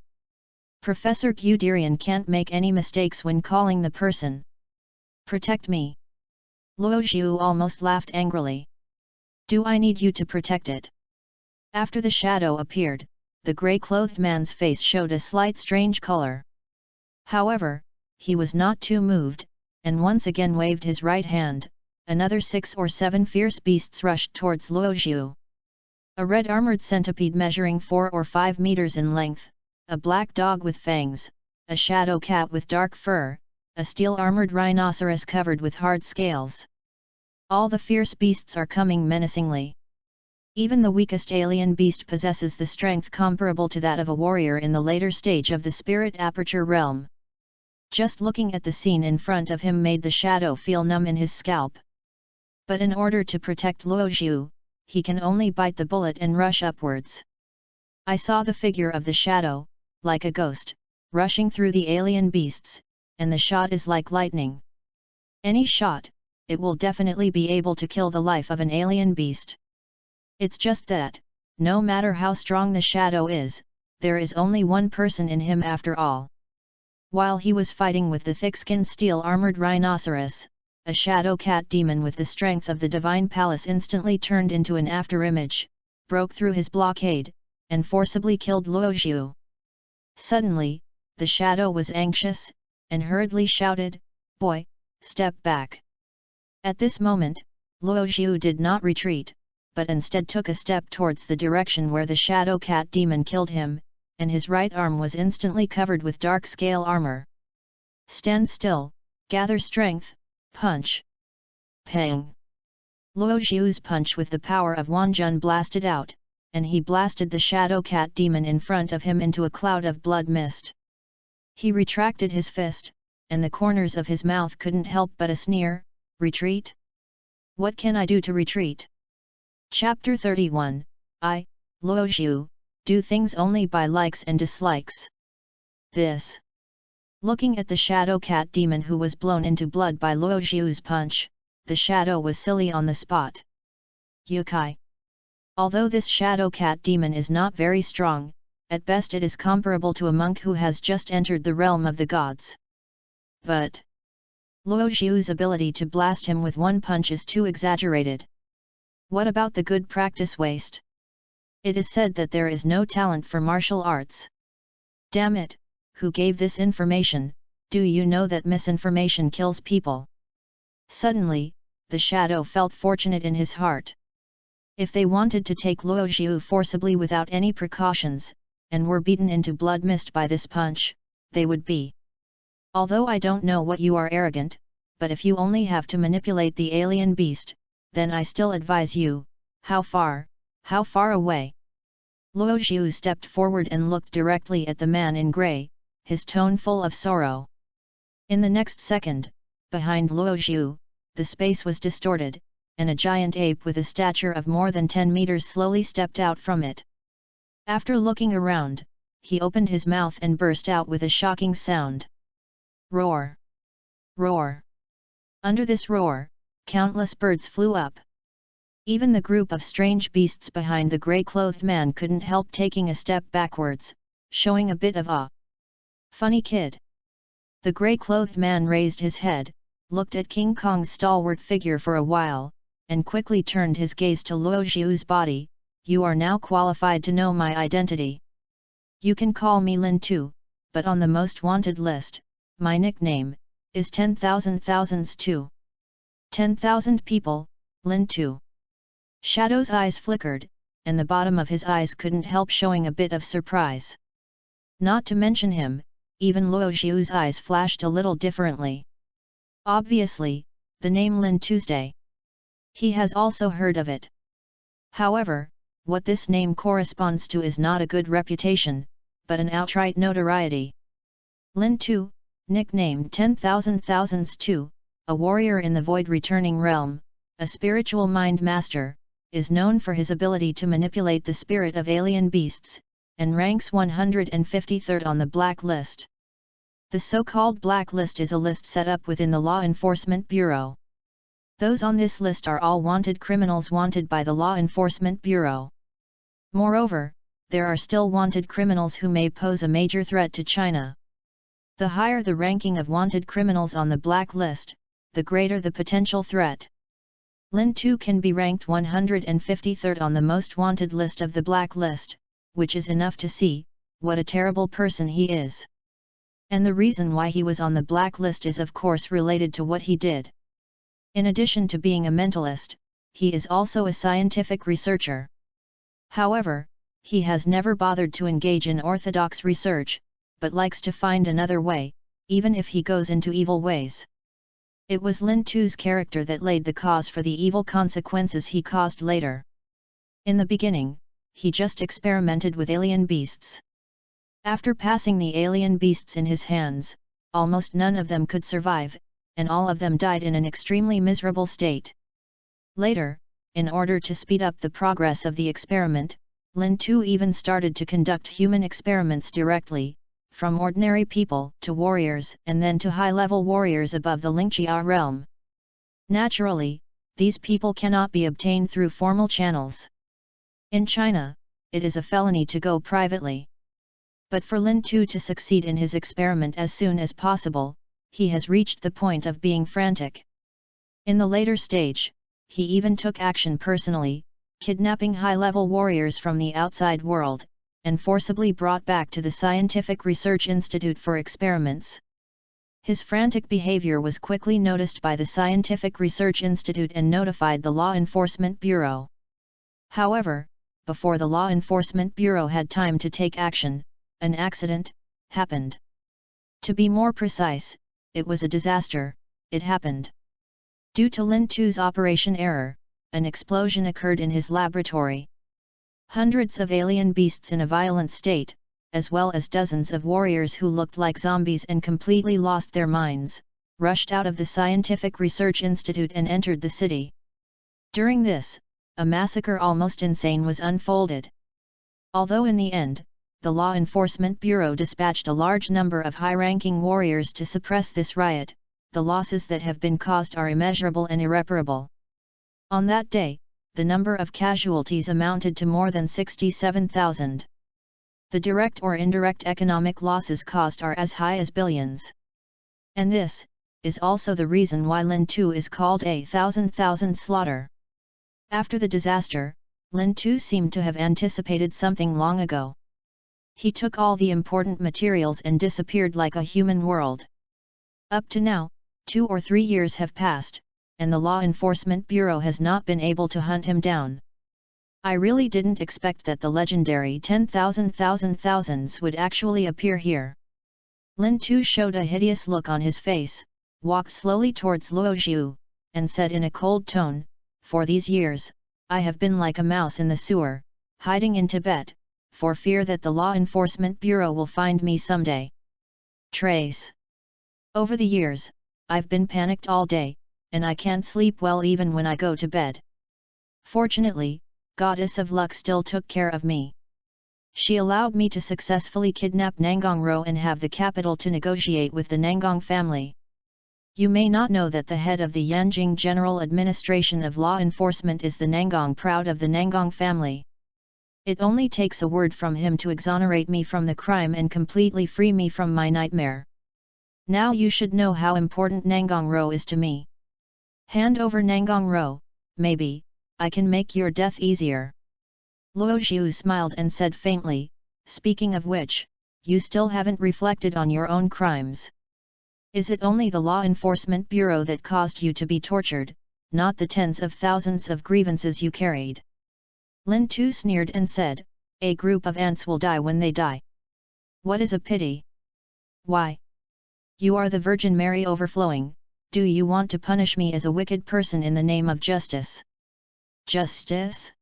Professor Guderian can't make any mistakes when calling the person. "Protect me." Luo Zhu almost laughed angrily. "Do I need you to protect it?" After the shadow appeared, the grey-clothed man's face showed a slight strange color. However, he was not too moved, and once again waved his right hand. Another 6 or 7 fierce beasts rushed towards Luo Zhu. A red-armored centipede measuring 4 or 5 meters in length, a black dog with fangs, a shadow cat with dark fur, a steel-armored rhinoceros covered with hard scales. All the fierce beasts are coming menacingly. Even the weakest alien beast possesses the strength comparable to that of a warrior in the later stage of the spirit aperture realm. Just looking at the scene in front of him made the shadow feel numb in his scalp. But in order to protect Luo Zhu, he can only bite the bullet and rush upwards. I saw the figure of the shadow, like a ghost, rushing through the alien beasts, and the shot is like lightning. Any shot, it will definitely be able to kill the life of an alien beast. It's just that, no matter how strong the shadow is, there is only one person in him after all. While he was fighting with the thick-skinned steel-armored rhinoceros, a shadow cat demon with the strength of the divine palace instantly turned into an afterimage, broke through his blockade, and forcibly killed Luo Zhu. Suddenly, the shadow was anxious, and hurriedly shouted, "Boy, step back." At this moment, Luo Zhu did not retreat, but instead took a step towards the direction where the shadow cat demon killed him, and his right arm was instantly covered with dark scale armor. "Stand still, gather strength, punch." Pang! Luo Zhu's punch with the power of Wanjun blasted out, and he blasted the shadow cat demon in front of him into a cloud of blood mist. He retracted his fist, and the corners of his mouth couldn't help but a sneer. "Retreat? What can I do to retreat?" Chapter 31, I, Luo Zhu, do things only by likes and dislikes. This. Looking at the shadow cat demon who was blown into blood by Luo Zhu's punch, the shadow was silly on the spot. Yukai. Although this shadow cat demon is not very strong, at best it is comparable to a monk who has just entered the realm of the gods. But Luo Zhu's ability to blast him with one punch is too exaggerated. What about the good practice waste? It is said that there is no talent for martial arts. Damn it, who gave this information? Do you know that misinformation kills people? Suddenly, the shadow felt fortunate in his heart. If they wanted to take Luo Zhu forcibly without any precautions, and were beaten into blood mist by this punch, they would be. Although I don't know what you are arrogant, but if you only have to manipulate the alien beast, then I still advise you, how far away? Luo Zhu stepped forward and looked directly at the man in grey, his tone full of sorrow. In the next second, behind Luo Zhu, the space was distorted, and a giant ape with a stature of more than 10 meters slowly stepped out from it. After looking around, he opened his mouth and burst out with a shocking sound. Roar! Roar! Under this roar, countless birds flew up. Even the group of strange beasts behind the grey-clothed man couldn't help taking a step backwards, showing a bit of awe. Funny kid. The grey-clothed man raised his head, looked at King Kong's stalwart figure for a while, and quickly turned his gaze to Luo Xiu's body. "You are now qualified to know my identity. You can call me Lin Tu, but on the most wanted list, my nickname is 10,000 thousands Tu. 10,000 people, Lin Tu." Shadow's eyes flickered, and the bottom of his eyes couldn't help showing a bit of surprise. Not to mention him, even Luo Xiu's eyes flashed a little differently. Obviously, the name Lin Tuesday. He has also heard of it. However, what this name corresponds to is not a good reputation, but an outright notoriety. Lin Tu, nicknamed 10,000 thousands Tu, a warrior in the Void Returning Realm, a spiritual mind master, is known for his ability to manipulate the spirit of alien beasts, and ranks 153rd on the Black List. The so-called Black List is a list set up within the Law Enforcement Bureau. Those on this list are all wanted criminals wanted by the Law Enforcement Bureau. Moreover, there are still wanted criminals who may pose a major threat to China. The higher the ranking of wanted criminals on the Black List, the greater the potential threat. Lin Tu can be ranked 153rd on the most wanted list of the Black List, which is enough to see what a terrible person he is. And the reason why he was on the Black List is of course related to what he did. In addition to being a mentalist, he is also a scientific researcher. However, he has never bothered to engage in orthodox research, but likes to find another way, even if he goes into evil ways. It was Lin Tu's character that laid the cause for the evil consequences he caused later. In the beginning, he just experimented with alien beasts. After passing the alien beasts in his hands, almost none of them could survive, and all of them died in an extremely miserable state. Later, in order to speed up the progress of the experiment, Lin Tu even started to conduct human experiments directly, from ordinary people to warriors and then to high-level warriors above the Lingxia realm. Naturally, these people cannot be obtained through formal channels. In China, it is a felony to go privately. But for Lin Tu to succeed in his experiment as soon as possible, he has reached the point of being frantic. In the later stage, he even took action personally, kidnapping high-level warriors from the outside world, and forcibly brought back to the Scientific Research Institute for experiments. His frantic behavior was quickly noticed by the Scientific Research Institute and notified the Law Enforcement Bureau. However, before the Law Enforcement Bureau had time to take action, an accident happened. To be more precise, it was a disaster. It happened. Due to Lin Tu's operation error, an explosion occurred in his laboratory. Hundreds of alien beasts in a violent state, as well as dozens of warriors who looked like zombies and completely lost their minds, rushed out of the Scientific Research Institute and entered the city. During this, a massacre almost insane was unfolded. Although in the end, the Law Enforcement Bureau dispatched a large number of high-ranking warriors to suppress this riot, the losses that have been caused are immeasurable and irreparable. On that day, the number of casualties amounted to more than 67,000. The direct or indirect economic losses caused are as high as billions. And this is also the reason why Lin Tu is called a thousand slaughter. After the disaster, Lin Tu seemed to have anticipated something long ago. He took all the important materials and disappeared like a human world. Up to now, 2 or 3 years have passed, and the Law Enforcement Bureau has not been able to hunt him down. I really didn't expect that the legendary 10,000 thousands would actually appear here. Lin Tu showed a hideous look on his face, walked slowly towards Luo Xiu, and said in a cold tone, "For these years, I have been like a mouse in the sewer, hiding in Tibet, for fear that the Law Enforcement Bureau will find me someday. Trace. Over the years, I've been panicked all day, and I can't sleep well even when I go to bed. Fortunately, Goddess of Luck still took care of me. She allowed me to successfully kidnap Nangongrou and have the capital to negotiate with the Nangong family. You may not know that the head of the Yanjing General Administration of Law Enforcement is the Nangong proud of the Nangong family. It only takes a word from him to exonerate me from the crime and completely free me from my nightmare. Now you should know how important Nangongrou is to me. Hand over Nangongrou, maybe, I can make your death easier. Luo Xiu smiled and said faintly, speaking of which, you still haven't reflected on your own crimes. Is it only the Law Enforcement Bureau that caused you to be tortured, not the tens of thousands of grievances you carried? Lin Tu sneered and said, a group of ants will die when they die. What is a pity? Why? You are the Virgin Mary overflowing, do you want to punish me as a wicked person in the name of justice? Justice?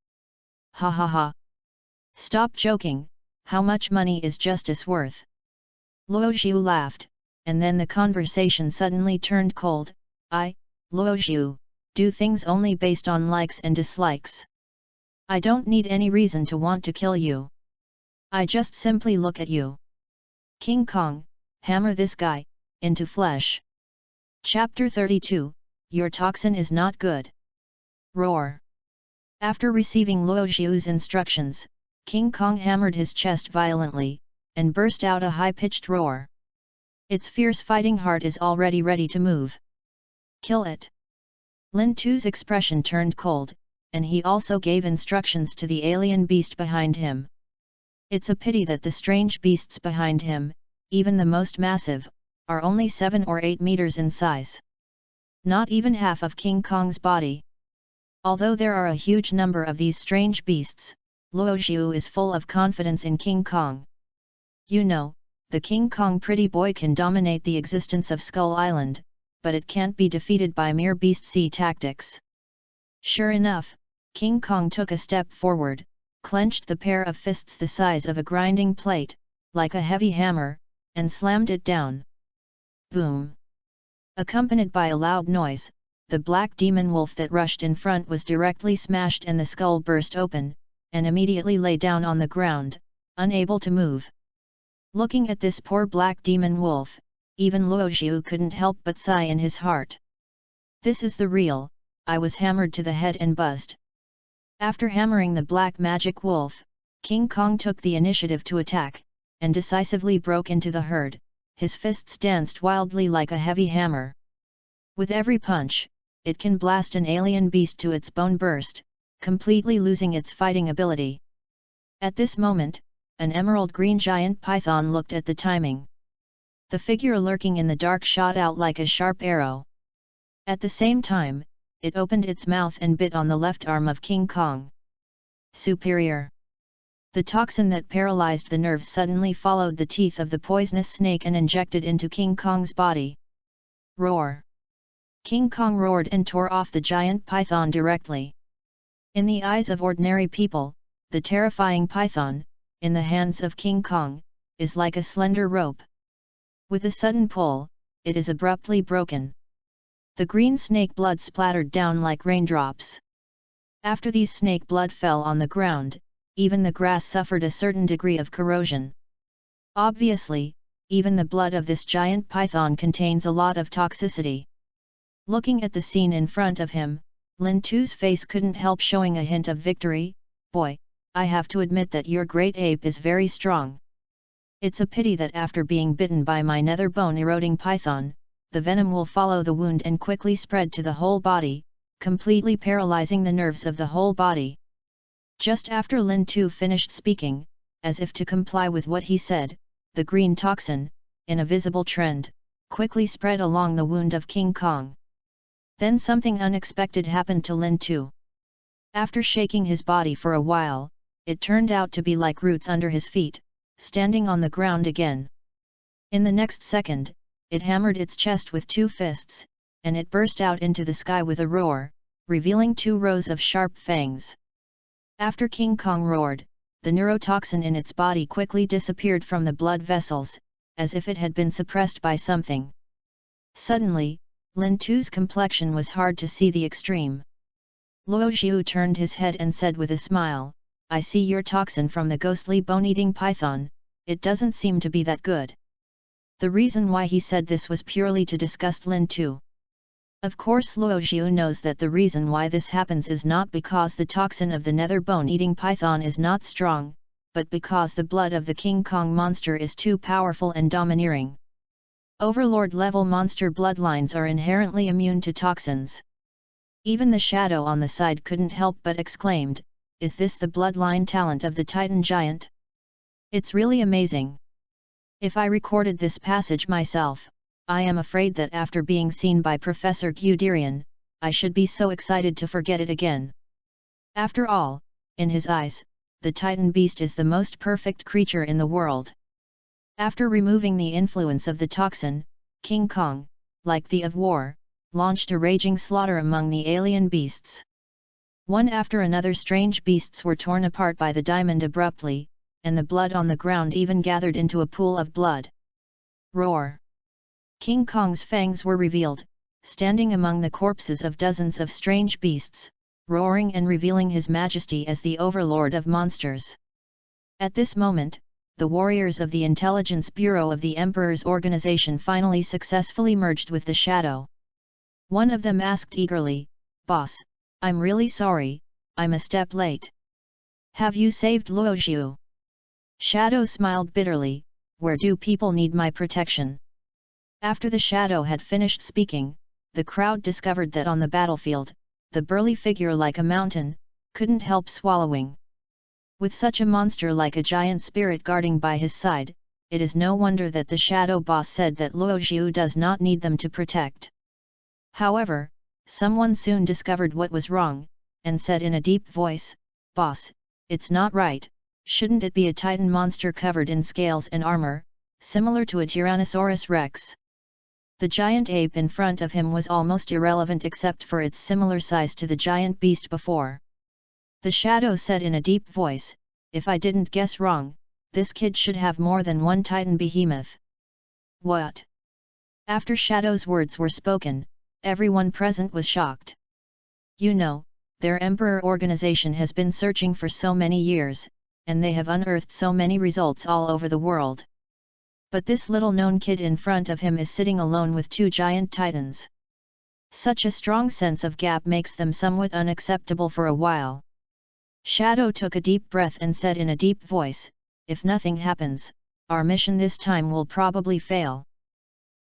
Ha ha ha. Stop joking, how much money is justice worth? Luo Xiu laughed, and then the conversation suddenly turned cold. Luo Xiu, do things only based on likes and dislikes. I don't need any reason to want to kill you. I just simply look at you. King Kong, hammer this guy, into flesh. Chapter 32, Your toxin is not good. Roar. After receiving Luo Xiu's instructions, King Kong hammered his chest violently, and burst out a high-pitched roar. Its fierce fighting heart is already ready to move. Kill it. Lin Tu's expression turned cold, and he also gave instructions to the alien beast behind him. It's a pity that the strange beasts behind him, even the most massive, are only 7 or 8 meters in size. Not even half of King Kong's body. Although there are a huge number of these strange beasts, Luo Xiu is full of confidence in King Kong. You know, the King Kong pretty boy can dominate the existence of Skull Island, but it can't be defeated by mere beast-sea tactics. Sure enough, King Kong took a step forward, clenched the pair of fists the size of a grinding plate, like a heavy hammer, and slammed it down. Boom! Accompanied by a loud noise, the black demon wolf that rushed in front was directly smashed and the skull burst open, and immediately lay down on the ground, unable to move. Looking at this poor black demon wolf, even Luo Xiu couldn't help but sigh in his heart. This is the real, I was hammered to the head and buzzed. After hammering the black magic wolf, King Kong took the initiative to attack, and decisively broke into the herd, his fists danced wildly like a heavy hammer. With every punch, it can blast an alien beast to its bone burst, completely losing its fighting ability. At this moment, an emerald green giant python looked at the timing. The figure lurking in the dark shot out like a sharp arrow. At the same time, it opened its mouth and bit on the left arm of King Kong. Superior. The toxin that paralyzed the nerves suddenly followed the teeth of the poisonous snake and injected into King Kong's body. Roar! King Kong roared and tore off the giant python directly. In the eyes of ordinary people, the terrifying python, in the hands of King Kong, is like a slender rope. With a sudden pull, it is abruptly broken. The green snake blood splattered down like raindrops. After these snake blood fell on the ground, even the grass suffered a certain degree of corrosion. Obviously, even the blood of this giant python contains a lot of toxicity. Looking at the scene in front of him, Lin Tu's face couldn't help showing a hint of victory. Boy, I have to admit that your great ape is very strong. It's a pity that after being bitten by my nether bone-eroding python, the venom will follow the wound and quickly spread to the whole body, completely paralyzing the nerves of the whole body. Just after Lin Tu finished speaking, as if to comply with what he said, the green toxin, in a visible trend, quickly spread along the wound of King Kong. Then something unexpected happened to Lin Tu. After shaking his body for a while, it turned out to be like roots under his feet, standing on the ground again. In the next second, it hammered its chest with 2 fists, and it burst out into the sky with a roar, revealing 2 rows of sharp fangs. After King Kong roared, the neurotoxin in its body quickly disappeared from the blood vessels, as if it had been suppressed by something. Suddenly, Lin Tu's complexion was hard to see the extreme. Luo Xiu turned his head and said with a smile, I see your toxin from the ghostly bone-eating python, it doesn't seem to be that good. The reason why he said this was purely to disgust Lin Tu. Of course Luo Xiu knows that the reason why this happens is not because the toxin of the nether bone-eating python is not strong, but because the blood of the King Kong monster is too powerful and domineering. Overlord-level monster bloodlines are inherently immune to toxins. Even the shadow on the side couldn't help but exclaimed, "Is this the bloodline talent of the Titan giant? It's really amazing. If I recorded this passage myself, I am afraid that after being seen by Professor Guderian, I should be so excited to forget it again." After all, in his eyes, the Titan beast is the most perfect creature in the world. After removing the influence of the toxin, King Kong, like the of war, launched a raging slaughter among the alien beasts. One after another strange beasts were torn apart by the diamond abruptly, and the blood on the ground even gathered into a pool of blood. Roar! King Kong's fangs were revealed, standing among the corpses of dozens of strange beasts, roaring and revealing his majesty as the overlord of monsters. At this moment, the warriors of the Intelligence Bureau of the Emperor's organization finally successfully merged with the shadow. One of them asked eagerly, "Boss, I'm really sorry, I'm a step late. Have you saved Luo Xiu?" Shadow smiled bitterly, "Where do people need my protection?" After the shadow had finished speaking, the crowd discovered that on the battlefield, the burly figure like a mountain, couldn't help swallowing. With such a monster like a giant spirit guarding by his side, it is no wonder that the shadow boss said that Luo Xiu does not need them to protect. However, someone soon discovered what was wrong, and said in a deep voice, "Boss, it's not right, shouldn't it be a titan monster covered in scales and armor, similar to a Tyrannosaurus rex?" The giant ape in front of him was almost irrelevant except for its similar size to the giant beast before. The shadow said in a deep voice, "If I didn't guess wrong, this kid should have more than one titan behemoth." What? After Shadow's words were spoken, everyone present was shocked. You know, their emperor organization has been searching for so many years, and they have unearthed so many results all over the world. But this little-known kid in front of him is sitting alone with two giant titans. Such a strong sense of gap makes them somewhat unacceptable for a while. Shadow took a deep breath and said in a deep voice, "If nothing happens, our mission this time will probably fail.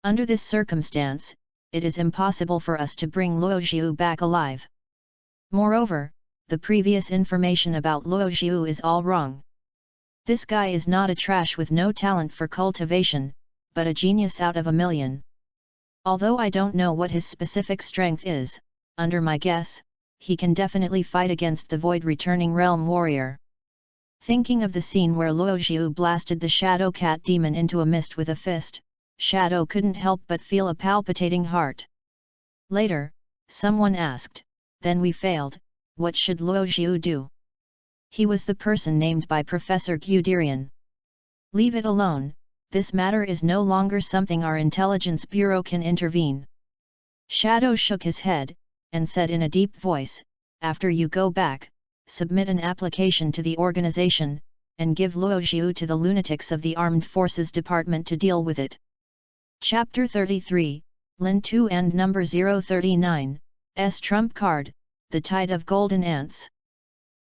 Under this circumstance, it is impossible for us to bring Luo Xiu back alive. Moreover, the previous information about Luo Xiu is all wrong. This guy is not a trash with no talent for cultivation, but a genius out of a million. Although I don't know what his specific strength is, under my guess, he can definitely fight against the Void Returning Realm Warrior." Thinking of the scene where Luo Xiu blasted the Shadow Cat Demon into a mist with a fist, Shadow couldn't help but feel a palpitating heart. Later, someone asked, "Then we failed, what should Luo Xiu do?" He was the person named by Professor Guderian. "Leave it alone, this matter is no longer something our Intelligence Bureau can intervene." Shadow shook his head, and said in a deep voice, "After you go back, submit an application to the organization, and give Luo Xiu to the lunatics of the Armed Forces Department to deal with it." Chapter 33, Lin 2 and Number 039, S Trump Card, The Tide of Golden Ants.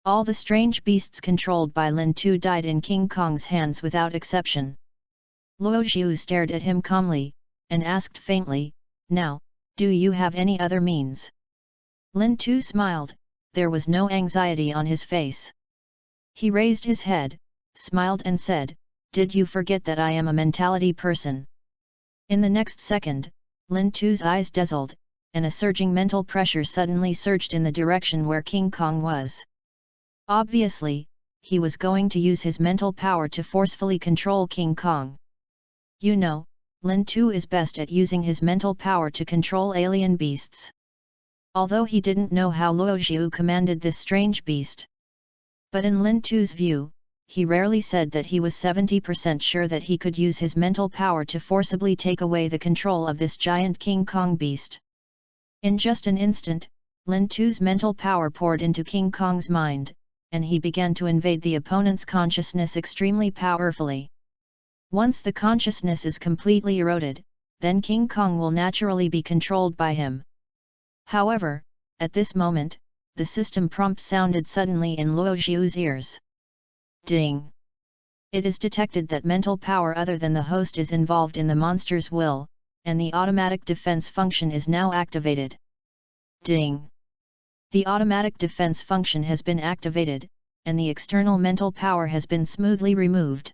All the strange beasts controlled by Lin 2 died in King Kong's hands without exception. Luo Xiu stared at him calmly, and asked faintly, "Now, do you have any other means?" Lin 2 smiled, there was no anxiety on his face. He raised his head, smiled and said, "Did you forget that I am a mentality person?" In the next second, Lin 2's eyes dazzled, and a surging mental pressure suddenly surged in the direction where King Kong was. Obviously, he was going to use his mental power to forcefully control King Kong. You know, Lin 2 is best at using his mental power to control alien beasts. Although he didn't know how Luo Xiu commanded this strange beast. But in Lin 2's view, he rarely said that he was 70% sure that he could use his mental power to forcibly take away the control of this giant King Kong beast. In just an instant, Lin 2's mental power poured into King Kong's mind, and he began to invade the opponent's consciousness extremely powerfully. Once the consciousness is completely eroded, then King Kong will naturally be controlled by him. However, at this moment, the system prompt sounded suddenly in Luo Xiu's ears. Ding! It is detected that mental power other than the host is involved in the monster's will, and the automatic defense function is now activated. Ding! The automatic defense function has been activated, and the external mental power has been smoothly removed.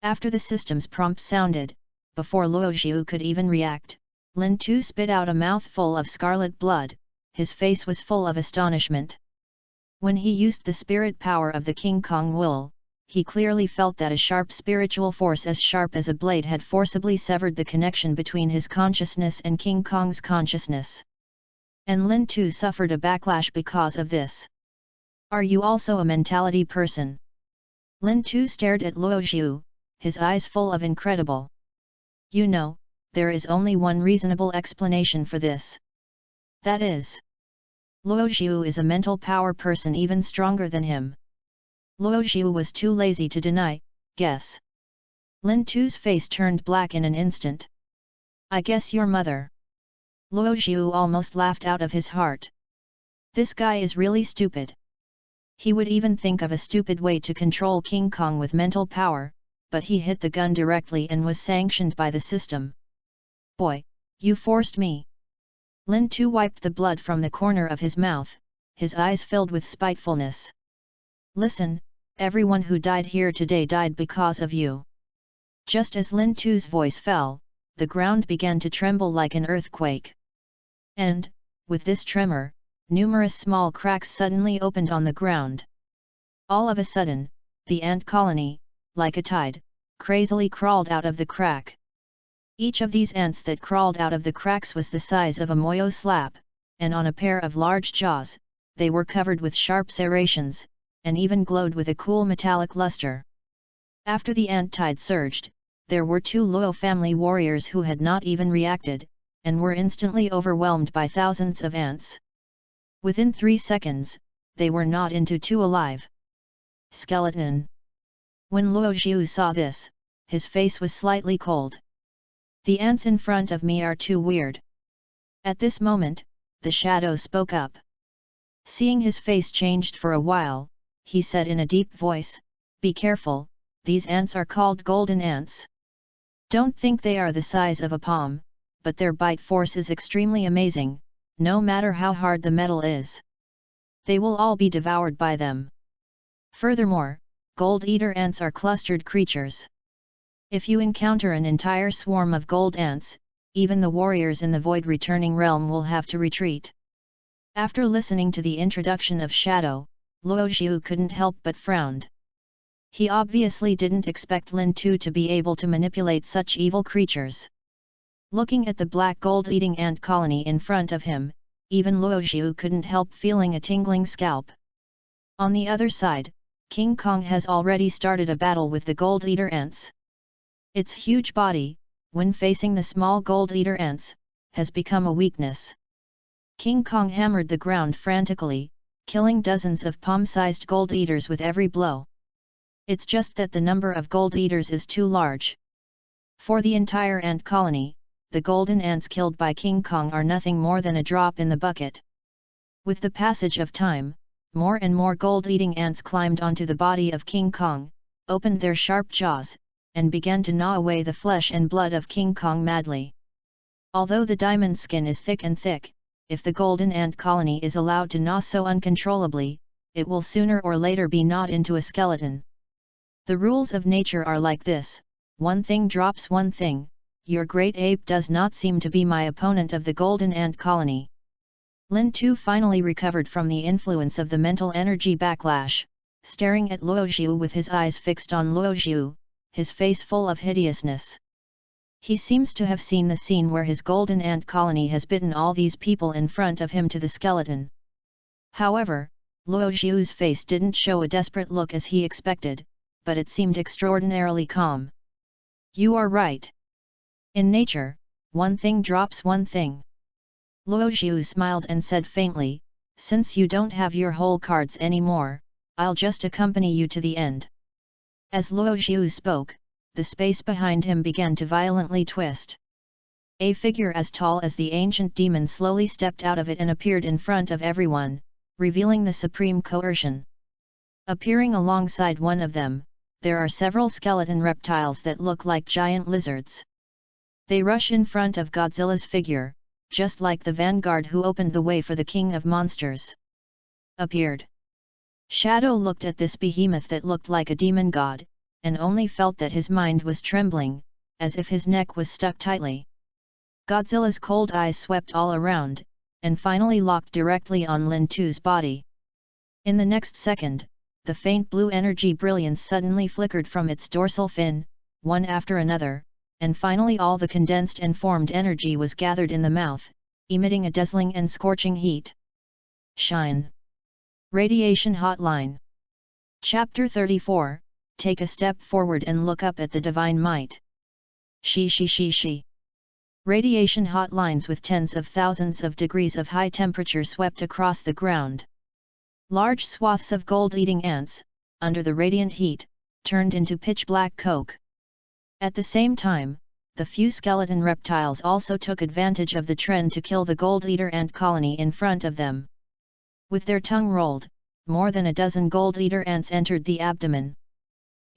After the system's prompt sounded, before Luo Zhu could even react, Lin Tu spit out a mouthful of scarlet blood. His face was full of astonishment. When he used the spirit power of the King Kong wool, he clearly felt that a sharp spiritual force as sharp as a blade had forcibly severed the connection between his consciousness and King Kong's consciousness. And Lin Tu suffered a backlash because of this. Are you also a mentality person? Lin Tu stared at Luo Zhu, his eyes full of incredible. You know, there is only one reasonable explanation for this. That is, Luo Zhu is a mental power person even stronger than him. Luo Zhu was too lazy to deny, guess. Lin Tu's face turned black in an instant. I guess your mother. Luo Zhu almost laughed out of his heart. This guy is really stupid. He would even think of a stupid way to control King Kong with mental power, but he hit the gun directly and was sanctioned by the system. Boy, you forced me. Lin Tu wiped the blood from the corner of his mouth, his eyes filled with spitefulness. Listen, everyone who died here today died because of you. Just as Lin Tu's voice fell, the ground began to tremble like an earthquake. And, with this tremor, numerous small cracks suddenly opened on the ground. All of a sudden, the ant colony, like a tide, crazily crawled out of the crack. Each of these ants that crawled out of the cracks was the size of a moyo slap, and on a pair of large jaws, they were covered with sharp serrations, and even glowed with a cool metallic luster. After the ant tide surged, there were two Luo family warriors who had not even reacted, and were instantly overwhelmed by thousands of ants. Within 3 seconds, they were gnawed into two alive. Skeleton. When Luo Zhu saw this, his face was slightly cold. The ants in front of me are too weird. At this moment, the shadow spoke up. Seeing his face changed for a while, he said in a deep voice, "Be careful, these ants are called golden ants. Don't think they are the size of a palm, but their bite force is extremely amazing, no matter how hard the metal is. They will all be devoured by them. Furthermore, gold eater ants are clustered creatures. If you encounter an entire swarm of gold ants, even the warriors in the void returning realm will have to retreat." After listening to the introduction of Shadow, Luo Zhu couldn't help but frowned. He obviously didn't expect Lin Tu to be able to manipulate such evil creatures. Looking at the black gold-eating ant colony in front of him, even Luo Zhu couldn't help feeling a tingling scalp. On the other side, King Kong has already started a battle with the gold-eater ants. Its huge body, when facing the small gold-eater ants, has become a weakness. King Kong hammered the ground frantically, killing dozens of palm-sized gold-eaters with every blow. It's just that the number of gold-eaters is too large. For the entire ant colony, the golden ants killed by King Kong are nothing more than a drop in the bucket. With the passage of time, more and more gold-eating ants climbed onto the body of King Kong, opened their sharp jaws, and began to gnaw away the flesh and blood of King Kong madly. Although the diamond skin is thick and thick, if the golden ant colony is allowed to gnaw so uncontrollably, it will sooner or later be gnawed into a skeleton. The rules of nature are like this: one thing drops one thing. Your great ape does not seem to be my opponent of the golden ant colony. Lin Tu finally recovered from the influence of the mental energy backlash, staring at Luo Zhu with his eyes fixed on Luo Zhu, his face full of hideousness. He seems to have seen the scene where his golden ant colony has bitten all these people in front of him to the skeleton. However, Luo Zhu's face didn't show a desperate look as he expected, but it seemed extraordinarily calm. You are right. In nature, one thing drops one thing. Luo Zhu smiled and said faintly, "Since you don't have your whole cards anymore, I'll just accompany you to the end." As Luo Zhu spoke, the space behind him began to violently twist. A figure as tall as the ancient demon slowly stepped out of it and appeared in front of everyone, revealing the supreme coercion. Appearing alongside one of them, there are several skeleton reptiles that look like giant lizards. They rush in front of Godzilla's figure, just like the vanguard who opened the way for the king of monsters. appeared. Shadow looked at this behemoth that looked like a demon god, and only felt that his mind was trembling, as if his neck was stuck tightly. Godzilla's cold eyes swept all around, and finally locked directly on Lin Tu's body. In the next second, the faint blue energy brilliance suddenly flickered from its dorsal fin, one after another, and finally all the condensed and formed energy was gathered in the mouth, emitting a dazzling and scorching heat. Shine. Radiation Hotline. Chapter 34, Take a step forward and look up at the divine might. She. Radiation hotlines with tens of thousands of degrees of high temperature swept across the ground. Large swaths of gold-eating ants, under the radiant heat, turned into pitch-black coke. At the same time, the few skeleton reptiles also took advantage of the trend to kill the gold-eater ant colony in front of them. With their tongue rolled, more than a dozen gold-eater ants entered the abdomen.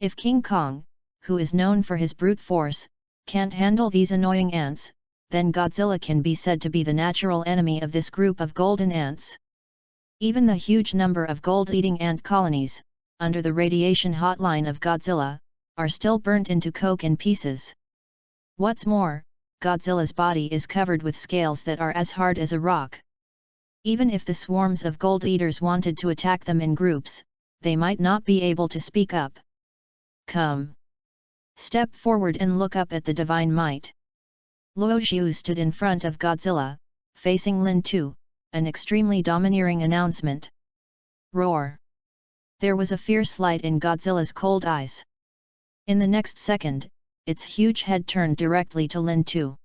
If King Kong, who is known for his brute force, can't handle these annoying ants, then Godzilla can be said to be the natural enemy of this group of golden ants. Even the huge number of gold-eating ant colonies, under the radiation hotline of Godzilla, are still burnt into coke in pieces. What's more, Godzilla's body is covered with scales that are as hard as a rock. Even if the swarms of gold eaters wanted to attack them in groups, they might not be able to speak up. Come. Step forward and look up at the divine might. Luo Xiu stood in front of Godzilla, facing Lin Tu, an extremely domineering announcement. Roar. There was a fierce light in Godzilla's cold eyes. In the next second, its huge head turned directly to Lin Tu.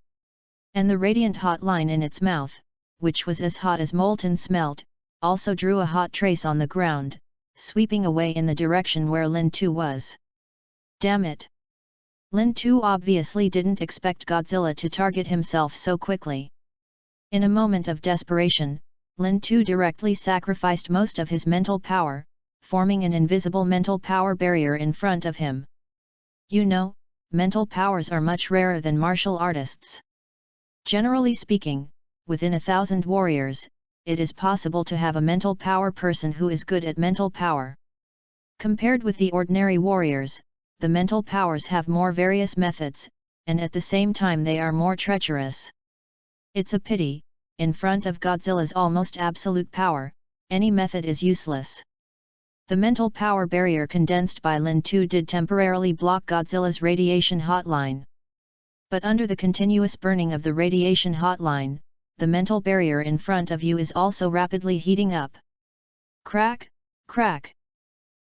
And the radiant hot line in its mouth, which was as hot as molten smelt, also drew a hot trace on the ground, sweeping away in the direction where Lin Tu was. Damn it! Lin Tu obviously didn't expect Godzilla to target himself so quickly. In a moment of desperation, Lin Tu directly sacrificed most of his mental power, forming an invisible mental power barrier in front of him. You know, mental powers are much rarer than martial artists. Generally speaking, within 1,000 warriors, it is possible to have a mental power person who is good at mental power. Compared with the ordinary warriors, the mental powers have more various methods, and at the same time they are more treacherous. It's a pity, in front of Godzilla's almost absolute power, any method is useless. The mental power barrier condensed by Lin Tu did temporarily block Godzilla's radiation hotline. But under the continuous burning of the radiation hotline, the mental barrier in front of you is also rapidly heating up. Crack, crack.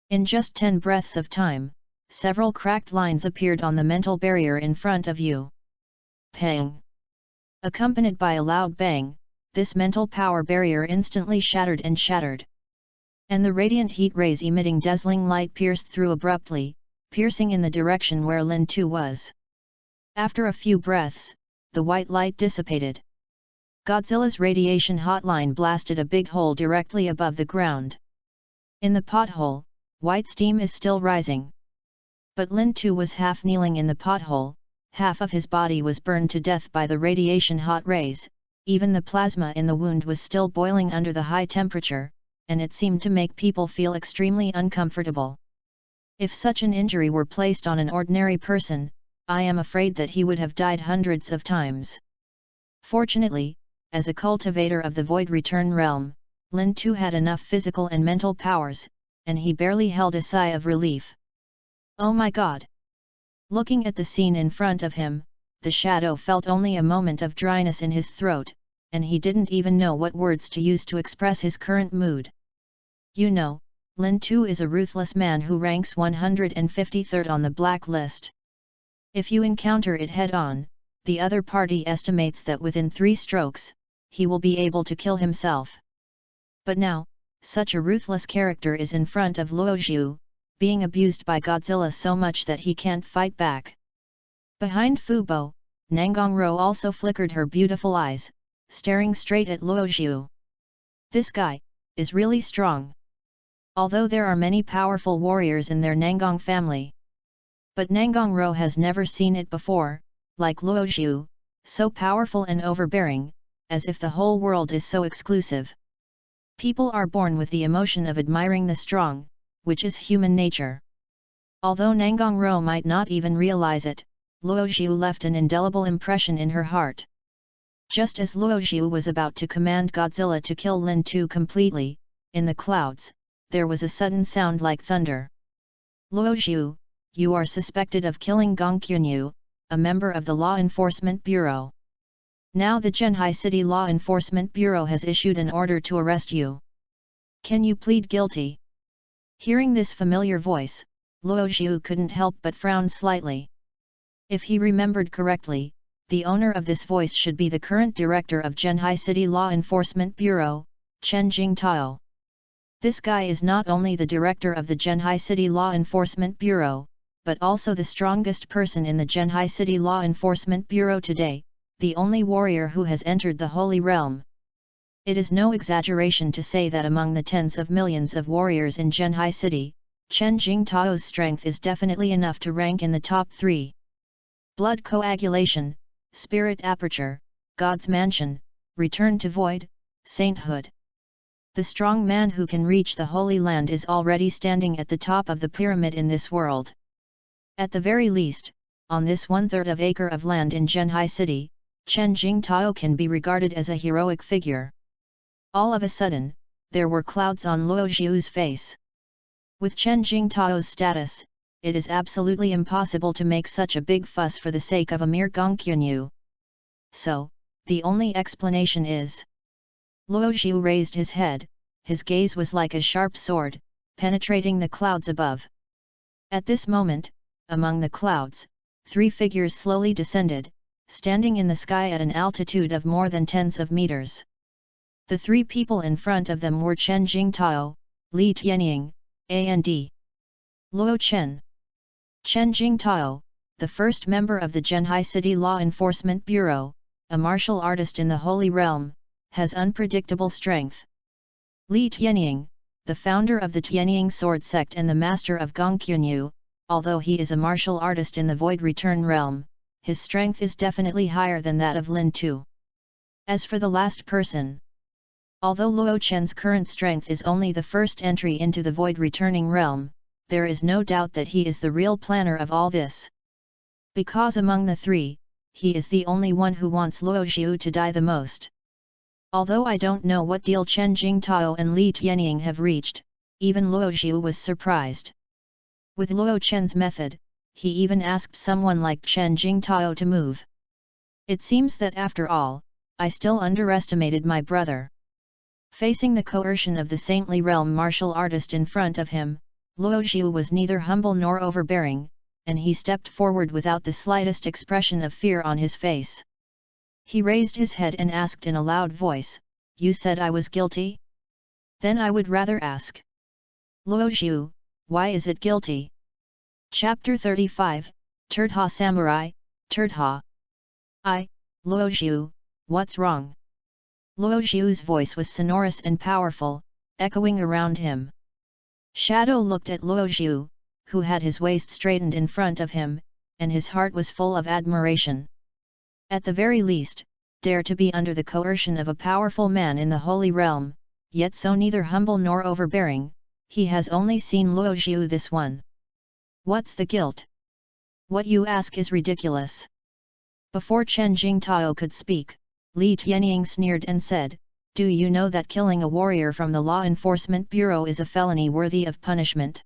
In just 10 breaths of time, several cracked lines appeared on the mental barrier in front of you. Pang! Accompanied by a loud bang, this mental power barrier instantly shattered. And the radiant heat rays emitting dazzling light pierced through abruptly, piercing in the direction where Lin Tu was. After a few breaths, the white light dissipated. Godzilla's radiation hotline blasted a big hole directly above the ground. In the pothole, white steam is still rising. But Lin Tu was half kneeling in the pothole, half of his body was burned to death by the radiation hot rays, even the plasma in the wound was still boiling under the high temperature, and it seemed to make people feel extremely uncomfortable. If such an injury were placed on an ordinary person, I am afraid that he would have died hundreds of times. Fortunately, as a cultivator of the Void Return realm, Lin Tu had enough physical and mental powers, and he barely held a sigh of relief. Oh my god! Looking at the scene in front of him, the shadow felt only a moment of dryness in his throat, and he didn't even know what words to use to express his current mood. You know, Lin Tu is a ruthless man who ranks 153rd on the black list. If you encounter it head-on, the other party estimates that within 3 strokes, he will be able to kill himself. But now, such a ruthless character is in front of Luo Xiu, being abused by Godzilla so much that he can't fight back. Behind Fubo, Nangonro also flickered her beautiful eyes, staring straight at Luo Xiu. This guy is really strong. Although there are many powerful warriors in their Nangong family. But Nangonro has never seen it before, like Luo Xiu, so powerful and overbearing, as if the whole world is so exclusive. People are born with the emotion of admiring the strong, which is human nature. Although Nangongrow might not even realize it, Luo Zhu left an indelible impression in her heart. Just as Luo Zhu was about to command Godzilla to kill Lin Tu completely, in the clouds, there was a sudden sound like thunder. Luo Zhu, you are suspected of killing Gong Qunyu, a member of the Law Enforcement Bureau. Now the Zhenhai City Law Enforcement Bureau has issued an order to arrest you. Can you plead guilty? Hearing this familiar voice, Luo Zhu couldn't help but frown slightly. If he remembered correctly, the owner of this voice should be the current director of Zhenhai City Law Enforcement Bureau, Chen Jingtao. This guy is not only the director of the Zhenhai City Law Enforcement Bureau, but also the strongest person in the Zhenhai City Law Enforcement Bureau today, the only warrior who has entered the Holy Realm. It is no exaggeration to say that among the tens of millions of warriors in Zhenhai City, Chen Jingtao's strength is definitely enough to rank in the top 3. Blood coagulation, spirit aperture, God's mansion, return to void, sainthood. The strong man who can reach the Holy Land is already standing at the top of the pyramid in this world. At the very least, on this 1/3 of acre of land in Zhenhai City, Chen Jingtao can be regarded as a heroic figure. All of a sudden, there were clouds on Luo Zhu's face. With Chen Jingtao's status, it is absolutely impossible to make such a big fuss for the sake of a mere Gong Qunyu. So, the only explanation is... Luo Zhu raised his head, his gaze was like a sharp sword, penetrating the clouds above. At this moment, among the clouds, 3 figures slowly descended, standing in the sky at an altitude of more than tens of meters. The 3 people in front of them were Chen Jingtao, Li Tianying, and Luo Chen. Chen Jingtao, the first member of the Zhenhai City Law Enforcement Bureau, a martial artist in the Holy Realm, has unpredictable strength. Li Tianying, the founder of the Tianying sword sect and the master of Gong Qunyu, although he is a martial artist in the Void Return realm, his strength is definitely higher than that of Lin Tu. As for the last person, although Luo Chen's current strength is only the first entry into the Void Returning realm, there is no doubt that he is the real planner of all this. Because among the 3, he is the only one who wants Luo Zhu to die the most. Although I don't know what deal Chen Jingtao and Li Tianying have reached, even Luo Zhu was surprised. With Luo Chen's method, he even asked someone like Chen Jingtao to move. It seems that after all, I still underestimated my brother. Facing the coercion of the saintly realm martial artist in front of him, Luo Zhu was neither humble nor overbearing, and he stepped forward without the slightest expression of fear on his face. He raised his head and asked in a loud voice, "You said I was guilty? Then I would rather ask. Luo Zhu, why is it guilty?" Chapter 35, Turdha Samurai, Turdha. Luo Zhu, what's wrong? Luo Zhu's voice was sonorous and powerful, echoing around him. Shadow looked at Luo Zhu, who had his waist straightened in front of him, and his heart was full of admiration. At the very least, dare to be under the coercion of a powerful man in the Holy Realm, yet so neither humble nor overbearing, he has only seen Luo Zhu this one. What's the guilt? What you ask is ridiculous. Before Chen Jingtao could speak, Li Tianying sneered and said, "Do you know that killing a warrior from the Law Enforcement Bureau is a felony worthy of punishment?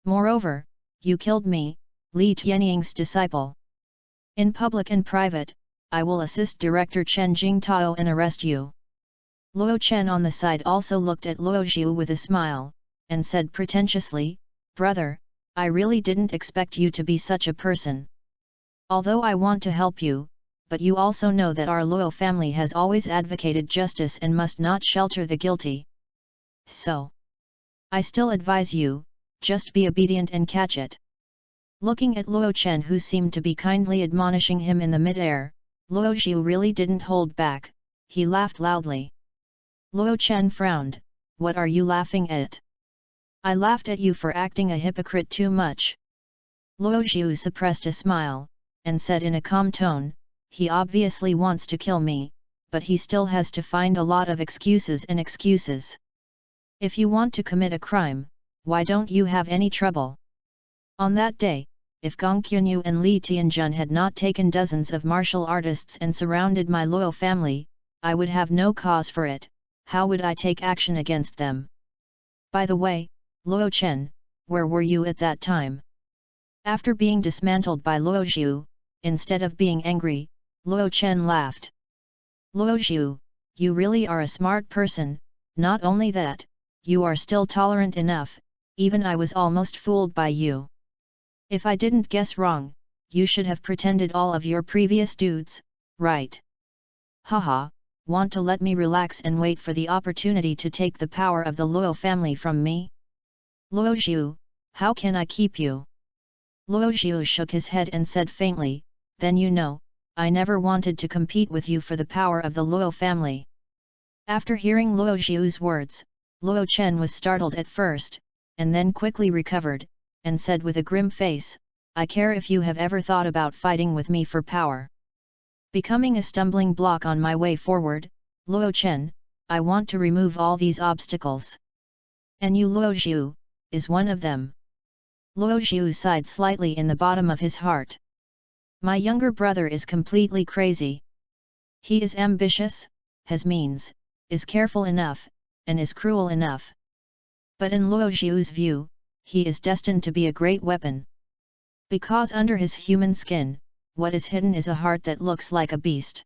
Moreover, you killed me, Li Tianying's disciple. In public and private, I will assist Director Chen Jingtao and arrest you." Luo Chen on the side also looked at Luo Zhu with a smile, and said pretentiously, "Brother, I really didn't expect you to be such a person. Although I want to help you, but you also know that our Luo family has always advocated justice and must not shelter the guilty. So, I still advise you, just be obedient and catch it." Looking at Luo Chen, who seemed to be kindly admonishing him in the mid-air, Luo Zhu really didn't hold back, he laughed loudly. Luo Chen frowned, "What are you laughing at?" "I laughed at you for acting a hypocrite too much." Luo Zhu suppressed a smile, and said in a calm tone, "He obviously wants to kill me, but he still has to find a lot of excuses and excuses. If you want to commit a crime, why don't you have any trouble? On that day, if Gong Qunyu and Li Tianjun had not taken dozens of martial artists and surrounded my loyal family, I would have no cause for it. How would I take action against them? By the way, Luo Chen, where were you at that time? After being dismantled by Luo Zhu, instead of being angry, Luo Chen laughed. Luo Zhu, you really are a smart person. Not only that, you are still tolerant enough. Even I was almost fooled by you. If I didn't guess wrong, you should have pretended all of your previous dudes, right? Haha, want to let me relax and wait for the opportunity to take the power of the Luo family from me? Luo Zhu, how can I keep you? Luo Zhu shook his head and said faintly, then you know, I never wanted to compete with you for the power of the Luo family. After hearing Luo Zhu's words, Luo Chen was startled at first, and then quickly recovered, and said with a grim face, I care if you have ever thought about fighting with me for power. Becoming a stumbling block on my way forward, Luo Chen, I want to remove all these obstacles. And you Luo Zhu, is one of them. Luo Zhu sighed slightly in the bottom of his heart. My younger brother is completely crazy. He is ambitious, has means, is careful enough, and is cruel enough. But in Luo Zhu's view, he is destined to be a great weapon. Because under his human skin, what is hidden is a heart that looks like a beast.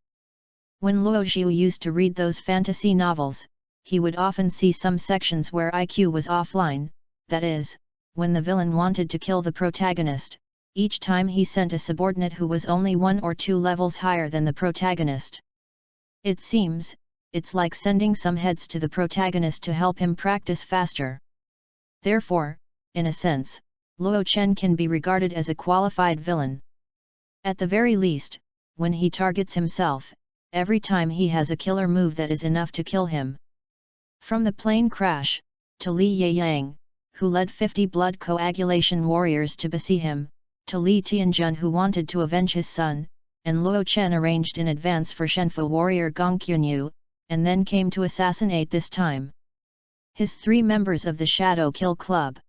When Luo Zhu used to read those fantasy novels, he would often see some sections where IQ was offline, that is, when the villain wanted to kill the protagonist, each time he sent a subordinate who was only 1 or 2 levels higher than the protagonist. It seems, it's like sending some heads to the protagonist to help him practice faster. Therefore, in a sense, Luo Chen can be regarded as a qualified villain. At the very least, when he targets himself, every time he has a killer move that is enough to kill him. From the plane crash, to Li Yeyang, who led 50 blood coagulation warriors to beseech him, to Li Tianjun who wanted to avenge his son, and Luo Chen arranged in advance for Shenfu warrior Gong Qunyu, and then came to assassinate this time his 3 members of the Shadow Kill Club.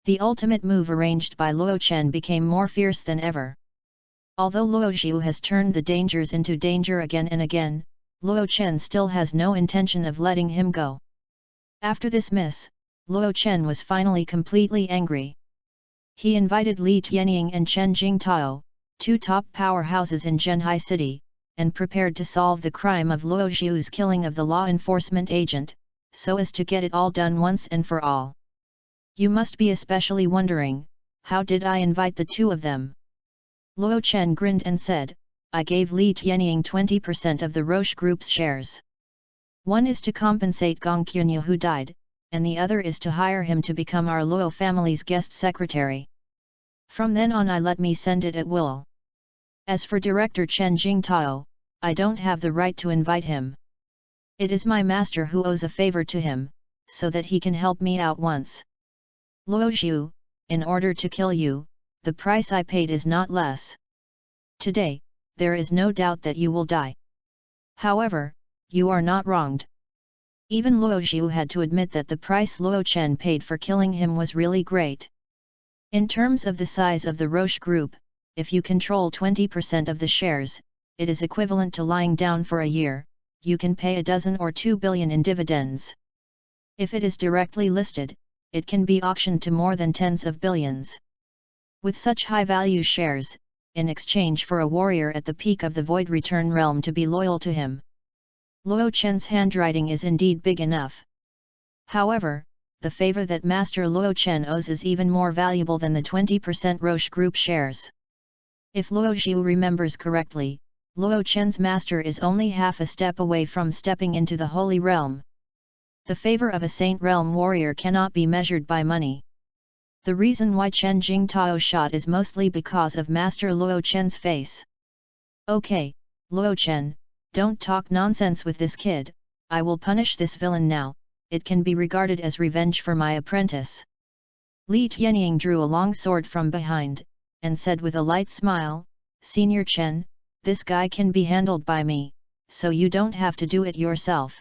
The ultimate move arranged by Luo Chen became more fierce than ever. Although Luo Zhu has turned the dangers into danger again and again, Luo Chen still has no intention of letting him go. After this miss, Luo Chen was finally completely angry. He invited Li Tianying and Chen Jingtao, 2 top powerhouses in Zhenhai City, and prepared to solve the crime of Luo Zhu's killing of the law enforcement agent, so as to get it all done once and for all. You must be especially wondering, how did I invite the 2 of them? Luo Chen grinned and said, I gave Li Tianying 20% of the Roche Group's shares. One is to compensate Gong Qunyu who died, and the other is to hire him to become our Luo family's guest secretary. From then on I let me send it at will. As for Director Chen Jingtao, I don't have the right to invite him. It is my master who owes a favor to him, so that he can help me out once. Luo Zhu, in order to kill you, the price I paid is not less. Today, there is no doubt that you will die. However, you are not wronged. Even Luo Zhu had to admit that the price Luo Chen paid for killing him was really great. In terms of the size of the Roche Group, if you control 20% of the shares, it is equivalent to lying down for a year. You can pay a dozen or 2 billion in dividends. If it is directly listed, it can be auctioned to more than tens of billions. With such high-value shares, in exchange for a warrior at the peak of the Void Return realm to be loyal to him. Luo Chen's handwriting is indeed big enough. However, the favor that Master Luo Chen owes is even more valuable than the 20% Roche Group shares. If Luo Zhu remembers correctly, Luo Chen's master is only half a step away from stepping into the Holy Realm. The favor of a Saint Realm warrior cannot be measured by money. The reason why Chen Jingtao shot is mostly because of Master Luo Chen's face. Okay, Luo Chen, don't talk nonsense with this kid. I will punish this villain now. It can be regarded as revenge for my apprentice. Li Tianying drew a long sword from behind, and said with a light smile, Senior Chen, this guy can be handled by me, so you don't have to do it yourself.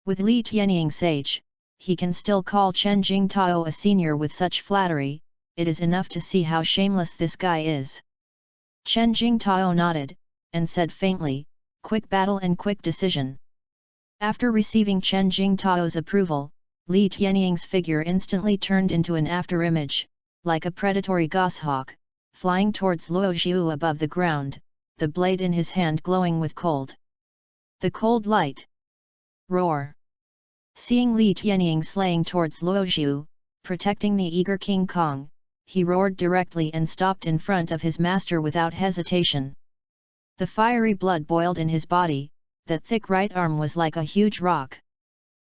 With Li Tianying's age, he can still call Chen Jingtao a senior with such flattery, it is enough to see how shameless this guy is. Chen Jingtao nodded, and said faintly, quick battle and quick decision. After receiving Chen Jingtao's approval, Li Tianying's figure instantly turned into an afterimage, like a predatory goshawk, flying towards Luo Jiu above the ground, the blade in his hand glowing with cold. The cold light. Roar. Seeing Li Tianying slaying towards Luo Jiu, protecting the eager King Kong, he roared directly and stopped in front of his master without hesitation. The fiery blood boiled in his body, that thick right arm was like a huge rock.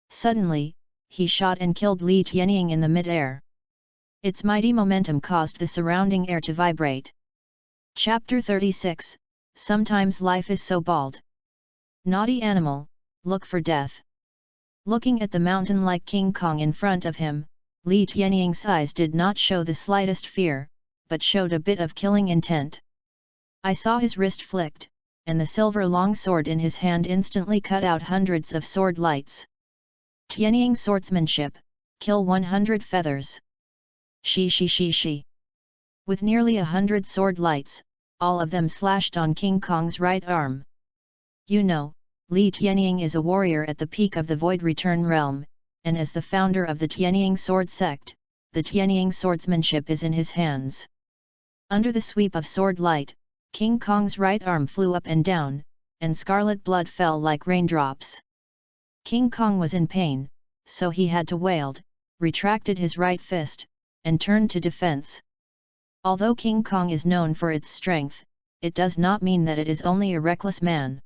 Suddenly, he shot and killed Li Tianying in the mid-air. Its mighty momentum caused the surrounding air to vibrate. Chapter 36, Sometimes Life is So Bald. Naughty animal, look for death. Looking at the mountain-like King Kong in front of him, Li Tianying's eyes did not show the slightest fear, but showed a bit of killing intent. I saw his wrist flicked, and the silver long sword in his hand instantly cut out hundreds of sword lights. Tianying swordsmanship, kill 100 feathers. She. With nearly 100 sword lights, all of them slashed on King Kong's right arm. You know, Li Tianying is a warrior at the peak of the Void Return realm, and as the founder of the Tianying sword sect, the Tianying swordsmanship is in his hands. Under the sweep of sword light, King Kong's right arm flew up and down, and scarlet blood fell like raindrops. King Kong was in pain, so he had to wailed, retracted his right fist, and turned to defense. Although King Kong is known for its strength, it does not mean that it is only a reckless man.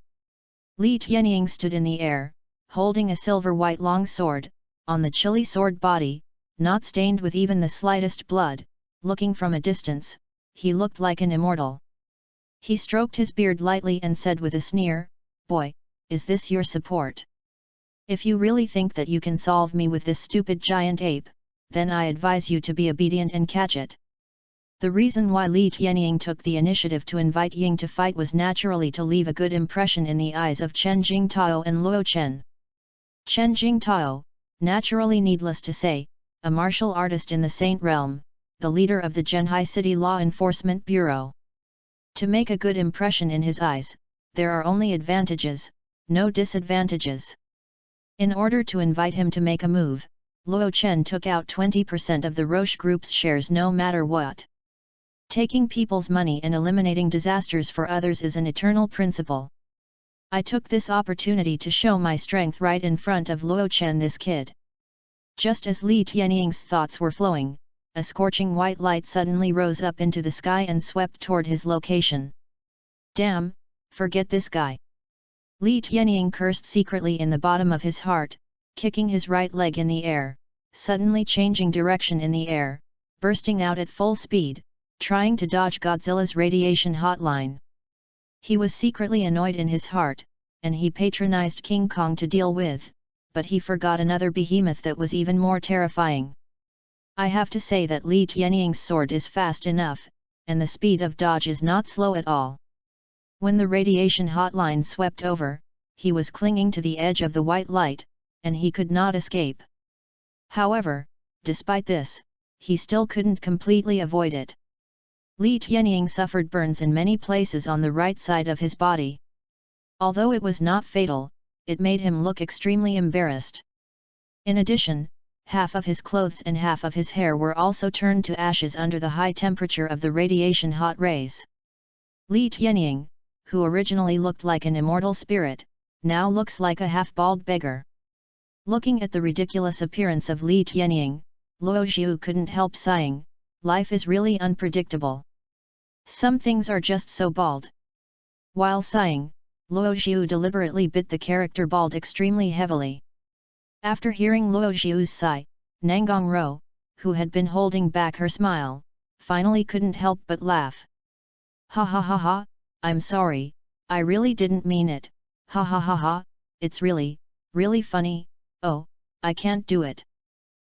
Li Tianying stood in the air, holding a silver-white long sword, on the chilly sword body, not stained with even the slightest blood. Looking from a distance, he looked like an immortal. He stroked his beard lightly and said with a sneer, "Boy, is this your support? If you really think that you can solve me with this stupid giant ape, then I advise you to be obedient and catch it." The reason why Li Tianying took the initiative to invite Ying to fight was naturally to leave a good impression in the eyes of Chen Jingtao and Luo Chen. Chen Jingtao, naturally needless to say, a martial artist in the Saint Realm, the leader of the Zhenhai City Law Enforcement Bureau. To make a good impression in his eyes, there are only advantages, no disadvantages. In order to invite him to make a move, Luo Chen took out 20% of the Roche Group's shares no matter what. Taking people's money and eliminating disasters for others is an eternal principle. I took this opportunity to show my strength right in front of Luo Chen, this kid. Just as Li Tianying's thoughts were flowing, a scorching white light suddenly rose up into the sky and swept toward his location. Damn, forget this guy. Li Tianying cursed secretly in the bottom of his heart, kicking his right leg in the air, suddenly changing direction in the air, bursting out at full speed, trying to dodge Godzilla's radiation hotline. He was secretly annoyed in his heart, and he patronized King Kong to deal with, but he forgot another behemoth that was even more terrifying. I have to say that Li Tianying's sword is fast enough, and the speed of dodge is not slow at all. When the radiation hotline swept over, he was clinging to the edge of the white light, and he could not escape. However, despite this, he still couldn't completely avoid it. Li Tianying suffered burns in many places on the right side of his body. Although it was not fatal, it made him look extremely embarrassed. In addition, half of his clothes and half of his hair were also turned to ashes under the high temperature of the radiation hot rays. Li Tianying, who originally looked like an immortal spirit, now looks like a half-bald beggar. Looking at the ridiculous appearance of Li Tianying, Luo Jiu couldn't help sighing, life is really unpredictable. Some things are just so bald. While sighing, Luo Jiu deliberately bit the character bald extremely heavily. After hearing Luo Jiu's sigh, Nangang Ro, who had been holding back her smile, finally couldn't help but laugh. Ha ha ha ha, I'm sorry, I really didn't mean it, ha ha ha ha, it's really, really funny, oh, I can't do it.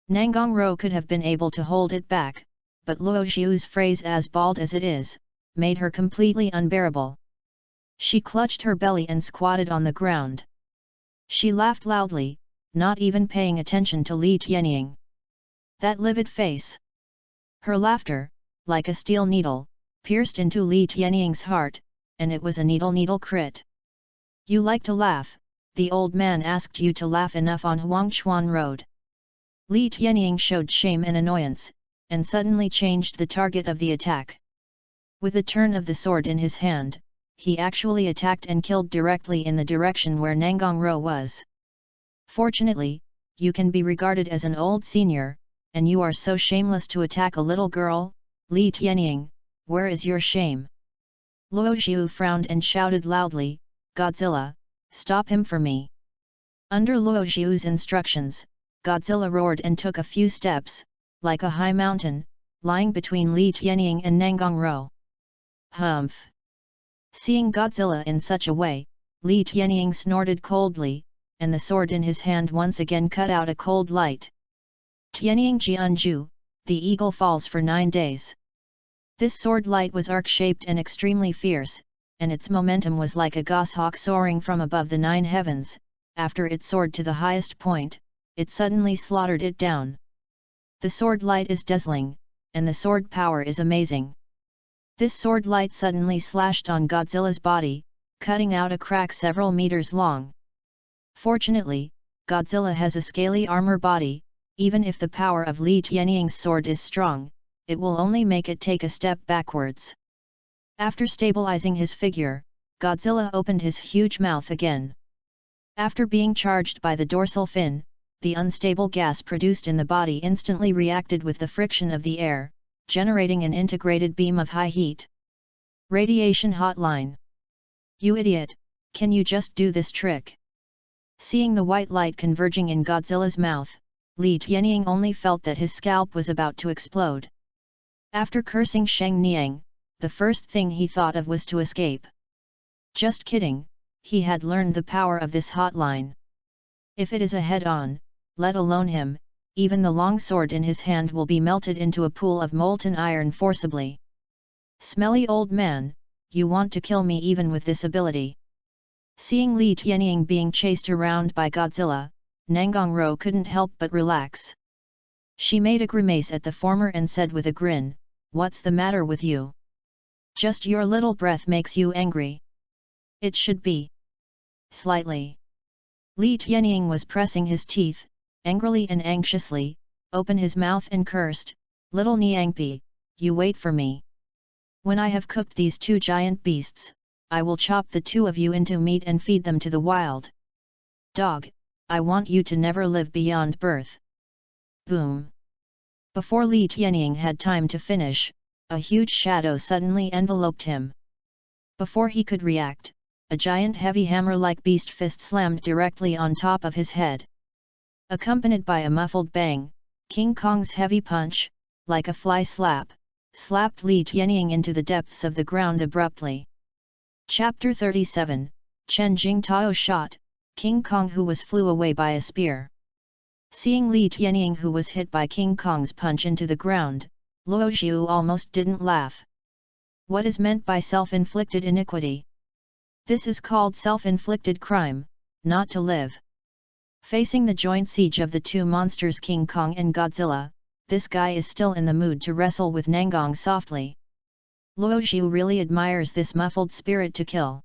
Nangang Ro could have been able to hold it back, but Luo Jiu's phrase "as bald as it is," made her completely unbearable. She clutched her belly and squatted on the ground. She laughed loudly, not even paying attention to Li Tianying. That livid face! Her laughter, like a steel needle, pierced into Li Tianying's heart, and it was a needle crit. You like to laugh, the old man asked you to laugh enough on Huangchuan Road. Li Tianying showed shame and annoyance, and suddenly changed the target of the attack. With a turn of the sword in his hand, he actually attacked and killed directly in the direction where Nangang Ro was. Fortunately, you can be regarded as an old senior, and you are so shameless to attack a little girl, Li Tianying, where is your shame? Luo Xiu frowned and shouted loudly, Godzilla, stop him for me. Under Luo Xiu's instructions, Godzilla roared and took a few steps, like a high mountain, lying between Li Tianying and Nangang Ro. Humph! Seeing Godzilla in such a way, Li Tianying snorted coldly, and the sword in his hand once again cut out a cold light. Tianying Jianju, the eagle falls for 9 days. This sword light was arc-shaped and extremely fierce, and its momentum was like a goshawk soaring from above the 9 heavens. After it soared to the highest point, it suddenly slaughtered it down. The sword light is dazzling, and the sword power is amazing. This sword light suddenly slashed on Godzilla's body, cutting out a crack several meters long. Fortunately, Godzilla has a scaly armor body. Even if the power of Li Tianying's sword is strong, it will only make it take a step backwards. After stabilizing his figure, Godzilla opened his huge mouth again. After being charged by the dorsal fin, the unstable gas produced in the body instantly reacted with the friction of the air, generating an integrated beam of high heat. Radiation hotline. You idiot, can you just do this trick? Seeing the white light converging in Godzilla's mouth, Li Tianying only felt that his scalp was about to explode. After cursing Sheng Niang, the first thing he thought of was to escape. Just kidding, he had learned the power of this hotline. If it is a head-on, let alone him, even the long sword in his hand will be melted into a pool of molten iron forcibly. Smelly old man, you want to kill me even with this ability. Seeing Li Tianying being chased around by Godzilla, Nangang Ro couldn't help but relax. She made a grimace at the former and said with a grin, "What's the matter with you? Just your little breath makes you angry." "It should be." "Slightly." Li Tianying was pressing his teeth, angrily and anxiously, opened his mouth and cursed, "Little Niangpi, you wait for me. When I have cooked these 2 giant beasts, I will chop the 2 of you into meat and feed them to the wild. Dog, I want you to never live beyond birth." Boom! Before Li Tianying had time to finish, a huge shadow suddenly enveloped him. Before he could react, a giant heavy hammer-like beast fist slammed directly on top of his head. Accompanied by a muffled bang, King Kong's heavy punch, like a fly slap, slapped Li Tianying into the depths of the ground abruptly. Chapter 37, Chen Jing Tao shot, King Kong who was flew away by a spear. Seeing Li Tianying who was hit by King Kong's punch into the ground, Luo Xiu almost didn't laugh. What is meant by self-inflicted iniquity? This is called self-inflicted crime, not to live. Facing the joint siege of the 2 monsters King Kong and Godzilla, this guy is still in the mood to wrestle with Nangang softly. Luo Xiu really admires this muffled spirit to kill.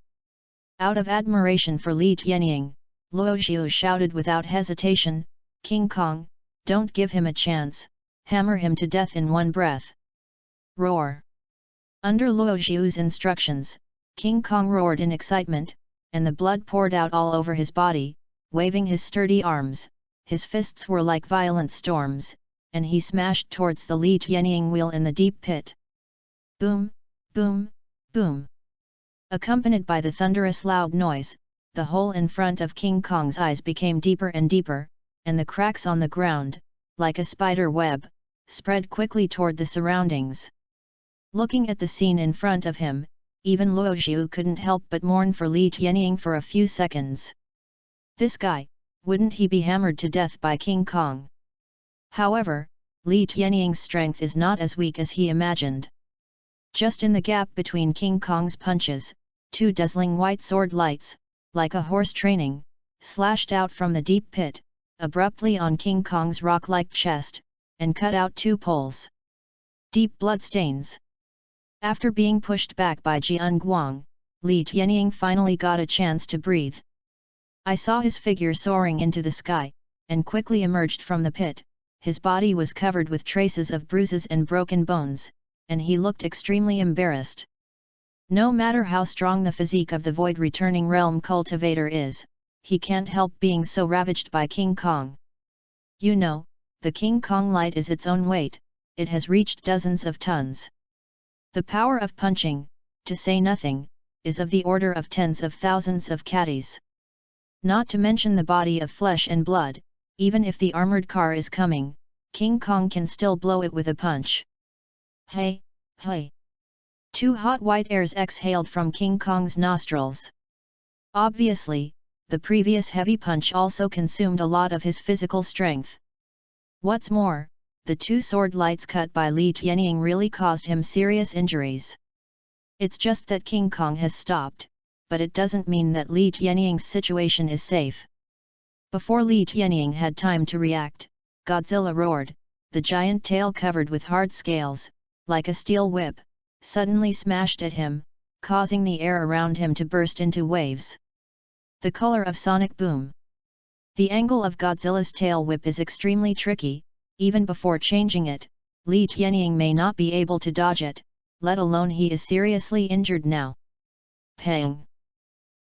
Out of admiration for Li Tianying, Luo Xiu shouted without hesitation, "King Kong, don't give him a chance, hammer him to death in one breath." Roar! Under Luo Xiu's instructions, King Kong roared in excitement, and the blood poured out all over his body, waving his sturdy arms. His fists were like violent storms, and he smashed towards the Li Tianying wheel in the deep pit. Boom, boom, boom. Accompanied by the thunderous loud noise, the hole in front of King Kong's eyes became deeper and deeper, and the cracks on the ground, like a spider web, spread quickly toward the surroundings. Looking at the scene in front of him, even Luo Xiu couldn't help but mourn for Li Tianying for a few seconds. This guy, wouldn't he be hammered to death by King Kong? However, Li Tianying's strength is not as weak as he imagined. Just in the gap between King Kong's punches, 2 dazzling white sword lights, like a horse training, slashed out from the deep pit, abruptly on King Kong's rock-like chest, and cut out 2 poles. Deep bloodstains. After being pushed back by Jian Guang, Li Tianying finally got a chance to breathe. I saw his figure soaring into the sky, and quickly emerged from the pit. His body was covered with traces of bruises and broken bones, and he looked extremely embarrassed. No matter how strong the physique of the void-returning realm cultivator is, he can't help being so ravaged by King Kong. You know, the King Kong light is its own weight, it has reached dozens of tons. The power of punching, to say nothing, is of the order of tens of thousands of catties. Not to mention the body of flesh and blood, even if the armored car is coming, King Kong can still blow it with a punch. Hey, hey! 2 hot white airs exhaled from King Kong's nostrils. Obviously, the previous heavy punch also consumed a lot of his physical strength. What's more, the 2 sword lights cut by Li Tianying really caused him serious injuries. It's just that King Kong has stopped, but it doesn't mean that Li Tianying's situation is safe. Before Li Tianying had time to react, Godzilla roared, the giant tail covered with hard scales, like a steel whip, suddenly smashed at him, causing the air around him to burst into waves. The color of sonic boom. The angle of Godzilla's tail whip is extremely tricky. Even before changing it, Li Tianying may not be able to dodge it, let alone he is seriously injured now. Pang!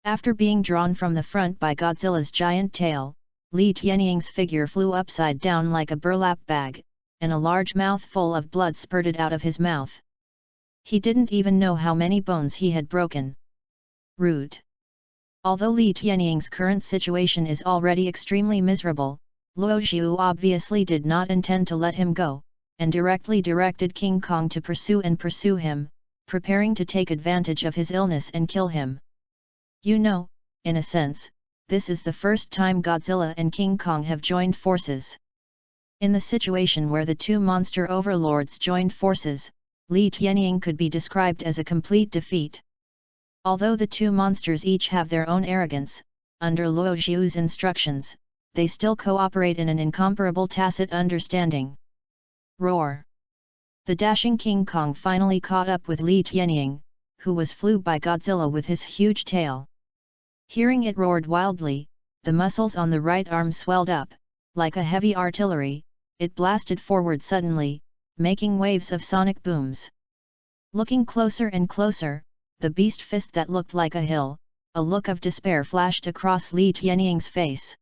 After being drawn from the front by Godzilla's giant tail, Li Tianying's figure flew upside down like a burlap bag, and a large mouthful of blood spurted out of his mouth. He didn't even know how many bones he had broken. Rude. Although Li Tianying's current situation is already extremely miserable, Luo Xiu obviously did not intend to let him go, and directly directed King Kong to pursue him, preparing to take advantage of his illness and kill him. You know, in a sense, this is the first time Godzilla and King Kong have joined forces. In the situation where the 2 monster overlords joined forces, Li Tianying could be described as a complete defeat. Although the 2 monsters each have their own arrogance, under Luo Xiu's instructions, they still cooperate in an incomparable tacit understanding. Roar! The dashing King Kong finally caught up with Li Tianying, who was flew by Godzilla with his huge tail. Hearing it roared wildly, the muscles on the right arm swelled up, like a heavy artillery, it blasted forward suddenly, making waves of sonic booms. Looking closer and closer, the beast fist that looked like a hill, a look of despair flashed across Li Tianying's face.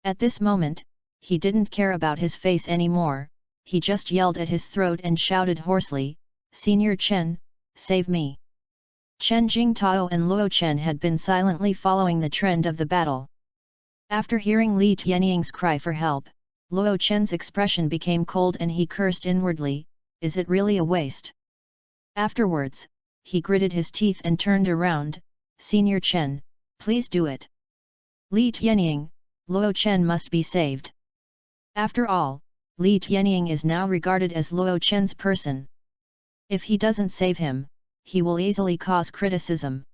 At this moment, he didn't care about his face anymore, he just yelled at his throat and shouted hoarsely, "Senior Chen, save me!" Chen Jingtao and Luo Chen had been silently following the trend of the battle. After hearing Li Tianying's cry for help, Luo Chen's expression became cold and he cursed inwardly, "Is it really a waste?" Afterwards, he gritted his teeth and turned around, "Senior Chen, please do it. Li Tianying, Luo Chen must be saved." After all, Li Tianying is now regarded as Luo Chen's person. If he doesn't save him, he will easily cause criticism.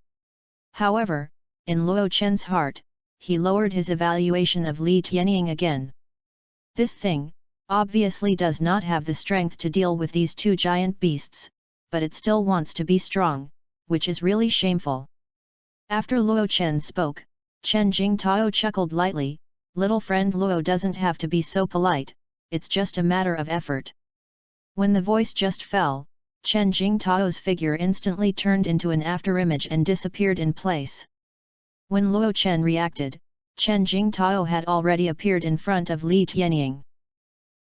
However, in Luo Chen's heart, he lowered his evaluation of Li Tianying again. This thing, obviously does not have the strength to deal with these 2 giant beasts, but it still wants to be strong, which is really shameful. After Luo Chen spoke, Chen Jingtao chuckled lightly, "Little friend Luo doesn't have to be so polite, it's just a matter of effort." When the voice just fell, Chen Jingtao's figure instantly turned into an afterimage and disappeared in place. When Luo Chen reacted, Chen Jingtao had already appeared in front of Li Tianying.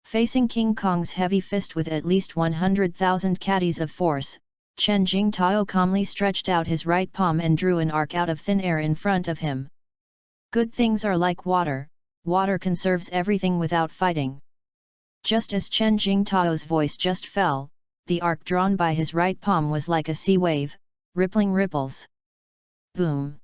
Facing King Kong's heavy fist with at least 100,000 catties of force, Chen Jingtao calmly stretched out his right palm and drew an arc out of thin air in front of him. Good things are like water, water conserves everything without fighting. Just as Chen Jingtao's voice just fell, the arc drawn by his right palm was like a sea wave, rippling ripples. Boom!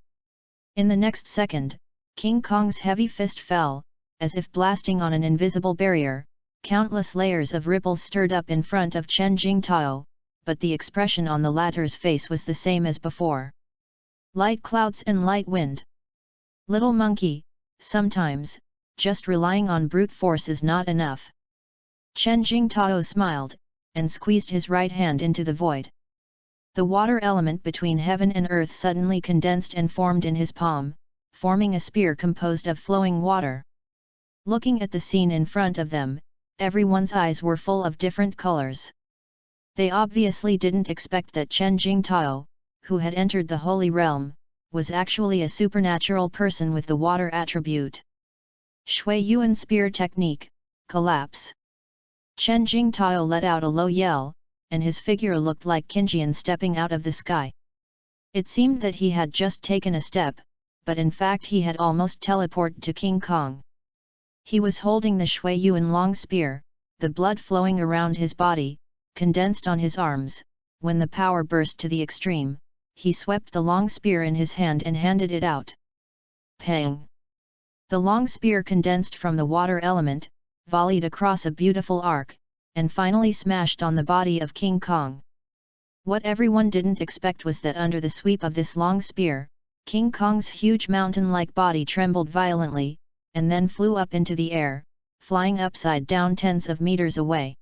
In the next second, King Kong's heavy fist fell, as if blasting on an invisible barrier. Countless layers of ripples stirred up in front of Chen Jingtao, but the expression on the latter's face was the same as before. Light clouds and light wind. Little monkey, sometimes, just relying on brute force is not enough. Chen Jingtao smiled, and squeezed his right hand into the void. The water element between heaven and earth suddenly condensed and formed in his palm, forming a spear composed of flowing water. Looking at the scene in front of them, everyone's eyes were full of different colors. They obviously didn't expect that Chen Jingtao, who had entered the Holy Realm, was actually a supernatural person with the water attribute. Shui Yuan spear technique, collapse. Chen Jingtao let out a low yell, and his figure looked like Qinjian stepping out of the sky. It seemed that he had just taken a step, but in fact he had almost teleported to King Kong. He was holding the Shui Yuan long spear, the blood flowing around his body, condensed on his arms. When the power burst to the extreme, he swept the long spear in his hand and handed it out. Pang! The long spear condensed from the water element, volleyed across a beautiful arc, and finally smashed on the body of King Kong. What everyone didn't expect was that under the sweep of this long spear, King Kong's huge mountain-like body trembled violently, and then flew up into the air, flying upside down tens of meters away.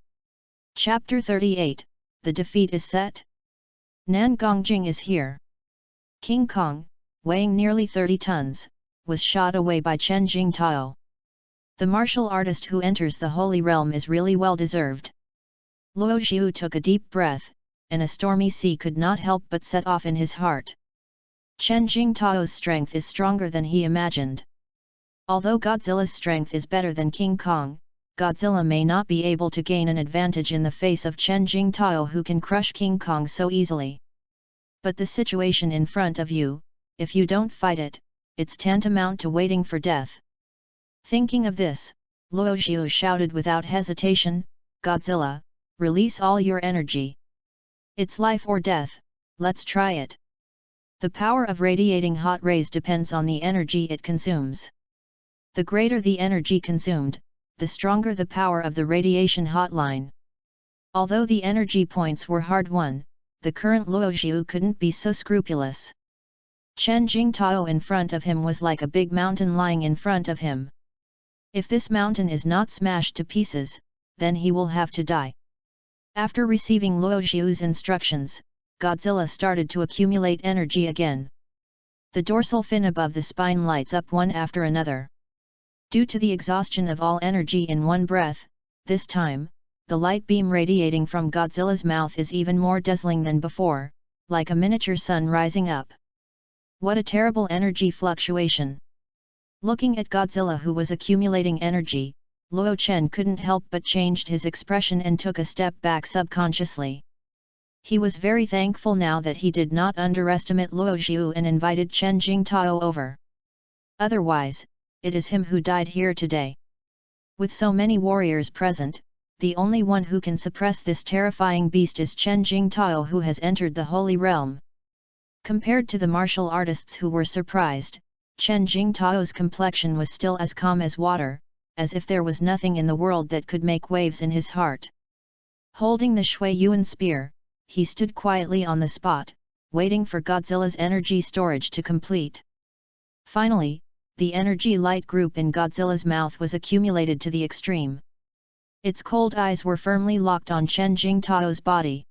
Chapter 38, The defeat is set. Nan Gongjing is here. King Kong, weighing nearly 30 tons, was shot away by Chen Jingtao. The martial artist who enters the Holy Realm is really well deserved. Luo Xiu took a deep breath, and a stormy sea could not help but set off in his heart. Chen Jingtao's strength is stronger than he imagined. Although Godzilla's strength is better than King Kong, Godzilla may not be able to gain an advantage in the face of Chen Jingtao, who can crush King Kong so easily. But the situation in front of you, if you don't fight it, it's tantamount to waiting for death. Thinking of this, Luo Xiu shouted without hesitation, Godzilla, release all your energy. It's life or death, let's try it. The power of radiating hot rays depends on the energy it consumes. The greater the energy consumed, the stronger the power of the radiation hotline. Although the energy points were hard-won, the current Luo Xiu couldn't be so scrupulous. Chen Jingtao in front of him was like a big mountain lying in front of him. If this mountain is not smashed to pieces, then he will have to die. After receiving Luo Xiu's instructions, Godzilla started to accumulate energy again. The dorsal fin above the spine lights up one after another. Due to the exhaustion of all energy in one breath, this time, the light beam radiating from Godzilla's mouth is even more dazzling than before, like a miniature sun rising up. What a terrible energy fluctuation! Looking at Godzilla, who was accumulating energy, Luo Chen couldn't help but changed his expression and took a step back subconsciously. He was very thankful now that he did not underestimate Luo Xiu and invited Chen Jingtao over. Otherwise, it is him who died here today. With so many warriors present, the only one who can suppress this terrifying beast is Chen Jingtao, who has entered the Holy Realm. Compared to the martial artists who were surprised, Chen Jingtao's complexion was still as calm as water, as if there was nothing in the world that could make waves in his heart. Holding the Shui Yuan spear, he stood quietly on the spot, waiting for Godzilla's energy storage to complete. Finally, the energy light group in Godzilla's mouth was accumulated to the extreme. Its cold eyes were firmly locked on Chen Jingtao's body.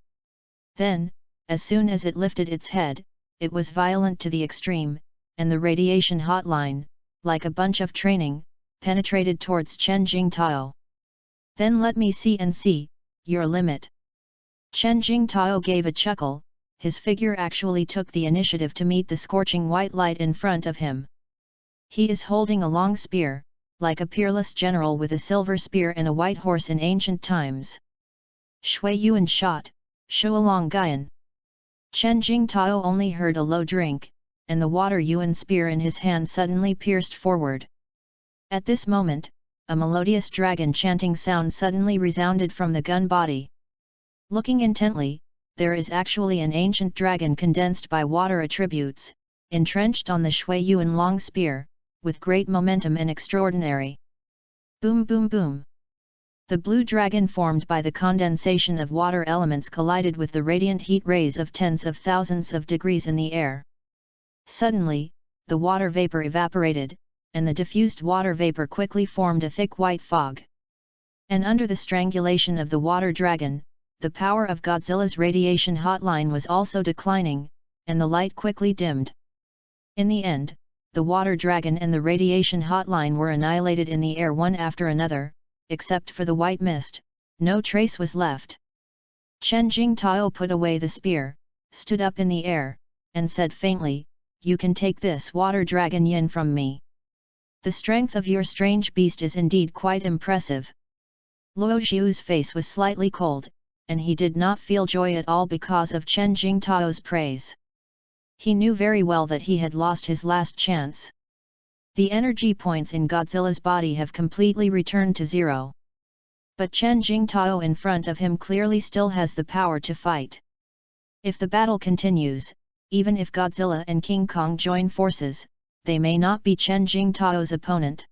Then, as soon as it lifted its head, it was violent to the extreme, and the radiation hotline, like a bunch of training, penetrated towards Chen Jingtao. Then let me see your limit. Chen Jingtao gave a chuckle. His figure actually took the initiative to meet the scorching white light in front of him. He is holding a long spear, like a peerless general with a silver spear and a white horse in ancient times. Shui Yuan shot, Shualong Guyan. Chen Jingtao only heard a low drink, and the water Yuan spear in his hand suddenly pierced forward. At this moment, a melodious dragon chanting sound suddenly resounded from the gun body. Looking intently, there is actually an ancient dragon condensed by water attributes, entrenched on the Shui Yuan long spear, with great momentum and extraordinary. Boom boom boom! The blue dragon formed by the condensation of water elements collided with the radiant heat rays of tens of thousands of degrees in the air. Suddenly, the water vapor evaporated, and the diffused water vapor quickly formed a thick white fog. And under the strangulation of the water dragon, the power of Godzilla's radiation hotline was also declining, and the light quickly dimmed. In the end, the water dragon and the radiation hotline were annihilated in the air one after another, except for the white mist. No trace was left. Chen Jingtao put away the spear, stood up in the air, and said faintly, "You can take this water dragon yin from me. The strength of your strange beast is indeed quite impressive." Luo Xiu's face was slightly cold, and he did not feel joy at all because of Chen Jingtao's praise. He knew very well that he had lost his last chance. The energy points in Godzilla's body have completely returned to zero. But Chen Jingtao in front of him clearly still has the power to fight. If the battle continues, even if Godzilla and King Kong join forces, they may not be Chen Jingtao's opponent.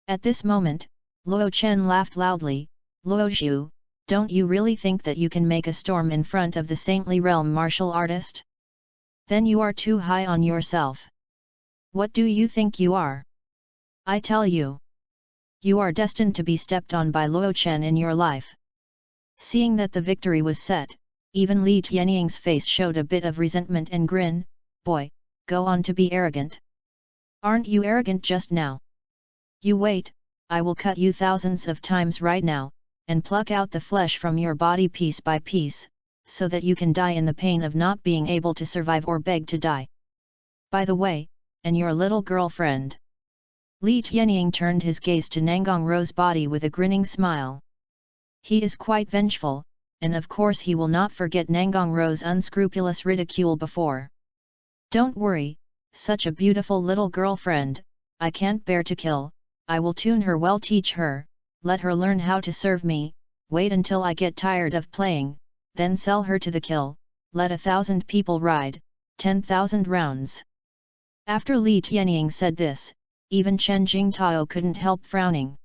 At this moment, Luo Chen laughed loudly. "Luo Xiu, don't you really think that you can make a storm in front of the saintly realm martial artist? Then you are too high on yourself. What do you think you are? I tell you, you are destined to be stepped on by Luo Chen in your life." Seeing that the victory was set, even Li Tianying's face showed a bit of resentment and grin. "Boy, go on to be arrogant. Aren't you arrogant just now? You wait, I will cut you thousands of times right now, and pluck out the flesh from your body piece by piece, so that you can die in the pain of not being able to survive or beg to die. By the way, and your little girlfriend?" Li Tianying turned his gaze to Nangang Ro's body with a grinning smile. He is quite vengeful, and of course he will not forget Nangang Ro's unscrupulous ridicule before. "Don't worry, such a beautiful little girlfriend, I can't bear to kill. I will tune her well, teach her, let her learn how to serve me, wait until I get tired of playing, then sell her to the kill, let 1,000 people ride, 10,000 rounds." After Li Tianying said this, even Chen Jingtao couldn't help frowning.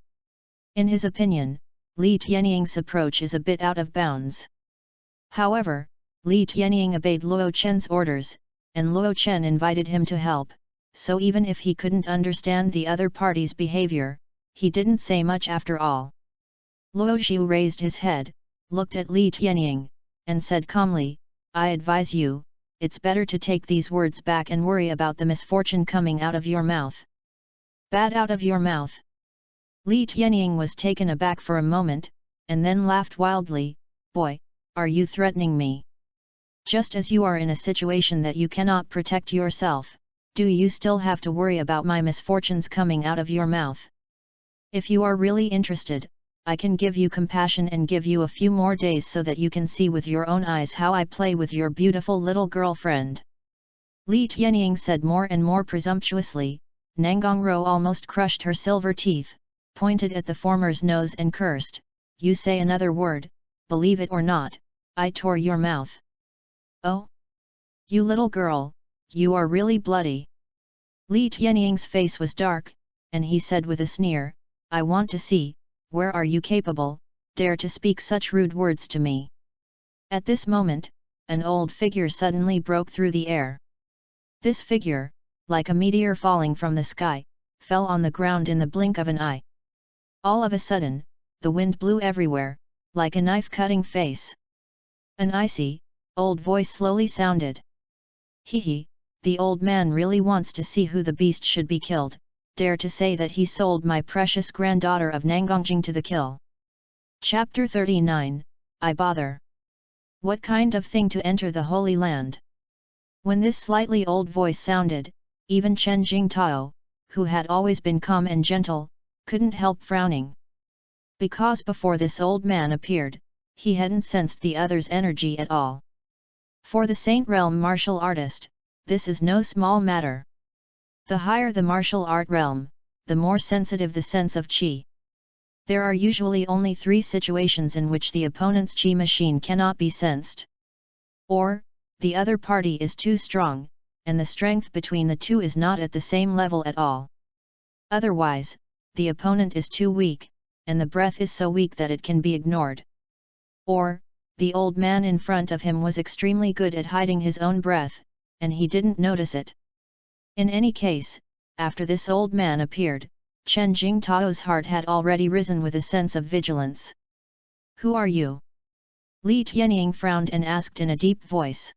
In his opinion, Li Tianying's approach is a bit out of bounds. However, Li Tianying obeyed Luo Chen's orders, and Luo Chen invited him to help, so even if he couldn't understand the other party's behavior, he didn't say much after all. Luo Xiu raised his head, looked at Li Tianying, and said calmly, "I advise you, it's better to take these words back and worry about the misfortune coming out of your mouth." "Bad out of your mouth?" Li Tianying was taken aback for a moment, and then laughed wildly. "Boy, are you threatening me? Just as you are in a situation that you cannot protect yourself, do you still have to worry about my misfortunes coming out of your mouth? If you are really interested, I can give you compassion and give you a few more days so that you can see with your own eyes how I play with your beautiful little girlfriend." Li Tianying said more and more presumptuously. Nangang Ro almost crushed her silver teeth, pointed at the former's nose and cursed, "You say another word, believe it or not, I tore your mouth." "Oh? You little girl, you are really bloody." Li Tianying's face was dark, and he said with a sneer, "I want to see, where are you capable, dare to speak such rude words to me?" At this moment, an old figure suddenly broke through the air. This figure, like a meteor falling from the sky, fell on the ground in the blink of an eye. All of a sudden, the wind blew everywhere, like a knife-cutting face. An icy, old voice slowly sounded. "Hee, the old man really wants to see who the beast should be killed, dare to say that he sold my precious granddaughter of Nangongjing to the kill." Chapter 39, I Bother. What kind of thing to enter the Holy Land? When this slightly old voice sounded, even Chen Jingtao, who had always been calm and gentle, couldn't help frowning. Because before this old man appeared, he hadn't sensed the other's energy at all. For the Saint Realm martial artist, this is no small matter. The higher the martial art realm, the more sensitive the sense of qi. There are usually only 3 situations in which the opponent's qi machine cannot be sensed. Or, the other party is too strong, and the strength between the two is not at the same level at all. Otherwise, the opponent is too weak, and the breath is so weak that it can be ignored. Or, the old man in front of him was extremely good at hiding his own breath, and he didn't notice it. In any case, after this old man appeared, Chen Jingtao's heart had already risen with a sense of vigilance. "Who are you?" Li Tianying frowned and asked in a deep voice.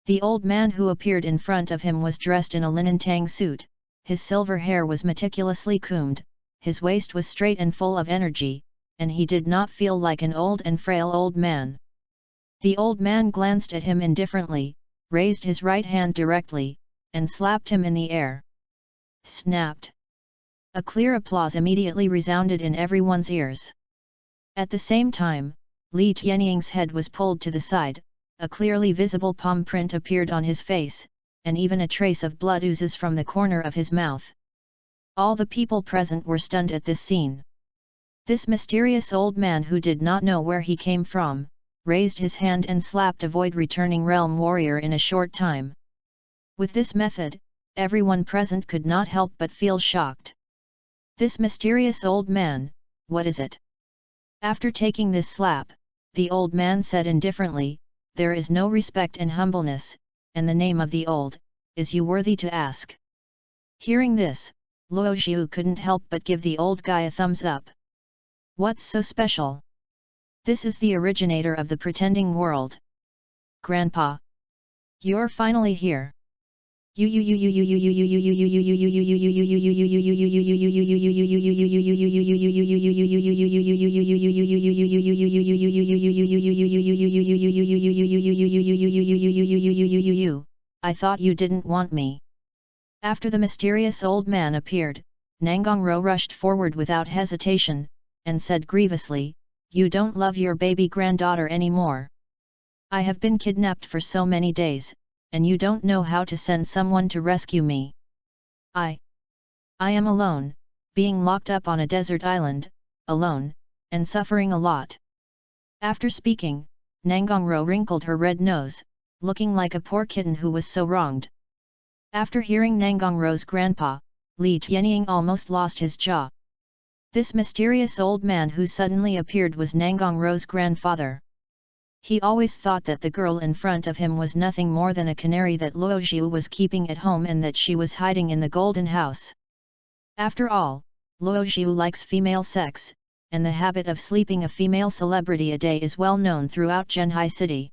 The old man who appeared in front of him was dressed in a linen tang suit, his silver hair was meticulously combed, his waist was straight and full of energy, and he did not feel like an old and frail old man. The old man glanced at him indifferently, raised his right hand directly, and slapped him in the air. Snapped! A clear applause immediately resounded in everyone's ears. At the same time, Li Tianying's head was pulled to the side, a clearly visible palm print appeared on his face, and even a trace of blood oozes from the corner of his mouth. All the people present were stunned at this scene. This mysterious old man who did not know where he came from, raised his hand and slapped a void-returning realm warrior in a short time. With this method, everyone present could not help but feel shocked. This mysterious old man, what is it? After taking this slap, the old man said indifferently, "There is no respect and humbleness, and the name of the old, is you worthy to ask?" Hearing this, Luo Xiu couldn't help but give the old guy a thumbs up. "What's so special? This is the originator of the pretending world. Grandpa! You're finally here. I thought you didn't want me." After the mysterious old man appeared, Nangongrou rushed forward without hesitation, and said grievously, "You don't love your baby granddaughter anymore. I have been kidnapped for so many days, and you don't know how to send someone to rescue me. I am alone, being locked up on a desert island, alone, and suffering a lot." After speaking, Nangongrou wrinkled her red nose, looking like a poor kitten who was so wronged. After hearing Nangongrou's grandpa, Li Tianying almost lost his jaw. This mysterious old man who suddenly appeared was Nangongrou's grandfather. He always thought that the girl in front of him was nothing more than a canary that Luo Xiu was keeping at home and that she was hiding in the golden house. After all, Luo Xiu likes female sex, and the habit of sleeping a female celebrity a day is well known throughout Zhenhai City.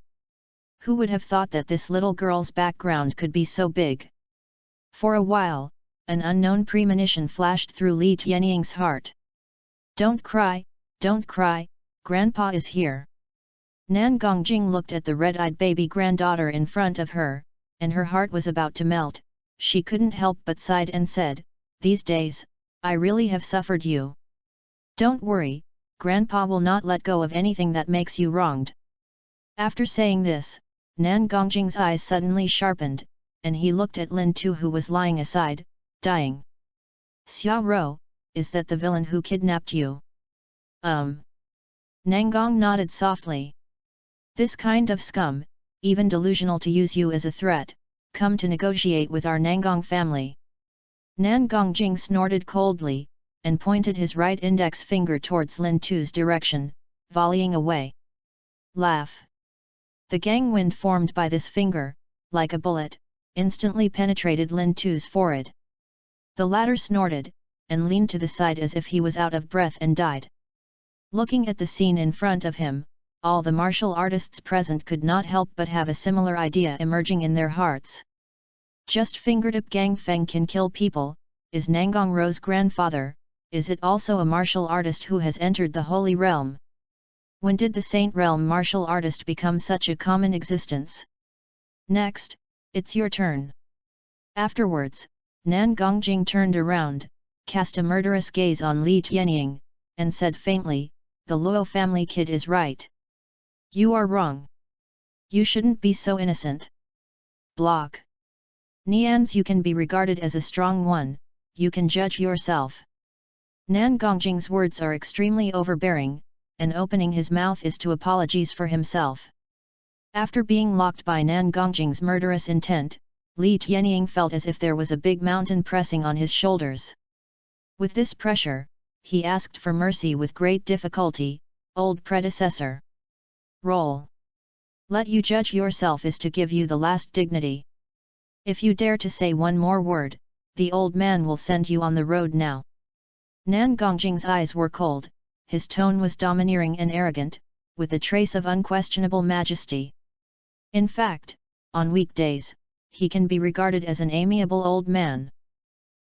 Who would have thought that this little girl's background could be so big? For a while, an unknown premonition flashed through Li Tianying's heart. Don't cry, Grandpa is here." Nan Gongjing looked at the red-eyed baby granddaughter in front of her, and her heart was about to melt. She couldn't help but sighed and said, "These days, I really have suffered you. Don't worry, Grandpa will not let go of anything that makes you wronged." After saying this, Nan Gongjing's eyes suddenly sharpened, and he looked at Lin Tu who was lying aside, dying. "Xia Rou, is that the villain who kidnapped you?" Nangong nodded softly. "This kind of scum, even delusional to use you as a threat, come to negotiate with our Nangong family." Nan Gongjing snorted coldly, and pointed his right index finger towards Lin Tu's direction, volleying away. Laugh! The gang wind formed by this finger, like a bullet, instantly penetrated Lin Tu's forehead. The latter snorted, and leaned to the side as if he was out of breath and died. Looking at the scene in front of him, all the martial artists present could not help but have a similar idea emerging in their hearts. Just fingertip Gang Feng can kill people, is Nangongrou's grandfather, is it also a martial artist who has entered the Holy Realm? When did the Saint Realm martial artist become such a common existence? Next, it's your turn. Afterwards, Nan Gongjing turned around, cast a murderous gaze on Li Tianying, and said faintly, "The Luo family kid is right. You are wrong. You shouldn't be so innocent." Block. Nians, you can be regarded as a strong one, you can judge yourself. Nan Gongjing's words are extremely overbearing, and opening his mouth is to apologize for himself. After being locked by Nan Gongjing's murderous intent, Li Tianying felt as if there was a big mountain pressing on his shoulders. With this pressure, he asked for mercy with great difficulty, "Old predecessor. Roll. Let you judge yourself is to give you the last dignity. If you dare to say one more word, the old man will send you on the road now. Nan Gongjing's eyes were cold, his tone was domineering and arrogant, with a trace of unquestionable majesty. In fact, on weekdays, he can be regarded as an amiable old man.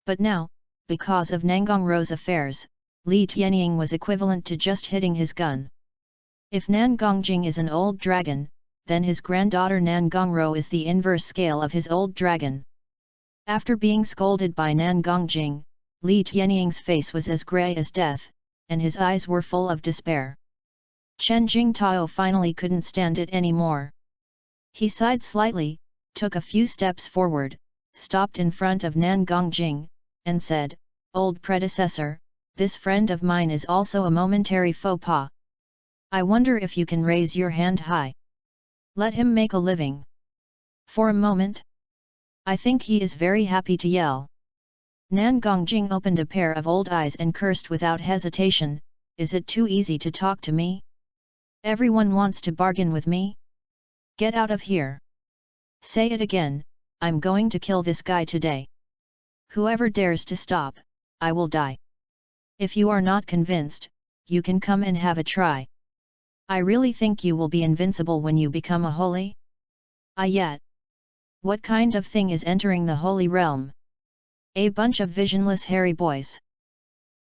But now, because of Nangongro's affairs, Li Tianying was equivalent to just hitting his gun. If Nan Gongjing is an old dragon, then his granddaughter Nan Gongro is the inverse scale of his old dragon. After being scolded by Nan Gongjing, Li Tianying's face was as grey as death, and his eyes were full of despair. Chen Jingtao finally couldn't stand it anymore. He sighed slightly, took a few steps forward, stopped in front of Nan Gongjing, and said, "Old predecessor, this friend of mine is also a momentary faux pas. I wonder if you can raise your hand high. Let him make a living." For a moment, I think he is very happy to yell. Nan Gongjing opened a pair of old eyes and cursed without hesitation, "Is it too easy to talk to me? Everyone wants to bargain with me? Get out of here. Say it again, I'm going to kill this guy today. Whoever dares to stop, I will die. If you are not convinced, you can come and have a try. I really think you will be invincible when you become a holy? Yet. What kind of thing is entering the holy realm? A bunch of visionless hairy boys."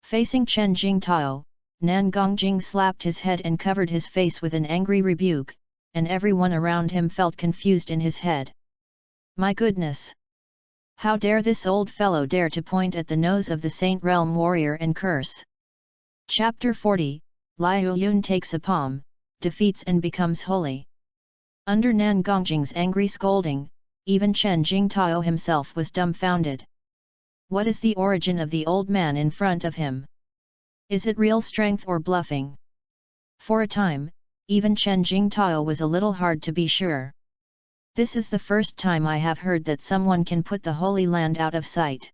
Facing Chen Jingtao, Nan Gongjing slapped his head and covered his face with an angry rebuke, and everyone around him felt confused in his head. My goodness! How dare this old fellow dare to point at the nose of the Saint Realm warrior and curse? Chapter 40, Liu Yun takes a palm, defeats and becomes holy. Under Nan Gongjing's angry scolding, even Chen Jingtao himself was dumbfounded. What is the origin of the old man in front of him? Is it real strength or bluffing? For a time, even Chen Jingtao was a little hard to be sure. This is the first time I have heard that someone can put the Holy Land out of sight.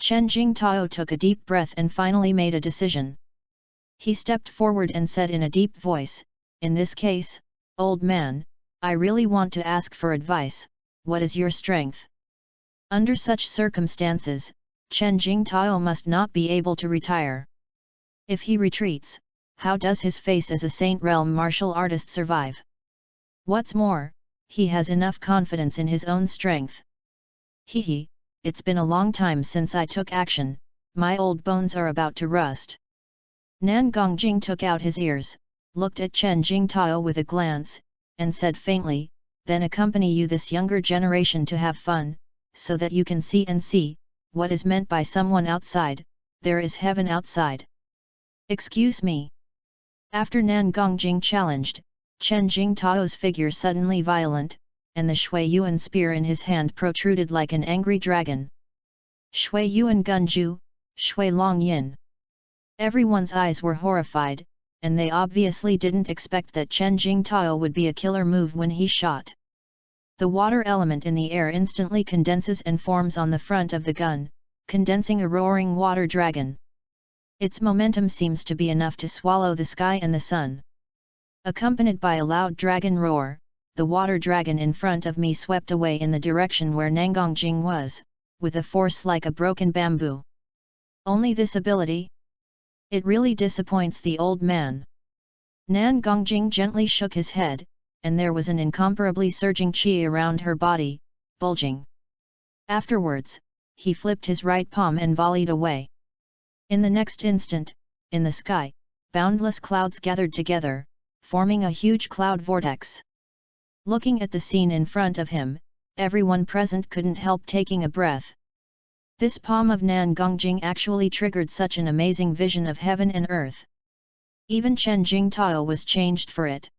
Chen Jingtao took a deep breath and finally made a decision. He stepped forward and said in a deep voice, "In this case, old man, I really want to ask for advice. What is your strength?" Under such circumstances, Chen Jingtao must not be able to retire. If he retreats, how does his face as a Saint Realm martial artist survive? What's more, he has enough confidence in his own strength. Hee, it's been a long time since I took action, my old bones are about to rust. Nan Gongjing took out his ears, looked at Chen Jingtao with a glance, and said faintly, "Then accompany you this younger generation to have fun, so that you can see what is meant by someone outside, there is heaven outside." Excuse me. After Nan Gongjing challenged, Chen Jingtao's figure suddenly violent, and the Shui Yuan spear in his hand protruded like an angry dragon. Shui Yuan Gunju, Shui Long Yin. Everyone's eyes were horrified, and they obviously didn't expect that Chen Jingtao would be a killer move when he shot. The water element in the air instantly condenses and forms on the front of the gun, condensing a roaring water dragon. Its momentum seems to be enough to swallow the sky and the sun. Accompanied by a loud dragon roar, the water dragon in front of me swept away in the direction where Nangongjing was, with a force like a broken bamboo. Only this ability? It really disappoints the old man. Nan Gongjing gently shook his head, and there was an incomparably surging qi around her body, bulging. Afterwards, he flipped his right palm and volleyed away. In the next instant, in the sky, boundless clouds gathered together, forming a huge cloud vortex. Looking at the scene in front of him, everyone present couldn't help taking a breath. This palm of Nan Gongjing actually triggered such an amazing vision of heaven and earth. Even Chen Jingtao was changed for it.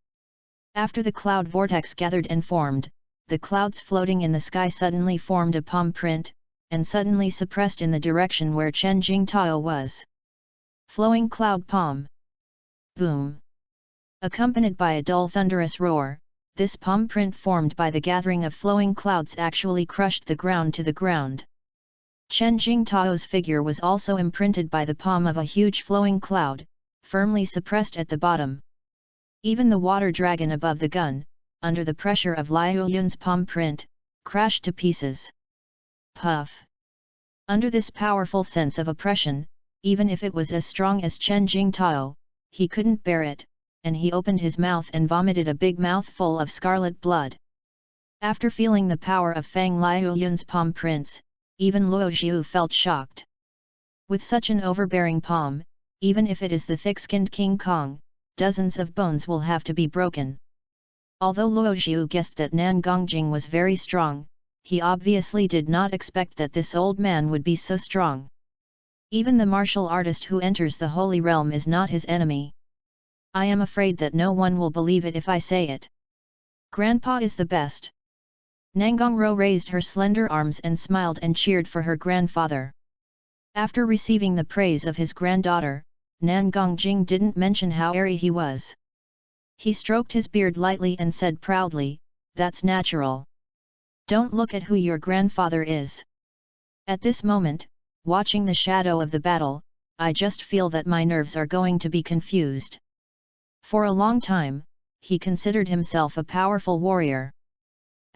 After the cloud vortex gathered and formed, the clouds floating in the sky suddenly formed a palm print, and suddenly suppressed in the direction where Chen Jingtao was. Flowing cloud palm. Boom! Accompanied by a dull thunderous roar, this palm print formed by the gathering of flowing clouds actually crushed the ground to the ground. Chen Jingtao's figure was also imprinted by the palm of a huge flowing cloud, firmly suppressed at the bottom. Even the water dragon above the gun, under the pressure of Liu Yun's palm print, crashed to pieces. Puff! Under this powerful sense of oppression, even if it was as strong as Chen Jingtao, he couldn't bear it, and he opened his mouth and vomited a big mouthful of scarlet blood. After feeling the power of Fang Liuyun's palm prints, even Luo Xiu felt shocked. With such an overbearing palm, even if it is the thick-skinned King Kong, dozens of bones will have to be broken. Although Luo Xiu guessed that Nan Gongjing was very strong, he obviously did not expect that this old man would be so strong. Even the martial artist who enters the Holy Realm is not his enemy. I am afraid that no one will believe it if I say it. Grandpa is the best. Nangongrou raised her slender arms and smiled and cheered for her grandfather. After receiving the praise of his granddaughter, Nan Gongjing didn't mention how airy he was. He stroked his beard lightly and said proudly, "That's natural. Don't look at who your grandfather is." At this moment, watching the shadow of the battle, I just feel that my nerves are going to be confused. For a long time, he considered himself a powerful warrior.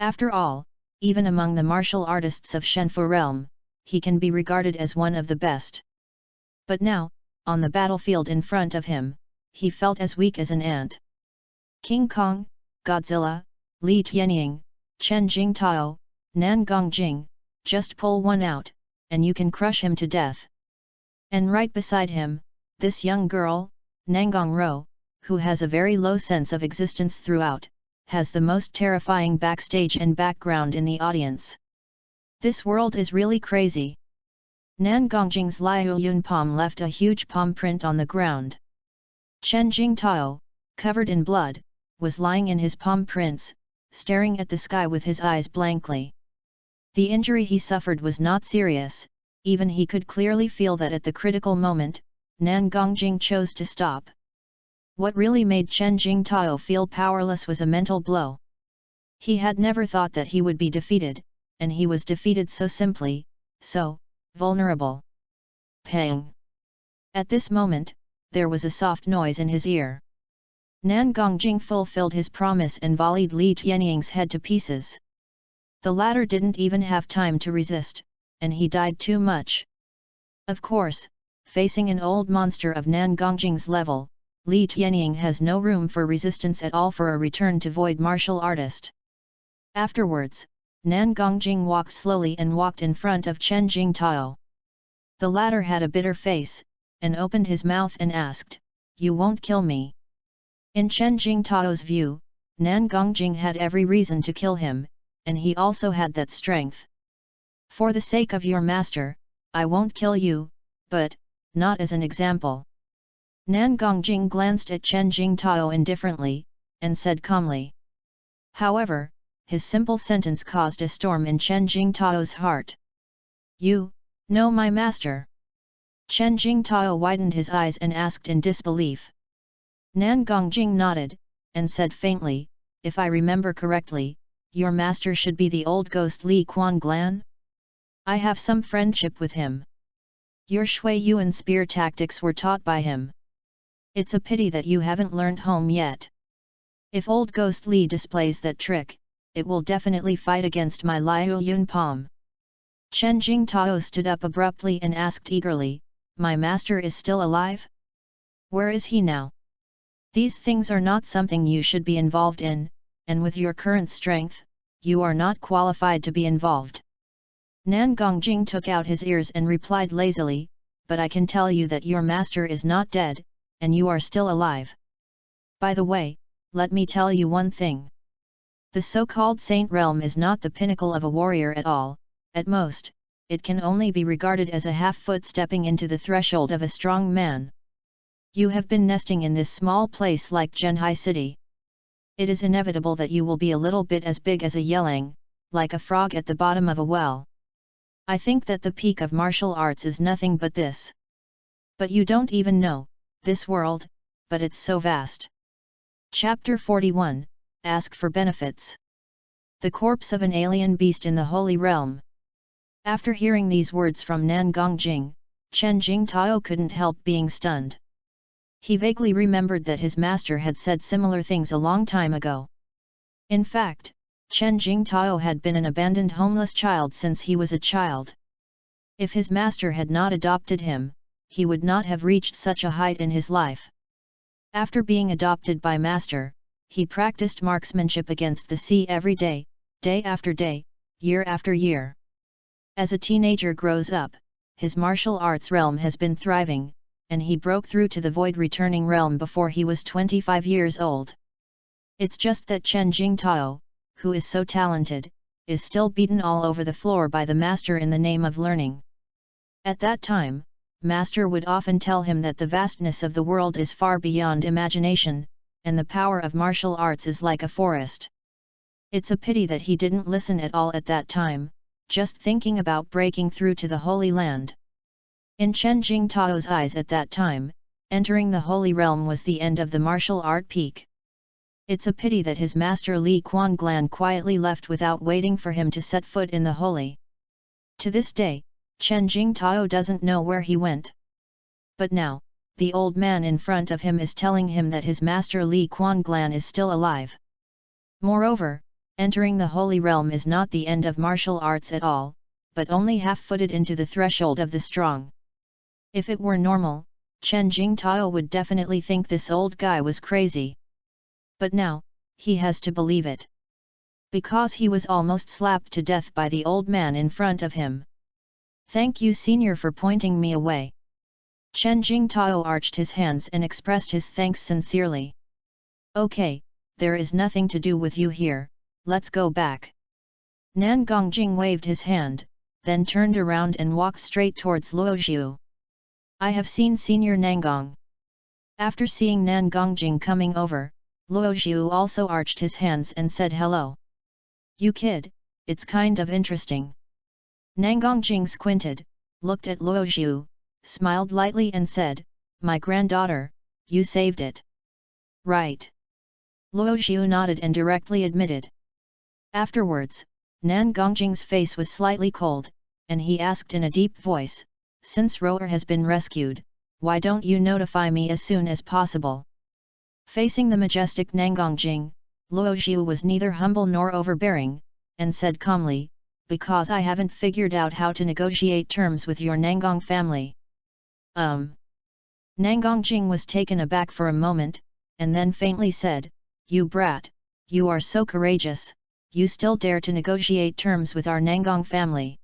After all, even among the martial artists of Shenfu realm, he can be regarded as one of the best. But now, on the battlefield in front of him, he felt as weak as an ant. King Kong, Godzilla, Li Tianying, Chen Jingtao, Nan Gongjing, just pull one out, and you can crush him to death. And right beside him, this young girl, Nangongrou, who has a very low sense of existence throughout, has the most terrifying backstage and background in the audience. This world is really crazy. Nan Gongjing's Liuyun palm left a huge palm print on the ground. Chen Jingtao, covered in blood, was lying in his palm prints, staring at the sky with his eyes blankly. The injury he suffered was not serious, even he could clearly feel that at the critical moment, Nan Gongjing chose to stop. What really made Chen Jingtao feel powerless was a mental blow. He had never thought that he would be defeated, and he was defeated so simply, so vulnerable. Pang! At this moment, there was a soft noise in his ear. Nan Gongjing fulfilled his promise and volleyed Li Tianying's head to pieces. The latter didn't even have time to resist, and he died too much. Of course, facing an old monster of Nan Gongjing's level, Li Tianying has no room for resistance at all for a return to void martial artist. Afterwards, Nan Gongjing walked slowly and walked in front of Chen Jingtao. The latter had a bitter face, and opened his mouth and asked, "You won't kill me?" In Chen Jingtao's view, Nan Gongjing had every reason to kill him, and he also had that strength. "For the sake of your master, I won't kill you, but, not as an example." Nan Gongjing glanced at Chen Jingtao indifferently, and said calmly. However, his simple sentence caused a storm in Chen Jingtao's heart. "You know my master?" Chen Jingtao widened his eyes and asked in disbelief. Nan Gongjing nodded, and said faintly, "If I remember correctly, your master should be the old ghost Li Quanglan? I have some friendship with him. Your Shui Yuan spear tactics were taught by him. It's a pity that you haven't learned home yet. If old ghost Li displays that trick, it will definitely fight against my Liuyun palm." Chen Jingtao stood up abruptly and asked eagerly, "My master is still alive? Where is he now?" "These things are not something you should be involved in, and with your current strength, you are not qualified to be involved." Nan Gongjing took out his ears and replied lazily, "But I can tell you that your master is not dead, and you are still alive. By the way, let me tell you one thing. The so-called Saint Realm is not the pinnacle of a warrior at all. At most, it can only be regarded as a half-foot stepping into the threshold of a strong man. You have been nesting in this small place like Zhenhai City. It is inevitable that you will be a little bit as big as a yelling, like a frog at the bottom of a well. I think that the peak of martial arts is nothing but this. But you don't even know this world, but it's so vast." Chapter 41, Ask for Benefits. The corpse of an alien beast in the Holy Realm. After hearing these words from Nan Gongjing, Chen Jingtao couldn't help being stunned. He vaguely remembered that his master had said similar things a long time ago. In fact, Chen Jingtao had been an abandoned homeless child since he was a child. If his master had not adopted him, he would not have reached such a height in his life. After being adopted by master, he practiced marksmanship against the sea every day, day after day, year after year. As a teenager grows up, his martial arts realm has been thriving, and he broke through to the void returning realm before he was 25 years old. It's just that Chen Jingtao, who is so talented, is still beaten all over the floor by the master in the name of learning. At that time, master would often tell him that the vastness of the world is far beyond imagination, and the power of martial arts is like a forest. It's a pity that he didn't listen at all at that time, just thinking about breaking through to the Holy Land. In Chen Jingtao's eyes at that time, entering the Holy Realm was the end of the martial art peak. It's a pity that his master Li Quanglan quietly left without waiting for him to set foot in the Holy. To this day, Chen Jingtao doesn't know where he went. But now, the old man in front of him is telling him that his master Li Quanglan is still alive. Moreover, entering the Holy Realm is not the end of martial arts at all, but only half-footed into the threshold of the strong. If it were normal, Chen Jingtao would definitely think this old guy was crazy. But now, he has to believe it. Because he was almost slapped to death by the old man in front of him. "Thank you, senior, for pointing me away." Chen Jingtao arched his hands and expressed his thanks sincerely. "Okay, there is nothing to do with you here, let's go back." Nan Gongjing waved his hand, then turned around and walked straight towards Luo Zhu. "I have seen Senior Nangong." After seeing Nan Gongjing coming over, Luo Zhu also arched his hands and said hello. "You kid, it's kind of interesting." Nangongjing squinted, looked at Luo Zhu, smiled lightly and said, "My granddaughter, you saved it." "Right." Luo Zhu nodded and directly admitted. Afterwards, Nan Gongjing's face was slightly cold, and he asked in a deep voice, "Since Roer has been rescued, why don't you notify me as soon as possible?" Facing the majestic Nangongjing, Luo Zhu was neither humble nor overbearing, and said calmly, "Because I haven't figured out how to negotiate terms with your Nangong family." Nangongjing was taken aback for a moment, and then faintly said, "You brat, you are so courageous, you still dare to negotiate terms with our Nangong family.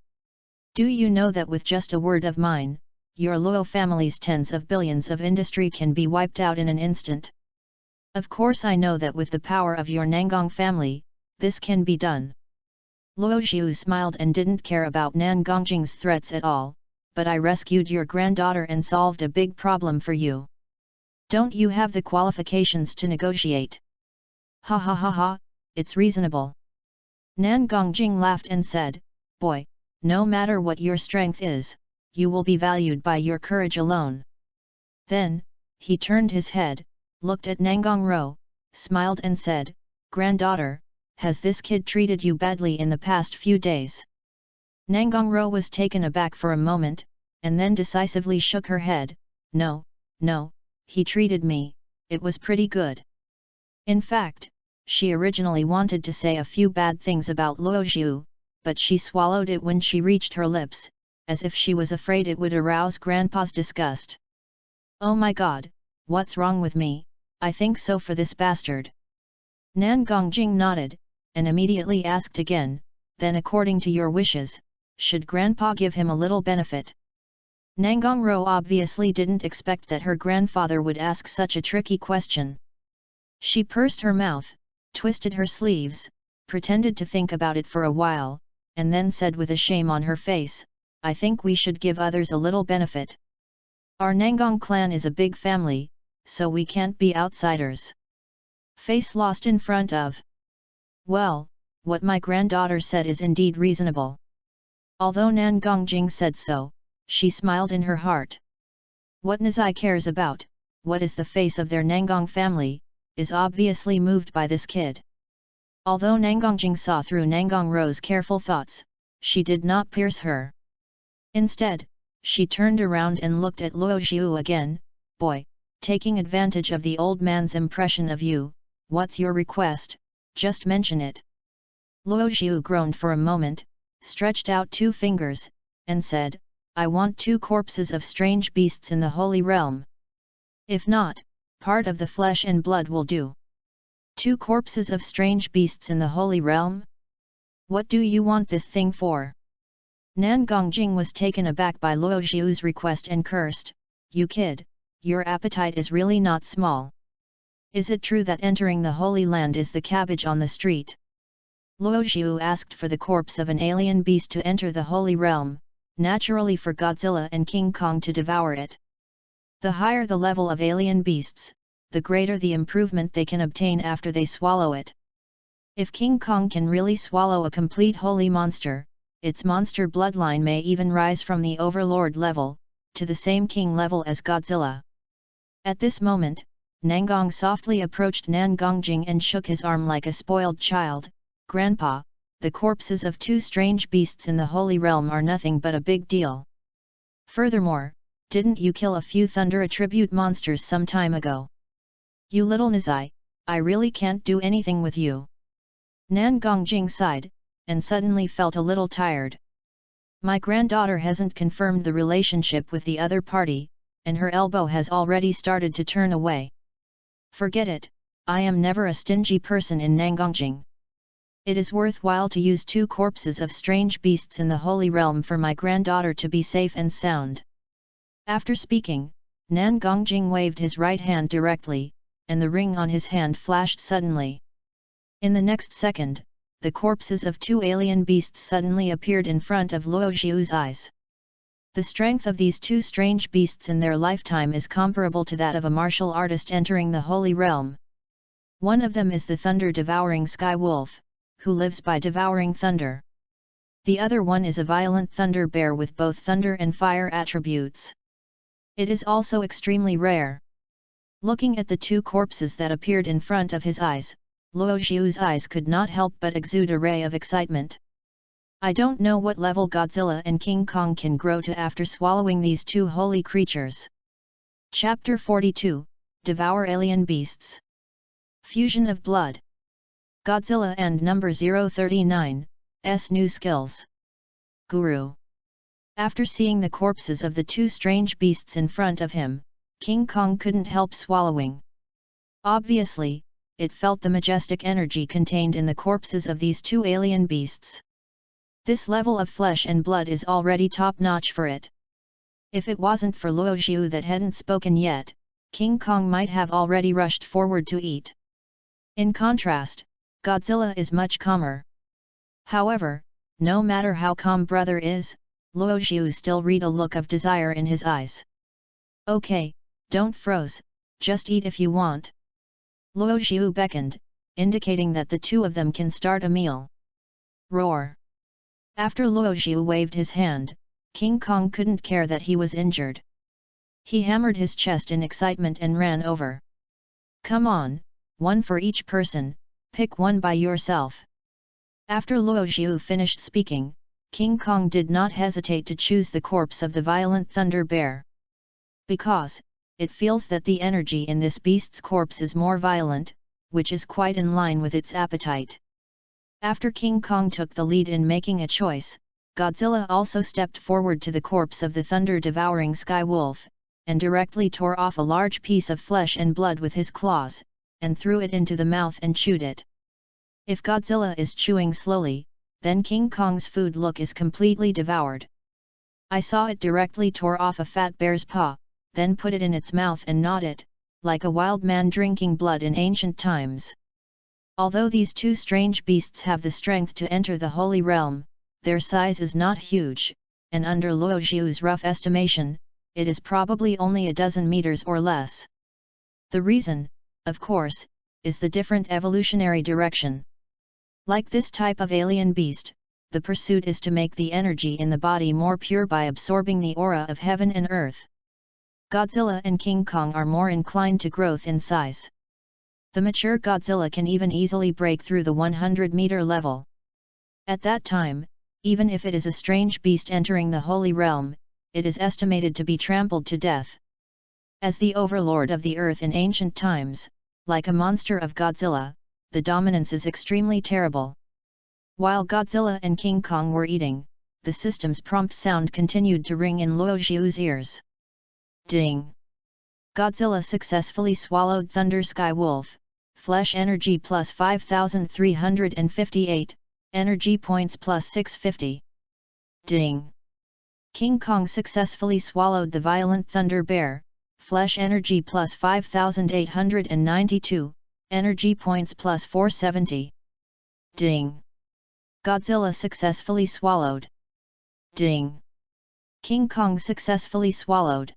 Do you know that with just a word of mine, your Luo family's tens of billions of industry can be wiped out in an instant?" "Of course I know that with the power of your Nangong family, this can be done." Luo Zhu smiled and didn't care about Nan Gongjing's threats at all, "But I rescued your granddaughter and solved a big problem for you. Don't you have the qualifications to negotiate?" "Ha ha ha ha, it's reasonable." Nan Gongjing laughed and said, "Boy, no matter what your strength is, you will be valued by your courage alone." Then, he turned his head, looked at Nangong Ro, smiled and said, "Granddaughter, has this kid treated you badly in the past few days?" Nangong Ro was taken aback for a moment, and then decisively shook her head, No, he treated me, it was pretty good." In fact, she originally wanted to say a few bad things about Luo Zhu, but she swallowed it when she reached her lips, as if she was afraid it would arouse Grandpa's disgust. "Oh my god, what's wrong with me? I think so for this bastard." Nan Gongjing nodded, and immediately asked again, "Then according to your wishes, should Grandpa give him a little benefit?" Nangong Ro obviously didn't expect that her grandfather would ask such a tricky question. She pursed her mouth, twisted her sleeves, pretended to think about it for a while, and then said with a shame on her face, "I think we should give others a little benefit. Our Nangong clan is a big family, so we can't be outsiders." Face lost in front of. "Well, what my granddaughter said is indeed reasonable." Although Nan Gongjing said so, she smiled in her heart. What Nizai cares about, what is the face of their Nangong family, is obviously moved by this kid. Although Nangongjing saw through Nangong Ro's careful thoughts, she did not pierce her. Instead, she turned around and looked at Luo Zhu again, "Boy, taking advantage of the old man's impression of you, what's your request, just mention it." Luo Zhu groaned for a moment, stretched out two fingers, and said, I want 2 corpses of strange beasts in the Holy Realm. If not, part of the flesh and blood will do. 2 corpses of strange beasts in the Holy Realm? What do you want this thing for? Nan Gongjing was taken aback by Luo Xiu's request and cursed, "You kid, your appetite is really not small. Is it true that entering the Holy Land is the cabbage on the street?" Luo Xiu asked for the corpse of an alien beast to enter the Holy Realm, naturally for Godzilla and King Kong to devour it. The higher the level of alien beasts, the greater the improvement they can obtain after they swallow it. If King Kong can really swallow a complete holy monster, its monster bloodline may even rise from the overlord level, to the same king level as Godzilla. At this moment, Nangong softly approached Nan Gongjing and shook his arm like a spoiled child. "Grandpa, the corpses of 2 strange beasts in the Holy Realm are nothing but a big deal. Furthermore, didn't you kill a few thunder attribute monsters some time ago? You little Nazai, I really can't do anything with you." Nan Gongjing sighed, and suddenly felt a little tired. "My granddaughter hasn't confirmed the relationship with the other party, and her elbow has already started to turn away. Forget it, I am never a stingy person in Nangongjing. It is worthwhile to use 2 corpses of strange beasts in the Holy Realm for my granddaughter to be safe and sound." After speaking, Nan Gongjing waved his right hand directly, and the ring on his hand flashed suddenly. In the next second, the corpses of 2 alien beasts suddenly appeared in front of Luo Xiu's eyes. The strength of these 2 strange beasts in their lifetime is comparable to that of a martial artist entering the Holy Realm. One of them is the thunder-devouring sky wolf, who lives by devouring thunder. The other one is a violent thunder bear with both thunder and fire attributes. It is also extremely rare. Looking at the 2 corpses that appeared in front of his eyes, Luo Xiu's eyes could not help but exude a ray of excitement. I don't know what level Godzilla and King Kong can grow to after swallowing these 2 holy creatures. Chapter 42, Devour Alien Beasts. Fusion of Blood. Godzilla and number 039, S new skills. Guru. After seeing the corpses of the 2 strange beasts in front of him, King Kong couldn't help swallowing. Obviously, it felt the majestic energy contained in the corpses of these 2 alien beasts. This level of flesh and blood is already top-notch for it. If it wasn't for Luo Xiu that hadn't spoken yet, King Kong might have already rushed forward to eat. In contrast, Godzilla is much calmer. However, no matter how calm brother is, Luo Xiu still read a look of desire in his eyes. "Okay, don't froze, just eat if you want." Luo Xiu beckoned, indicating that the 2 of them can start a meal. Roar! After Luo Xiu waved his hand, King Kong couldn't care that he was injured. He hammered his chest in excitement and ran over. "Come on, 1 for each person, pick 1 by yourself." After Luo Xiu finished speaking, King Kong did not hesitate to choose the corpse of the violent thunder bear. Because, it feels that the energy in this beast's corpse is more violent, which is quite in line with its appetite. After King Kong took the lead in making a choice, Godzilla also stepped forward to the corpse of the thunder-devouring sky wolf, and directly tore off a large piece of flesh and blood with his claws, and threw it into the mouth and chewed it. If Godzilla is chewing slowly, then King Kong's food look is completely devoured. I saw it directly tore off a fat bear's paw, then put it in its mouth and gnawed it, like a wild man drinking blood in ancient times. Although these 2 strange beasts have the strength to enter the Holy Realm, their size is not huge, and under Luo Xiu's rough estimation, it is probably only a dozen meters or less. The reason, of course, is the different evolutionary direction. Like this type of alien beast, the pursuit is to make the energy in the body more pure by absorbing the aura of heaven and earth. Godzilla and King Kong are more inclined to growth in size. The mature Godzilla can even easily break through the 100-meter level. At that time, even if it is a strange beast entering the Holy Realm, it is estimated to be trampled to death. As the overlord of the earth in ancient times, like a monster of Godzilla, the dominance is extremely terrible. While Godzilla and King Kong were eating, the system's prompt sound continued to ring in Luo Xiu's ears. Ding! Godzilla successfully swallowed Thunder Sky Wolf, flesh energy plus 5358, energy points plus 650. Ding! King Kong successfully swallowed the Violent Thunder Bear, flesh energy plus 5892, energy points plus 470. Ding! Godzilla successfully swallowed. Ding! King Kong successfully swallowed.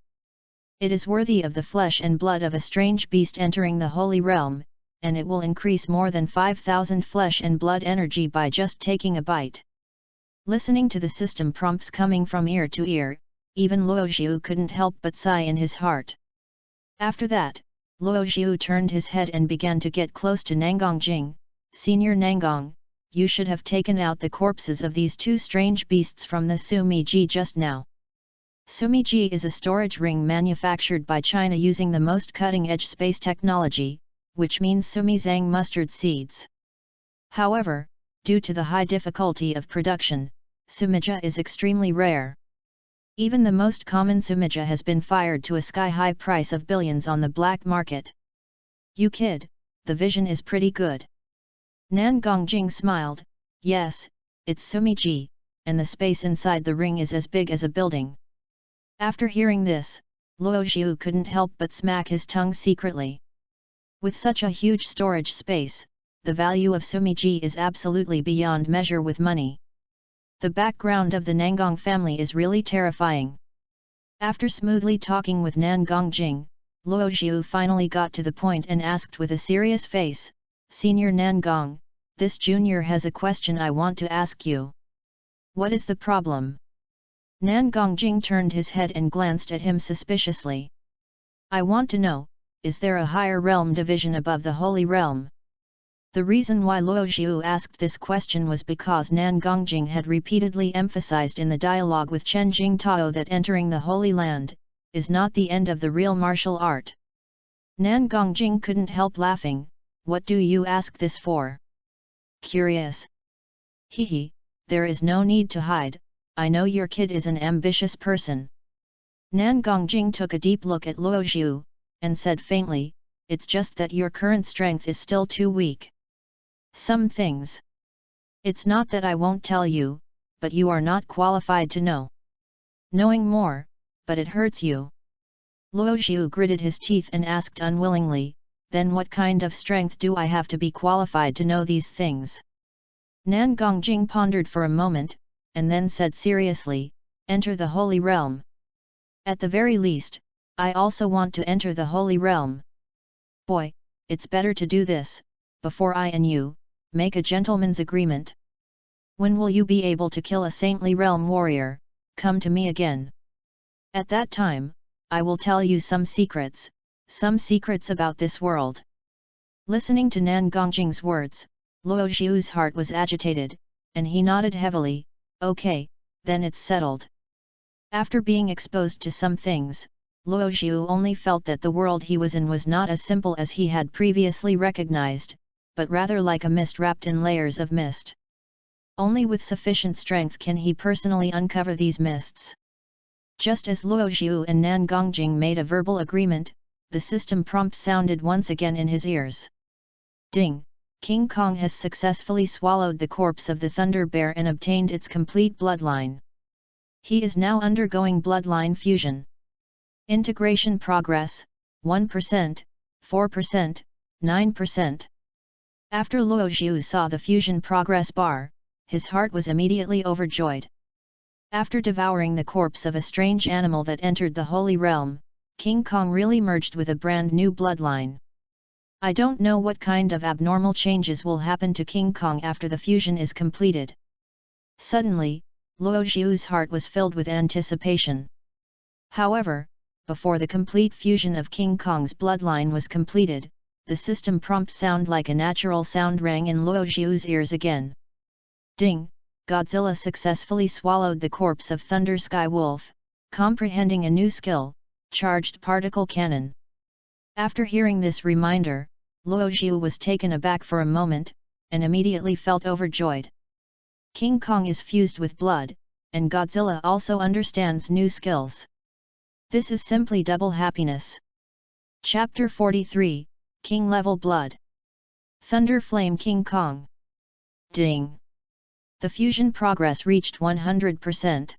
It is worthy of the flesh and blood of a strange beast entering the Holy Realm, and it will increase more than 5,000 flesh and blood energy by just taking a bite. Listening to the system prompts coming from ear to ear, even Luo Xiu couldn't help but sigh in his heart. After that, Luo Xiu turned his head and began to get close to Nanggong Jing. Senior Nanggong, you should have taken out the corpses of these two strange beasts from the Sumiji just now. Sumiji is a storage ring manufactured by China using the most cutting-edge space technology, which means Sumizang mustard seeds. However, due to the high difficulty of production, Sumija is extremely rare. Even the most common Sumija has been fired to a sky-high price of billions on the black market. You kid, the vision is pretty good. Nanggong Jing smiled, yes, it's Sumiji, and the space inside the ring is as big as a building. After hearing this, Luo Xiu couldn't help but smack his tongue secretly. With such a huge storage space, the value of Sumiji is absolutely beyond measure with money. The background of the Nanggong family is really terrifying. After smoothly talking with Nanggong Jing, Luo Xiu finally got to the point and asked with a serious face, Senior Nanggong, this junior has a question I want to ask you. What is the problem? Nanggong Jing turned his head and glanced at him suspiciously. I want to know, is there a higher realm division above the Holy Realm? The reason why Luo Xiu asked this question was because Nanggong Jing had repeatedly emphasized in the dialogue with Chen Jingtao that entering the Holy Land is not the end of the real martial art. Nanggong Jing couldn't help laughing. What do you ask this for? Curious. Hehe, there is no need to hide, I know your kid is an ambitious person. Nanggong Jing took a deep look at Luo Xiu, and said faintly, it's just that your current strength is still too weak. Some things. It's not that I won't tell you, but you are not qualified to know. Knowing more, but it hurts you. Luo Xiu gritted his teeth and asked unwillingly, then what kind of strength do I have to be qualified to know these things? Nanggong Jing pondered for a moment, and then said seriously, enter the Holy Realm. At the very least, I also want to enter the Holy Realm. Boy, it's better to do this, before I and you make a gentleman's agreement. When will you be able to kill a saintly realm warrior? Come to me again. At that time, I will tell you some secrets about this world. Listening to Nanggong Jing's words, Luo Xiu's heart was agitated, and he nodded heavily, okay, then it's settled. After being exposed to some things, Luo Xiu only felt that the world he was in was not as simple as he had previously recognized, but rather like a mist wrapped in layers of mist. Only with sufficient strength can he personally uncover these mists. Just as Luo Xiu and Nanggong Jing made a verbal agreement, the system prompt sounded once again in his ears. Ding! King Kong has successfully swallowed the corpse of the Thunder Bear and obtained its complete bloodline. He is now undergoing bloodline fusion. Integration progress, 1%, 4%, 9%. After Luo Xiu saw the fusion progress bar, his heart was immediately overjoyed. After devouring the corpse of a strange animal that entered the Holy Realm, King Kong really merged with a brand new bloodline. I don't know what kind of abnormal changes will happen to King Kong after the fusion is completed. Suddenly, Luo Xiu's heart was filled with anticipation. However, before the complete fusion of King Kong's bloodline was completed, the system prompt sound like a natural sound rang in Luo Xiu's ears again. Ding! Godzilla successfully swallowed the corpse of Thunder Sky Wolf, comprehending a new skill, Charged Particle Cannon. After hearing this reminder, Luo Xiu was taken aback for a moment, and immediately felt overjoyed. King Kong is fused with blood, and Godzilla also understands new skills. This is simply double happiness. Chapter 43, King Level Blood. Thunder Flame King Kong. Ding! The fusion progress reached 100%.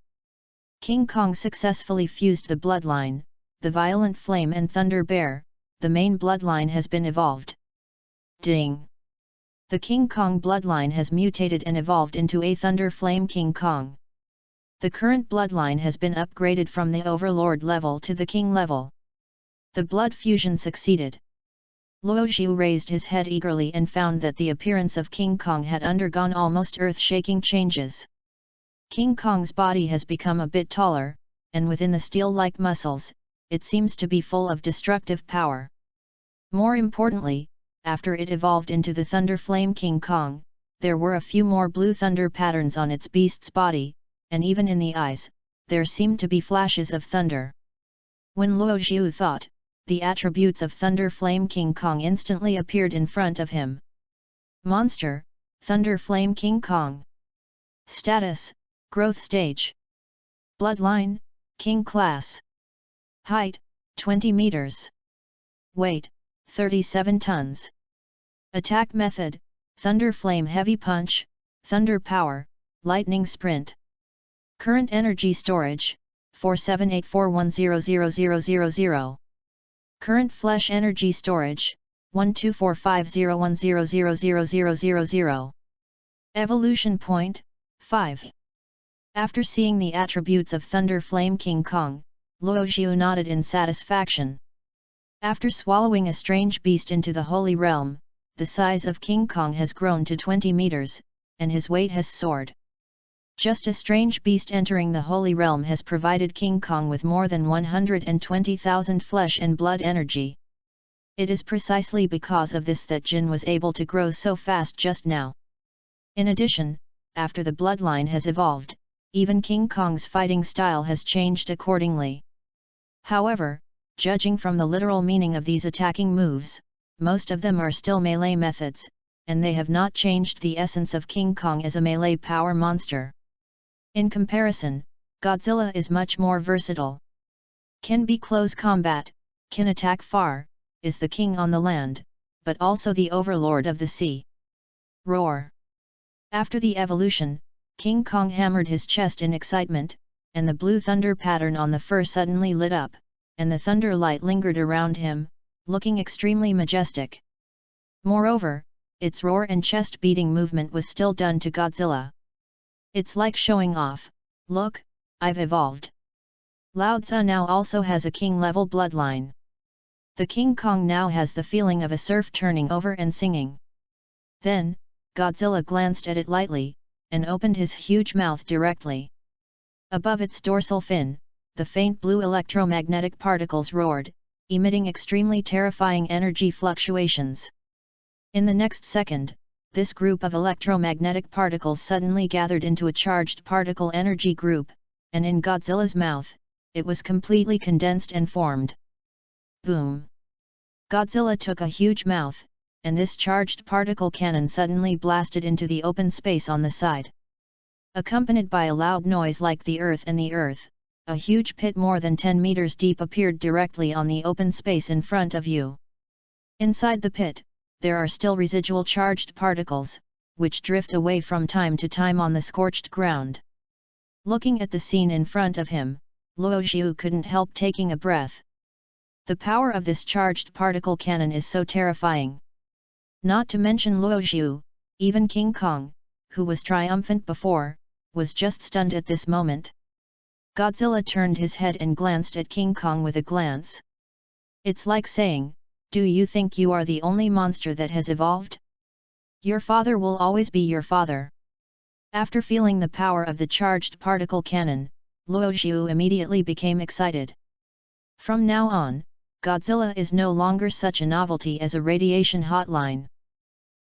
King Kong successfully fused the bloodline, the Violent Flame and Thunder Bear, the main bloodline has been evolved. Ding! The King Kong bloodline has mutated and evolved into a Thunder Flame King Kong. The current bloodline has been upgraded from the Overlord level to the King level. The blood fusion succeeded. Luo Xiu raised his head eagerly and found that the appearance of King Kong had undergone almost earth-shaking changes. King Kong's body has become a bit taller, and within the steel-like muscles, it seems to be full of destructive power. More importantly, after it evolved into the Thunder Flame King Kong, there were a few more blue thunder patterns on its beast's body, and even in the eyes, there seemed to be flashes of thunder. When Luo Xiu thought, the attributes of Thunder Flame King Kong instantly appeared in front of him. Monster, Thunder Flame King Kong. Status, Growth Stage. Bloodline, King Class. Height, 20 meters. Weight, 37 tons. Attack method, Thunder Flame Heavy Punch, Thunder Power, Lightning Sprint. Current energy storage, 4784100000. Current flesh energy storage, 124501000000. Evolution point, 5. After seeing the attributes of Thunder Flame King Kong, Luo Xiu nodded in satisfaction. After swallowing a strange beast into the Holy Realm, the size of King Kong has grown to 20 meters, and his weight has soared. Just a strange beast entering the Holy Realm has provided King Kong with more than 120,000 flesh and blood energy. It is precisely because of this that Jin was able to grow so fast just now. In addition, after the bloodline has evolved, even King Kong's fighting style has changed accordingly. However, judging from the literal meaning of these attacking moves, most of them are still melee methods, and they have not changed the essence of King Kong as a melee power monster. In comparison, Godzilla is much more versatile. Can be close combat, can attack far, is the king on the land, but also the overlord of the sea. Roar! After the evolution, King Kong hammered his chest in excitement, and the blue thunder pattern on the fur suddenly lit up, and the thunder light lingered around him, looking extremely majestic. Moreover, its roar and chest-beating movement was still done to Godzilla. It's like showing off, look, I've evolved. Lao Tzu now also has a king-level bloodline. The King Kong now has the feeling of a surf turning over and singing. Then, Godzilla glanced at it lightly, and opened his huge mouth directly. Above its dorsal fin, the faint blue electromagnetic particles roared, emitting extremely terrifying energy fluctuations. In the next second, this group of electromagnetic particles suddenly gathered into a charged particle energy group, and in Godzilla's mouth, it was completely condensed and formed. Boom! Godzilla took a huge mouth, and this charged particle cannon suddenly blasted into the open space on the side. Accompanied by a loud noise like the earth, a huge pit more than 10 meters deep appeared directly on the open space in front of you. Inside the pit, there are still residual charged particles, which drift away from time to time on the scorched ground. Looking at the scene in front of him, Luo Xiu couldn't help taking a breath. The power of this charged particle cannon is so terrifying. Not to mention Luo Xiu, even King Kong, who was triumphant before, was just stunned at this moment. Godzilla turned his head and glanced at King Kong with a glance. It's like saying, do you think you are the only monster that has evolved? Your father will always be your father. After feeling the power of the charged particle cannon, Luo Xiu immediately became excited. From now on, Godzilla is no longer such a novelty as a radiation hotline.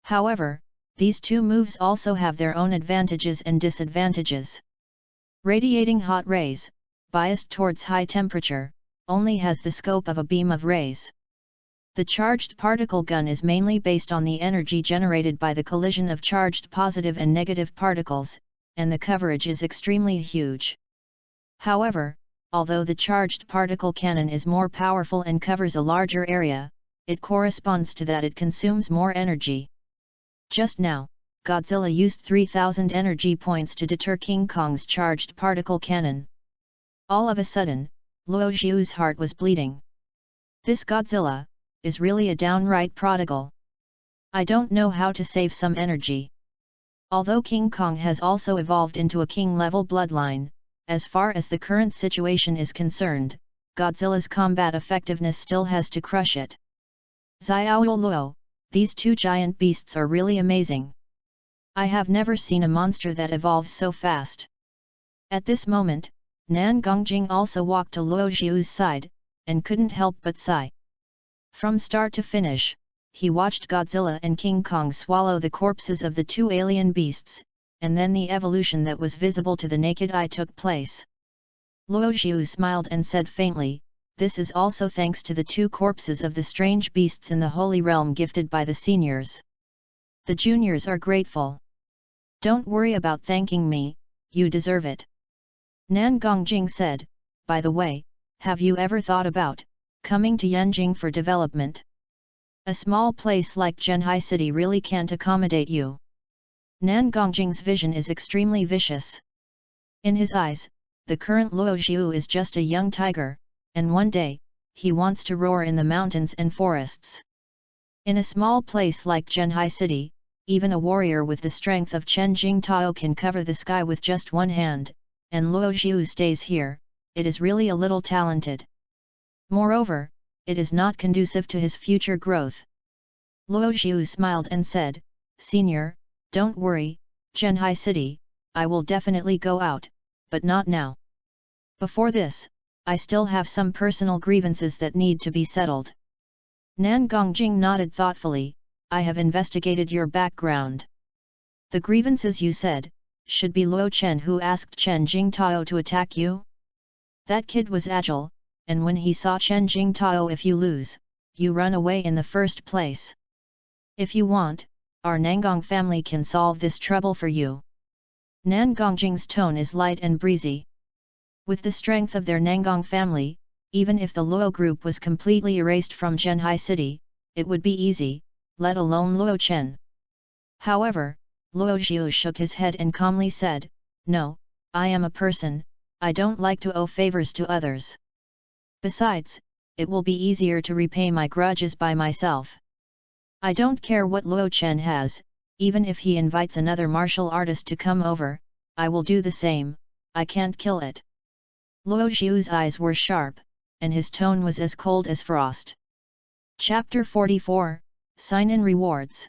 However, these two moves also have their own advantages and disadvantages. Radiating hot rays, biased towards high temperature, only has the scope of a beam of rays. The charged particle gun is mainly based on the energy generated by the collision of charged positive and negative particles, and the coverage is extremely huge. However, although the charged particle cannon is more powerful and covers a larger area, it corresponds to that it consumes more energy. Just now, Godzilla used 3,000 energy points to deter King Kong's charged particle cannon. All of a sudden, Luo Xiu's heart was bleeding. This Godzilla is really a downright prodigal. I don't know how to save some energy. Although King Kong has also evolved into a king-level bloodline, as far as the current situation is concerned, Godzilla's combat effectiveness still has to crush it. Xiao Luo, these two giant beasts are really amazing. I have never seen a monster that evolves so fast. At this moment, Nan Gongjing also walked to Luo Xiu's side, and couldn't help but sigh. From start to finish, he watched Godzilla and King Kong swallow the corpses of the two alien beasts, and then the evolution that was visible to the naked eye took place. Luo Xiu smiled and said faintly, "This is also thanks to the two corpses of the strange beasts in the Holy Realm gifted by the seniors. The juniors are grateful. Don't worry about thanking me, you deserve it." Nan Gongjing said, "By the way, have you ever thought about coming to Yanjing for development? A small place like Zhenhai City really can't accommodate you." Nan Gongjing's vision is extremely vicious. In his eyes, the current Luo Xiu is just a young tiger, and one day, he wants to roar in the mountains and forests. In a small place like Zhenhai City, even a warrior with the strength of Chen Jingtao can cover the sky with just one hand, and Luo Xiu stays here. It is really a little talented. Moreover, it is not conducive to his future growth. Luo Xiu smiled and said, "Senior, don't worry, Zhenhai City, I will definitely go out, but not now. Before this, I still have some personal grievances that need to be settled." Nan Gongjing nodded thoughtfully, "I have investigated your background. The grievances you said, should be Luo Chen who asked Chen Jingtao to attack you? That kid was agile, and when he saw Chen Jingtao, if you lose, you run away in the first place. If you want, our Nangong family can solve this trouble for you." Nan Gongjing's tone is light and breezy. With the strength of their Nangong family, even if the Luo group was completely erased from Zhenhai City, it would be easy, let alone Luo Chen. However, Luo Xiu shook his head and calmly said, "No, I am a person, I don't like to owe favors to others. Besides, it will be easier to repay my grudges by myself. I don't care what Luo Chen has, even if he invites another martial artist to come over, I will do the same, I can't kill it." Luo Xiu's eyes were sharp, and his tone was as cold as frost. Chapter 44, Sign-in Rewards.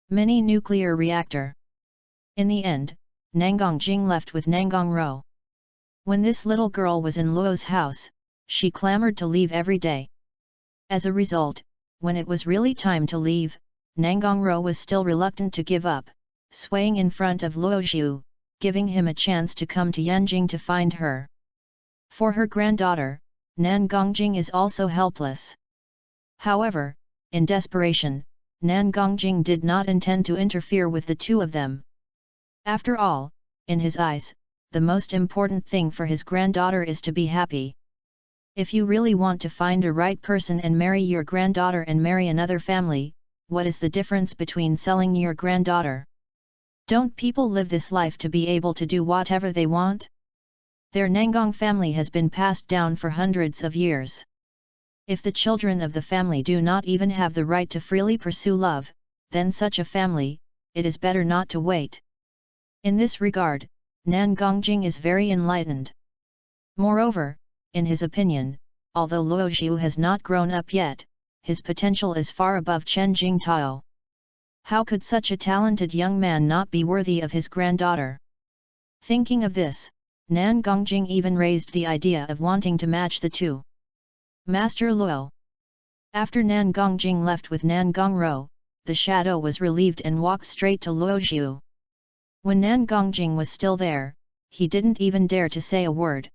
Mini Nuclear Reactor. In the end, Nangong Jing left with Nangong Ro. When this little girl was in Luo's house, she clamored to leave every day. As a result, when it was really time to leave, Nangong Ro was still reluctant to give up, swaying in front of Luo Xiu, giving him a chance to come to Yanjing to find her. For her granddaughter, Nan Gongjing is also helpless. However, in desperation, Nan Gongjing did not intend to interfere with the two of them. After all, in his eyes, the most important thing for his granddaughter is to be happy. If you really want to find a right person and marry your granddaughter and marry another family, what is the difference between selling your granddaughter? Don't people live this life to be able to do whatever they want? Their Nangong family has been passed down for hundreds of years. If the children of the family do not even have the right to freely pursue love, then such a family, it is better not to wait. In this regard, Nan Gongjing is very enlightened. Moreover, in his opinion, although Luo Xiu has not grown up yet, his potential is far above Chen Jingtao. How could such a talented young man not be worthy of his granddaughter? Thinking of this, Nan Gongjing even raised the idea of wanting to match the two. Master Luo. After Nan Gongjing left with Nan Gongro, the shadow was relieved and walked straight to Luo Xiu. When Nan Gongjing was still there, he didn't even dare to say a word.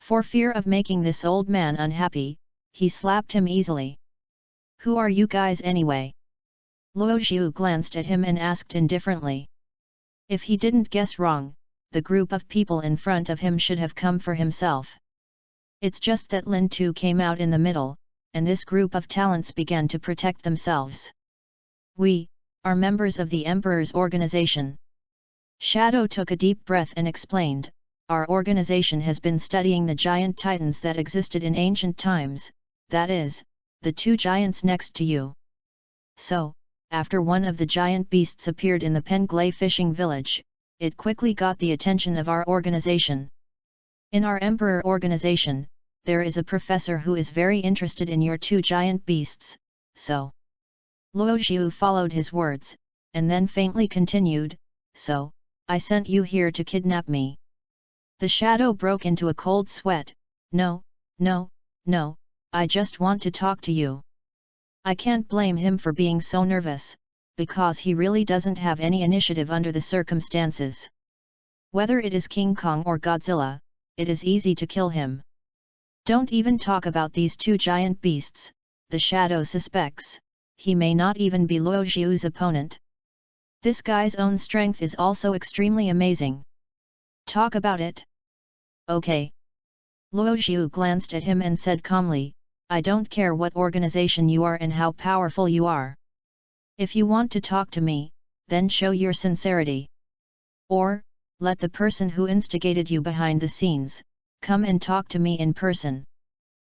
For fear of making this old man unhappy, he slapped him easily. "Who are you guys anyway?" Luo Xiu glanced at him and asked indifferently. If he didn't guess wrong, the group of people in front of him should have come for himself. It's just that Lin Tu came out in the middle, and this group of talents began to protect themselves. We are members of the Emperor's organization. Shadow took a deep breath and explained, our organization has been studying the giant titans that existed in ancient times, that is, the two giants next to you. So, after one of the giant beasts appeared in the Penglay fishing village, it quickly got the attention of our organization. In our Emperor organization, there is a professor who is very interested in your two giant beasts, so. Luo Xiu followed his words, and then faintly continued, so, I sent you here to kidnap me. The shadow broke into a cold sweat. No, I just want to talk to you. I can't blame him for being so nervous, because he really doesn't have any initiative under the circumstances. Whether it is King Kong or Godzilla, it is easy to kill him. Don't even talk about these two giant beasts, the shadow suspects, he may not even be Luo Xiu's opponent. This guy's own strength is also extremely amazing. Talk about it. Okay. Luo Xiu glanced at him and said calmly, I don't care what organization you are and how powerful you are. If you want to talk to me, then show your sincerity. Or, let the person who instigated you behind the scenes, come and talk to me in person.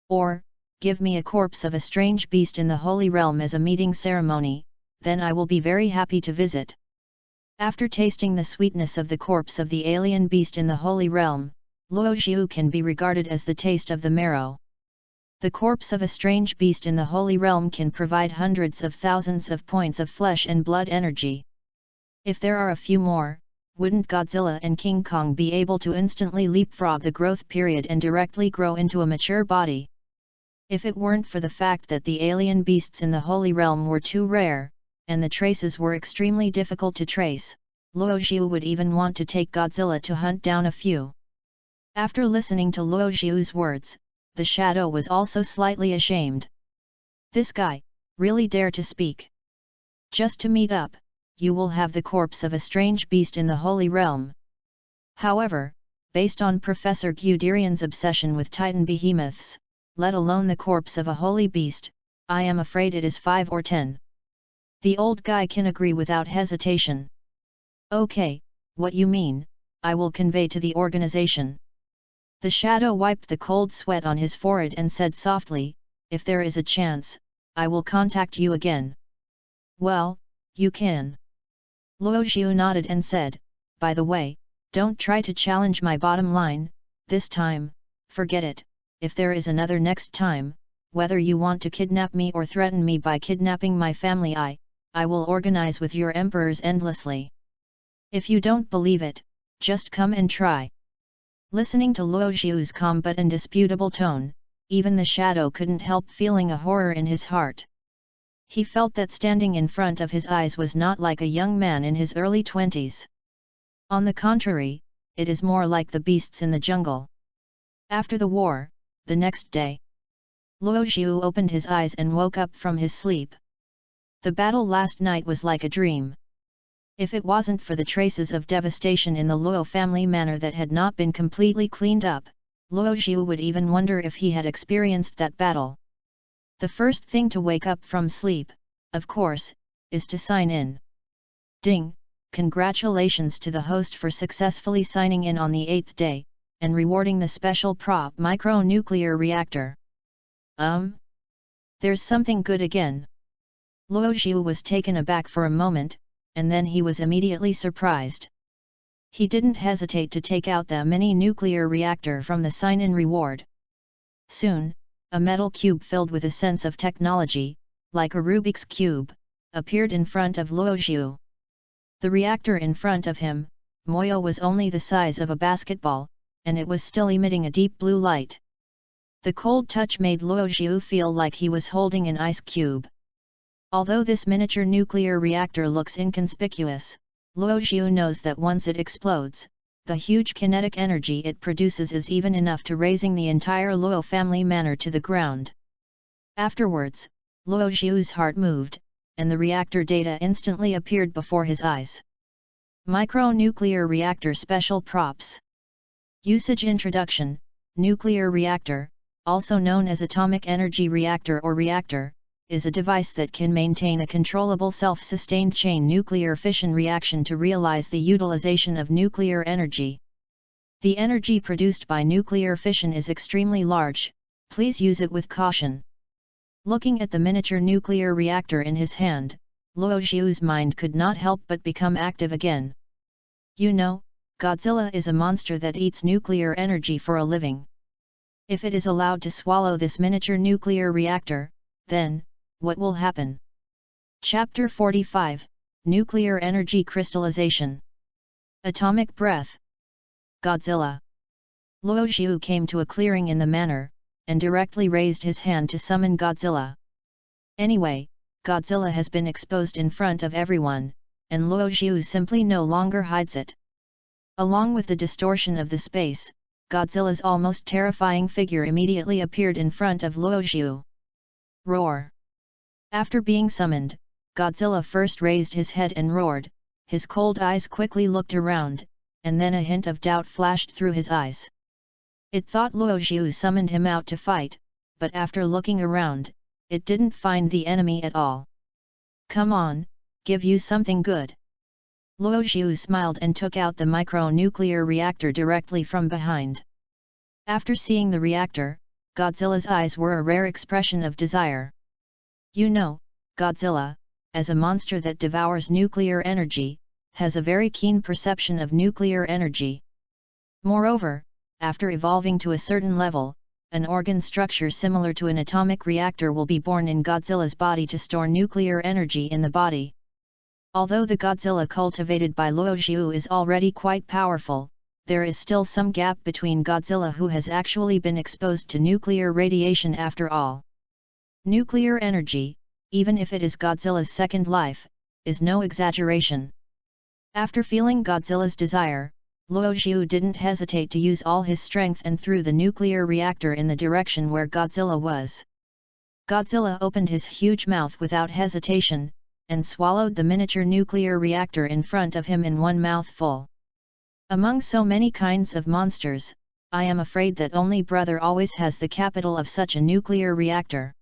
Or, give me a corpse of a strange beast in the Holy Realm as a meeting ceremony, then I will be very happy to visit. After tasting the sweetness of the corpse of the alien beast in the Holy Realm, Luo Xiu can be regarded as the taste of the marrow. The corpse of a strange beast in the Holy Realm can provide hundreds of thousands of points of flesh and blood energy. If there are a few more, wouldn't Godzilla and King Kong be able to instantly leapfrog the growth period and directly grow into a mature body? If it weren't for the fact that the alien beasts in the Holy Realm were too rare, and the traces were extremely difficult to trace, Luo Xiu would even want to take Godzilla to hunt down a few. After listening to Luo Xiu's words, the shadow was also slightly ashamed. This guy, really dare to speak. Just to meet up, you will have the corpse of a strange beast in the Holy Realm. However, based on Professor Guderian's obsession with Titan behemoths, let alone the corpse of a holy beast, I am afraid it is 5 or 10. The old guy can agree without hesitation. Okay, what you mean, I will convey to the organization. The shadow wiped the cold sweat on his forehead and said softly, if there is a chance, I will contact you again. Well, you can. Luo Xiu nodded and said, by the way, don't try to challenge my bottom line, this time, forget it, if there is another next time, whether you want to kidnap me or threaten me by kidnapping my family I will organize with your emperors endlessly. If you don't believe it, just come and try. Listening to Luo Xiu's calm but indisputable tone, even the shadow couldn't help feeling a horror in his heart. He felt that standing in front of his eyes was not like a young man in his early 20s. On the contrary, it is more like the beasts in the jungle. After the war, the next day, Luo Xiu opened his eyes and woke up from his sleep. The battle last night was like a dream. If it wasn't for the traces of devastation in the Luo family manor that had not been completely cleaned up, Luo Xiu would even wonder if he had experienced that battle. The first thing to wake up from sleep, of course, is to sign in. Ding! Congratulations to the host for successfully signing in on the 8th day, and rewarding the special prop micronuclear reactor. There's something good again. Luo Xiu was taken aback for a moment, and then he was immediately surprised. He didn't hesitate to take out the mini-nuclear reactor from the sign-in reward. Soon, a metal cube filled with a sense of technology, like a Rubik's Cube, appeared in front of Luo Xiu. The reactor in front of him, Moyo, was only the size of a basketball, and it was still emitting a deep blue light. The cold touch made Luo Xiu feel like he was holding an ice cube. Although this miniature nuclear reactor looks inconspicuous, Luo Xiu knows that once it explodes, the huge kinetic energy it produces is even enough to razing the entire Luo family manor to the ground. Afterwards, Luo Xiu's heart moved, and the reactor data instantly appeared before his eyes. Micronuclear reactor special props. Usage introduction. Nuclear reactor, also known as atomic energy reactor or reactor, is a device that can maintain a controllable self-sustained chain nuclear fission reaction to realize the utilization of nuclear energy. The energy produced by nuclear fission is extremely large, please use it with caution. Looking at the miniature nuclear reactor in his hand, Luo Xiu's mind could not help but become active again. You know, Godzilla is a monster that eats nuclear energy for a living. If it is allowed to swallow this miniature nuclear reactor, then, what will happen? Chapter 45, Nuclear Energy Crystallization. Atomic Breath. Godzilla. Luo Xiu came to a clearing in the manor, and directly raised his hand to summon Godzilla. Anyway, Godzilla has been exposed in front of everyone, and Luo Xiu simply no longer hides it. Along with the distortion of the space, Godzilla's almost terrifying figure immediately appeared in front of Luo Xiu. Roar! After being summoned, Godzilla first raised his head and roared, his cold eyes quickly looked around, and then a hint of doubt flashed through his eyes. It thought Luo Xiu summoned him out to fight, but after looking around, it didn't find the enemy at all. Come on, give you something good. Luo Xiu smiled and took out the micronuclear reactor directly from behind. After seeing the reactor, Godzilla's eyes were a rare expression of desire. You know, Godzilla, as a monster that devours nuclear energy, has a very keen perception of nuclear energy. Moreover, after evolving to a certain level, an organ structure similar to an atomic reactor will be born in Godzilla's body to store nuclear energy in the body. Although the Godzilla cultivated by Luo Xiu is already quite powerful, there is still some gap between Godzilla who has actually been exposed to nuclear radiation after all. Nuclear energy, even if it is Godzilla's second life, is no exaggeration. After feeling Godzilla's desire, Luo Xiu didn't hesitate to use all his strength and threw the nuclear reactor in the direction where Godzilla was. Godzilla opened his huge mouth without hesitation, and swallowed the miniature nuclear reactor in front of him in one mouthful. Among so many kinds of monsters, I am afraid that only Brother always has the capital of such a nuclear reactor.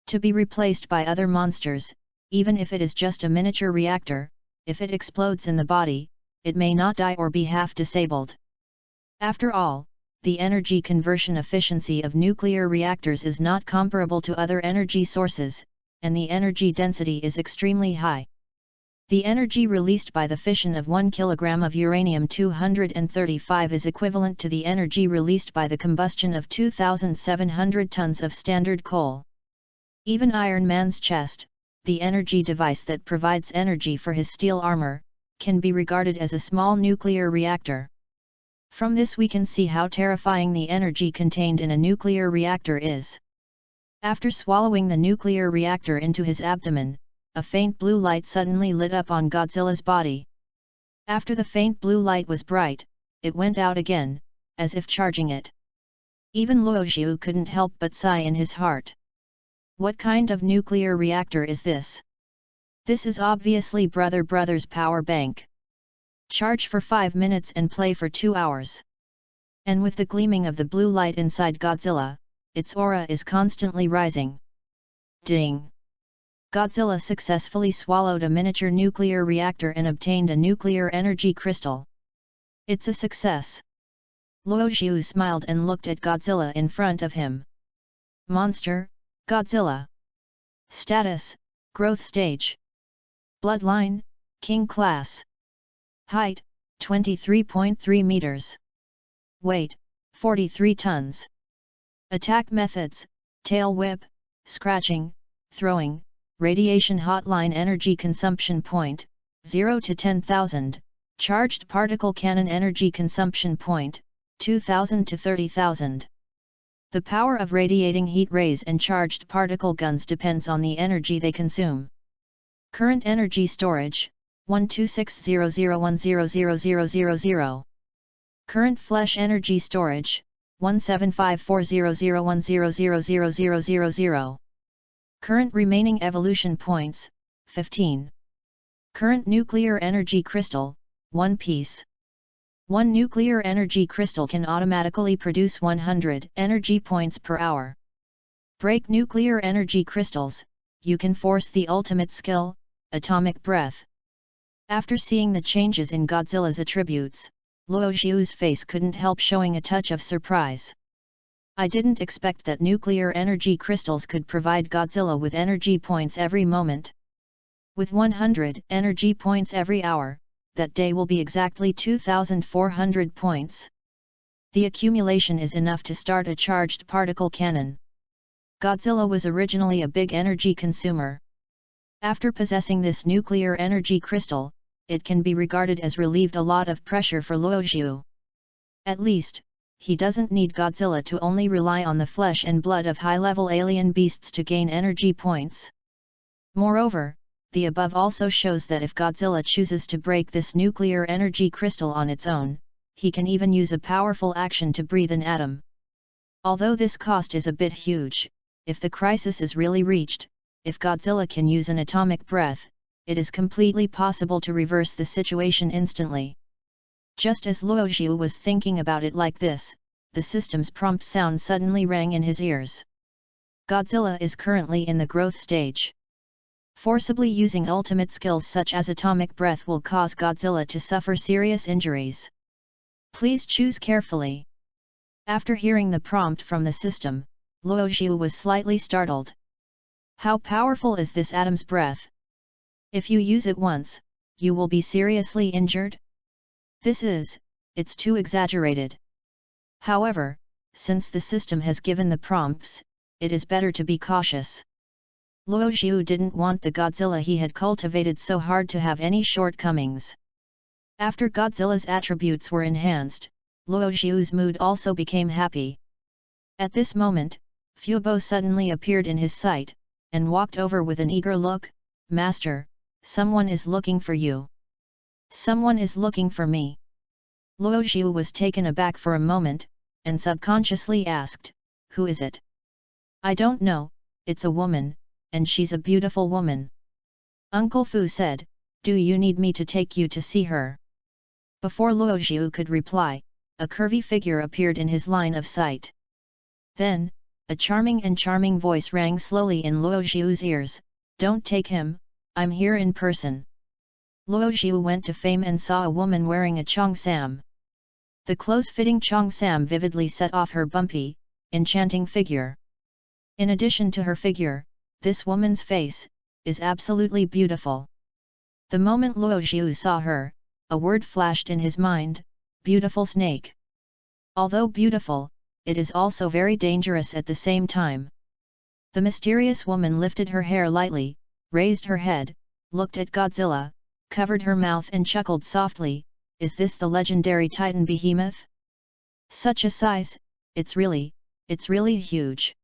To be replaced by other monsters, even if it is just a miniature reactor, if it explodes in the body, it may not die or be half disabled. After all, the energy conversion efficiency of nuclear reactors is not comparable to other energy sources, and the energy density is extremely high. The energy released by the fission of 1 kg of uranium-235 is equivalent to the energy released by the combustion of 2,700 tons of standard coal. Even Iron Man's chest, the energy device that provides energy for his steel armor, can be regarded as a small nuclear reactor. From this we can see how terrifying the energy contained in a nuclear reactor is. After swallowing the nuclear reactor into his abdomen, a faint blue light suddenly lit up on Godzilla's body. After the faint blue light was bright, it went out again, as if charging it. Even Luo Xiu couldn't help but sigh in his heart. What kind of nuclear reactor is this? This is obviously Brother's power bank. Charge for 5 minutes and play for 2 hours. And with the gleaming of the blue light inside Godzilla, its aura is constantly rising. Ding! Godzilla successfully swallowed a miniature nuclear reactor and obtained a nuclear energy crystal. It's a success. Luo Xiu smiled and looked at Godzilla in front of him. Monster, Godzilla. Status, Growth Stage. Bloodline, King Class. Height, 23.3 meters. Weight, 43 tons. Attack methods, tail whip, scratching, throwing, radiation hotline energy consumption point, 0 to 10,000, charged particle cannon energy consumption point, 2,000 to 30,000. The power of radiating heat rays and charged particle guns depends on the energy they consume. Current energy storage, 12600100000. Current flesh energy storage, 1754001000000. Current remaining evolution points, 15. Current nuclear energy crystal, 1 piece. One nuclear energy crystal can automatically produce 100 energy points per hour. Break nuclear energy crystals, you can force the ultimate skill, atomic breath. After seeing the changes in Godzilla's attributes, Luo Xiu's face couldn't help showing a touch of surprise. I didn't expect that nuclear energy crystals could provide Godzilla with energy points every moment. With 100 energy points every hour, that day will be exactly 2,400 points. The accumulation is enough to start a charged particle cannon. Godzilla was originally a big energy consumer. After possessing this nuclear energy crystal, it can be regarded as relieved a lot of pressure for Luo Xiu. At least, he doesn't need Godzilla to only rely on the flesh and blood of high-level alien beasts to gain energy points. Moreover, the above also shows that if Godzilla chooses to break this nuclear energy crystal on its own, he can even use a powerful action to breathe an atom. Although this cost is a bit huge, if the crisis is really reached, if Godzilla can use an atomic breath, it is completely possible to reverse the situation instantly. Just as Luo Xiu was thinking about it like this, the system's prompt sound suddenly rang in his ears. Godzilla is currently in the growth stage. Forcibly using ultimate skills such as atomic breath will cause Godzilla to suffer serious injuries. Please choose carefully. After hearing the prompt from the system, Luo Xiu was slightly startled. How powerful is this atom's breath? If you use it once, you will be seriously injured? It's too exaggerated. However, since the system has given the prompts, it is better to be cautious. Luo Xiu didn't want the Godzilla he had cultivated so hard to have any shortcomings. After Godzilla's attributes were enhanced, Luo Xiu's mood also became happy. At this moment, Fubo suddenly appeared in his sight, and walked over with an eager look. "Master, someone is looking for you." "Someone is looking for me." Luo Xiu was taken aback for a moment, and subconsciously asked, "Who is it?" "I don't know, it's a woman, and she's a beautiful woman." Uncle Fu said, "Do you need me to take you to see her?" Before Luo Xiu could reply, a curvy figure appeared in his line of sight. Then, a charming voice rang slowly in Luo Xiu's ears, "Don't take him, I'm here in person." Luo Xiu went to Fame and saw a woman wearing a cheongsam. The close-fitting cheongsam vividly set off her bumpy, enchanting figure. In addition to her figure, this woman's face is absolutely beautiful. The moment Luo Xiu saw her, a word flashed in his mind: beautiful snake. Although beautiful, it is also very dangerous at the same time. The mysterious woman lifted her hair lightly, raised her head, looked at Godzilla, covered her mouth and chuckled softly. "Is this the legendary Titan behemoth? Such a size, it's really huge."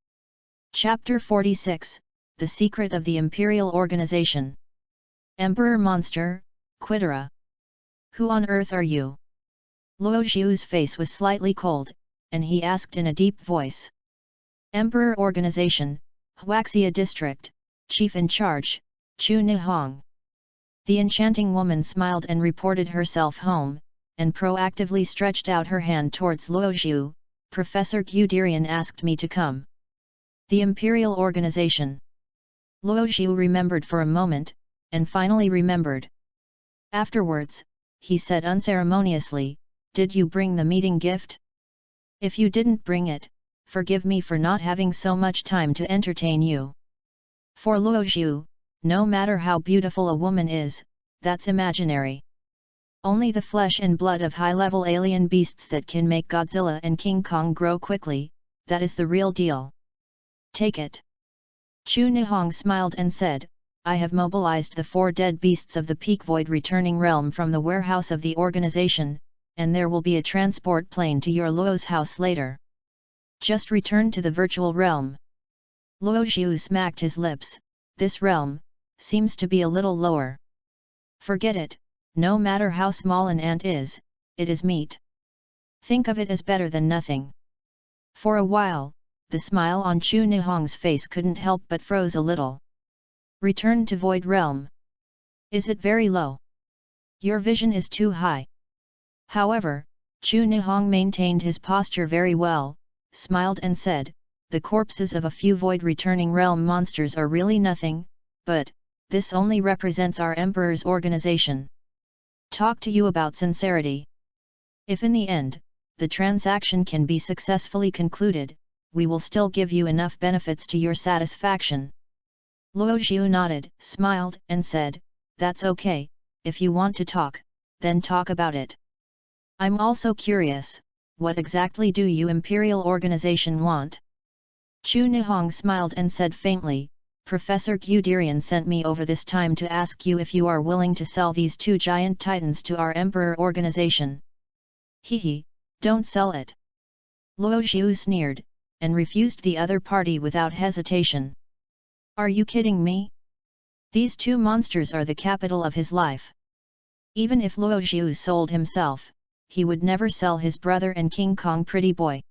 Chapter 46, The Secret of the Imperial Organization. Emperor Monster, Quitera. "Who on earth are you?" Luo Xiu's face was slightly cold, and he asked in a deep voice. "Emperor Organization, Huaxia District, Chief in Charge, Chu Nihong." The enchanting woman smiled and reported herself home, and proactively stretched out her hand towards Luo Xiu. "Professor Guderian asked me to come." The Imperial Organization. Luo Xiu remembered for a moment, and finally remembered. Afterwards, he said unceremoniously, "Did you bring the meeting gift? If you didn't bring it, forgive me for not having so much time to entertain you." For Luo Xiu, no matter how beautiful a woman is, that's imaginary. Only the flesh and blood of high-level alien beasts that can make Godzilla and King Kong grow quickly, that is the real deal. "Take it." Chu Nihong smiled and said, "I have mobilized the 4 dead beasts of the Peak Void returning realm from the warehouse of the organization, and there will be a transport plane to your Luo's house later. Just return to the virtual realm." Luo Xiu smacked his lips. This realm seems to be a little lower. Forget it, no matter how small an ant is, it is meat. Think of it as better than nothing. For a while, the smile on Chu Nihong's face couldn't help but froze a little. Return to Void Realm. Is it very low? Your vision is too high. However, Chu Nihong maintained his posture very well, smiled and said, the corpses of a few void-returning realm monsters are really nothing, but this only represents our Emperor's organization. Talk to you about sincerity. If in the end, the transaction can be successfully concluded, we will still give you enough benefits to your satisfaction. Luo Xiu nodded, smiled, and said, that's okay, if you want to talk, then talk about it. I'm also curious, what exactly do you Imperial Organization want? Chu Nihong smiled and said faintly, Professor Guderian sent me over this time to ask you if you are willing to sell these two giant titans to our Emperor Organization. Hehe, don't sell it. Luo Xiu sneered, and refused the other party without hesitation. Are you kidding me? These two monsters are the capital of his life. Even if Luo Xiu sold himself, he would never sell his brother and King Kong pretty boy.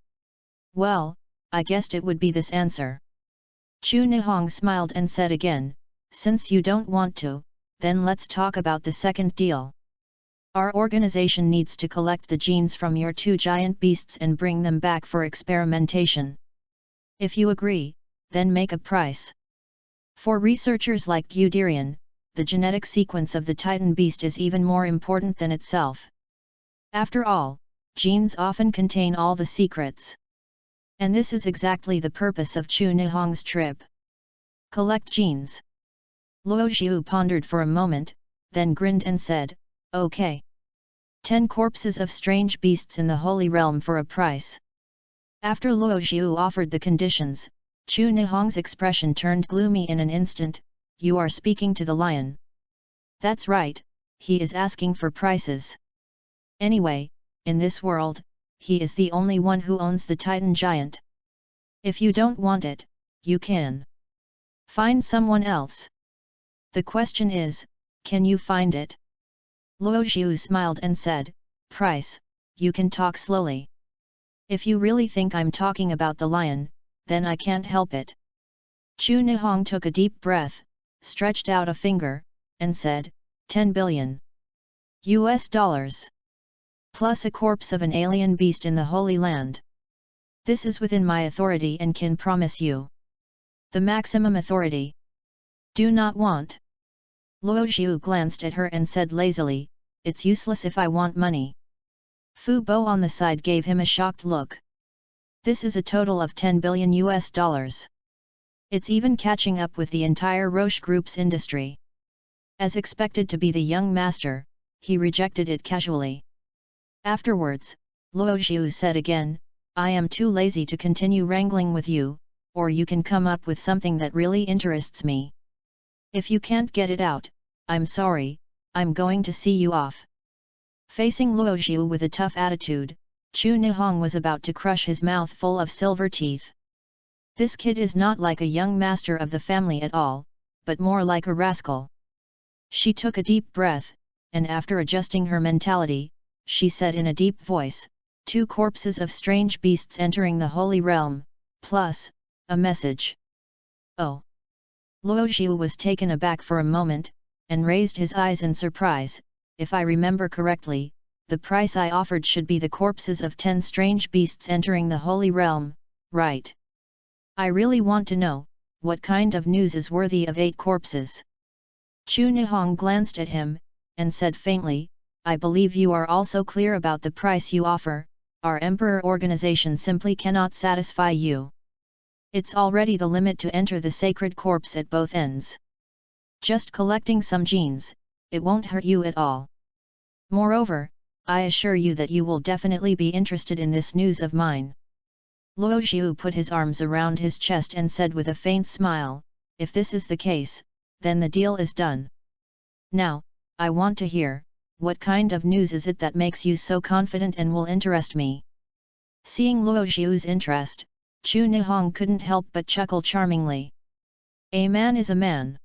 Well, I guessed it would be this answer. Chu Nihong smiled and said again, since you don't want to, then let's talk about the second deal. Our organization needs to collect the genes from your two giant beasts and bring them back for experimentation. If you agree, then make a price. For researchers like Guderian, the genetic sequence of the Titan beast is even more important than itself. After all, genes often contain all the secrets. And this is exactly the purpose of Chu Nihong's trip. Collect genes. Luo Xiu pondered for a moment, then grinned and said, okay. 10 corpses of strange beasts in the Holy Realm for a price. After Luo Xiu offered the conditions, Chu Nihong's expression turned gloomy in an instant. You are speaking to the lion. That's right, he is asking for prices. Anyway, in this world, he is the only one who owns the Titan Giant. If you don't want it, you can find someone else. The question is, can you find it? Luo Xiu smiled and said, price, you can talk slowly. If you really think I'm talking about the lion, then I can't help it. Chu Nihong took a deep breath, stretched out a finger, and said, 10 billion US dollars. Plus a corpse of an alien beast in the Holy Land. This is within my authority and can promise you the maximum authority. Do not want. Luo Xiu glanced at her and said lazily, it's useless if I want money. Fu Bo on the side gave him a shocked look. This is a total of 10 billion US dollars. It's even catching up with the entire Roche Group's industry. As expected to be the young master, he rejected it casually. Afterwards, Luo Xiu said again, I am too lazy to continue wrangling with you, or you can come up with something that really interests me. If you can't get it out, I'm sorry, I'm going to see you off. Facing Luo Xiu with a tough attitude, Chu Nihong was about to crush his mouth full of silver teeth. This kid is not like a young master of the family at all, but more like a rascal. She took a deep breath, and after adjusting her mentality, she said in a deep voice, 2 corpses of strange beasts entering the Holy Realm, plus a message. Oh! Luo Xiu was taken aback for a moment, and raised his eyes in surprise. If I remember correctly, the price I offered should be the corpses of 10 strange beasts entering the Holy Realm, right? I really want to know, what kind of news is worthy of 8 corpses? Chu Nihong glanced at him, and said faintly, I believe you are also clear about the price you offer. Our Emperor organization simply cannot satisfy you. It's already the limit to enter the sacred corpse at both ends. Just collecting some genes, it won't hurt you at all. Moreover, I assure you that you will definitely be interested in this news of mine. Luo Xiu put his arms around his chest and said with a faint smile, if this is the case, then the deal is done. Now, I want to hear, what kind of news is it that makes you so confident and will interest me? Seeing Luo Xiu's interest, Chu Nihong couldn't help but chuckle charmingly. A man is a man.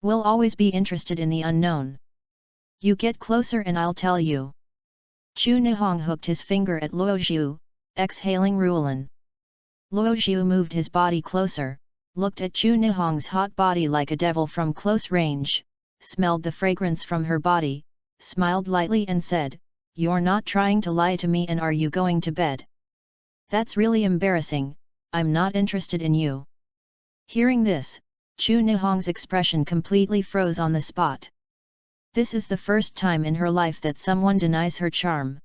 Will always be interested in the unknown. You get closer and I'll tell you. Chu Nihong hooked his finger at Luo Xiu, exhaling Ruolin. Luo Xiu moved his body closer, looked at Chu Nihong's hot body like a devil from close range, smelled the fragrance from her body, smiled lightly and said, "You're not trying to lie to me, and are you going to bed? That's really embarrassing, I'm not interested in you." Hearing this, Chu Nihong's expression completely froze on the spot. This is the first time in her life that someone denies her charm.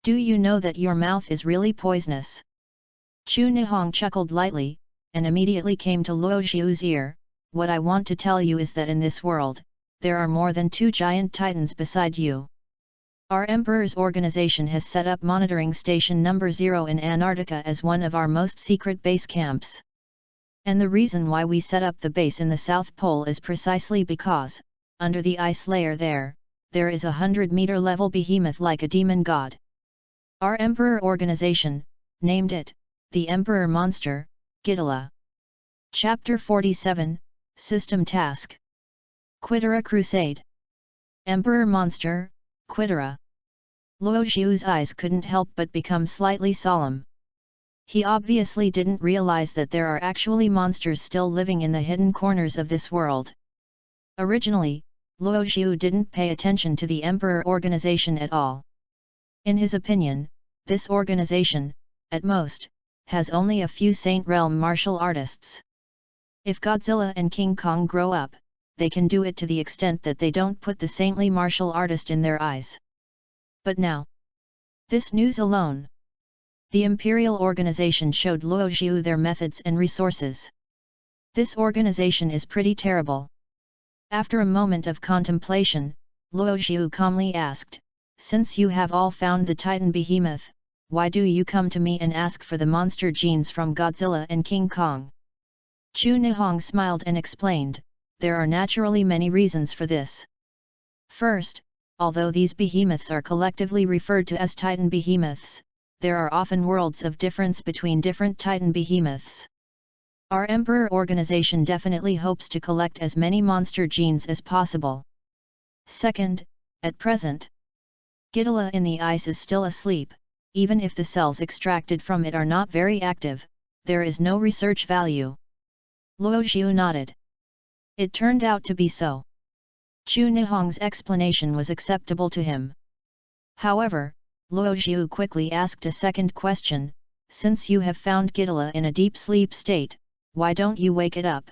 "Do you know that your mouth is really poisonous?" Chu Nihong chuckled lightly, and immediately came to Luo Xiu's ear. "What I want to tell you is that in this world, there are more than 2 giant titans beside you. Our Emperor's organization has set up monitoring station number 0 in Antarctica as one of our most secret base camps. And the reason why we set up the base in the South Pole is precisely because, under the ice layer there is a 100-meter level behemoth like a demon god. Our Emperor organization named it the Emperor Monster, Godzilla." Chapter 47, System Task. Quitera Crusade. Emperor Monster, Quitera. Luo Xiu's eyes couldn't help but become slightly solemn. He obviously didn't realize that there are actually monsters still living in the hidden corners of this world. Originally, Luo Xiu didn't pay attention to the Emperor organization at all. In his opinion, this organization, at most, has only a few Saint Realm martial artists. If Godzilla and King Kong grow up, they can do it to the extent that they don't put the saintly martial artist in their eyes. But now, this news alone. The Imperial Organization showed Luo Xiu their methods and resources. This organization is pretty terrible. After a moment of contemplation, Luo Xiu calmly asked, "Since you have all found the Titan Behemoth, why do you come to me and ask for the monster genes from Godzilla and King Kong?" Chu Nihong smiled and explained, "There are naturally many reasons for this. First, although these behemoths are collectively referred to as Titan Behemoths, there are often worlds of difference between different Titan Behemoths. Our Emperor organization definitely hopes to collect as many monster genes as possible. Second, at present, Godzilla in the ice is still asleep. Even if the cells extracted from it are not very active, there is no research value." Luo Xiu nodded. It turned out to be so. Chu Nihong's explanation was acceptable to him. However, Luo Xiu quickly asked a second question, "Since you have found Godzilla in a deep sleep state, why don't you wake it up?"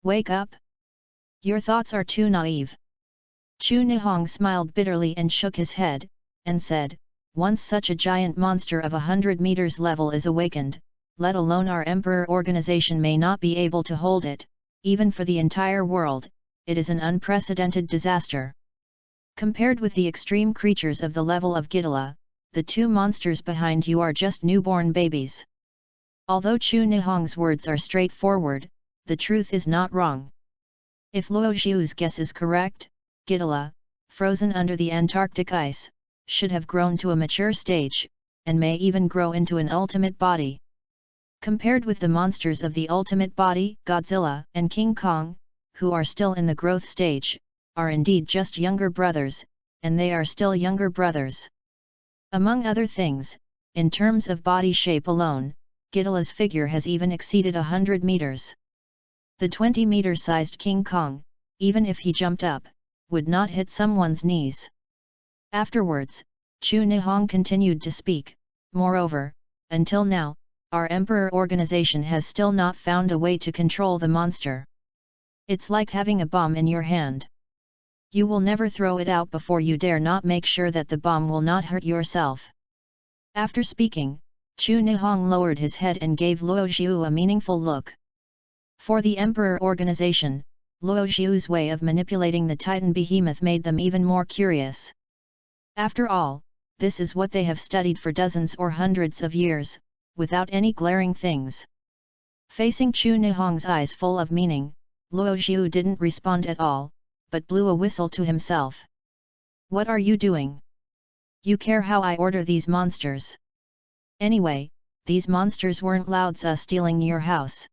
"Wake up? Your thoughts are too naive." Chu Nihong smiled bitterly and shook his head, and said, "Once such a giant monster of 100 meters level is awakened, let alone our Emperor organization may not be able to hold it, even for the entire world, it is an unprecedented disaster. Compared with the extreme creatures of the level of Godzilla, the 2 monsters behind you are just newborn babies." Although Chu Nihong's words are straightforward, the truth is not wrong. If Luo Xiu's guess is correct, Godzilla, frozen under the Antarctic ice, should have grown to a mature stage, and may even grow into an ultimate body. Compared with the monsters of the ultimate body, Godzilla and King Kong, who are still in the growth stage, are indeed just younger brothers, and they are still younger brothers. Among other things, in terms of body shape alone, Godzilla's figure has even exceeded 100 meters. The 20-meter-sized King Kong, even if he jumped up, would not hit someone's knees. Afterwards, Chu Nihong continued to speak, "Moreover, until now, our Emperor organization has still not found a way to control the monster. It's like having a bomb in your hand. You will never throw it out before you dare not make sure that the bomb will not hurt yourself." After speaking, Chu Nihong lowered his head and gave Luo Xiu a meaningful look. For the Emperor organization, Luo Xiu's way of manipulating the Titan Behemoth made them even more curious. After all, this is what they have studied for dozens or hundreds of years, without any glaring things. Facing Chu Nihong's eyes full of meaning, Luo Xiu didn't respond at all, but blew a whistle to himself. "What are you doing? You care how I order these monsters? Anyway, these monsters weren't Laozi stealing your house.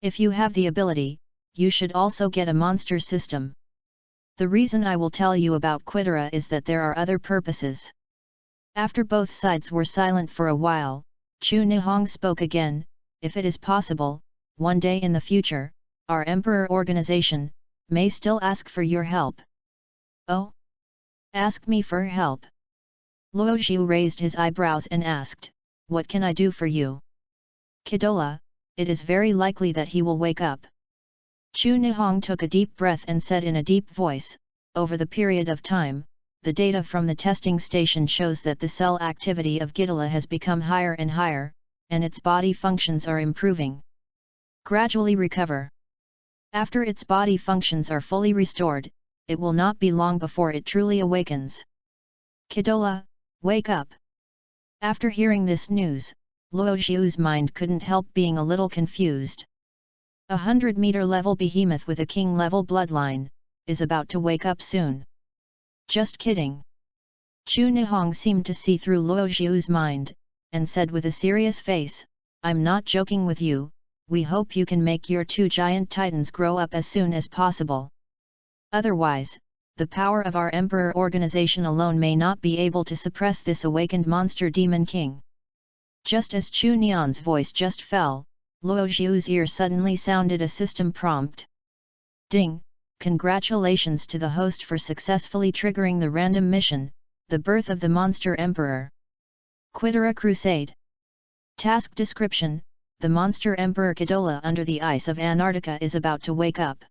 If you have the ability, you should also get a monster system. The reason I will tell you about Quitera is that there are other purposes." After both sides were silent for a while, Chu Nihong spoke again, "If it is possible, one day in the future, our Emperor organization may still ask for your help." "Oh? Ask me for help. Luo Xiu raised his eyebrows and asked, what can I do for you? Godzilla, it is very likely that he will wake up. Chu Nihong took a deep breath and said in a deep voice, over the period of time, the data from the testing station shows that the cell activity of Godzilla has become higher and higher, and its body functions are improving. Gradually recover. After its body functions are fully restored, it will not be long before it truly awakens. Godzilla, wake up! After hearing this news, Luo Xiu's mind couldn't help being a little confused. 100-meter level behemoth with a king-level bloodline is about to wake up soon. Just kidding. Chu Nihong seemed to see through Luo Xiu's mind, and said with a serious face, I'm not joking with you, we hope you can make your 2 giant titans grow up as soon as possible. Otherwise, the power of our Emperor organization alone may not be able to suppress this awakened monster Demon King. Just as Chu Nian's voice just fell, Luo Xiu's ear suddenly sounded a system prompt. Ding! Congratulations to the host for successfully triggering the random mission, the birth of the Monster Emperor. Quitera Crusade. Task description: the Monster Emperor Godzilla under the ice of Antarctica is about to wake up.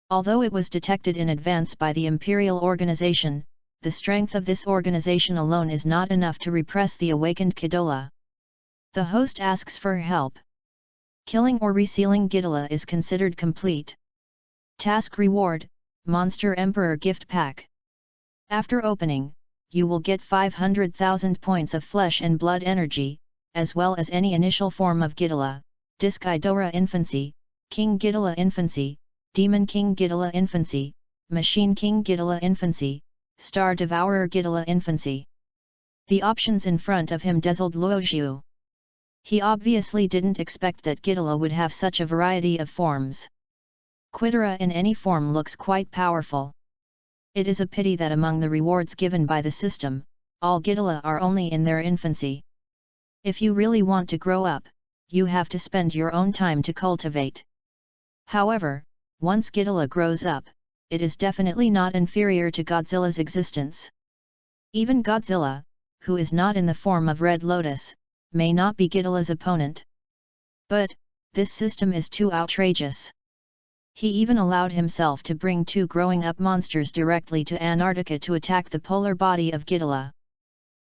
Although it was detected in advance by the Imperial Organization, the strength of this organization alone is not enough to repress the awakened Godzilla. The host asks for help. Killing or resealing Godzilla is considered complete. Task reward: Monster Emperor Gift Pack. After opening, you will get 500,000 points of flesh and blood energy, as well as any initial form of Godzilla, Disc Idora Infancy, King Godzilla Infancy, Demon King Godzilla Infancy, Machine King Godzilla Infancy, Star Devourer Godzilla Infancy. The options in front of him dazzled Luo Xiu. He obviously didn't expect that Godzilla would have such a variety of forms. Quitera in any form looks quite powerful. It is a pity that among the rewards given by the system, all Godzilla are only in their infancy. If you really want to grow up, you have to spend your own time to cultivate. However, once Godzilla grows up, it is definitely not inferior to Godzilla's existence. Even Godzilla, who is not in the form of Red Lotus, may not be Godzilla's opponent. But, this system is too outrageous. He even allowed himself to bring 2 growing-up monsters directly to Antarctica to attack the polar body of Godzilla.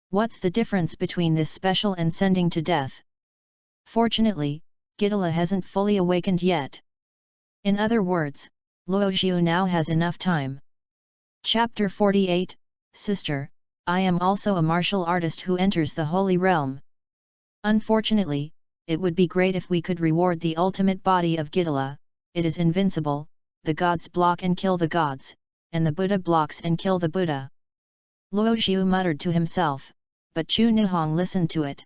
What's the difference between this special and sending to death? Fortunately, Godzilla hasn't fully awakened yet. In other words, Luo Xiu now has enough time. Chapter 48, Sister, I am also a martial artist who enters the Holy Realm. Unfortunately, it would be great if we could reward the ultimate body of Godzilla. It is invincible, the gods block and kill the gods, and the Buddha blocks and kill the Buddha. Luo Xiu muttered to himself, but Chu Nihong listened to it.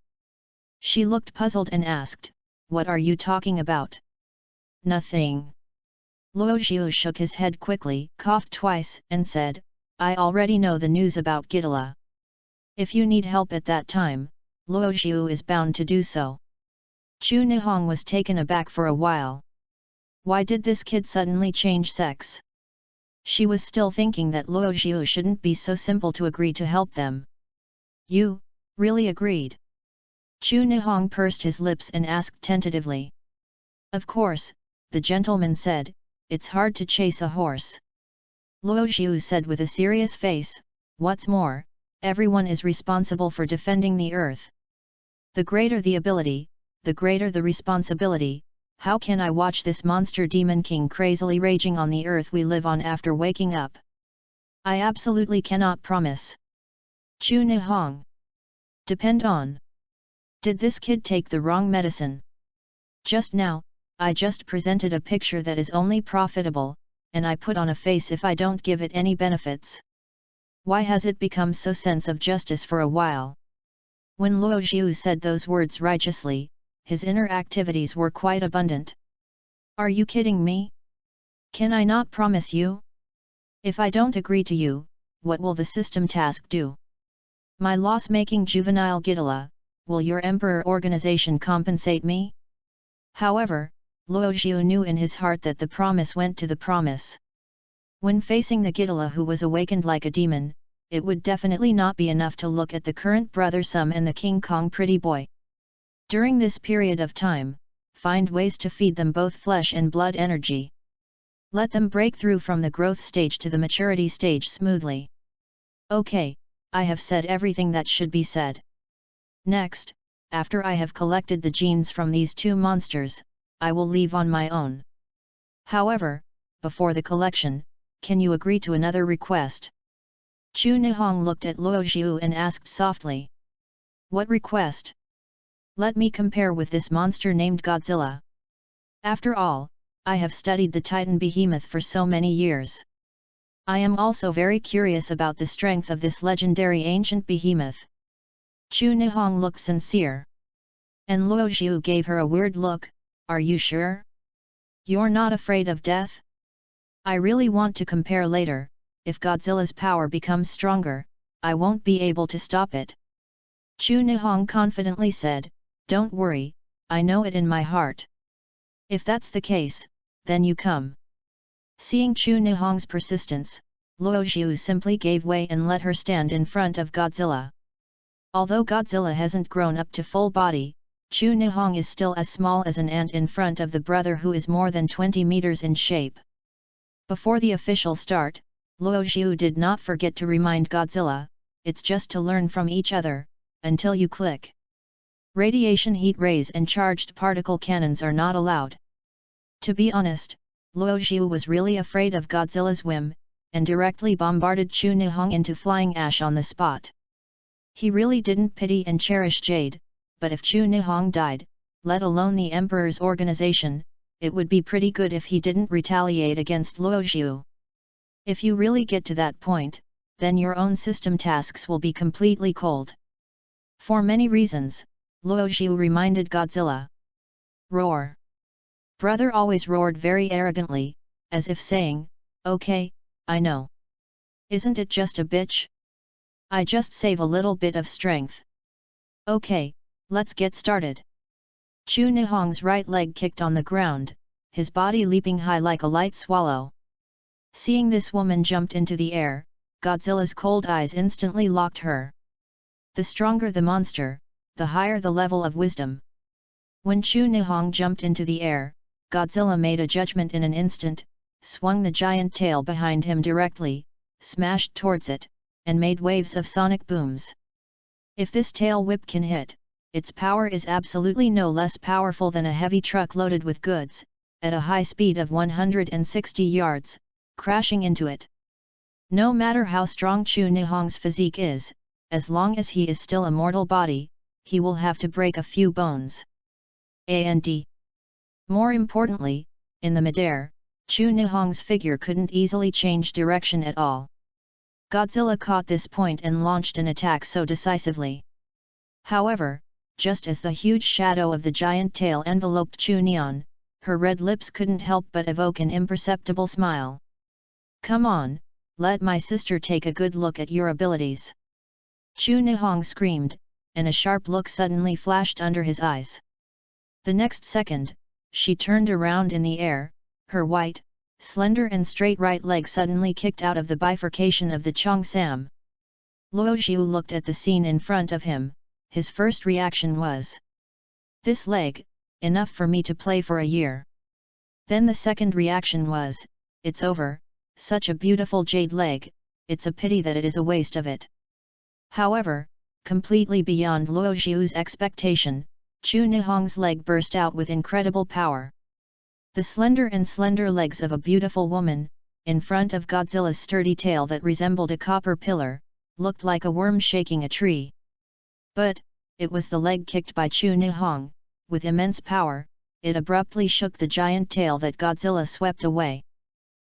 She looked puzzled and asked, what are you talking about? Nothing. Luo Xiu shook his head quickly, coughed twice, and said, I already know the news about Godzilla. If you need help at that time, Luo Xiu is bound to do so. Chu Nihong was taken aback for a while. Why did this kid suddenly change sex? She was still thinking that Luo Xiu shouldn't be so simple to agree to help them. You, really agreed? Chu Nihong pursed his lips and asked tentatively. Of course, the gentleman said, it's hard to chase a horse. Luo Xiu said with a serious face, what's more, everyone is responsible for defending the earth. The greater the ability, the greater the responsibility. How can I watch this monster Demon King crazily raging on the earth we live on after waking up? I absolutely cannot promise. Chu Nihong. Depend on. Did this kid take the wrong medicine? Just now, I just presented a picture that is only profitable, and I put on a face if I don't give it any benefits. Why has it become so sense of justice for a while? When Luo Xiu said those words righteously, his inner activities were quite abundant. Are you kidding me? Can I not promise you? If I don't agree to you, what will the system task do? My loss-making juvenile Godzilla, will your Emperor organization compensate me? However, Luo Xiu knew in his heart that the promise went to the promise. When facing the Godzilla who was awakened like a demon, it would definitely not be enough to look at the current brother Sum and the King Kong pretty boy. During this period of time, find ways to feed them both flesh and blood energy. Let them break through from the growth stage to the maturity stage smoothly. Okay, I have said everything that should be said. Next, after I have collected the genes from these two monsters, I will leave on my own. However, before the collection, can you agree to another request? Chu Nihong looked at Luo Zhu and asked softly. What request? Let me compare with this monster named Godzilla. After all, I have studied the Titan behemoth for so many years. I am also very curious about the strength of this legendary ancient behemoth. Chu Nihong looked sincere. And Luo Zhu gave her a weird look. Are you sure? You're not afraid of death? I really want to compare later. If Godzilla's power becomes stronger, I won't be able to stop it. Chu Nihong confidently said, Don't worry, I know it in my heart. If that's the case, then you come. Seeing Chu Nihong's persistence, Luo Zhu simply gave way and let her stand in front of Godzilla. Although Godzilla hasn't grown up to full body, Chu Nihong is still as small as an ant in front of the brother who is more than 20 meters in shape. Before the official start, Luo Zhu did not forget to remind Godzilla, it's just to learn from each other, until you click. Radiation heat rays and charged particle cannons are not allowed. To be honest, Luo Zhu was really afraid of Godzilla's whim, and directly bombarded Chu Nihong into flying ash on the spot. He really didn't pity and cherish Jade, but if Chu Nihong died, let alone the Emperor's organization, it would be pretty good if he didn't retaliate against Luo Zhu. If you really get to that point, then your own system tasks will be completely cold. For many reasons, Luo Zhu reminded Godzilla. Roar. Brother always roared very arrogantly, as if saying, Okay, I know. Isn't it just a bitch? I just save a little bit of strength. Okay, let's get started. Chu Nihong's right leg kicked on the ground, his body leaping high like a light swallow. Seeing this woman jumped into the air, Godzilla's cold eyes instantly locked her. The stronger the monster, the higher the level of wisdom. When Chu Nihong jumped into the air, Godzilla made a judgment in an instant, swung the giant tail behind him directly, smashed towards it, and made waves of sonic booms. If this tail whip can hit, its power is absolutely no less powerful than a heavy truck loaded with goods, at a high speed of 160 yards, crashing into it. No matter how strong Chu Nihong's physique is, as long as he is still a mortal body, he will have to break a few bones. And more importantly, in the midair, Chu Nihong's figure couldn't easily change direction at all. Godzilla caught this point and launched an attack so decisively. However, just as the huge shadow of the giant tail enveloped Chu Nihong, her red lips couldn't help but evoke an imperceptible smile. Come on, let my sister take a good look at your abilities. Chu Nihong screamed, and a sharp look suddenly flashed under his eyes. The next second, she turned around in the air, her white, slender and straight right leg suddenly kicked out of the bifurcation of the Cheongsam. Luo Zhu looked at the scene in front of him, his first reaction was, this leg, enough for me to play for a year. Then the second reaction was, it's over, such a beautiful jade leg, it's a pity that it is a waste of it. However, completely beyond Luo Zhu's expectation, Chu Nihong's leg burst out with incredible power. The slender legs of a beautiful woman, in front of Godzilla's sturdy tail that resembled a copper pillar, looked like a worm shaking a tree. But, it was the leg kicked by Chu Nihong, with immense power, it abruptly shook the giant tail that Godzilla swept away.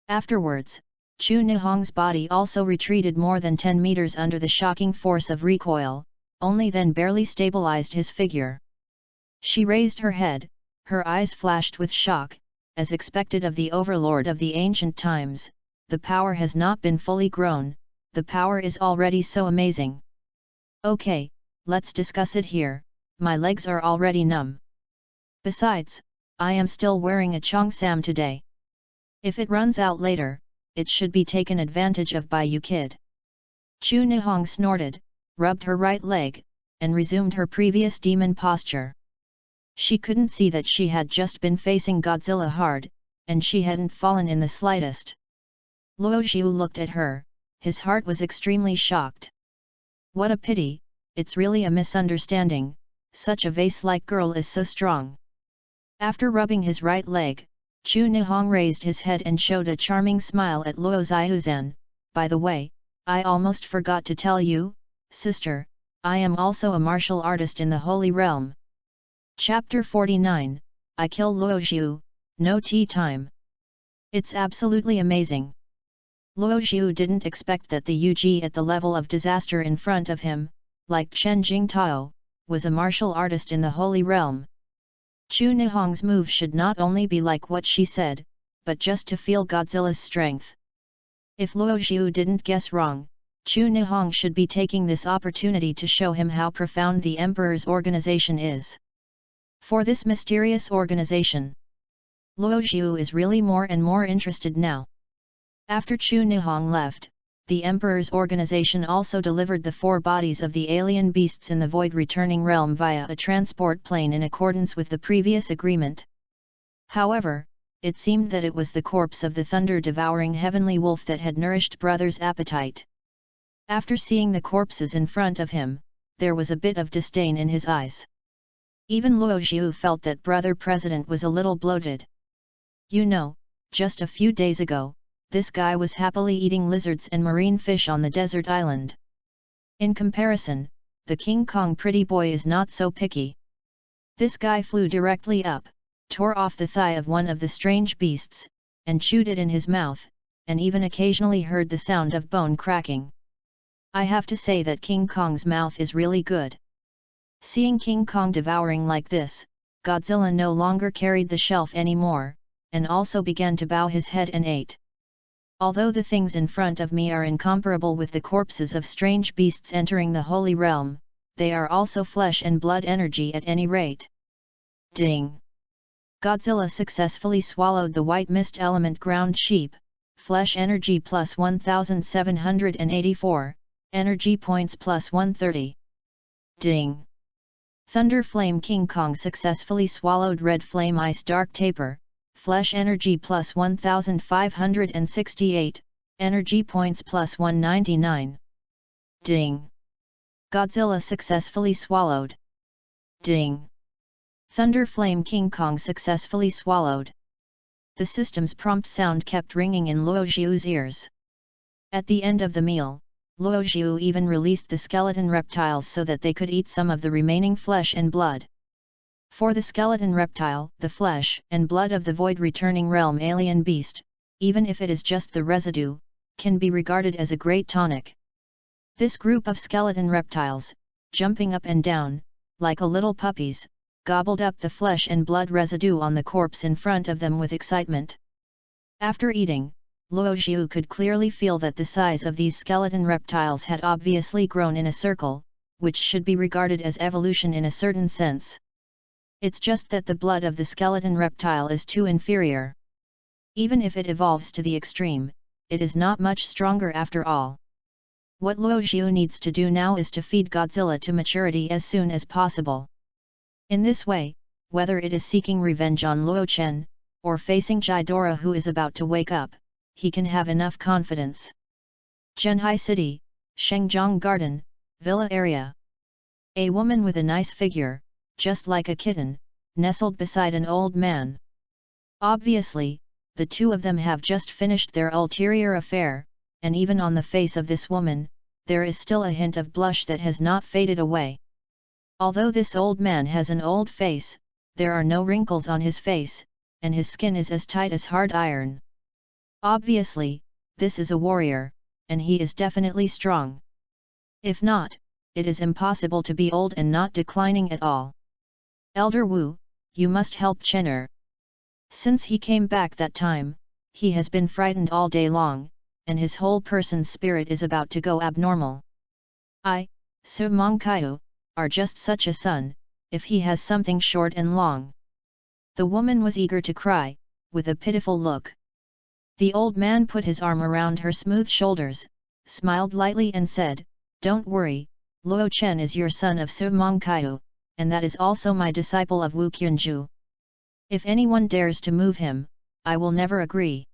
Afterwards, Chu Nihong's body also retreated more than 10 meters under the shocking force of recoil, only then barely stabilized his figure. She raised her head, her eyes flashed with shock, as expected of the overlord of the ancient times, the power has not been fully grown, the power is already so amazing. Okay, let's discuss it here, my legs are already numb. Besides, I am still wearing a Cheongsam today. If it runs out later, it should be taken advantage of by you kid. Chu Nihong snorted, rubbed her right leg, and resumed her previous demon posture. She couldn't see that she had just been facing Godzilla hard, and she hadn't fallen in the slightest. Luo Xiu looked at her, his heart was extremely shocked. What a pity, it's really a misunderstanding, such a vase-like girl is so strong. After rubbing his right leg, Chu Nihong raised his head and showed a charming smile at Luo Xiuzan. By the way, I almost forgot to tell you, sister, I am also a martial artist in the Holy Realm. Chapter 49, I kill Luo Xiu, no tea time. It's absolutely amazing. Luo Xiu didn't expect that the Yuji at the level of disaster in front of him, like Chen Jingtao, was a martial artist in the Holy Realm. Chu Nihong's move should not only be like what she said, but just to feel Godzilla's strength. If Luo Xiu didn't guess wrong, Chu Nihong should be taking this opportunity to show him how profound the Emperor's organization is. For this mysterious organization, Luo Xiu is really more and more interested now. After Chu Nihong left, the Emperor's organization also delivered the 4 bodies of the alien beasts in the void returning realm via a transport plane in accordance with the previous agreement. However, it seemed that it was the corpse of the thunder-devouring heavenly wolf that had nourished Brother's appetite. After seeing the corpses in front of him, there was a bit of disdain in his eyes. Even Luo Xiu felt that Brother President was a little bloated. You know, just a few days ago, this guy was happily eating lizards and marine fish on the desert island. In comparison, the King Kong pretty boy is not so picky. This guy flew directly up, tore off the thigh of one of the strange beasts, and chewed it in his mouth, and even occasionally heard the sound of bone cracking. I have to say that King Kong's mouth is really good. Seeing King Kong devouring like this, Godzilla no longer carried the shelf anymore, and also began to bow his head and ate. Although the things in front of me are incomparable with the corpses of strange beasts entering the Holy Realm, they are also flesh and blood energy at any rate. Ding! Godzilla successfully swallowed the white mist element ground sheep, flesh energy plus 1784, energy points plus 130. Ding! Thunder Flame King Kong successfully swallowed red flame ice dark taper, flesh energy plus 1568, energy points plus 199. Ding! Godzilla successfully swallowed. Ding! Thunder Flame King Kong successfully swallowed. The system's prompt sound kept ringing in Luo Xiu's ears. At the end of the meal, Luo Xiu even released the skeleton reptiles so that they could eat some of the remaining flesh and blood. For the skeleton reptile, the flesh and blood of the void returning realm alien beast, even if it is just the residue, can be regarded as a great tonic. This group of skeleton reptiles, jumping up and down, like a little puppies, gobbled up the flesh and blood residue on the corpse in front of them with excitement. After eating, Luo Xiu could clearly feel that the size of these skeleton reptiles had obviously grown in a circle, which should be regarded as evolution in a certain sense. It's just that the blood of the skeleton reptile is too inferior. Even if it evolves to the extreme, it is not much stronger after all. What Luo Xiu needs to do now is to feed Godzilla to maturity as soon as possible. In this way, whether it is seeking revenge on Luo Chen, or facing Ghidorah who is about to wake up, he can have enough confidence. Zhenhai City, Shengjiang Garden, Villa area. A woman with a nice figure, just like a kitten, nestled beside an old man. Obviously, the two of them have just finished their ulterior affair, and even on the face of this woman, there is still a hint of blush that has not faded away. Although this old man has an old face, there are no wrinkles on his face, and his skin is as tight as hard iron. Obviously, this is a warrior, and he is definitely strong. If not, it is impossible to be old and not declining at all. Elder Wu, you must help Chen'er. Since he came back that time, he has been frightened all day long, and his whole person's spirit is about to go abnormal. Su Mongkaiu, are just such a son, if he has something short and long. The woman was eager to cry, with a pitiful look. The old man put his arm around her smooth shoulders, smiled lightly and said, "Don't worry, Luo Chen is your son of Su Mongkaiu, and that is also my disciple of Wu Qianzhu. If anyone dares to move him, I will never agree."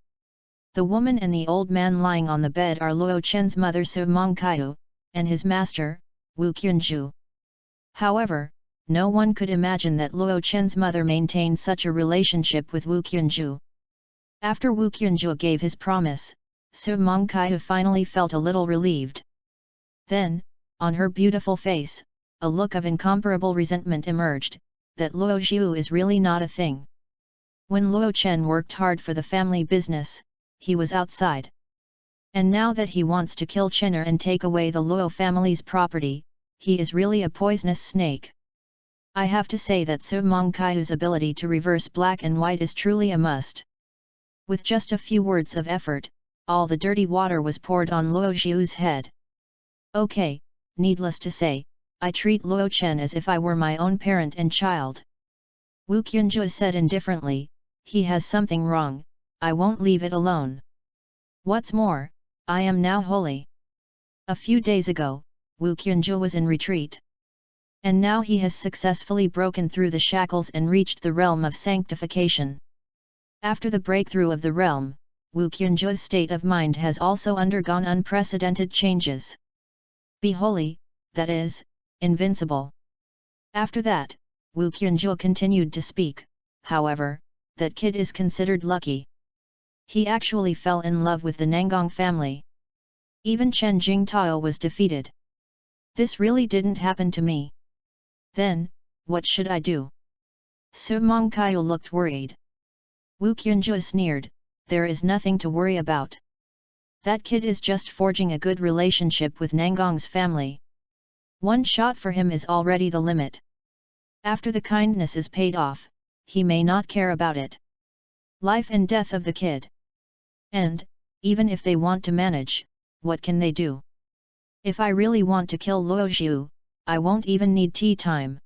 The woman and the old man lying on the bed are Luo Chen's mother Su Mongkaiu, and his master, Wu Qianzhu. However, no one could imagine that Luo Chen's mother maintained such a relationship with Wu Qianzhu. After Wu Qianzhu gave his promise, Su Mongkaiu finally felt a little relieved. Then, on her beautiful face, a look of incomparable resentment emerged, that Luo Zhu is really not a thing. When Luo Chen worked hard for the family business, he was outside. And now that he wants to kill Chen'er and take away the Luo family's property, he is really a poisonous snake. I have to say that Su Mongkaiu's ability to reverse black and white is truly a must. With just a few words of effort, all the dirty water was poured on Luo Zhu's head. Okay, needless to say, I treat Luo Chen as if I were my own parent and child. Wu Qianzhu said indifferently, he has something wrong, I won't leave it alone. What's more, I am now holy. A few days ago, Wu Qianzhu was in retreat. And now he has successfully broken through the shackles and reached the realm of sanctification. After the breakthrough of the realm, Wu Qianzhu's state of mind has also undergone unprecedented changes. Be holy, that is, invincible. After that, Wu Qianzhu continued to speak, however, that kid is considered lucky. He actually fell in love with the Nangong family. Even Chen Jingtao was defeated. This really didn't happen to me. Then, what should I do? Su Mongkaiu looked worried. Wu Qianzhu sneered, there is nothing to worry about. That kid is just forging a good relationship with Nangong's family. One shot for him is already the limit. After the kindness is paid off, he may not care about it. Life and death of the kid. And, even if they want to manage, what can they do? If I really want to kill Luo Zhu, I won't even need tea time.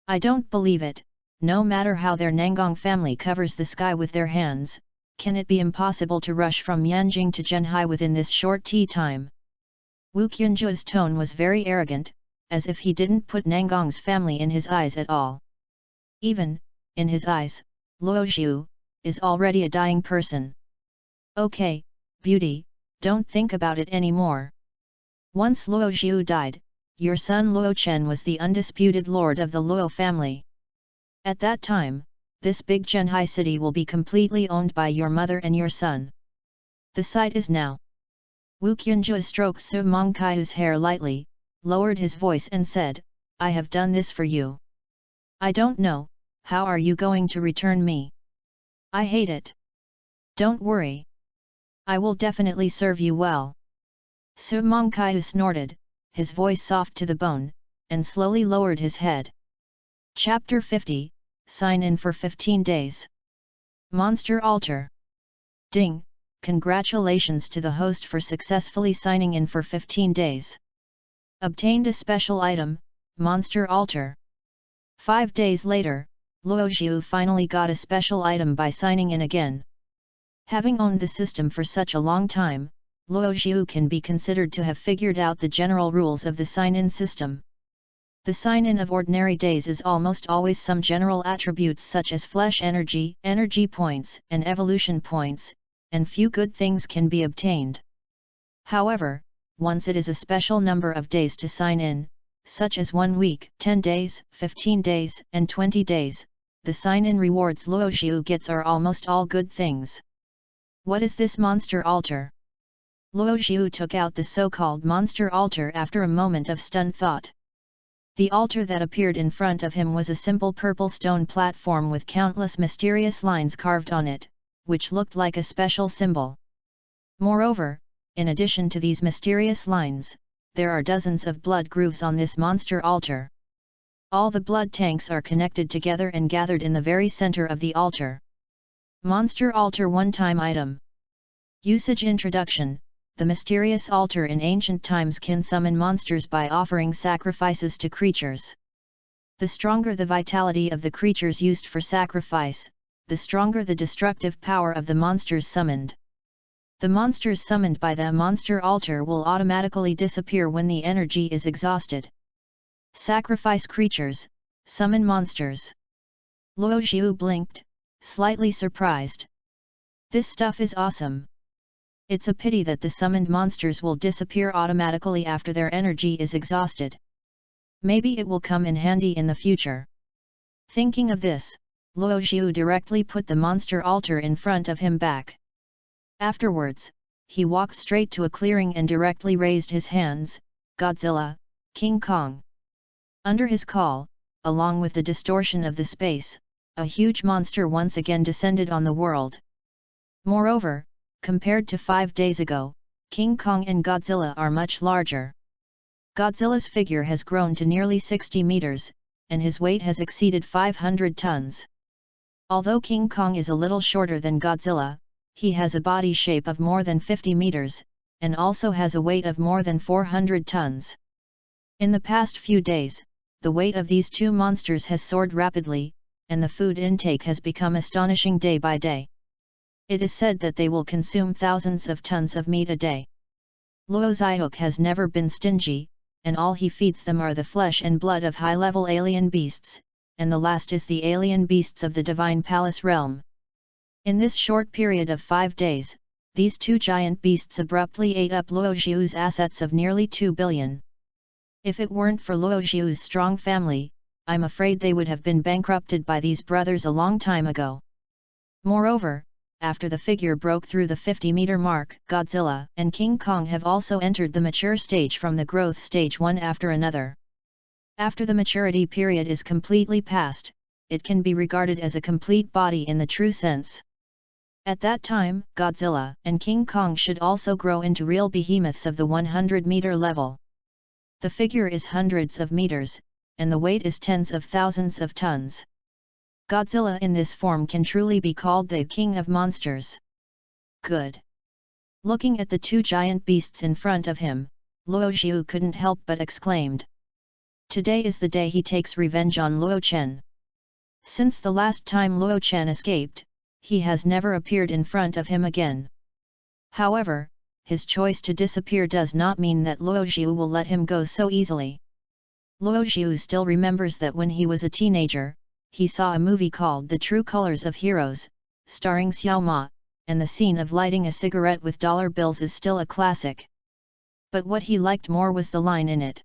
I don't believe it, no matter how their Nangong family covers the sky with their hands, can it be impossible to rush from Yanjing to Zhenhai within this short tea time? Wu Qianzhu's tone was very arrogant, as if he didn't put Nangong's family in his eyes at all. Even, in his eyes, Luo Zhu is already a dying person. Okay, beauty, don't think about it anymore. Once Luo Zhu died, your son Luo Chen was the undisputed lord of the Luo family. At that time, this big Zhenhai city will be completely owned by your mother and your son. The site is now. Wu Qianzhu stroked Su Mongkaiu's hair lightly, lowered his voice and said, I have done this for you. I don't know, how are you going to return me? I hate it. Don't worry. I will definitely serve you well. Su Mongkaiu snorted, his voice soft to the bone, and slowly lowered his head. Chapter 50, Sign in for 15 days. Monster Altar. Ding, congratulations to the host for successfully signing in for 15 days. Obtained a special item, Monster Altar. 5 days later, Luo Zhu finally got a special item by signing in again. Having owned the system for such a long time, Luo Zhu can be considered to have figured out the general rules of the sign-in system. The sign-in of ordinary days is almost always some general attributes such as flesh energy, energy points, and evolution points, and few good things can be obtained. However, once it is a special number of days to sign in, such as 1 week, 10 days, 15 days, and 20 days, the sign-in rewards Luo Zhu gets are almost all good things. What is this monster altar? Luo Zhu took out the so-called monster altar after a moment of stunned thought. The altar that appeared in front of him was a simple purple stone platform with countless mysterious lines carved on it, which looked like a special symbol. Moreover, in addition to these mysterious lines, there are dozens of blood grooves on this monster altar. All the blood tanks are connected together and gathered in the very center of the altar. Monster Altar one-time item. Usage Introduction. The mysterious altar in ancient times can summon monsters by offering sacrifices to creatures. The stronger the vitality of the creatures used for sacrifice, the stronger the destructive power of the monsters summoned. The monsters summoned by the monster altar will automatically disappear when the energy is exhausted. Sacrifice creatures, summon monsters. Luo Xiu blinked, slightly surprised. This stuff is awesome. It's a pity that the summoned monsters will disappear automatically after their energy is exhausted. Maybe it will come in handy in the future. Thinking of this, Luo Xiu directly put the monster altar in front of him back. Afterwards, he walked straight to a clearing and directly raised his hands, Godzilla, King Kong. Under his call, along with the distortion of the space, a huge monster once again descended on the world. Moreover, compared to 5 days ago, King Kong and Godzilla are much larger. Godzilla's figure has grown to nearly 60 meters, and his weight has exceeded 500 tons. Although King Kong is a little shorter than Godzilla, he has a body shape of more than 50 meters, and also has a weight of more than 400 tons. In the past few days, the weight of these two monsters has soared rapidly, and the food intake has become astonishing day by day. It is said that they will consume thousands of tons of meat a day. Luo Zihuk has never been stingy, and all he feeds them are the flesh and blood of high-level alien beasts, and the last is the alien beasts of the Divine Palace realm. In this short period of 5 days, these two giant beasts abruptly ate up Luo Xiu's assets of nearly 2 billion. If it weren't for Luo Xiu's strong family, I'm afraid they would have been bankrupted by these brothers a long time ago. Moreover, after the figure broke through the 50-meter mark, Godzilla and King Kong have also entered the mature stage from the growth stage one after another. After the maturity period is completely passed, it can be regarded as a complete body in the true sense. At that time, Godzilla and King Kong should also grow into real behemoths of the 100-meter level. The figure is hundreds of meters, and the weight is tens of thousands of tons. Godzilla in this form can truly be called the king of monsters. Good. Looking at the two giant beasts in front of him, Luo Xiu couldn't help but exclaimed. Today is the day he takes revenge on Luo Chen. Since the last time Luo Chen escaped, he has never appeared in front of him again. However, his choice to disappear does not mean that Luo Xiu will let him go so easily. Luo Xiu still remembers that when he was a teenager, he saw a movie called The True Colors of Heroes, starring Xiao Ma, and the scene of lighting a cigarette with dollar bills is still a classic. But what he liked more was the line in it.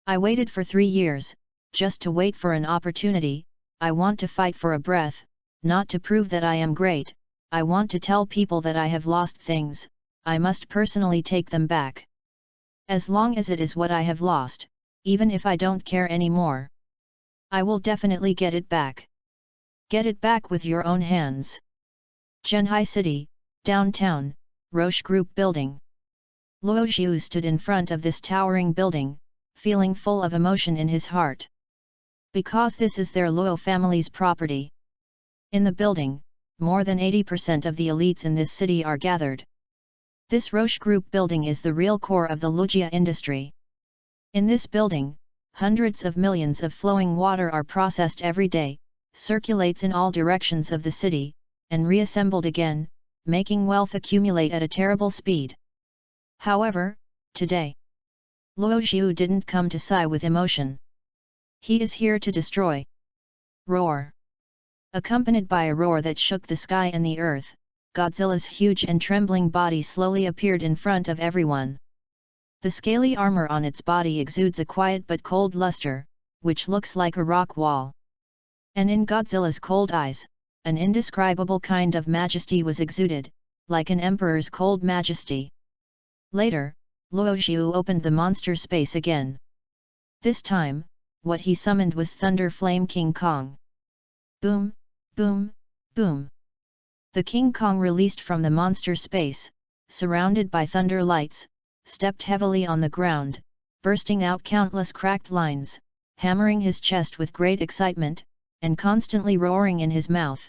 I waited for 3 years, just to wait for an opportunity. I want to fight for a breath, not to prove that I am great. I want to tell people that I have lost things, I must personally take them back. As long as it is what I have lost, even if I don't care anymore, I will definitely get it back. Get it back with your own hands. Zhenhai City, downtown, Roche Group Building. Luo Xiu stood in front of this towering building, feeling full of emotion in his heart. Because this is their Luo family's property. In the building, more than 80% of the elites in this city are gathered. This Roche Group building is the real core of the Lujia industry. In this building, hundreds of millions of flowing water are processed every day, circulates in all directions of the city, and reassembled again, making wealth accumulate at a terrible speed. However, today, Luo Xiu didn't come to sigh with emotion. He is here to destroy. Roar. Accompanied by a roar that shook the sky and the earth, Godzilla's huge and trembling body slowly appeared in front of everyone. The scaly armor on its body exudes a quiet but cold luster, which looks like a rock wall. And in Godzilla's cold eyes, an indescribable kind of majesty was exuded, like an emperor's cold majesty. Later, Luo Xiu opened the monster space again. This time, what he summoned was Thunder Flame King Kong. Boom, boom, boom. The King Kong released from the monster space, surrounded by thunder lights, stepped heavily on the ground, bursting out countless cracked lines, hammering his chest with great excitement, and constantly roaring in his mouth.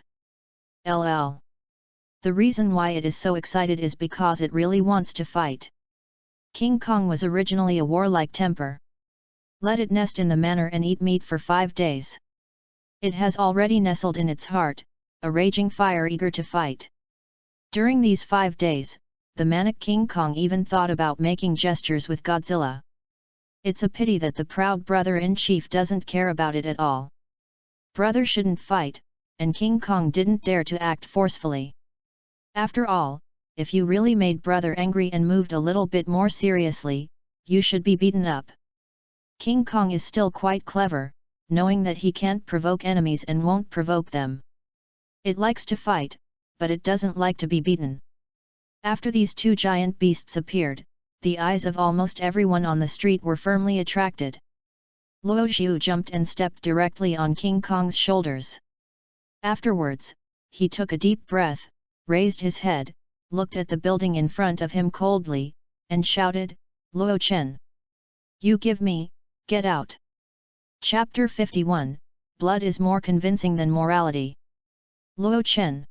LL. The reason why it is so excited is because it really wants to fight. King Kong was originally a warlike temper. Let it nest in the manor and eat meat for 5 days. It has already nestled in its heart, a raging fire eager to fight. During these 5 days, the manic King Kong even thought about making gestures with Godzilla. It's a pity that the proud brother-in-chief doesn't care about it at all. Brother shouldn't fight, and King Kong didn't dare to act forcefully. After all, if you really made brother angry and moved a little bit more seriously, you should be beaten up. King Kong is still quite clever, knowing that he can't provoke enemies and won't provoke them. It likes to fight, but it doesn't like to be beaten. After these two giant beasts appeared, the eyes of almost everyone on the street were firmly attracted. Luo Xiu jumped and stepped directly on King Kong's shoulders. Afterwards, he took a deep breath, raised his head, looked at the building in front of him coldly, and shouted, "Luo Chen! You give me, get out!" Chapter 51, Blood is more convincing than morality. Luo Chen!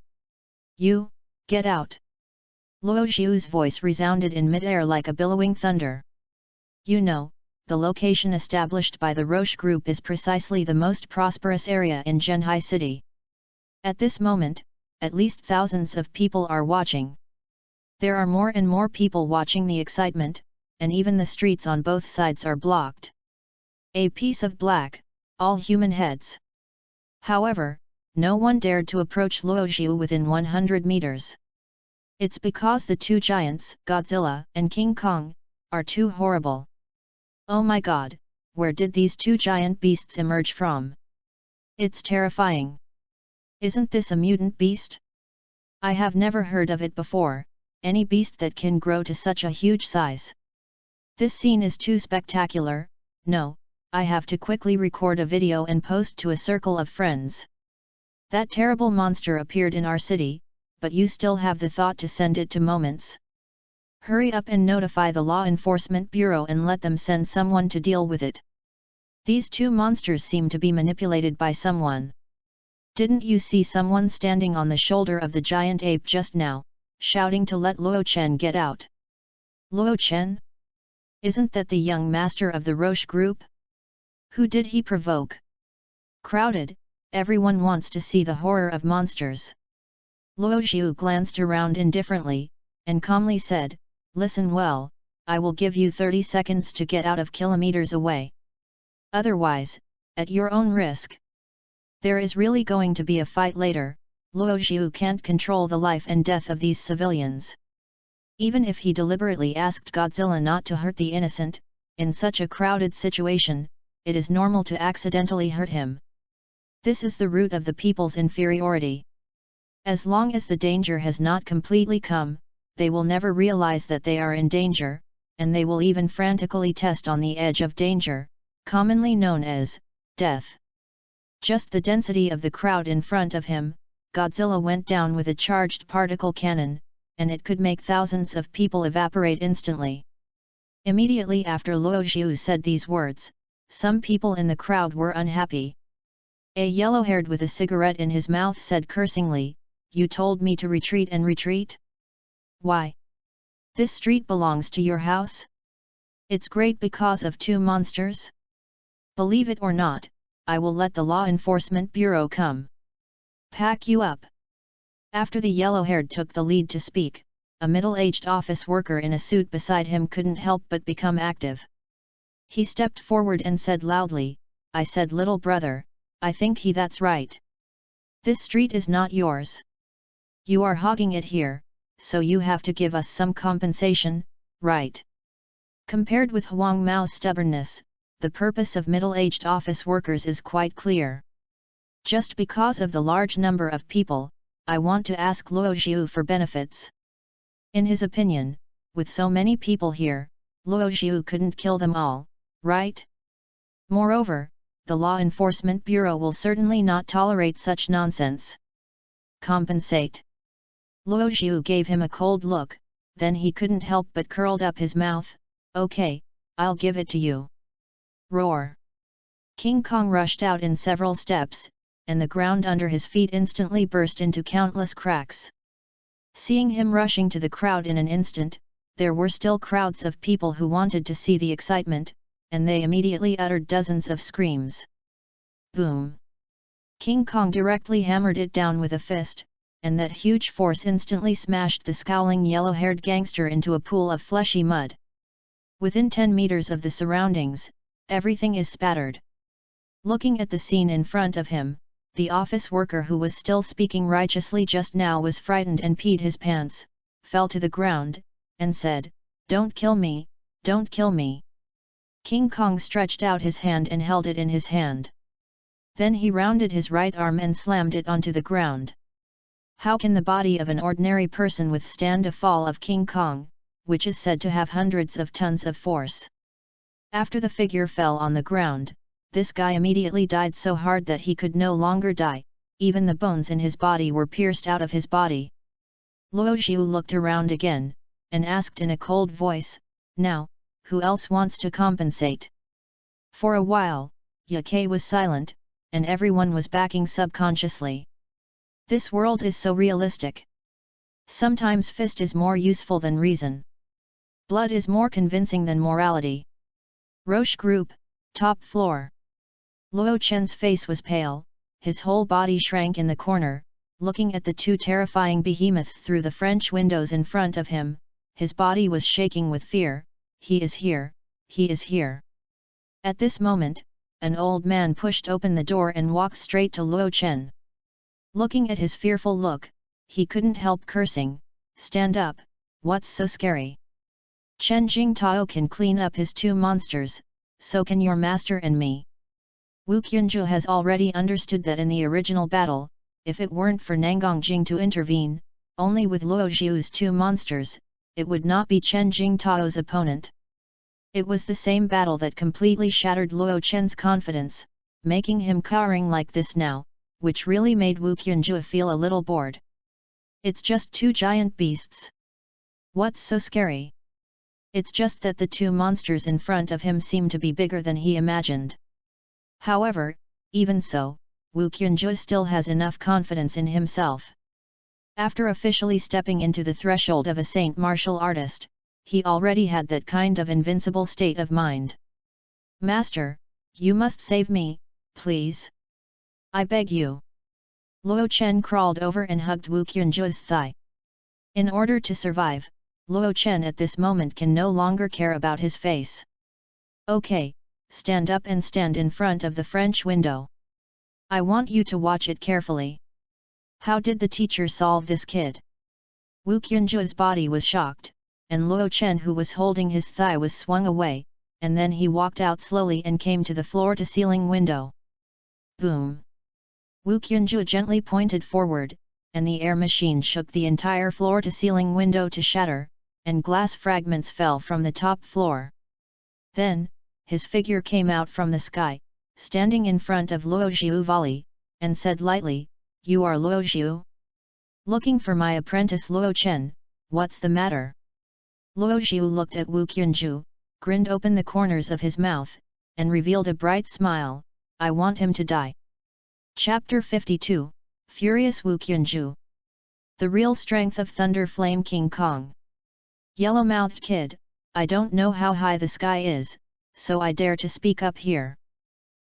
You, get out! Luo Xiu's voice resounded in mid-air like a billowing thunder. You know, the location established by the Roche Group is precisely the most prosperous area in Zhenhai City. At this moment, at least thousands of people are watching. There are more and more people watching the excitement, and even the streets on both sides are blocked. A piece of black, all human heads. However, no one dared to approach Luo Xiu within 100 meters. It's because the two giants, Godzilla and King Kong, are too horrible. Oh my god, where did these two giant beasts emerge from? It's terrifying. Isn't this a mutant beast? I have never heard of it before, any beast that can grow to such a huge size. This scene is too spectacular. No, I have to quickly record a video and post to a circle of friends. That terrible monster appeared in our city, but you still have the thought to send it to Moments. Hurry up and notify the Law Enforcement Bureau and let them send someone to deal with it. These two monsters seem to be manipulated by someone. Didn't you see someone standing on the shoulder of the giant ape just now, shouting to let Luo Chen get out? Luo Chen? Isn't that the young master of the Roche Group? Who did he provoke? Crowded, everyone wants to see the horror of monsters. Luo Xiu glanced around indifferently, and calmly said, "Listen well, I will give you 30 seconds to get out of kilometers away. Otherwise, at your own risk. There is really going to be a fight later. Luo Xiu can't control the life and death of these civilians. Even if he deliberately asked Godzilla not to hurt the innocent, in such a crowded situation, it is normal to accidentally hurt him. This is the root of the people's inferiority. As long as the danger has not completely come, they will never realize that they are in danger, and they will even frantically test on the edge of danger, commonly known as death." Just the density of the crowd in front of him, Godzilla went down with a charged particle cannon, and it could make thousands of people evaporate instantly. Immediately after Luo Xiu said these words, some people in the crowd were unhappy. A yellow-haired with a cigarette in his mouth said cursingly, "You told me to retreat and retreat? Why? This street belongs to your house? It's great because of two monsters? Believe it or not, I will let the Law Enforcement Bureau come. Pack you up." After the yellow-haired took the lead to speak, a middle-aged office worker in a suit beside him couldn't help but become active. He stepped forward and said loudly, "I said little brother, I think that's right. This street is not yours. You are hogging it here, so you have to give us some compensation, right?" Compared with Huang Mao's stubbornness, the purpose of middle-aged office workers is quite clear. Just because of the large number of people, I want to ask Luo Xiu for benefits. In his opinion, with so many people here, Luo Xiu couldn't kill them all, right? Moreover, the Law Enforcement Bureau will certainly not tolerate such nonsense. Compensate. Luo Xiu gave him a cold look, then he couldn't help but curled up his mouth. "Okay, I'll give it to you." Roar! King Kong rushed out in several steps, and the ground under his feet instantly burst into countless cracks. Seeing him rushing to the crowd in an instant, there were still crowds of people who wanted to see the excitement, and they immediately uttered dozens of screams. Boom! King Kong directly hammered it down with a fist, and that huge force instantly smashed the scowling yellow-haired gangster into a pool of fleshy mud. Within 10 meters of the surroundings, everything is spattered. Looking at the scene in front of him, the office worker who was still speaking righteously just now was frightened and peed his pants, fell to the ground, and said, "Don't kill me, don't kill me." King Kong stretched out his hand and held it in his hand. Then he rounded his right arm and slammed it onto the ground. How can the body of an ordinary person withstand a fall of King Kong, which is said to have hundreds of tons of force? After the figure fell on the ground, this guy immediately died so hard that he could no longer die, even the bones in his body were pierced out of his body. Luo Xiu looked around again, and asked in a cold voice, "Now, who else wants to compensate?" For a while, Ye Kai was silent, and everyone was backing subconsciously. This world is so realistic. Sometimes fist is more useful than reason. Blood is more convincing than morality. Roche Group, top floor. Luo Chen's face was pale, his whole body shrank in the corner, looking at the two terrifying behemoths through the French windows in front of him. His body was shaking with fear. "He is here, he is here." At this moment, an old man pushed open the door and walked straight to Luo Chen. Looking at his fearful look, he couldn't help cursing, "Stand up, what's so scary? Chen Jingtao can clean up his two monsters, so can your master and me." Wu Qianzhu has already understood that in the original battle, if it weren't for Nangang Jing to intervene, only with Luo Xiu's two monsters, it would not be Chen Jingtao's opponent. It was the same battle that completely shattered Luo Chen's confidence, making him cowering like this now, which really made Wu Qianzhu feel a little bored. It's just two giant beasts. What's so scary? It's just that the two monsters in front of him seem to be bigger than he imagined. However, even so, Wu Qianzhu still has enough confidence in himself. After officially stepping into the threshold of a saint martial artist, he already had that kind of invincible state of mind. "Master, you must save me, please. I beg you." Luo Chen crawled over and hugged Wu Qianzhu's thigh. In order to survive, Luo Chen at this moment can no longer care about his face. "Okay, stand up and stand in front of the French window. I want you to watch it carefully. How did the teacher solve this kid?" Wu Qianzhu's body was shocked, and Luo Chen who was holding his thigh was swung away, and then he walked out slowly and came to the floor-to-ceiling window. Boom! Wu Qianzhu gently pointed forward, and the air machine shook the entire floor-to-ceiling window to shatter, and glass fragments fell from the top floor. Then, his figure came out from the sky, standing in front of Luo Xiu Vali, and said lightly, "You are Luo Xiu? Looking for my apprentice Luo Chen, what's the matter?" Luo Xiu looked at Wu Qianzhu, grinned open the corners of his mouth, and revealed a bright smile, "I want him to die." Chapter 52, Furious Wu Qianzhu. The real strength of Thunder Flame King Kong. Yellow-mouthed kid, I don't know how high the sky is, so I dare to speak up here.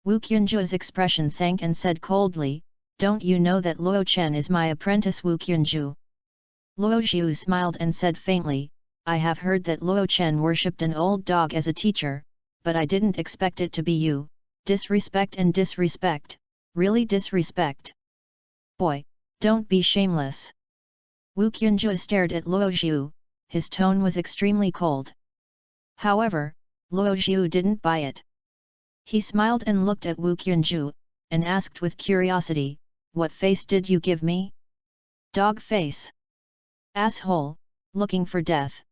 Wu Qianzhu's expression sank and said coldly, "Don't you know that Luo Chen is my apprentice Wu Qianzhu?" Luo Xiu smiled and said faintly, "I have heard that Luo Chen worshipped an old dog as a teacher, but I didn't expect it to be you. Disrespect and disrespect, really disrespect. Boy, don't be shameless." Wu Qianzhu stared at Luo Xiu, his tone was extremely cold. However, Luo Xiu didn't buy it. He smiled and looked at Wu Qianzhu, and asked with curiosity, "What face did you give me?" "Dog face. Asshole, looking for death."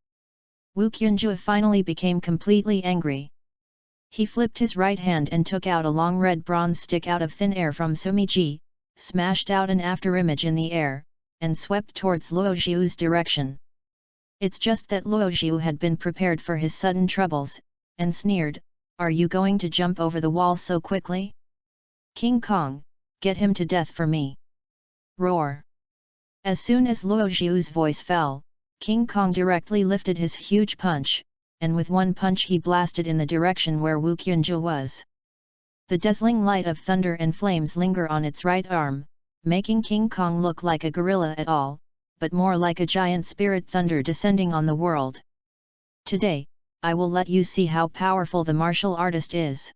Wu Qianzhu finally became completely angry. He flipped his right hand and took out a long red bronze stick out of thin air from Sumiji, smashed out an afterimage in the air, and swept towards Luo Xiu's direction. It's just that Luo Xiu had been prepared for his sudden troubles, and sneered, "Are you going to jump over the wall so quickly? King Kong, get him to death for me!" Roar! As soon as Luo Xiu's voice fell, King Kong directly lifted his huge punch, and with one punch he blasted in the direction where Wu Qianzhu was. The dazzling light of thunder and flames linger on its right arm, making King Kong look like a gorilla at all, but more like a giant spirit thunder descending on the world. Today, I will let you see how powerful the martial artist is.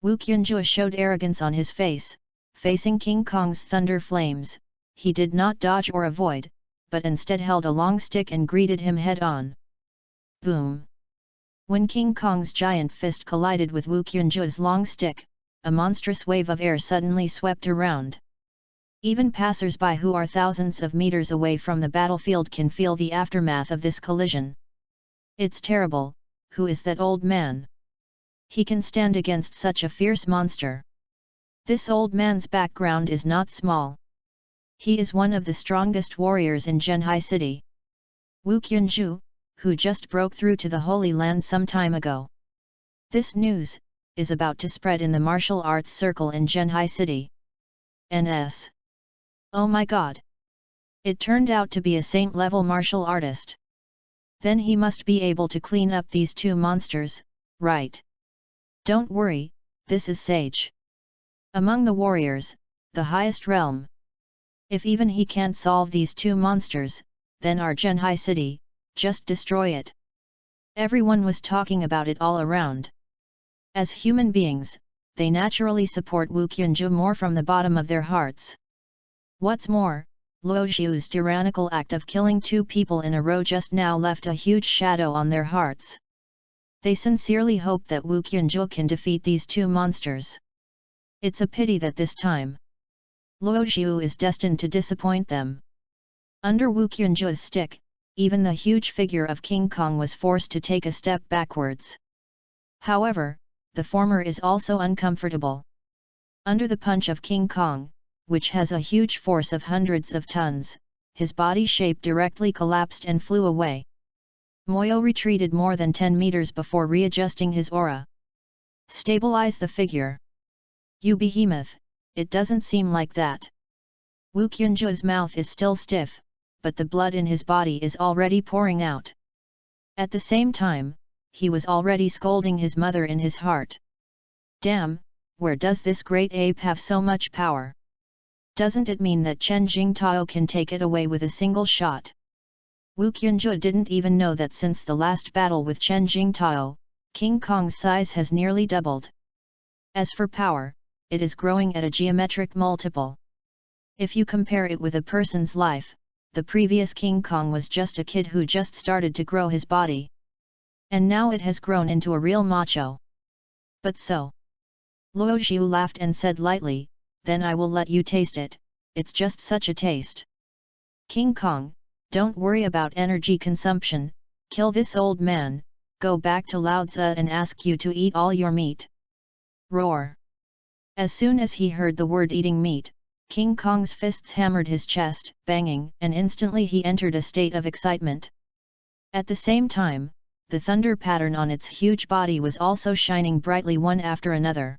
Wu Qianzhou showed arrogance on his face, facing King Kong's thunder flames. He did not dodge or avoid, but instead held a long stick and greeted him head-on. Boom! When King Kong's giant fist collided with Wu Qianzhou's long stick, a monstrous wave of air suddenly swept around. Even passers-by who are thousands of meters away from the battlefield can feel the aftermath of this collision. It's terrible. Who is that old man? He can stand against such a fierce monster. This old man's background is not small. He is one of the strongest warriors in Zhenhai City. Wu Qianzhou, who just broke through to the Holy Land some time ago. This news is about to spread in the martial arts circle in Zhenhai City. NS. Oh my god! It turned out to be a saint-level martial artist. Then he must be able to clean up these two monsters, right? Don't worry, this is Sage. Among the warriors, the highest realm. If even he can't solve these two monsters, then our Zhenhai City, just destroy it. Everyone was talking about it all around. As human beings, they naturally support Wu Qianzhou more from the bottom of their hearts. What's more, Luo Xiu's tyrannical act of killing two people in a row just now left a huge shadow on their hearts. They sincerely hope that Wu Qianzhou can defeat these two monsters. It's a pity that this time, Luo Xiu is destined to disappoint them. Under Wu Qianzhou's stick, even the huge figure of King Kong was forced to take a step backwards. However, the former is also uncomfortable. Under the punch of King Kong, which has a huge force of hundreds of tons, his body shape directly collapsed and flew away. Moyo retreated more than 10 meters before readjusting his aura. Stabilize the figure. You behemoth, it doesn't seem like that. Wu Qianzhou's mouth is still stiff, but the blood in his body is already pouring out. At the same time, he was already scolding his mother in his heart. Damn, where does this great ape have so much power? Doesn't it mean that Chen Jingtao can take it away with a single shot? Wu Qianzhou didn't even know that since the last battle with Chen Jingtao, King Kong's size has nearly doubled. As for power, it is growing at a geometric multiple. If you compare it with a person's life, the previous King Kong was just a kid who just started to grow his body. And now it has grown into a real macho. But so. Luo Xiu laughed and said lightly, then I will let you taste it, it's just such a taste. King Kong, don't worry about energy consumption, kill this old man, go back to Lao Tzu and ask you to eat all your meat. Roar! As soon as he heard the word eating meat, King Kong's fists hammered his chest, banging, and instantly he entered a state of excitement. At the same time, the thunder pattern on its huge body was also shining brightly one after another.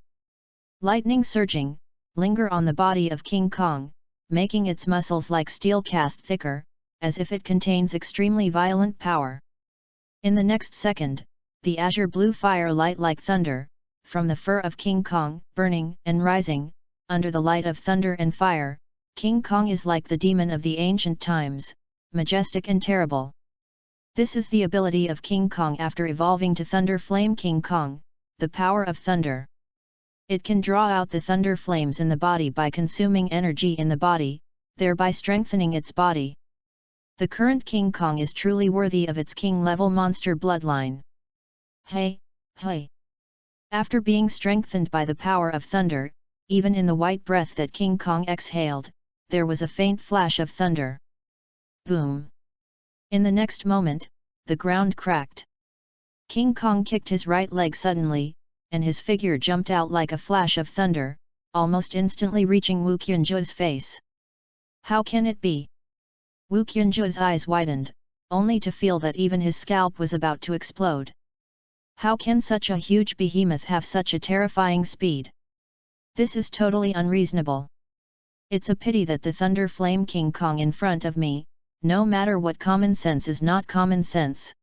Lightning surging, linger on the body of King Kong, making its muscles like steel cast thicker, as if it contains extremely violent power. In the next second, the azure blue fire light like thunder, from the fur of King Kong, burning and rising, under the light of thunder and fire, King Kong is like the demon of the ancient times, majestic and terrible. This is the ability of King Kong after evolving to Thunder Flame King Kong, the power of thunder. It can draw out the thunder flames in the body by consuming energy in the body, thereby strengthening its body. The current King Kong is truly worthy of its king-level monster bloodline. Hey, hey! After being strengthened by the power of thunder, even in the white breath that King Kong exhaled, there was a faint flash of thunder. Boom! In the next moment, the ground cracked. King Kong kicked his right leg suddenly, and his figure jumped out like a flash of thunder, almost instantly reaching Wu Qianzhou's face. How can it be? Wu Qianzhou's eyes widened, only to feel that even his scalp was about to explode. How can such a huge behemoth have such a terrifying speed? This is totally unreasonable. It's a pity that the Thunder Flame King Kong in front of me, no matter what common sense is not common sense.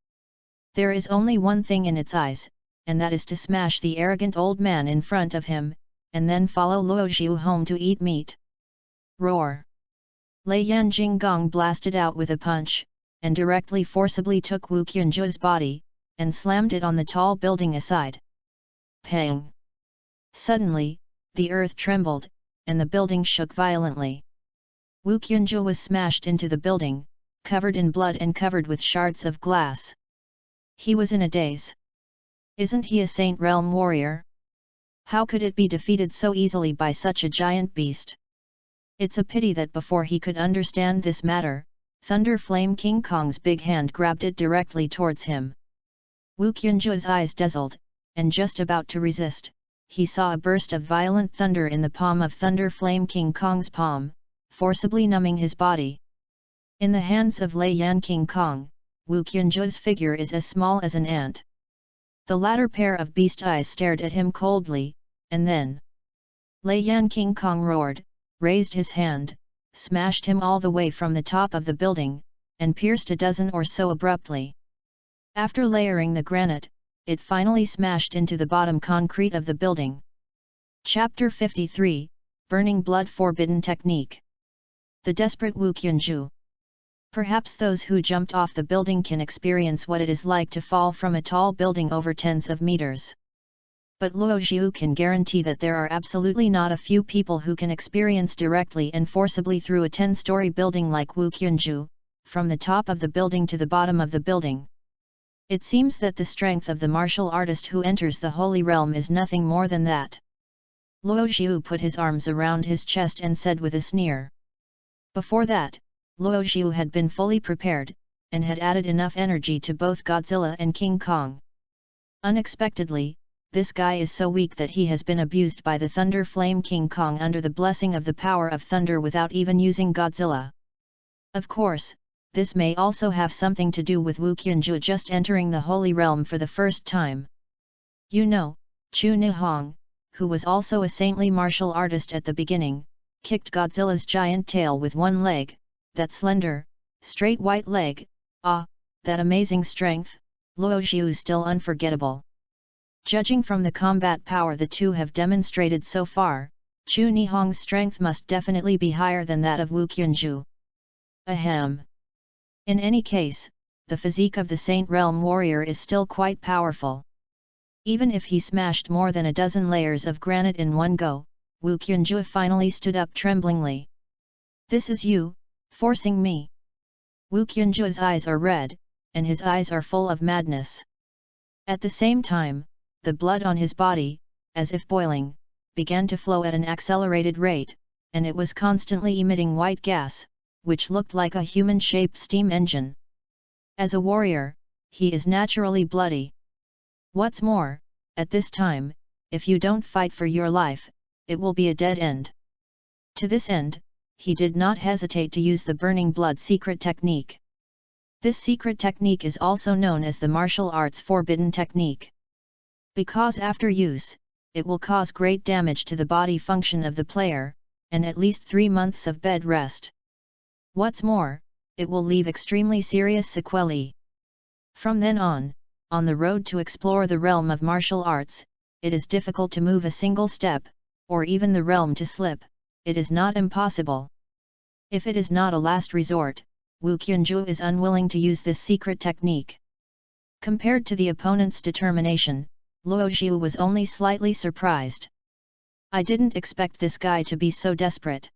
There is only one thing in its eyes, and that is to smash the arrogant old man in front of him, and then follow Luo Xiu home to eat meat. Roar! Lei Yan Jinggong blasted out with a punch, and directly forcibly took Wu Qianzhu's body, and slammed it on the tall building aside. Pang! Suddenly, the earth trembled, and the building shook violently. Wu Qianzhu was smashed into the building, covered in blood and covered with shards of glass. He was in a daze. Isn't he a Saint Realm warrior? How could it be defeated so easily by such a giant beast? It's a pity that before he could understand this matter, Thunder Flame King Kong's big hand grabbed it directly towards him. Wu Qianzhu's eyes dazzled, and just about to resist, he saw a burst of violent thunder in the palm of Thunder Flame King Kong's palm, forcibly numbing his body. In the hands of Lei Yan King Kong, Wu Qianzhu's figure is as small as an ant. The latter pair of beast eyes stared at him coldly, and then Lei Yan King Kong roared, raised his hand, smashed him all the way from the top of the building, and pierced a dozen or so abruptly. After layering the granite, it finally smashed into the bottom concrete of the building. Chapter 53, Burning Blood Forbidden Technique. The desperate Wu Qianzhu. Perhaps those who jumped off the building can experience what it is like to fall from a tall building over tens of meters. But Luo Zhiu can guarantee that there are absolutely not a few people who can experience directly and forcibly through a 10-story building like Wu Qianzhu, from the top of the building to the bottom of the building. It seems that the strength of the martial artist who enters the Holy Realm is nothing more than that. Luo Zhiu put his arms around his chest and said with a sneer. Before that, Luo Zhiu had been fully prepared, and had added enough energy to both Godzilla and King Kong. Unexpectedly, this guy is so weak that he has been abused by the Thunder Flame King Kong under the blessing of the power of thunder without even using Godzilla. Of course, this may also have something to do with Wu Qianzhu just entering the Holy Realm for the first time. You know, Chu Nihong, who was also a saintly martial artist at the beginning, kicked Godzilla's giant tail with one leg, that slender, straight white leg, that amazing strength, Luo Zhiu's still unforgettable. Judging from the combat power the two have demonstrated so far, Chu Nihong's strength must definitely be higher than that of Wu Qianzhu. Ahem. In any case, the physique of the Saint Realm warrior is still quite powerful. Even if he smashed more than a dozen layers of granite in one go, Wu Qianzhu finally stood up tremblingly. This is you, forcing me. Wu Qianzhu's eyes are red, and his eyes are full of madness. At the same time, the blood on his body, as if boiling, began to flow at an accelerated rate, and it was constantly emitting white gas, which looked like a human-shaped steam engine. As a warrior, he is naturally bloody. What's more, at this time, if you don't fight for your life, it will be a dead end. To this end, he did not hesitate to use the burning blood secret technique. This secret technique is also known as the martial arts forbidden technique. Because after use, it will cause great damage to the body function of the player, and at least 3 months of bed rest. What's more, it will leave extremely serious sequelae. From then on the road to explore the realm of martial arts, it is difficult to move a single step, or even the realm to slip. It is not impossible. If it is not a last resort, Wu Qianzhu is unwilling to use this secret technique. Compared to the opponent's determination, Luo Zhiu was only slightly surprised. I didn't expect this guy to be so desperate.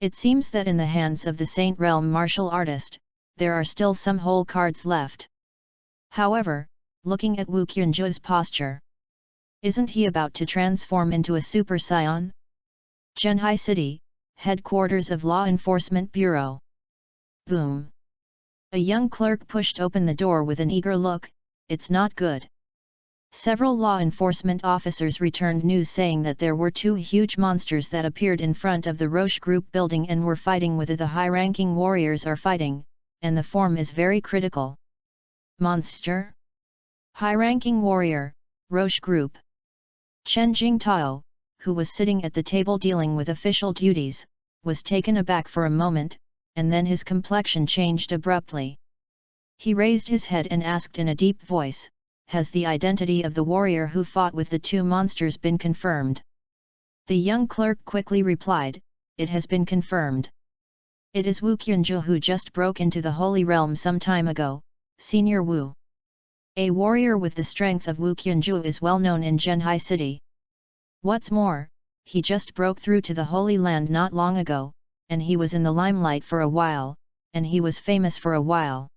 It seems that in the hands of the Saint Realm martial artist, there are still some whole cards left. However, looking at Wu Qianzhu's posture, isn't he about to transform into a Super Saiyan? Zhenhai City, headquarters of Law Enforcement Bureau. Boom! A young clerk pushed open the door with an eager look. It's not good. Several law enforcement officers returned news saying that there were 2 huge monsters that appeared in front of the Roche Group building and were fighting with the high-ranking warriors are fighting, and the form is very critical. Monster? High-ranking warrior, Roche Group. Chen Jingtao, who was sitting at the table dealing with official duties, was taken aback for a moment, and then his complexion changed abruptly. He raised his head and asked in a deep voice, "Has the identity of the warrior who fought with the 2 monsters been confirmed?" The young clerk quickly replied, it has been confirmed. It is Wu Qianzhu who just broke into the Holy Realm some time ago, Senior Wu. A warrior with the strength of Wu Qianzhu is well known in Zhenhai City. What's more, he just broke through to the Holy Land not long ago, and he was in the limelight for a while, and he was famous for a while.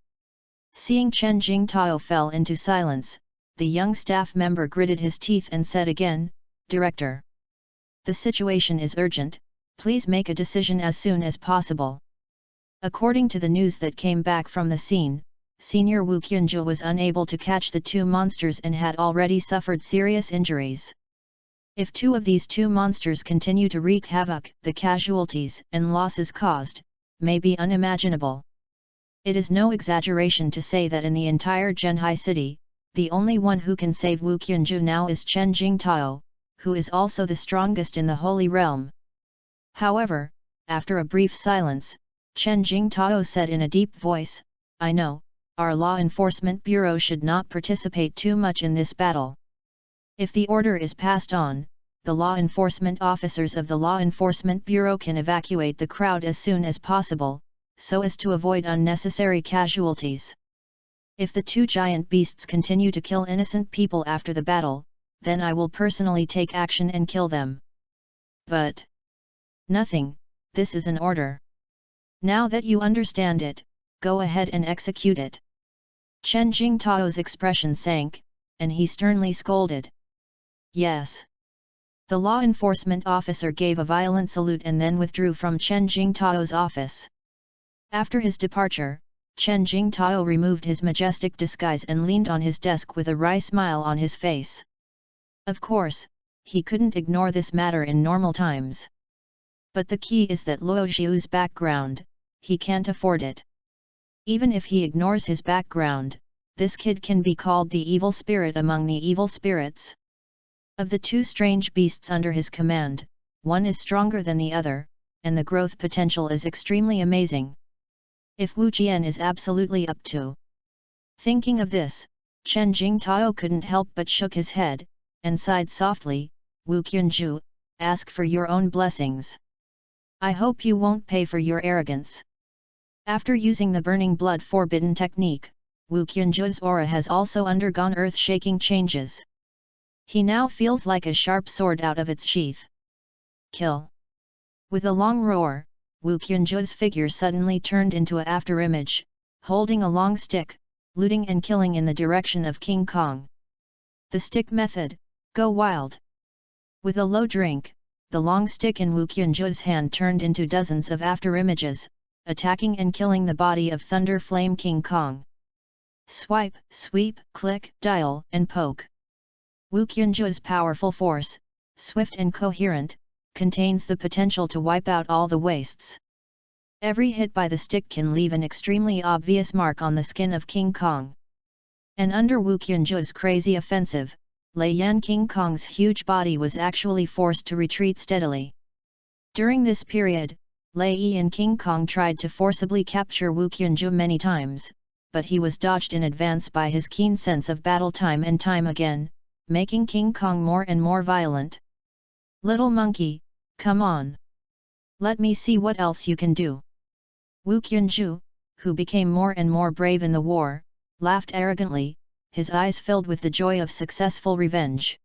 Seeing Chen Jingtao fell into silence, the young staff member gritted his teeth and said again, "Director. The situation is urgent, please make a decision as soon as possible." According to the news that came back from the scene, Senior Wu Qianzhu was unable to catch the two monsters and had already suffered serious injuries. If two of these two monsters continue to wreak havoc, the casualties and losses caused may be unimaginable. It is no exaggeration to say that in the entire Zhenhai city, the only one who can save Wu Qianzhu now is Chen Jingtao, who is also the strongest in the Holy Realm. However, after a brief silence, Chen Jingtao said in a deep voice, "I know, our law enforcement bureau should not participate too much in this battle. If the order is passed on, the law enforcement officers of the Law Enforcement Bureau can evacuate the crowd as soon as possible, so as to avoid unnecessary casualties. If the two giant beasts continue to kill innocent people after the battle, then I will personally take action and kill them." But nothing, this is an order. Now that you understand it, go ahead and execute it. Chen Jingtao's expression sank, and he sternly scolded. "Yes." The law enforcement officer gave a violent salute and then withdrew from Chen Jingtao's office. After his departure, Chen Jingtao removed his majestic disguise and leaned on his desk with a wry smile on his face. Of course, he couldn't ignore this matter in normal times. But the key is that Luo Xiu's background, he can't afford it. Even if he ignores his background, this kid can be called the evil spirit among the evil spirits. Of the two strange beasts under his command, one is stronger than the other, and the growth potential is extremely amazing. If Wu Jian is absolutely up to. Thinking of this, Chen Jingtao couldn't help but shook his head, and sighed softly, "Wu Qianzhu, ask for your own blessings. I hope you won't pay for your arrogance." After using the burning blood forbidden technique, Wu Qianzhu's aura has also undergone earth-shaking changes. He now feels like a sharp sword out of its sheath. Kill! With a long roar, Wu Qianzhu's figure suddenly turned into an afterimage, holding a long stick, looting and killing in the direction of King Kong. The stick method, go wild! With a low drink, the long stick in Wu Qianzhu's hand turned into dozens of afterimages, attacking and killing the body of Thunder Flame King Kong. Swipe, sweep, click, dial, and poke. Wu Qianzhu's powerful force, swift and coherent, contains the potential to wipe out all the wastes. Every hit by the stick can leave an extremely obvious mark on the skin of King Kong. And under Wu Qianzhu's crazy offensive, Lei Yan King Kong's huge body was actually forced to retreat steadily. During this period, Lei Yan King Kong tried to forcibly capture Wu Qianzhu many times, but he was dodged in advance by his keen sense of battle time and time again, making King Kong more and more violent. "Little monkey, come on! Let me see what else you can do." Wu Qianzhu, who became more and more brave in the war, laughed arrogantly, his eyes filled with the joy of successful revenge.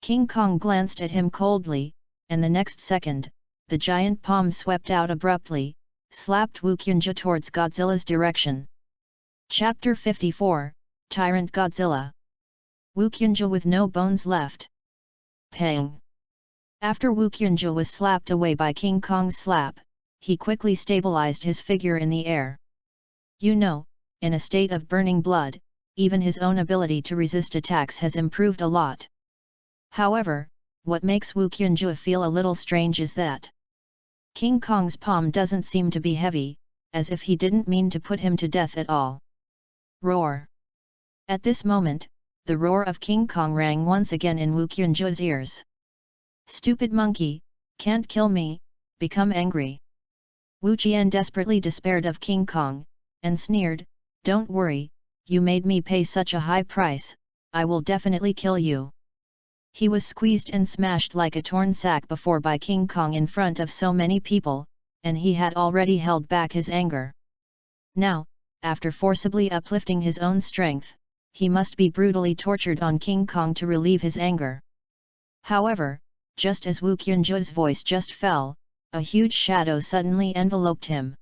King Kong glanced at him coldly, and the next second, the giant palm swept out abruptly, slapped Wu Qianzhu towards Godzilla's direction. Chapter 54, Tyrant Godzilla. Wu Qianzhu with no bones left. Pang! After Wu Qianzhu was slapped away by King Kong's slap, he quickly stabilized his figure in the air. You know, in a state of burning blood, even his own ability to resist attacks has improved a lot. However, what makes Wu Qianzhu feel a little strange is that King Kong's palm doesn't seem to be heavy, as if he didn't mean to put him to death at all. Roar! At this moment, the roar of King Kong rang once again in Wu Qianzhu's ears. "Stupid monkey, can't kill me, become angry." Wu Jian desperately despaired of King Kong, and sneered, "Don't worry, you made me pay such a high price, I will definitely kill you." He was squeezed and smashed like a torn sack before by King Kong in front of so many people, and he had already held back his anger. Now, after forcibly uplifting his own strength, he must be brutally tortured on King Kong to relieve his anger. However, just as Wu Qianzhu's voice just fell, a huge shadow suddenly enveloped him.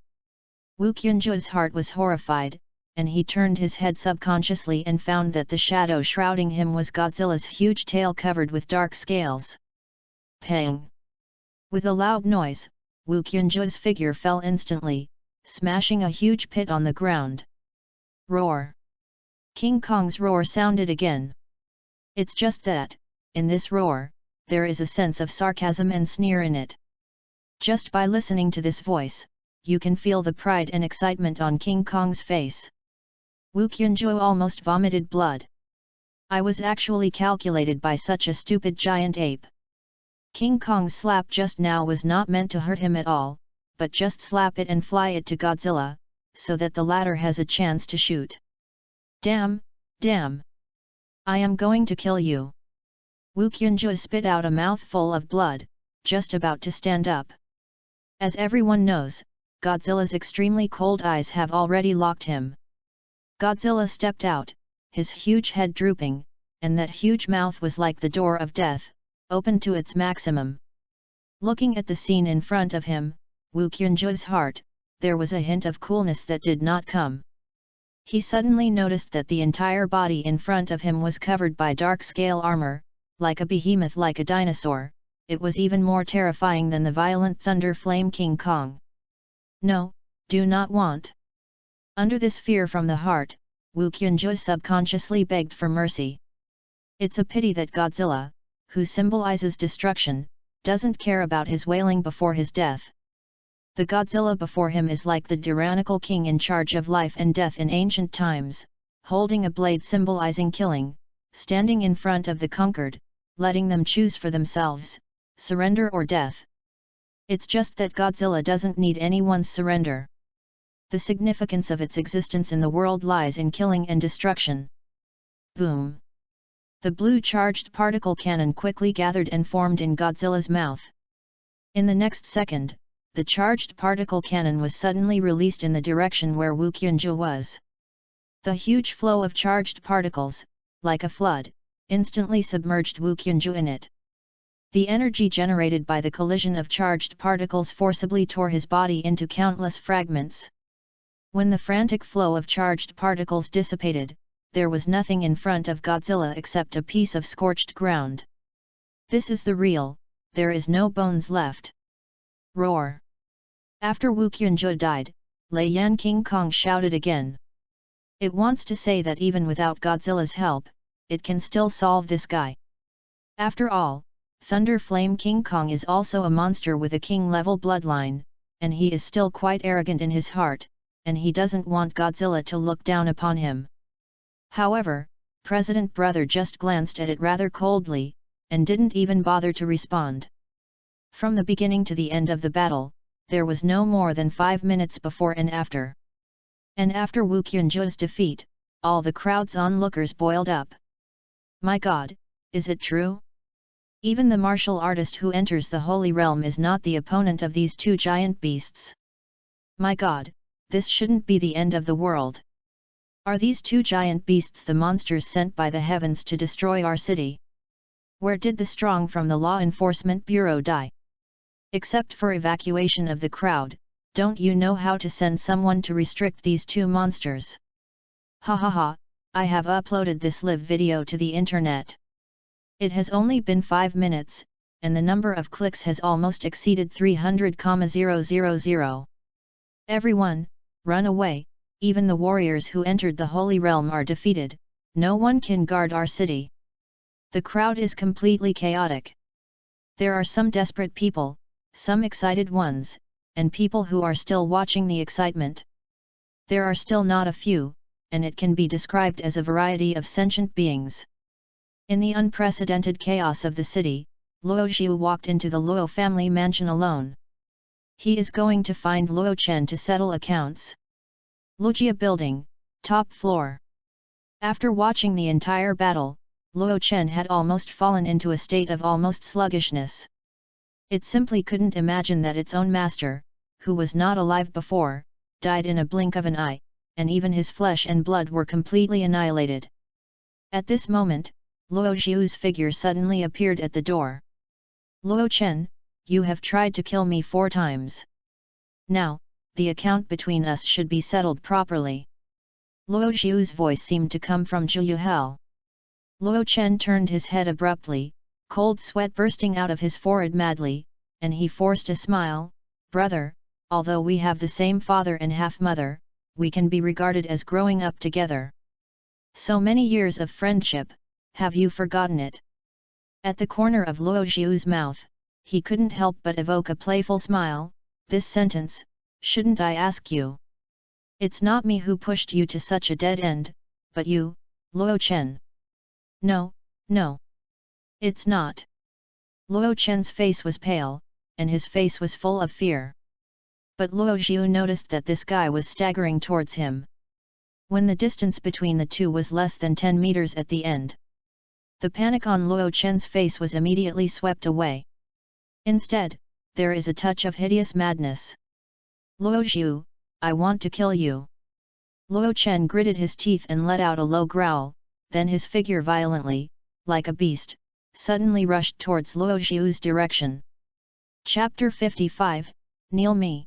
Wu Qianzhu's heart was horrified, and he turned his head subconsciously and found that the shadow shrouding him was Godzilla's huge tail covered with dark scales. Pang! With a loud noise, Wu Qianzhu's figure fell instantly, smashing a huge pit on the ground. Roar! King Kong's roar sounded again. It's just that, in this roar, there is a sense of sarcasm and sneer in it. Just by listening to this voice, you can feel the pride and excitement on King Kong's face. Wu Qianzhu almost vomited blood. I was actually calculated by such a stupid giant ape. King Kong's slap just now was not meant to hurt him at all, but just slap it and fly it to Godzilla, so that the latter has a chance to shoot. Damn, damn! I am going to kill you! Wu Qianzhu spit out a mouthful of blood, just about to stand up. As everyone knows, Godzilla's extremely cold eyes have already locked him. Godzilla stepped out, his huge head drooping, and that huge mouth was like the door of death, open to its maximum. Looking at the scene in front of him, Wu Qianzhu's heart, there was a hint of coolness that did not come. He suddenly noticed that the entire body in front of him was covered by dark scale armor, like a behemoth, like a dinosaur. It was even more terrifying than the violent thunder flame King Kong. No, do not want. Under this fear from the heart, Wu Qianzhu subconsciously begged for mercy. It's a pity that Godzilla, who symbolizes destruction, doesn't care about his wailing before his death. The Godzilla before him is like the tyrannical king in charge of life and death in ancient times, holding a blade symbolizing killing, standing in front of the conquered, letting them choose for themselves, surrender or death. It's just that Godzilla doesn't need anyone's surrender. The significance of its existence in the world lies in killing and destruction. Boom! The blue charged particle cannon quickly gathered and formed in Godzilla's mouth. In the next second, the charged particle cannon was suddenly released in the direction where Wu Qianzhu was. The huge flow of charged particles, like a flood, instantly submerged Wu Qianzhu in it. The energy generated by the collision of charged particles forcibly tore his body into countless fragments. When the frantic flow of charged particles dissipated, there was nothing in front of Godzilla except a piece of scorched ground. This is the real, there is no bones left. Roar! After Wu Qianzhu died, Lei Yan King Kong shouted again. It wants to say that even without Godzilla's help, it can still solve this guy. After all, Thunder Flame King Kong is also a monster with a king-level bloodline, and he is still quite arrogant in his heart, and he doesn't want Godzilla to look down upon him. However, President Brother just glanced at it rather coldly, and didn't even bother to respond. From the beginning to the end of the battle, there was no more than 5 minutes before and after. And after Wu Qianzhu's defeat, all the crowd's onlookers boiled up. My God, is it true? Even the martial artist who enters the Holy Realm is not the opponent of these two giant beasts. My God, this shouldn't be the end of the world. Are these two giant beasts the monsters sent by the heavens to destroy our city? Where did the strong from the Law Enforcement Bureau die? Except for evacuation of the crowd, don't you know how to send someone to restrict these two monsters? Ha ha ha, I have uploaded this live video to the internet. It has only been 5 minutes, and the number of clicks has almost exceeded 300,000. Everyone, run away, even the warriors who entered the Holy Realm are defeated, no one can guard our city. The crowd is completely chaotic. There are some desperate people, some excited ones, and people who are still watching the excitement. There are still not a few, and it can be described as a variety of sentient beings. In the unprecedented chaos of the city, Luo Xiu walked into the Luo family mansion alone. He is going to find Luo Chen to settle accounts. Lojia building, top floor. After watching the entire battle, Luo Chen had almost fallen into a state of almost sluggishness. It simply couldn't imagine that its own master, who was not alive before, died in a blink of an eye, and even his flesh and blood were completely annihilated. At this moment, Luo Xiu's figure suddenly appeared at the door. "Luo Chen, you have tried to kill me 4 times. Now, the account between us should be settled properly." Luo Xiu's voice seemed to come from Zhuyuhao. Luo Chen turned his head abruptly, cold sweat bursting out of his forehead madly, and he forced a smile. "Brother, although we have the same father and half-mother, we can be regarded as growing up together. So many years of friendship, have you forgotten it?" At the corner of Luo Xiu's mouth, he couldn't help but evoke a playful smile. "This sentence, shouldn't I ask you? It's not me who pushed you to such a dead end, but you, Luo Chen." "No, no. It's not." Luo Chen's face was pale, and his face was full of fear. But Luo Xiu noticed that this guy was staggering towards him. When the distance between the two was less than 10 meters at the end, the panic on Luo Chen's face was immediately swept away. Instead, there is a touch of hideous madness. "Luo Xiu, I want to kill you." Luo Chen gritted his teeth and let out a low growl, then his figure violently, like a beast, suddenly rushed towards Luo Xiu's direction. Chapter 55, Kneel Me.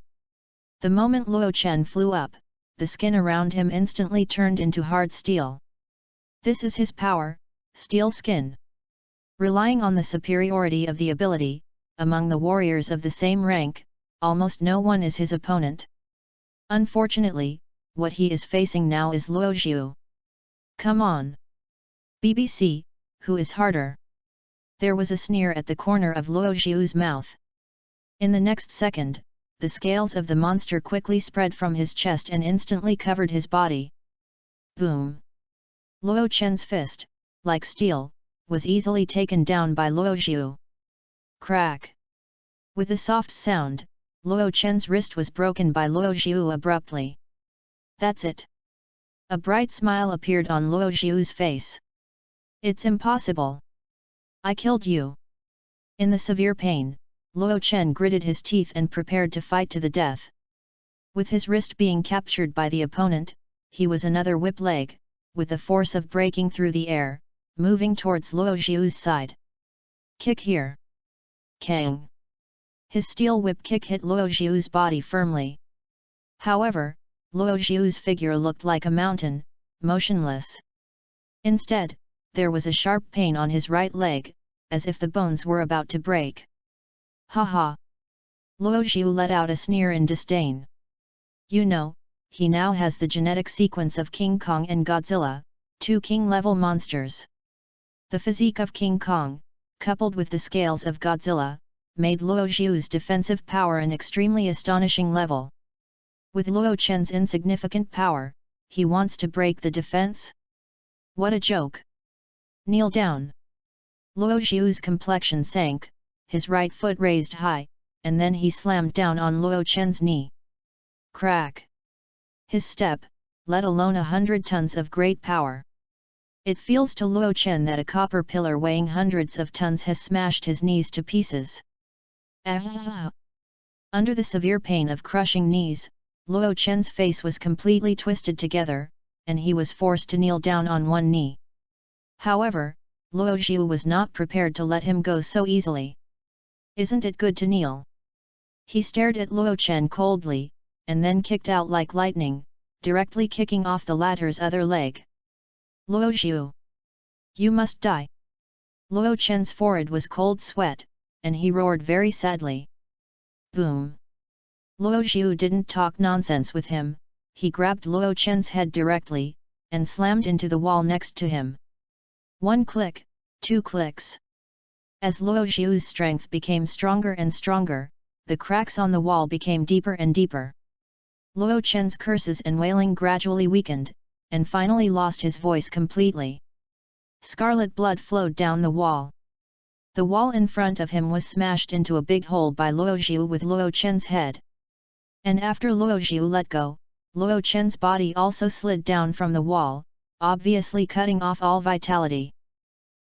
The moment Luo Chen flew up, the skin around him instantly turned into hard steel. This is his power, steel skin. Relying on the superiority of the ability, among the warriors of the same rank, almost no one is his opponent. Unfortunately, what he is facing now is Luo Xiu. "Come on. BBC, who is harder?" There was a sneer at the corner of Luo Xiu's mouth. In the next second, the scales of the monster quickly spread from his chest and instantly covered his body. Boom! Luo Chen's fist, like steel, was easily taken down by Luo Xiu. Crack! With a soft sound, Luo Chen's wrist was broken by Luo Xiu abruptly. "That's it." A bright smile appeared on Luo Xiu's face. "It's impossible. I killed you." In the severe pain, Luo Chen gritted his teeth and prepared to fight to the death. With his wrist being captured by the opponent, he was another whip leg, with the force of breaking through the air, moving towards Luo Xiu's side. "Kick here." Kang! His steel whip kick hit Luo Xiu's body firmly. However, Luo Xiu's figure looked like a mountain, motionless. Instead, there was a sharp pain on his right leg, as if the bones were about to break. "Ha ha!" Luo Xiu let out a sneer in disdain. "You know, he now has the genetic sequence of King Kong and Godzilla, 2 king-level monsters. The physique of King Kong, coupled with the scales of Godzilla, made Luo Xiu's defensive power an extremely astonishing level. With Luo Chen's insignificant power, he wants to break the defense? What a joke! Kneel down." Luo Xiu's complexion sank, his right foot raised high, and then he slammed down on Luo Chen's knee. Crack! His step, let alone 100 tons of great power. It feels to Luo Chen that a copper pillar weighing hundreds of tons has smashed his knees to pieces. Ah! Under the severe pain of crushing knees, Luo Chen's face was completely twisted together, and he was forced to kneel down on one knee. However, Luo Xiu was not prepared to let him go so easily. "Isn't it good to kneel?" He stared at Luo Chen coldly, and then kicked out like lightning, directly kicking off the latter's other leg. "Luo Xiu! You must die!" Luo Chen's forehead was cold sweat, and he roared very sadly. Boom! Luo Xiu didn't talk nonsense with him, he grabbed Luo Chen's head directly, and slammed into the wall next to him. 1 click, 2 clicks. As Luo Xiu's strength became stronger and stronger, the cracks on the wall became deeper and deeper. Luo Chen's curses and wailing gradually weakened, and finally lost his voice completely. Scarlet blood flowed down the wall. The wall in front of him was smashed into a big hole by Luo Xiu with Luo Chen's head. And after Luo Xiu let go, Luo Chen's body also slid down from the wall, obviously cutting off all vitality.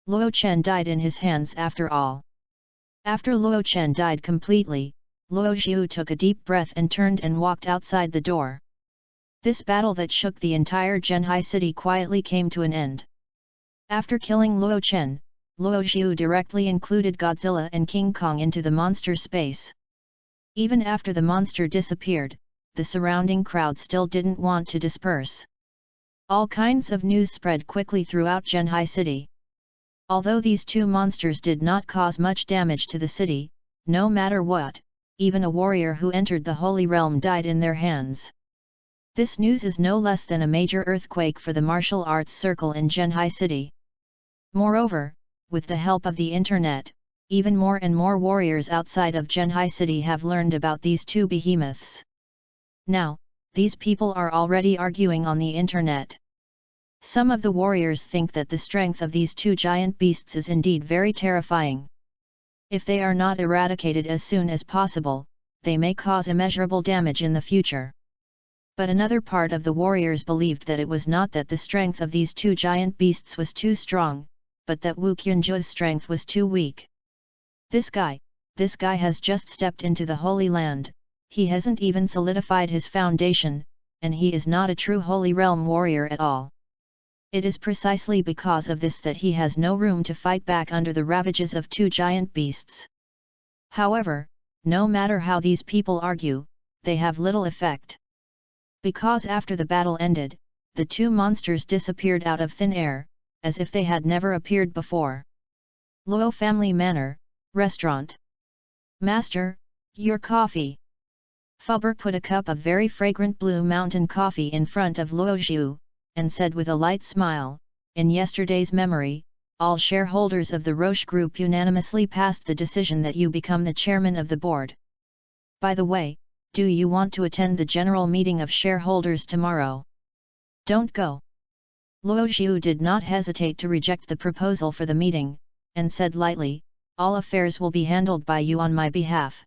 Luo Chen died in his hands after all. After Luo Chen died completely, Luo Xiu took a deep breath and turned and walked outside the door. This battle that shook the entire Zhenhai city quietly came to an end. After killing Luo Chen, Luo Xiu directly included Godzilla and King Kong into the monster space. Even after the monster disappeared, the surrounding crowd still didn't want to disperse. All kinds of news spread quickly throughout Zhenhai city. Although these two monsters did not cause much damage to the city, no matter what, even a warrior who entered the Holy Realm died in their hands. This news is no less than a major earthquake for the martial arts circle in Zhenhai city. Moreover, with the help of the internet, even more and more warriors outside of Zhenhai city have learned about these two behemoths. Now, these people are already arguing on the internet. Some of the warriors think that the strength of these two giant beasts is indeed very terrifying. If they are not eradicated as soon as possible, they may cause immeasurable damage in the future. But another part of the warriors believed that it was not that the strength of these two giant beasts was too strong, but that Wu Qianzhu's strength was too weak. This guy has just stepped into the Holy Land, he hasn't even solidified his foundation, and he is not a true Holy Realm warrior at all. It is precisely because of this that he has no room to fight back under the ravages of two giant beasts. However, no matter how these people argue, they have little effect. Because after the battle ended, the two monsters disappeared out of thin air, as if they had never appeared before. Luo Family Manor, Restaurant. Master, your coffee. Fubber put a cup of very fragrant Blue Mountain coffee in front of Luo Xiu, and said with a light smile, "In yesterday's memory, all shareholders of the Roche Group unanimously passed the decision that you become the chairman of the board. By the way, do you want to attend the general meeting of shareholders tomorrow? Don't go." Luo Xiu did not hesitate to reject the proposal for the meeting, and said lightly, "All affairs will be handled by you on my behalf.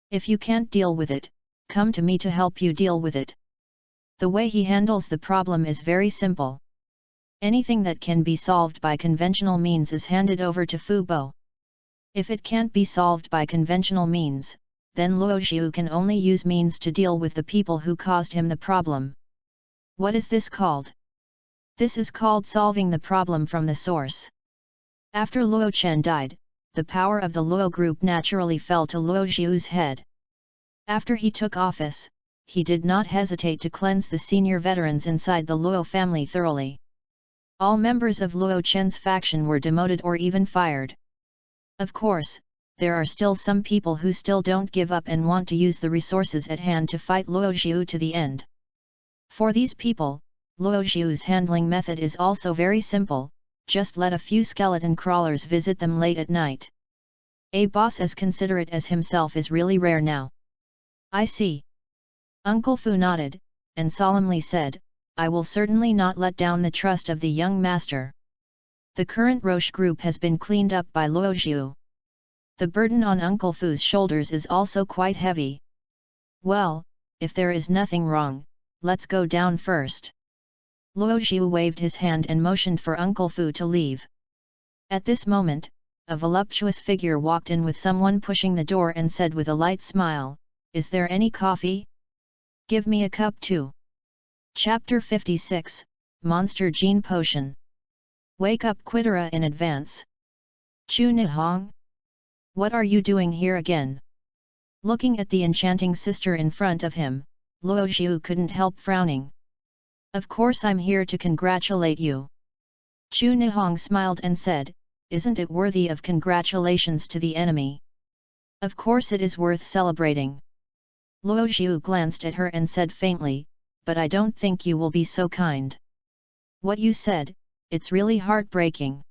If you can't deal with it, come to me to help you deal with it." The way he handles the problem is very simple. Anything that can be solved by conventional means is handed over to Fu Bo. If it can't be solved by conventional means, then Luo Xiu can only use means to deal with the people who caused him the problem. What is this called? This is called solving the problem from the source. After Luo Chen died, the power of the Luo group naturally fell to Luo Xiu's head. After he took office, he did not hesitate to cleanse the senior veterans inside the Luo family thoroughly. All members of Luo Chen's faction were demoted or even fired. Of course, there are still some people who still don't give up and want to use the resources at hand to fight Luo Xiu to the end. For these people, Luo Xiu's handling method is also very simple, just let a few skeleton crawlers visit them late at night. A boss as considerate as himself is really rare now. I see. Uncle Fu nodded, and solemnly said, "I will certainly not let down the trust of the young master." The current Roche group has been cleaned up by Luo Xiu. The burden on Uncle Fu's shoulders is also quite heavy. Well, if there is nothing wrong, let's go down first. Luo Xiu waved his hand and motioned for Uncle Fu to leave. At this moment, a voluptuous figure walked in with someone pushing the door and said with a light smile, "Is there any coffee? Give me a cup too." Chapter 56, Monster Gene Potion. Wake up Quitera in advance. Chu Nihong? What are you doing here again? Looking at the enchanting sister in front of him, Luo Xiu couldn't help frowning. Of course I'm here to congratulate you. Chu Nihong smiled and said, "Isn't it worthy of congratulations to the enemy? Of course it is worth celebrating." Luo Xiu glanced at her and said faintly, "But I don't think you will be so kind. What you said, it's really heartbreaking."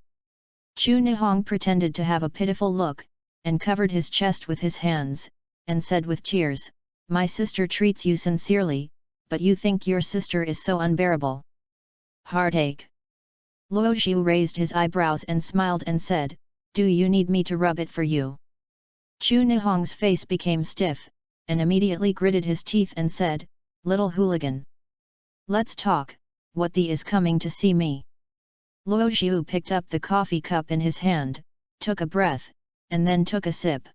Chu Nihong pretended to have a pitiful look, and covered his chest with his hands, and said with tears, "My sister treats you sincerely, but you think your sister is so unbearable. Heartache." Luo Xiu raised his eyebrows and smiled and said, "Do you need me to rub it for you?" Chu Nihong's face became stiff, and immediately gritted his teeth and said, "Little hooligan. Let's talk, what the is coming to see me?" Luo Xiu picked up the coffee cup in his hand, took a breath, and then took a sip.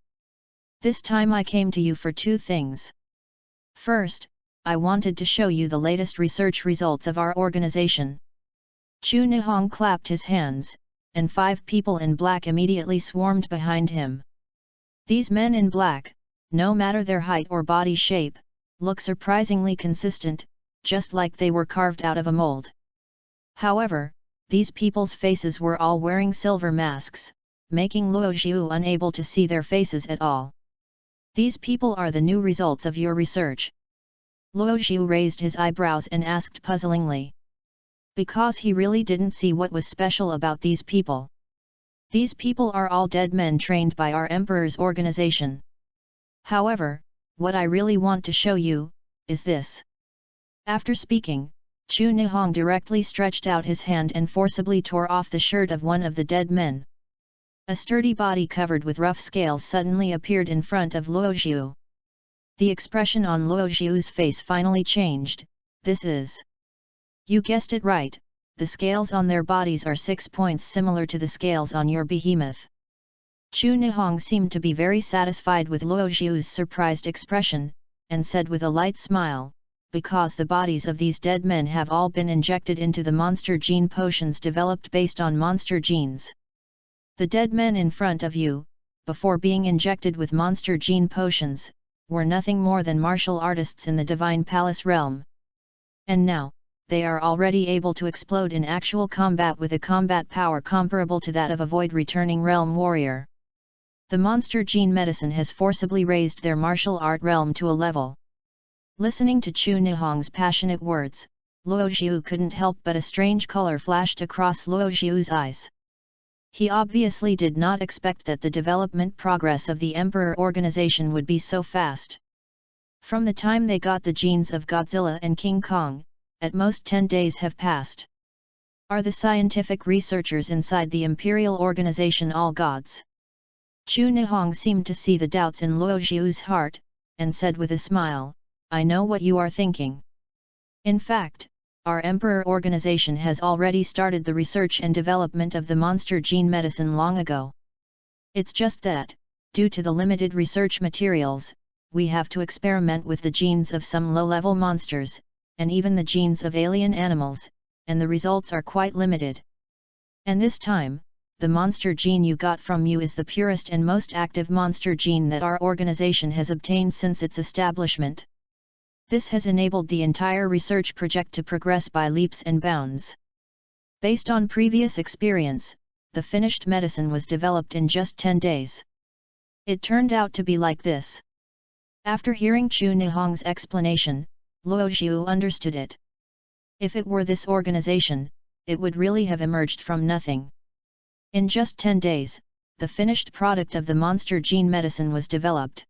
This time I came to you for two things. First, I wanted to show you the latest research results of our organization. Chu Nihong clapped his hands, and 5 people in black immediately swarmed behind him. These men in black, no matter their height or body shape, look surprisingly consistent, just like they were carved out of a mold. However, these people's faces were all wearing silver masks, making Luo Xiu unable to see their faces at all. These people are the new results of your research. Luo Xiu raised his eyebrows and asked puzzlingly. Because he really didn't see what was special about these people. These people are all dead men trained by our Emperor's organization. However, what I really want to show you, is this. After speaking, Chu Nihong directly stretched out his hand and forcibly tore off the shirt of one of the dead men. A sturdy body covered with rough scales suddenly appeared in front of Luo Xiu. The expression on Luo Xiu's face finally changed. This is. You guessed it right, the scales on their bodies are 6 points similar to the scales on your behemoth. Chu Nihong seemed to be very satisfied with Luo Xiu's surprised expression, and said with a light smile, because the bodies of these dead men have all been injected into the monster gene potions developed based on monster genes. The dead men in front of you, before being injected with monster gene potions, were nothing more than martial artists in the Divine Palace realm. And now, they are already able to explode in actual combat with a combat power comparable to that of a void-returning realm warrior. The monster gene medicine has forcibly raised their martial art realm to a level. Listening to Chu Nihong's passionate words, Luo Xiu couldn't help but a strange color flashed across Luo Xiu's eyes. He obviously did not expect that the development progress of the Emperor organization would be so fast. From the time they got the genes of Godzilla and King Kong, at most 10 days have passed. Are the scientific researchers inside the Imperial Organization all gods? Chu Nihong seemed to see the doubts in Luo Xiu's heart, and said with a smile, I know what you are thinking. In fact, our Emperor organization has already started the research and development of the monster gene medicine long ago. It's just that, due to the limited research materials, we have to experiment with the genes of some low-level monsters, and even the genes of alien animals, and the results are quite limited. And this time, the monster gene you got from you is the purest and most active monster gene that our organization has obtained since its establishment. This has enabled the entire research project to progress by leaps and bounds. Based on previous experience, the finished medicine was developed in just 10 days. It turned out to be like this. After hearing Chu Nihong's explanation, Luo Xiu understood it. If it were this organization, it would really have emerged from nothing. In just 10 days, the finished product of the monster gene medicine was developed.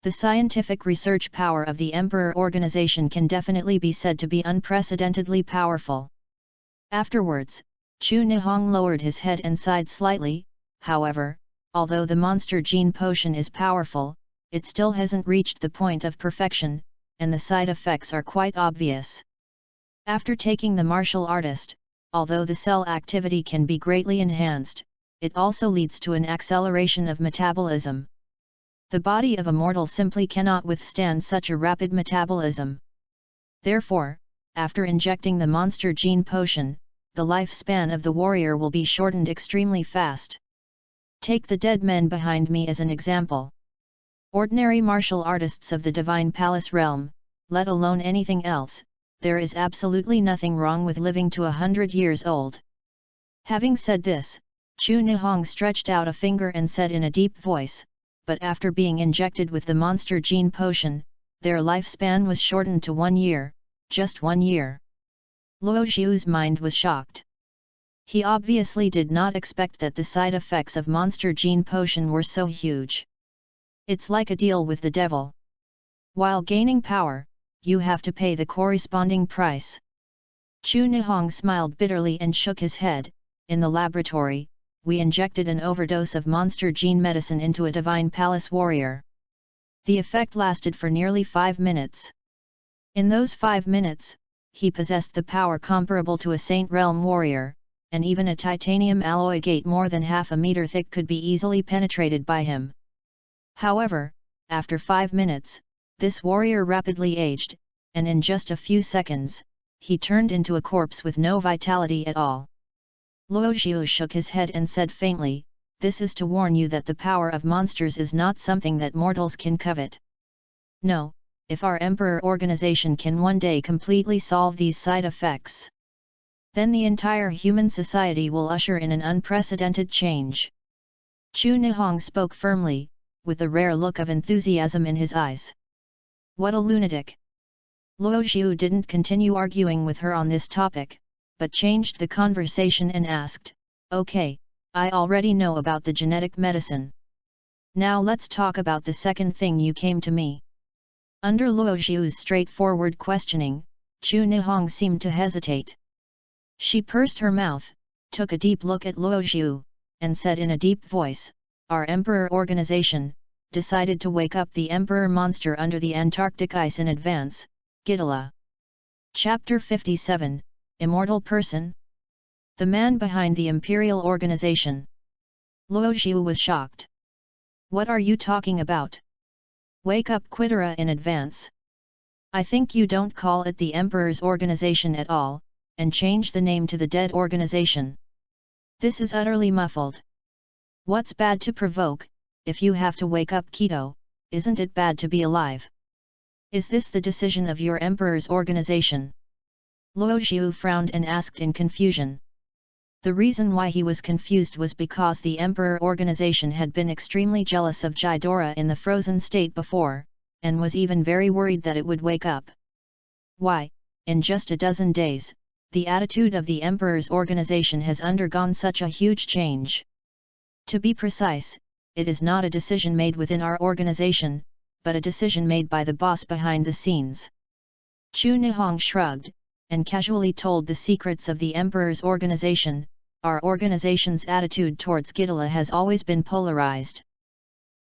The scientific research power of the Emperor organization can definitely be said to be unprecedentedly powerful. Afterwards, Chu Nihong lowered his head and sighed slightly. However, although the monster gene potion is powerful, it still hasn't reached the point of perfection, and the side effects are quite obvious. After taking the martial artist, although the cell activity can be greatly enhanced, it also leads to an acceleration of metabolism. The body of a mortal simply cannot withstand such a rapid metabolism. Therefore, after injecting the monster gene potion, the lifespan of the warrior will be shortened extremely fast. Take the dead men behind me as an example. Ordinary martial artists of the Divine Palace realm, let alone anything else, there is absolutely nothing wrong with living to 100 years old. Having said this, Chu Nihong stretched out a finger and said in a deep voice, but after being injected with the monster gene potion, their lifespan was shortened to 1 year, just 1 year. Luo Xiu's mind was shocked. He obviously did not expect that the side effects of monster gene potion were so huge. It's like a deal with the devil. While gaining power, you have to pay the corresponding price. Chu Nihong smiled bitterly and shook his head. In the laboratory, we injected an overdose of monster gene medicine into a Divine Palace warrior. The effect lasted for nearly 5 minutes. In those 5 minutes, he possessed the power comparable to a Saint Realm warrior, and even a titanium alloy gate more than half a meter thick could be easily penetrated by him. However, after 5 minutes, this warrior rapidly aged, and in just a few seconds, he turned into a corpse with no vitality at all. Luo Xiu shook his head and said faintly, "This is to warn you that the power of monsters is not something that mortals can covet. No, if our Emperor organization can one day completely solve these side effects, then the entire human society will usher in an unprecedented change." Chu Nihong spoke firmly, with a rare look of enthusiasm in his eyes. What a lunatic! Luo Xiu didn't continue arguing with her on this topic, but changed the conversation and asked, "Okay, I already know about the genetic medicine. Now let's talk about the second thing you came to me." Under Luo Xiu's straightforward questioning, Chu Nihong seemed to hesitate. She pursed her mouth, took a deep look at Luo Xiu, and said in a deep voice, "Our Emperor organization decided to wake up the Emperor monster under the Antarctic ice in advance, Godzilla." Chapter 57, Immortal Person? The man behind the Imperial Organization. Luo Xiu was shocked. "What are you talking about? Wake up Godzilla in advance? I think you don't call it the Emperor's organization at all, and change the name to the Dead Organization. This is utterly muffled. What's bad to provoke? If you have to wake up Keto, isn't it bad to be alive? Is this the decision of your Emperor's organization?" Luo Xiu frowned and asked in confusion. The reason why he was confused was because the Emperor organization had been extremely jealous of Ghidorah in the frozen state before, and was even very worried that it would wake up. Why, in just a dozen days, the attitude of the Emperor's organization has undergone such a huge change. To be precise, it is not a decision made within our organization, but a decision made by the boss behind the scenes. Chu Nihong shrugged, and casually told the secrets of the Emperor's organization. Our organization's attitude towards Godzilla has always been polarized.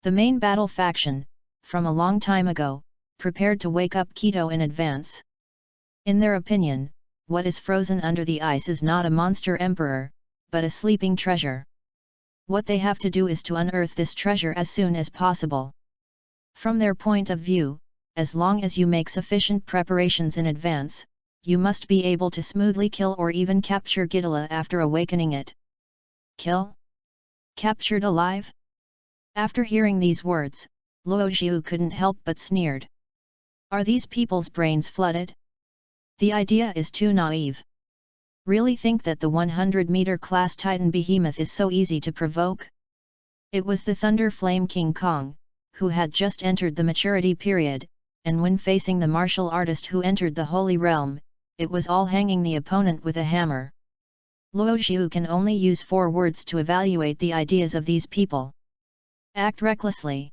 The main battle faction, from a long time ago, prepared to wake up Keto in advance. In their opinion, what is frozen under the ice is not a monster emperor, but a sleeping treasure. What they have to do is to unearth this treasure as soon as possible. From their point of view, as long as you make sufficient preparations in advance, you must be able to smoothly kill or even capture Godzilla after awakening it. Kill? Captured alive? After hearing these words, Luo Xiu couldn't help but sneered. Are these people's brains flooded? The idea is too naive. Really think that the 100-meter class Titan behemoth is so easy to provoke? It was the Thunder Flame King Kong, who had just entered the maturity period, and when facing the martial artist who entered the Holy Realm, it was all hanging the opponent with a hammer. Luo Xiu can only use 4 words to evaluate the ideas of these people. Act recklessly.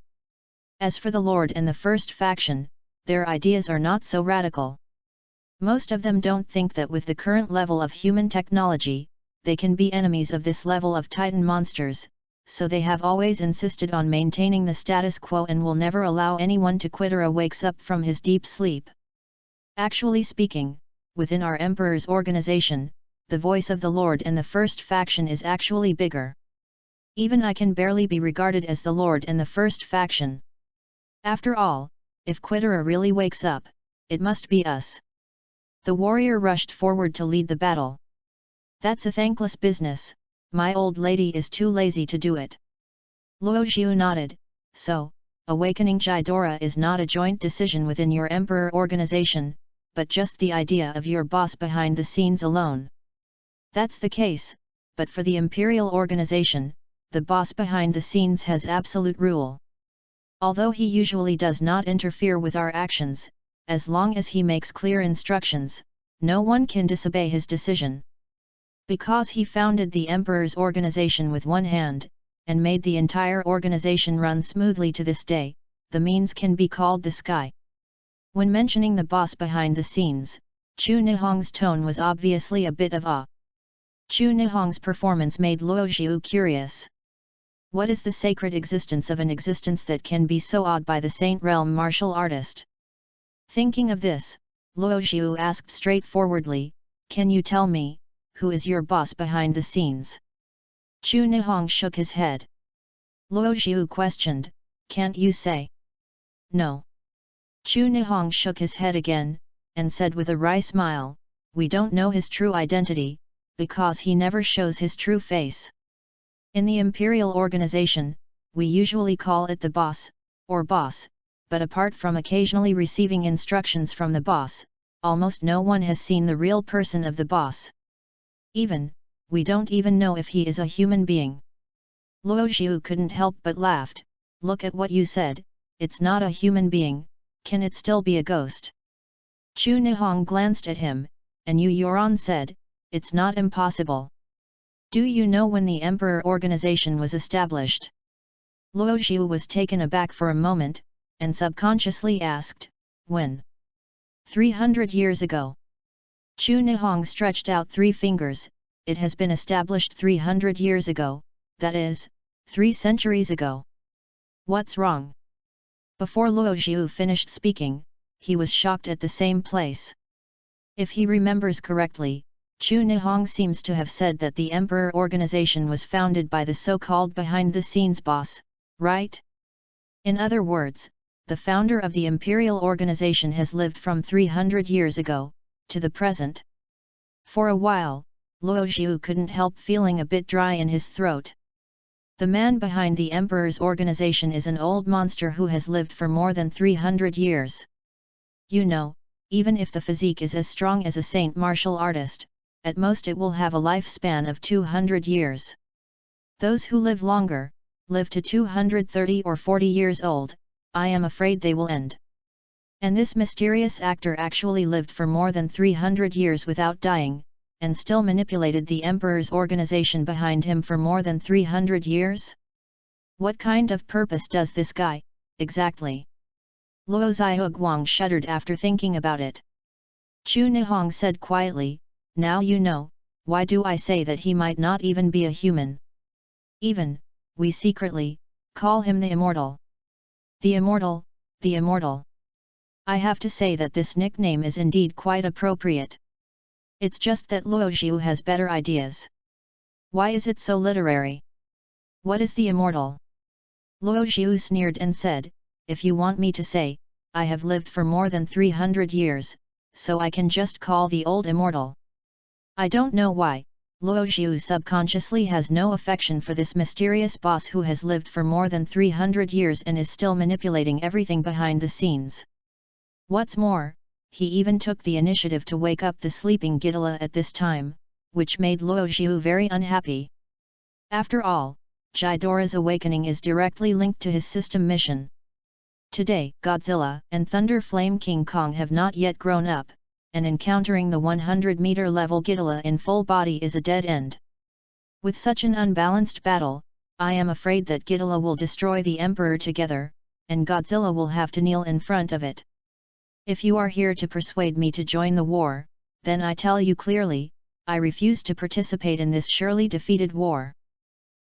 As for the Lord and the first faction, their ideas are not so radical. Most of them don't think that with the current level of human technology, they can be enemies of this level of Titan monsters, so they have always insisted on maintaining the status quo and will never allow anyone to quit or wakes up from his deep sleep. Actually speaking, within our Emperor's organization, the voice of the Lord and the first faction is actually bigger. Even I can barely be regarded as the Lord and the first faction. After all, if Ghidorah really wakes up, it must be us. The warrior rushed forward to lead the battle. That's a thankless business, my old lady is too lazy to do it. Luo Xiu nodded, so, awakening Ghidorah is not a joint decision within your Emperor organization, but just the idea of your boss behind the scenes alone. That's the case, but for the Imperial organization, the boss behind the scenes has absolute rule. Although he usually does not interfere with our actions, as long as he makes clear instructions, no one can disobey his decision. Because he founded the Emperor's organization with one hand, and made the entire organization run smoothly to this day, the means can be called the sky. When mentioning the boss behind the scenes, Chu Nihong's tone was obviously a bit of awe. Chu Nihong's performance made Luo Xiu curious. What is the sacred existence of an existence that can be so awed by the Saint Realm martial artist? Thinking of this, Luo Xiu asked straightforwardly, can you tell me, who is your boss behind the scenes? Chu Nihong shook his head. Luo Xiu questioned, can't you say? No. Chu Nihong shook his head again, and said with a wry smile, we don't know his true identity, because he never shows his true face. In the imperial organization, we usually call it the boss, or boss, but apart from occasionally receiving instructions from the boss, almost no one has seen the real person of the boss. We don't even know if he is a human being. Luo Xiu couldn't help but laughed. Look at what you said, it's not a human being, can it still be a ghost? Chu Nihong glanced at him, and Yu Yuan said, it's not impossible. Do you know when the Emperor organization was established? Luo Xiu was taken aback for a moment, and subconsciously asked, when? 300 years ago. Chu Nihong stretched out 3 fingers, it has been established 300 years ago, that is, 3 centuries ago. What's wrong? Before Luo Xiu finished speaking, he was shocked at the same place. If he remembers correctly, Chu Nihong seems to have said that the Emperor organization was founded by the so-called behind-the-scenes boss, right? In other words, the founder of the imperial organization has lived from 300 years ago, to the present. For a while, Luo Xiu couldn't help feeling a bit dry in his throat. The man behind the Emperor's organization is an old monster who has lived for more than 300 years. You know, even if the physique is as strong as a saint martial artist, at most it will have a lifespan of 200 years. Those who live longer, live to 230 or 40 years old, I am afraid they will end. And this mysterious actor actually lived for more than 300 years without dying, and still manipulated the Emperor's organization behind him for more than 300 years? What kind of purpose does this guy, exactly? Luo Xiaoguang shuddered after thinking about it. Chu Nihong said quietly, now you know, why do I say that he might not even be a human? We secretly, call him the Immortal. The Immortal, the Immortal. I have to say that this nickname is indeed quite appropriate. It's just that Luo Xiu has better ideas. Why is it so literary? What is the Immortal? Luo Xiu sneered and said, if you want me to say, I have lived for more than 300 years, so I can just call the old Immortal. I don't know why, Luo Xiu subconsciously has no affection for this mysterious boss who has lived for more than 300 years and is still manipulating everything behind the scenes. What's more, he even took the initiative to wake up the sleeping Godzilla at this time, which made Luo Xiu very unhappy. After all, Ghidorah's awakening is directly linked to his system mission. Today, Godzilla and Thunder Flame King Kong have not yet grown up, and encountering the 100-meter level Godzilla in full body is a dead end. With such an unbalanced battle, I am afraid that Godzilla will destroy the Emperor together, and Godzilla will have to kneel in front of it. If you are here to persuade me to join the war, then I tell you clearly, I refuse to participate in this surely defeated war.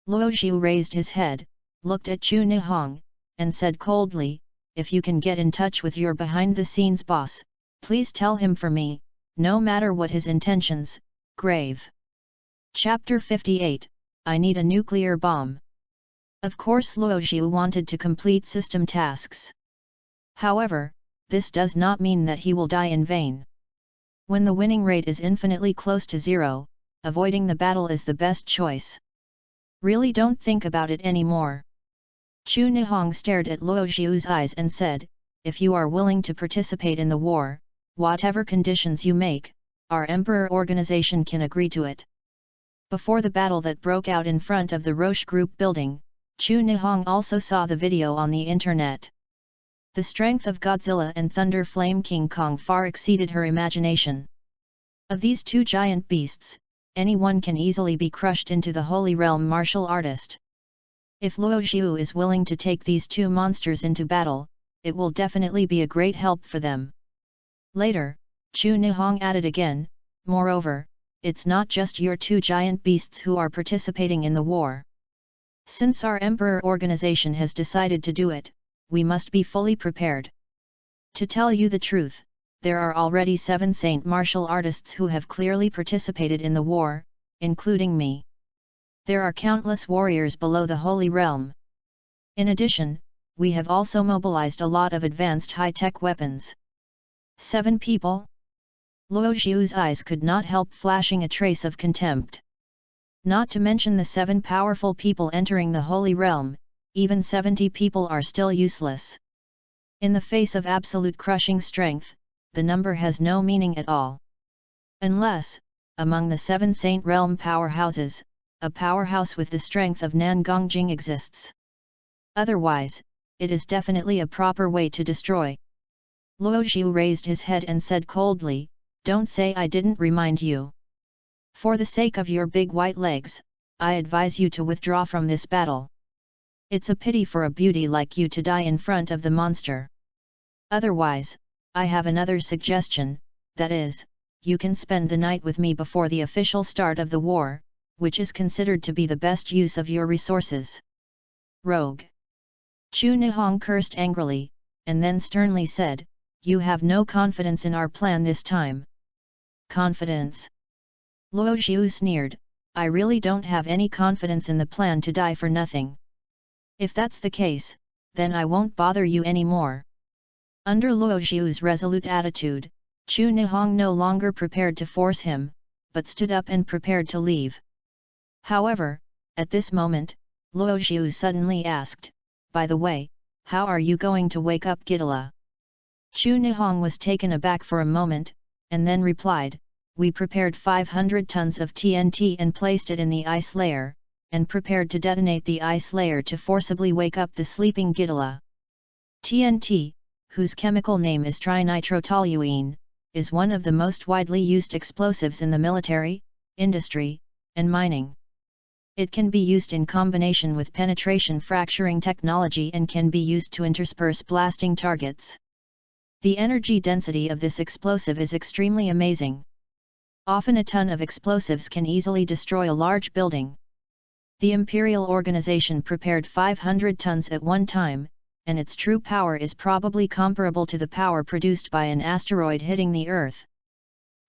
Luo Xiu raised his head, looked at Chu Nihong, and said coldly, if you can get in touch with your behind-the-scenes boss, please tell him for me, no matter what his intentions, grave. Chapter 58, I Need a Nuclear Bomb. Of course Luo Xiu wanted to complete system tasks. However, this does not mean that he will die in vain. When the winning rate is infinitely close to 0, avoiding the battle is the best choice. Really don't think about it anymore. Chu Nihong stared at Luo Xiu's eyes and said, if you are willing to participate in the war, whatever conditions you make, our Emperor organization can agree to it. Before the battle that broke out in front of the Roche Group building, Chu Nihong also saw the video on the internet. The strength of Godzilla and Thunder Flame King Kong far exceeded her imagination. Of these two giant beasts, anyone can easily be crushed into the Holy Realm martial artist. If Luo Xiu is willing to take these two monsters into battle, it will definitely be a great help for them. Later, Chu Nihong added again, moreover, it's not just your two giant beasts who are participating in the war. Since our Emperor organization has decided to do it, we must be fully prepared. To tell you the truth, there are already 7 saint martial artists who have clearly participated in the war, including me. There are countless warriors below the Holy Realm. In addition, we have also mobilized a lot of advanced high-tech weapons. 7 people? Luo Xiu's eyes could not help flashing a trace of contempt. Not to mention the 7 powerful people entering the Holy Realm, even 70 people are still useless. In the face of absolute crushing strength, the number has no meaning at all. Unless, among the 7 Saint Realm powerhouses, a powerhouse with the strength of Nangongjing exists. Otherwise, it is definitely a proper way to destroy. Luo Xiu raised his head and said coldly, "Don't say I didn't remind you. For the sake of your big white legs, I advise you to withdraw from this battle. It's a pity for a beauty like you to die in front of the monster. Otherwise, I have another suggestion, that is, you can spend the night with me before the official start of the war, which is considered to be the best use of your resources." Rogue! Chu Nihong cursed angrily, and then sternly said, "You have no confidence in our plan this time." Confidence? Luo Xiu sneered, "I really don't have any confidence in the plan to die for nothing. If that's the case, then I won't bother you anymore." Under Luo Xiu's resolute attitude, Chu Nihong no longer prepared to force him, but stood up and prepared to leave. However, at this moment, Luo Xiu suddenly asked, "By the way, how are you going to wake up Godzilla?" Chu Nihong was taken aback for a moment, and then replied, "We prepared 500 tons of TNT and placed it in the ice layer, and prepared to detonate the ice layer to forcibly wake up the sleeping Godzilla." TNT, whose chemical name is trinitrotoluene, is one of the most widely used explosives in the military, industry, and mining. It can be used in combination with penetration fracturing technology and can be used to intersperse blasting targets. The energy density of this explosive is extremely amazing. Often a ton of explosives can easily destroy a large building. The Imperial Organization prepared 500 tons at one time, and its true power is probably comparable to the power produced by an asteroid hitting the Earth.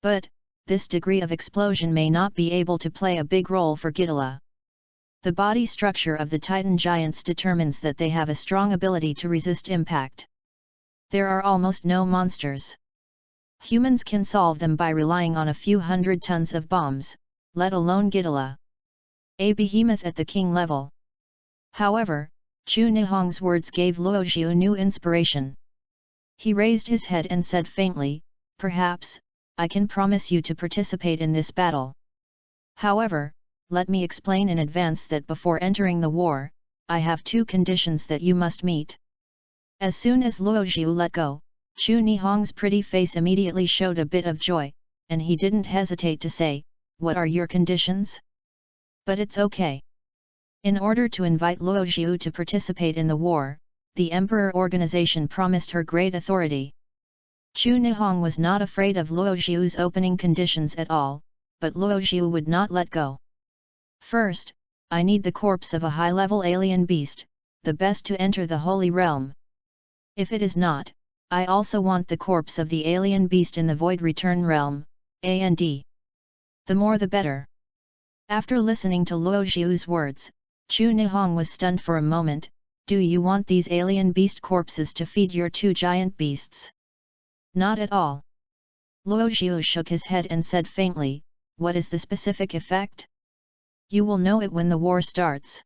But, this degree of explosion may not be able to play a big role for Godzilla. The body structure of the Titan giants determines that they have a strong ability to resist impact. There are almost no monsters. Humans can solve them by relying on a few hundred tons of bombs, let alone Godzilla, a behemoth at the king level. However, Chu Nihong's words gave Luo Xiu new inspiration. He raised his head and said faintly, "Perhaps, I can promise you to participate in this battle. However, let me explain in advance that before entering the war, I have 2 conditions that you must meet." As soon as Luo Xiu let go, Chu Nihong's pretty face immediately showed a bit of joy, and he didn't hesitate to say, "What are your conditions?" But it's okay. In order to invite Luo Xiu to participate in the war, the Emperor Organization promised her great authority. Chu Nihong was not afraid of Luo Xiu's opening conditions at all, but Luo Xiu would not let go. "First, I need the corpse of a high-level alien beast, the best to enter the Holy Realm. If it is not, I also want the corpse of the alien beast in the Void Return Realm, and the more the better." After listening to Luo Xiu's words, Chu Nihong was stunned for a moment. "Do you want these alien beast corpses to feed your 2 giant beasts?" "Not at all." Luo Xiu shook his head and said faintly, "What is the specific effect?" "You will know it when the war starts."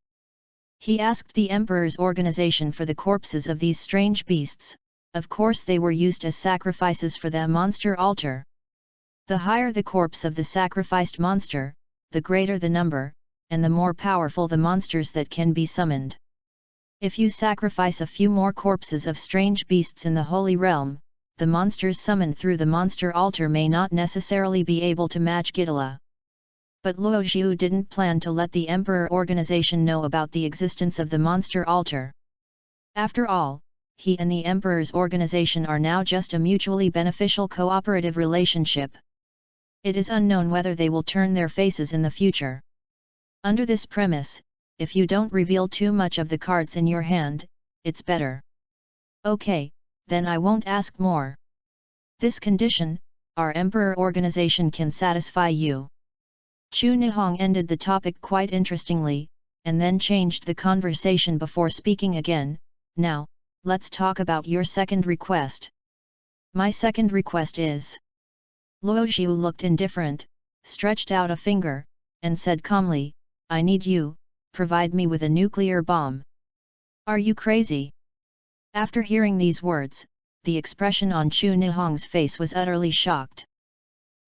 He asked the Emperor's organization for the corpses of these strange beasts. Of course they were used as sacrifices for the monster altar. The higher the corpse of the sacrificed monster, the greater the number, and the more powerful the monsters that can be summoned. If you sacrifice a few more corpses of strange beasts in the Holy Realm, the monsters summoned through the monster altar may not necessarily be able to match Godzilla. But Luo Xiu didn't plan to let the Emperor Organization know about the existence of the monster altar. After all, he and the Emperor's organization are now just a mutually beneficial cooperative relationship. It is unknown whether they will turn their faces in the future. Under this premise, if you don't reveal too much of the cards in your hand, it's better. "Okay, then I won't ask more." This condition, our emperor organization can satisfy you. Chu Nihong ended the topic quite interestingly, and then changed the conversation before speaking again. Now, let's talk about your second request. My second request is. Luo Xiu looked indifferent, stretched out a finger, and said calmly, I need you, provide me with a nuclear bomb. Are you crazy? After hearing these words, the expression on Chu Nihong's face was utterly shocked.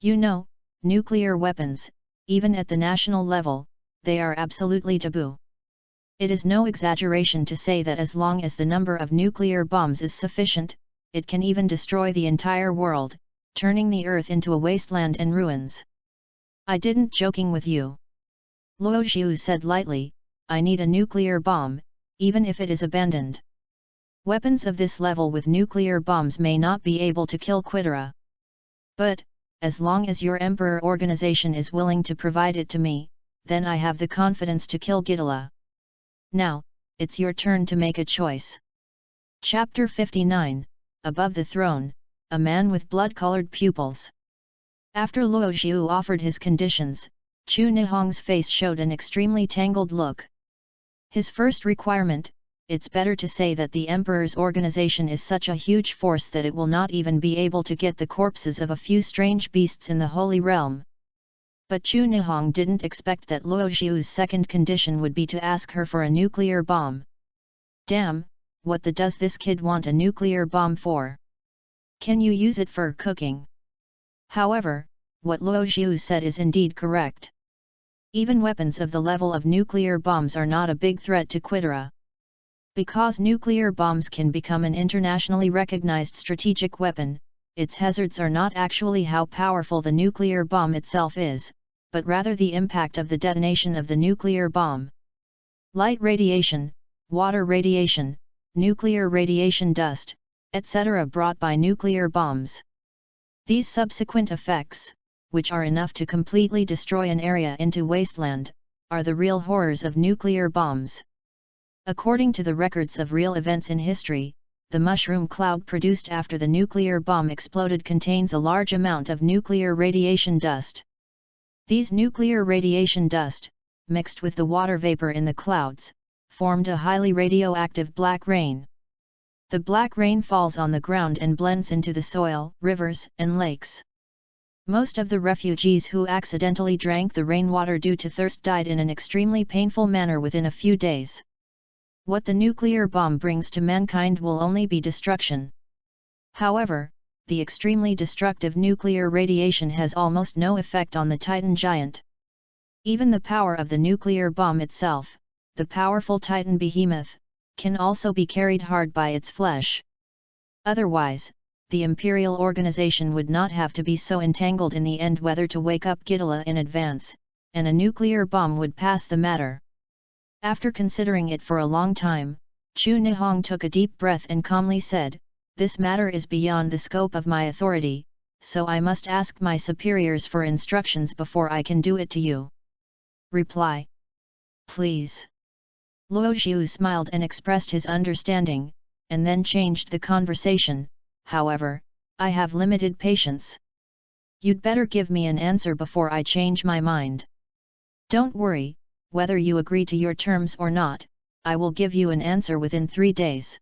You know, nuclear weapons, even at the national level, they are absolutely taboo. It is no exaggeration to say that as long as the number of nuclear bombs is sufficient, it can even destroy the entire world, turning the earth into a wasteland and ruins. I didn't joking with you. Luo Xiu said lightly, I need a nuclear bomb, even if it is abandoned. Weapons of this level with nuclear bombs may not be able to kill Qidara. But, as long as your emperor organization is willing to provide it to me, then I have the confidence to kill Godzilla. Now, it's your turn to make a choice. Chapter 59, Above the Throne, a man with blood-colored pupils. After Luo Xiu offered his conditions, Chu Nihong's face showed an extremely tangled look. His first requirement, it's better to say that the Emperor's organization is such a huge force that it will not even be able to get the corpses of a few strange beasts in the Holy Realm. But Chu Nihong didn't expect that Luo Xiu's second condition would be to ask her for a nuclear bomb. Damn, what the does this kid want a nuclear bomb for? Can you use it for cooking? However, what Luo Xiu said is indeed correct. Even weapons of the level of nuclear bombs are not a big threat to Qidara. Because nuclear bombs can become an internationally recognized strategic weapon, its hazards are not actually how powerful the nuclear bomb itself is, but rather the impact of the detonation of the nuclear bomb. Light radiation, water radiation, nuclear radiation dust, etc. brought by nuclear bombs. These subsequent effects, which are enough to completely destroy an area into wasteland, are the real horrors of nuclear bombs. According to the records of real events in history, the mushroom cloud produced after the nuclear bomb exploded contains a large amount of nuclear radiation dust. These nuclear radiation dust, mixed with the water vapor in the clouds, formed a highly radioactive black rain. The black rain falls on the ground and blends into the soil, rivers, and lakes. Most of the refugees who accidentally drank the rainwater due to thirst died in an extremely painful manner within a few days. What the nuclear bomb brings to mankind will only be destruction. However, the extremely destructive nuclear radiation has almost no effect on the Titan giant. Even the power of the nuclear bomb itself, the powerful Titan behemoth, can also be carried hard by its flesh. Otherwise, the imperial organization would not have to be so entangled in the end whether to wake up Godzilla in advance, and a nuclear bomb would pass the matter. After considering it for a long time, Chu Nihong took a deep breath and calmly said, This matter is beyond the scope of my authority, so I must ask my superiors for instructions before I can do it to you. Reply. Please. Luo Xiu smiled and expressed his understanding, and then changed the conversation. However, I have limited patience. You'd better give me an answer before I change my mind. Don't worry. Whether you agree to your terms or not, I will give you an answer within 3 days.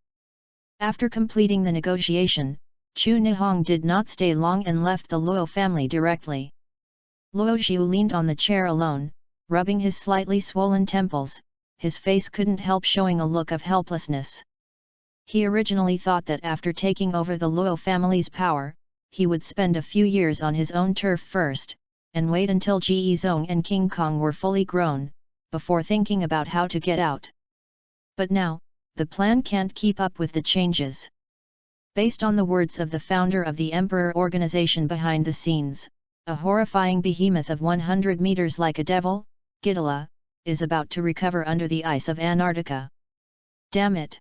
After completing the negotiation, Chu Nihong did not stay long and left the Luo family directly. Luo Xiu leaned on the chair alone, rubbing his slightly swollen temples. His face couldn't help showing a look of helplessness. He originally thought that after taking over the Luo family's power, he would spend a few years on his own turf first, and wait until Ji Zong and King Kong were fully grown, before thinking about how to get out. But now, the plan can't keep up with the changes. Based on the words of the founder of the Emperor organization behind the scenes, a horrifying behemoth of 100 meters like a devil, Godzilla, is about to recover under the ice of Antarctica. Damn it!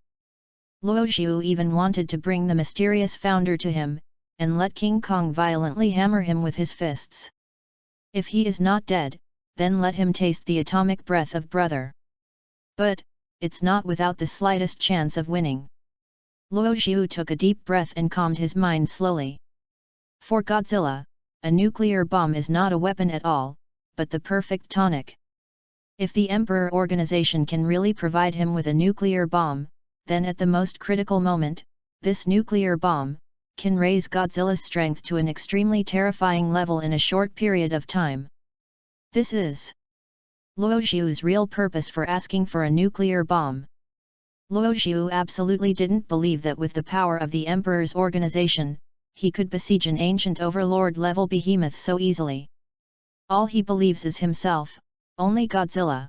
Luo Xiu even wanted to bring the mysterious founder to him, and let King Kong violently hammer him with his fists. If he is not dead, then let him taste the atomic breath of brother. But, it's not without the slightest chance of winning. Luo Xiu took a deep breath and calmed his mind slowly. For Godzilla, a nuclear bomb is not a weapon at all, but the perfect tonic. If the Emperor organization can really provide him with a nuclear bomb, then at the most critical moment, this nuclear bomb can raise Godzilla's strength to an extremely terrifying level in a short period of time. This is Luo Xiu's real purpose for asking for a nuclear bomb. Luo Xiu absolutely didn't believe that with the power of the Emperor's organization, he could besiege an ancient overlord-level behemoth so easily. All he believes is himself, only Godzilla.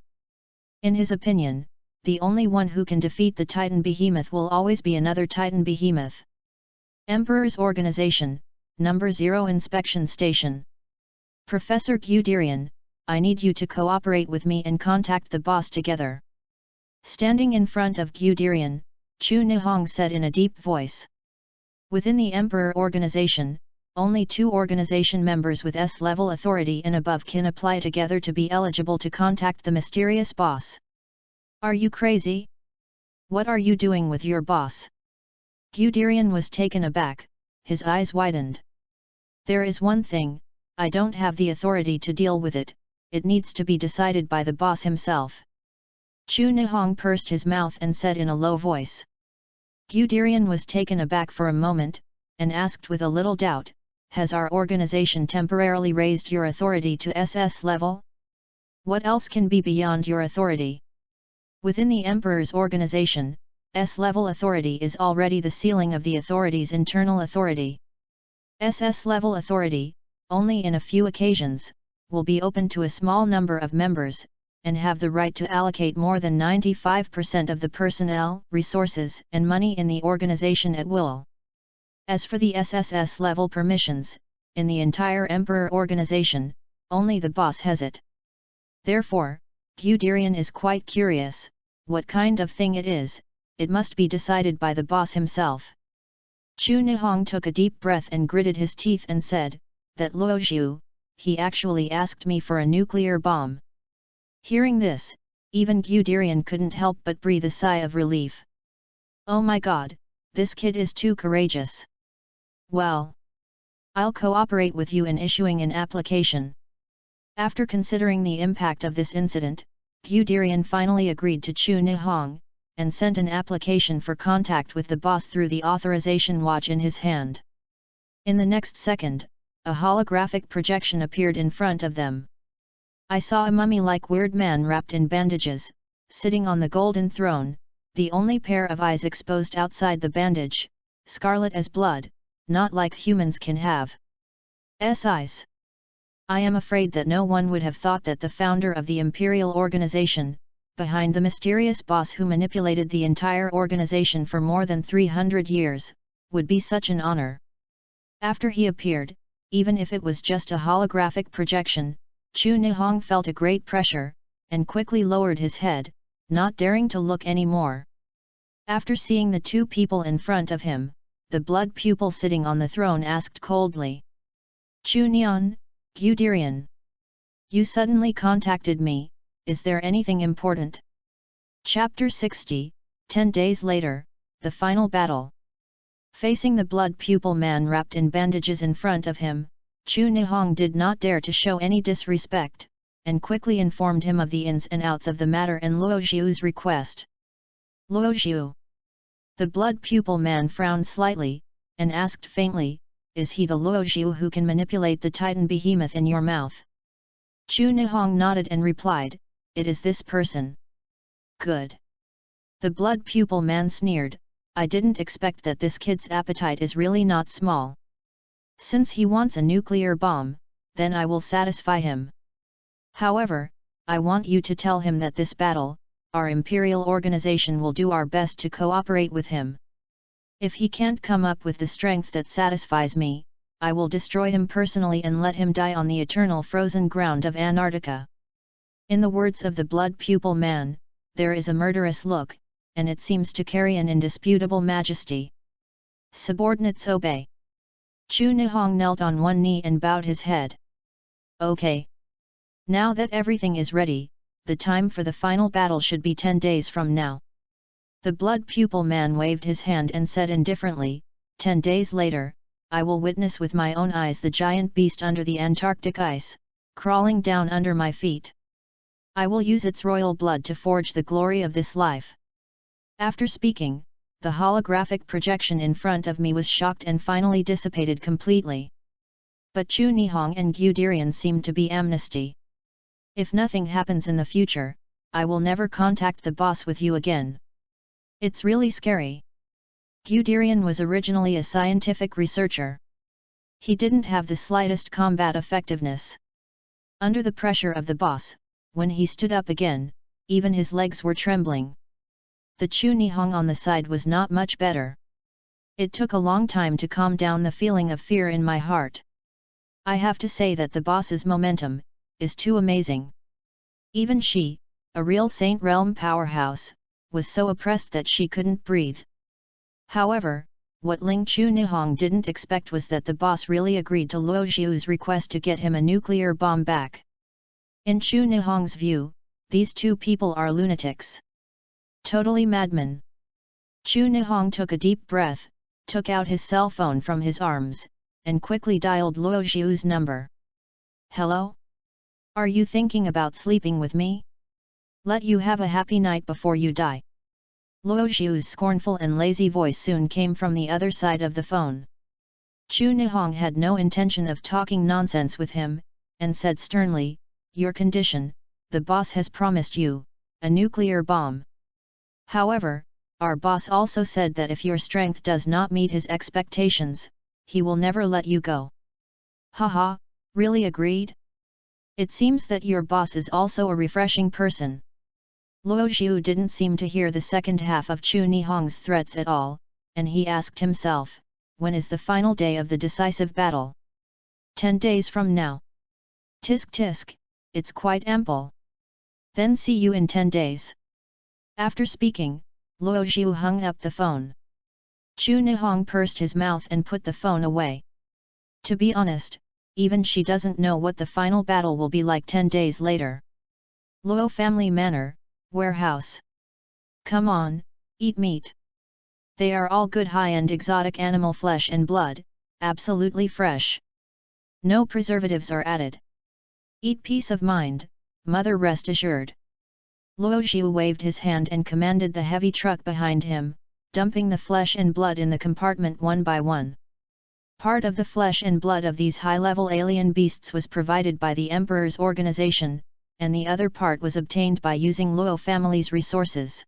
In his opinion, the only one who can defeat the Titan behemoth will always be another Titan behemoth. Emperor's Organization, Number 0 Inspection Station. Professor Guderian, I need you to cooperate with me and contact the boss together. Standing in front of Guderian, Chu Nihong said in a deep voice. Within the Emperor Organization, only 2 organization members with S-level authority and above can apply together to be eligible to contact the mysterious boss. Are you crazy? What are you doing with your boss? Guderian was taken aback, his eyes widened. There is one thing, I don't have the authority to deal with it, it needs to be decided by the boss himself. Chu Nihong pursed his mouth and said in a low voice. Guderian was taken aback for a moment, and asked with a little doubt, has our organization temporarily raised your authority to SS level? What else can be beyond your authority? Within the Emperor's organization, S-level authority is already the ceiling of the authority's internal authority. SS-level authority, only in a few occasions, will be open to a small number of members, and have the right to allocate more than 95% of the personnel, resources, and money in the organization at will. As for the SSS level permissions, in the entire Emperor organization, only the boss has it. Therefore, Guderian is quite curious, what kind of thing it is, it must be decided by the boss himself. Chu Nihong took a deep breath and gritted his teeth and said, that Luo Xiu, he actually asked me for a nuclear bomb. Hearing this, even Guderian couldn't help but breathe a sigh of relief. Oh my god, this kid is too courageous. Well, I'll cooperate with you in issuing an application. After considering the impact of this incident, Guderian finally agreed to Chu Nihong, and sent an application for contact with the boss through the authorization watch in his hand. In the next second, a holographic projection appeared in front of them. I saw a mummy-like weird man wrapped in bandages, sitting on the golden throne, the only pair of eyes exposed outside the bandage, scarlet as blood, not like humans can have. Eyes. I am afraid that no one would have thought that the founder of the Imperial Organization, behind the mysterious boss who manipulated the entire organization for more than 300 years, would be such an honor. After he appeared, even if it was just a holographic projection, Chu Nihong felt a great pressure, and quickly lowered his head, not daring to look any more. After seeing the 2 people in front of him, the blood pupil sitting on the throne asked coldly. Chu Nian, Guderian. You suddenly contacted me, is there anything important? Chapter 60, 10 days later, the final battle. Facing the blood pupil man wrapped in bandages in front of him, Chu Nihong did not dare to show any disrespect, and quickly informed him of the ins and outs of the matter and Luo Xiu's request. Luo Xiu. The blood pupil man frowned slightly, and asked faintly, is he the Luo Xiu who can manipulate the Titan behemoth in your mouth? Chu Nihong nodded and replied, it is this person. Good. The blood pupil man sneered, I didn't expect that this kid's appetite is really not small. Since he wants a nuclear bomb, then I will satisfy him. However, I want you to tell him that this battle, our Imperial Organization will do our best to cooperate with him. If he can't come up with the strength that satisfies me, I will destroy him personally and let him die on the eternal frozen ground of Antarctica. In the words of the blood pupil man, there is a murderous look, and it seems to carry an indisputable majesty. Subordinates obey. Chu Nihong knelt on one knee and bowed his head. Okay. Now that everything is ready, the time for the final battle should be 10 days from now. The blood pupil man waved his hand and said indifferently, 10 days later, I will witness with my own eyes the giant beast under the Antarctic ice, crawling down under my feet. I will use its royal blood to forge the glory of this life." After speaking, the holographic projection in front of me was shocked and finally dissipated completely. But Chu Nihong and Guderian seemed to be amnesty. "If nothing happens in the future, I will never contact the boss with you again. It's really scary." Guderian was originally a scientific researcher. He didn't have the slightest combat effectiveness. Under the pressure of the boss, when he stood up again, even his legs were trembling. The Chu Nihong on the side was not much better. It took a long time to calm down the feeling of fear in my heart. I have to say that the boss's momentum is too amazing. Even she, a real Saint Realm powerhouse, was so oppressed that she couldn't breathe. However, what Ling Chu Nihong didn't expect was that the boss really agreed to Luo Xiu's request to get him a nuclear bomb back. In Chu Nihong's view, these two people are lunatics. Totally madmen. Chu Nihong took a deep breath, took out his cell phone from his arms, and quickly dialed Luo Xiu's number. "Hello? Are you thinking about sleeping with me? Let you have a happy night before you die." Luo Xiu's scornful and lazy voice soon came from the other side of the phone. Chu Nihong had no intention of talking nonsense with him, and said sternly, "Your condition, the boss has promised you, a nuclear bomb. However, our boss also said that if your strength does not meet his expectations, he will never let you go." "Haha, really agreed? It seems that your boss is also a refreshing person." Luo Xiu didn't seem to hear the second half of Chu Nihong's threats at all, and he asked himself, when is the final day of the decisive battle? 10 days from now. Tisk tisk, it's quite ample. Then see you in 10 days. After speaking, Luo Xiu hung up the phone. Chu Nihong pursed his mouth and put the phone away. To be honest, even she doesn't know what the final battle will be like 10 days later. Luo Family Manor, warehouse. Come on, eat meat. They are all good high-end exotic animal flesh and blood, absolutely fresh. No preservatives are added. Eat peace of mind, mother, rest assured. Luo Xiu waved his hand and commanded the heavy truck behind him, dumping the flesh and blood in the compartment one by one. Part of the flesh and blood of these high-level alien beasts was provided by the Emperor's organization, and the other part was obtained by using Luo family's resources.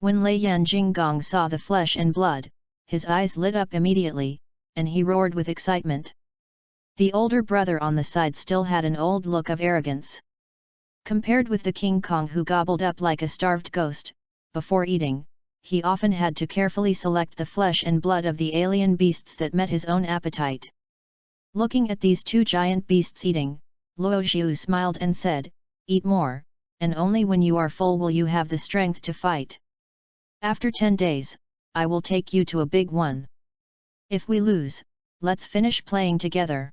When Lei Yan Jinggong saw the flesh and blood, his eyes lit up immediately, and he roared with excitement. The older brother on the side still had an old look of arrogance. Compared with the King Kong who gobbled up like a starved ghost, before eating, he often had to carefully select the flesh and blood of the alien beasts that met his own appetite. Looking at these two giant beasts eating, Luo Xiu smiled and said, "Eat more, and only when you are full will you have the strength to fight. After 10 days, I will take you to a big one. If we lose, let's finish playing together.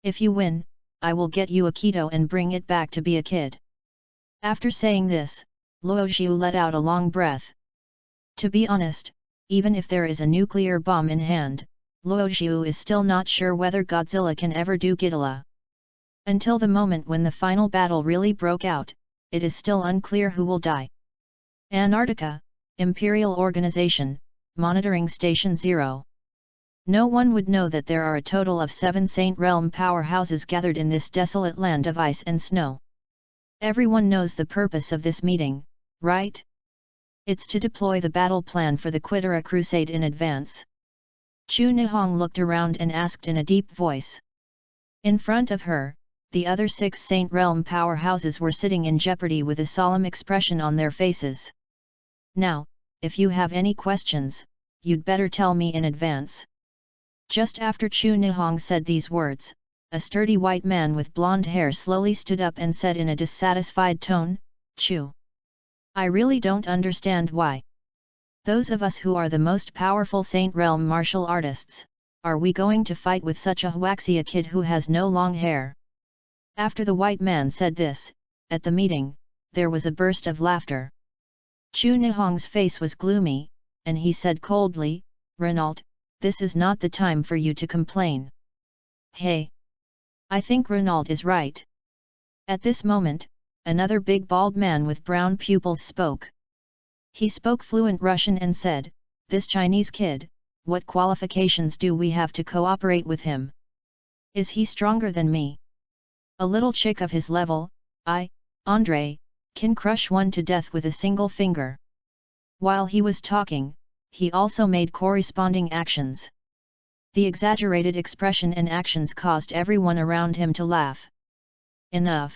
If you win, I will get you a keto and bring it back to be a kid." After saying this, Luo Xiu let out a long breath. To be honest, even if there is a nuclear bomb in hand, Luo Xiu is still not sure whether Godzilla can ever do Godzilla. Until the moment when the final battle really broke out, it is still unclear who will die. Antarctica, Imperial Organization, Monitoring Station 0. No one would know that there are a total of 7 Saint Realm powerhouses gathered in this desolate land of ice and snow. Everyone knows the purpose of this meeting, right? It's to deploy the battle plan for the Quitera Crusade in advance. Chu Nihong looked around and asked in a deep voice. In front of her, the other 6 Saint Realm powerhouses were sitting in jeopardy with a solemn expression on their faces. Now, if you have any questions, you'd better tell me in advance. Just after Chu Nihong said these words, a sturdy white man with blonde hair slowly stood up and said in a dissatisfied tone, "Chu, I really don't understand why. Those of us who are the most powerful Saint Realm martial artists, are we going to fight with such a Huaxia kid who has no long hair?" After the white man said this, at the meeting, there was a burst of laughter. Chu Nihong's face was gloomy, and he said coldly, "Renault, this is not the time for you to complain. Hey! I think Renaud is right. At this moment, another big bald man with brown pupils spoke. He spoke fluent Russian and said, "This Chinese kid, what qualifications do we have to cooperate with him? Is he stronger than me? A little chick of his level, Andrei, can crush one to death with a single finger." While he was talking, he also made corresponding actions. The exaggerated expression and actions caused everyone around him to laugh. Enough!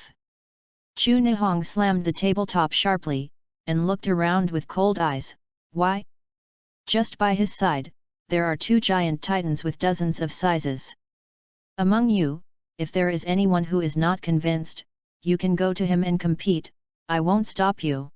Chu Nihong slammed the tabletop sharply, and looked around with cold eyes. Why? Just by his side, there are two giant titans with dozens of sizes. Among you, if there is anyone who is not convinced, you can go to him and compete, I won't stop you.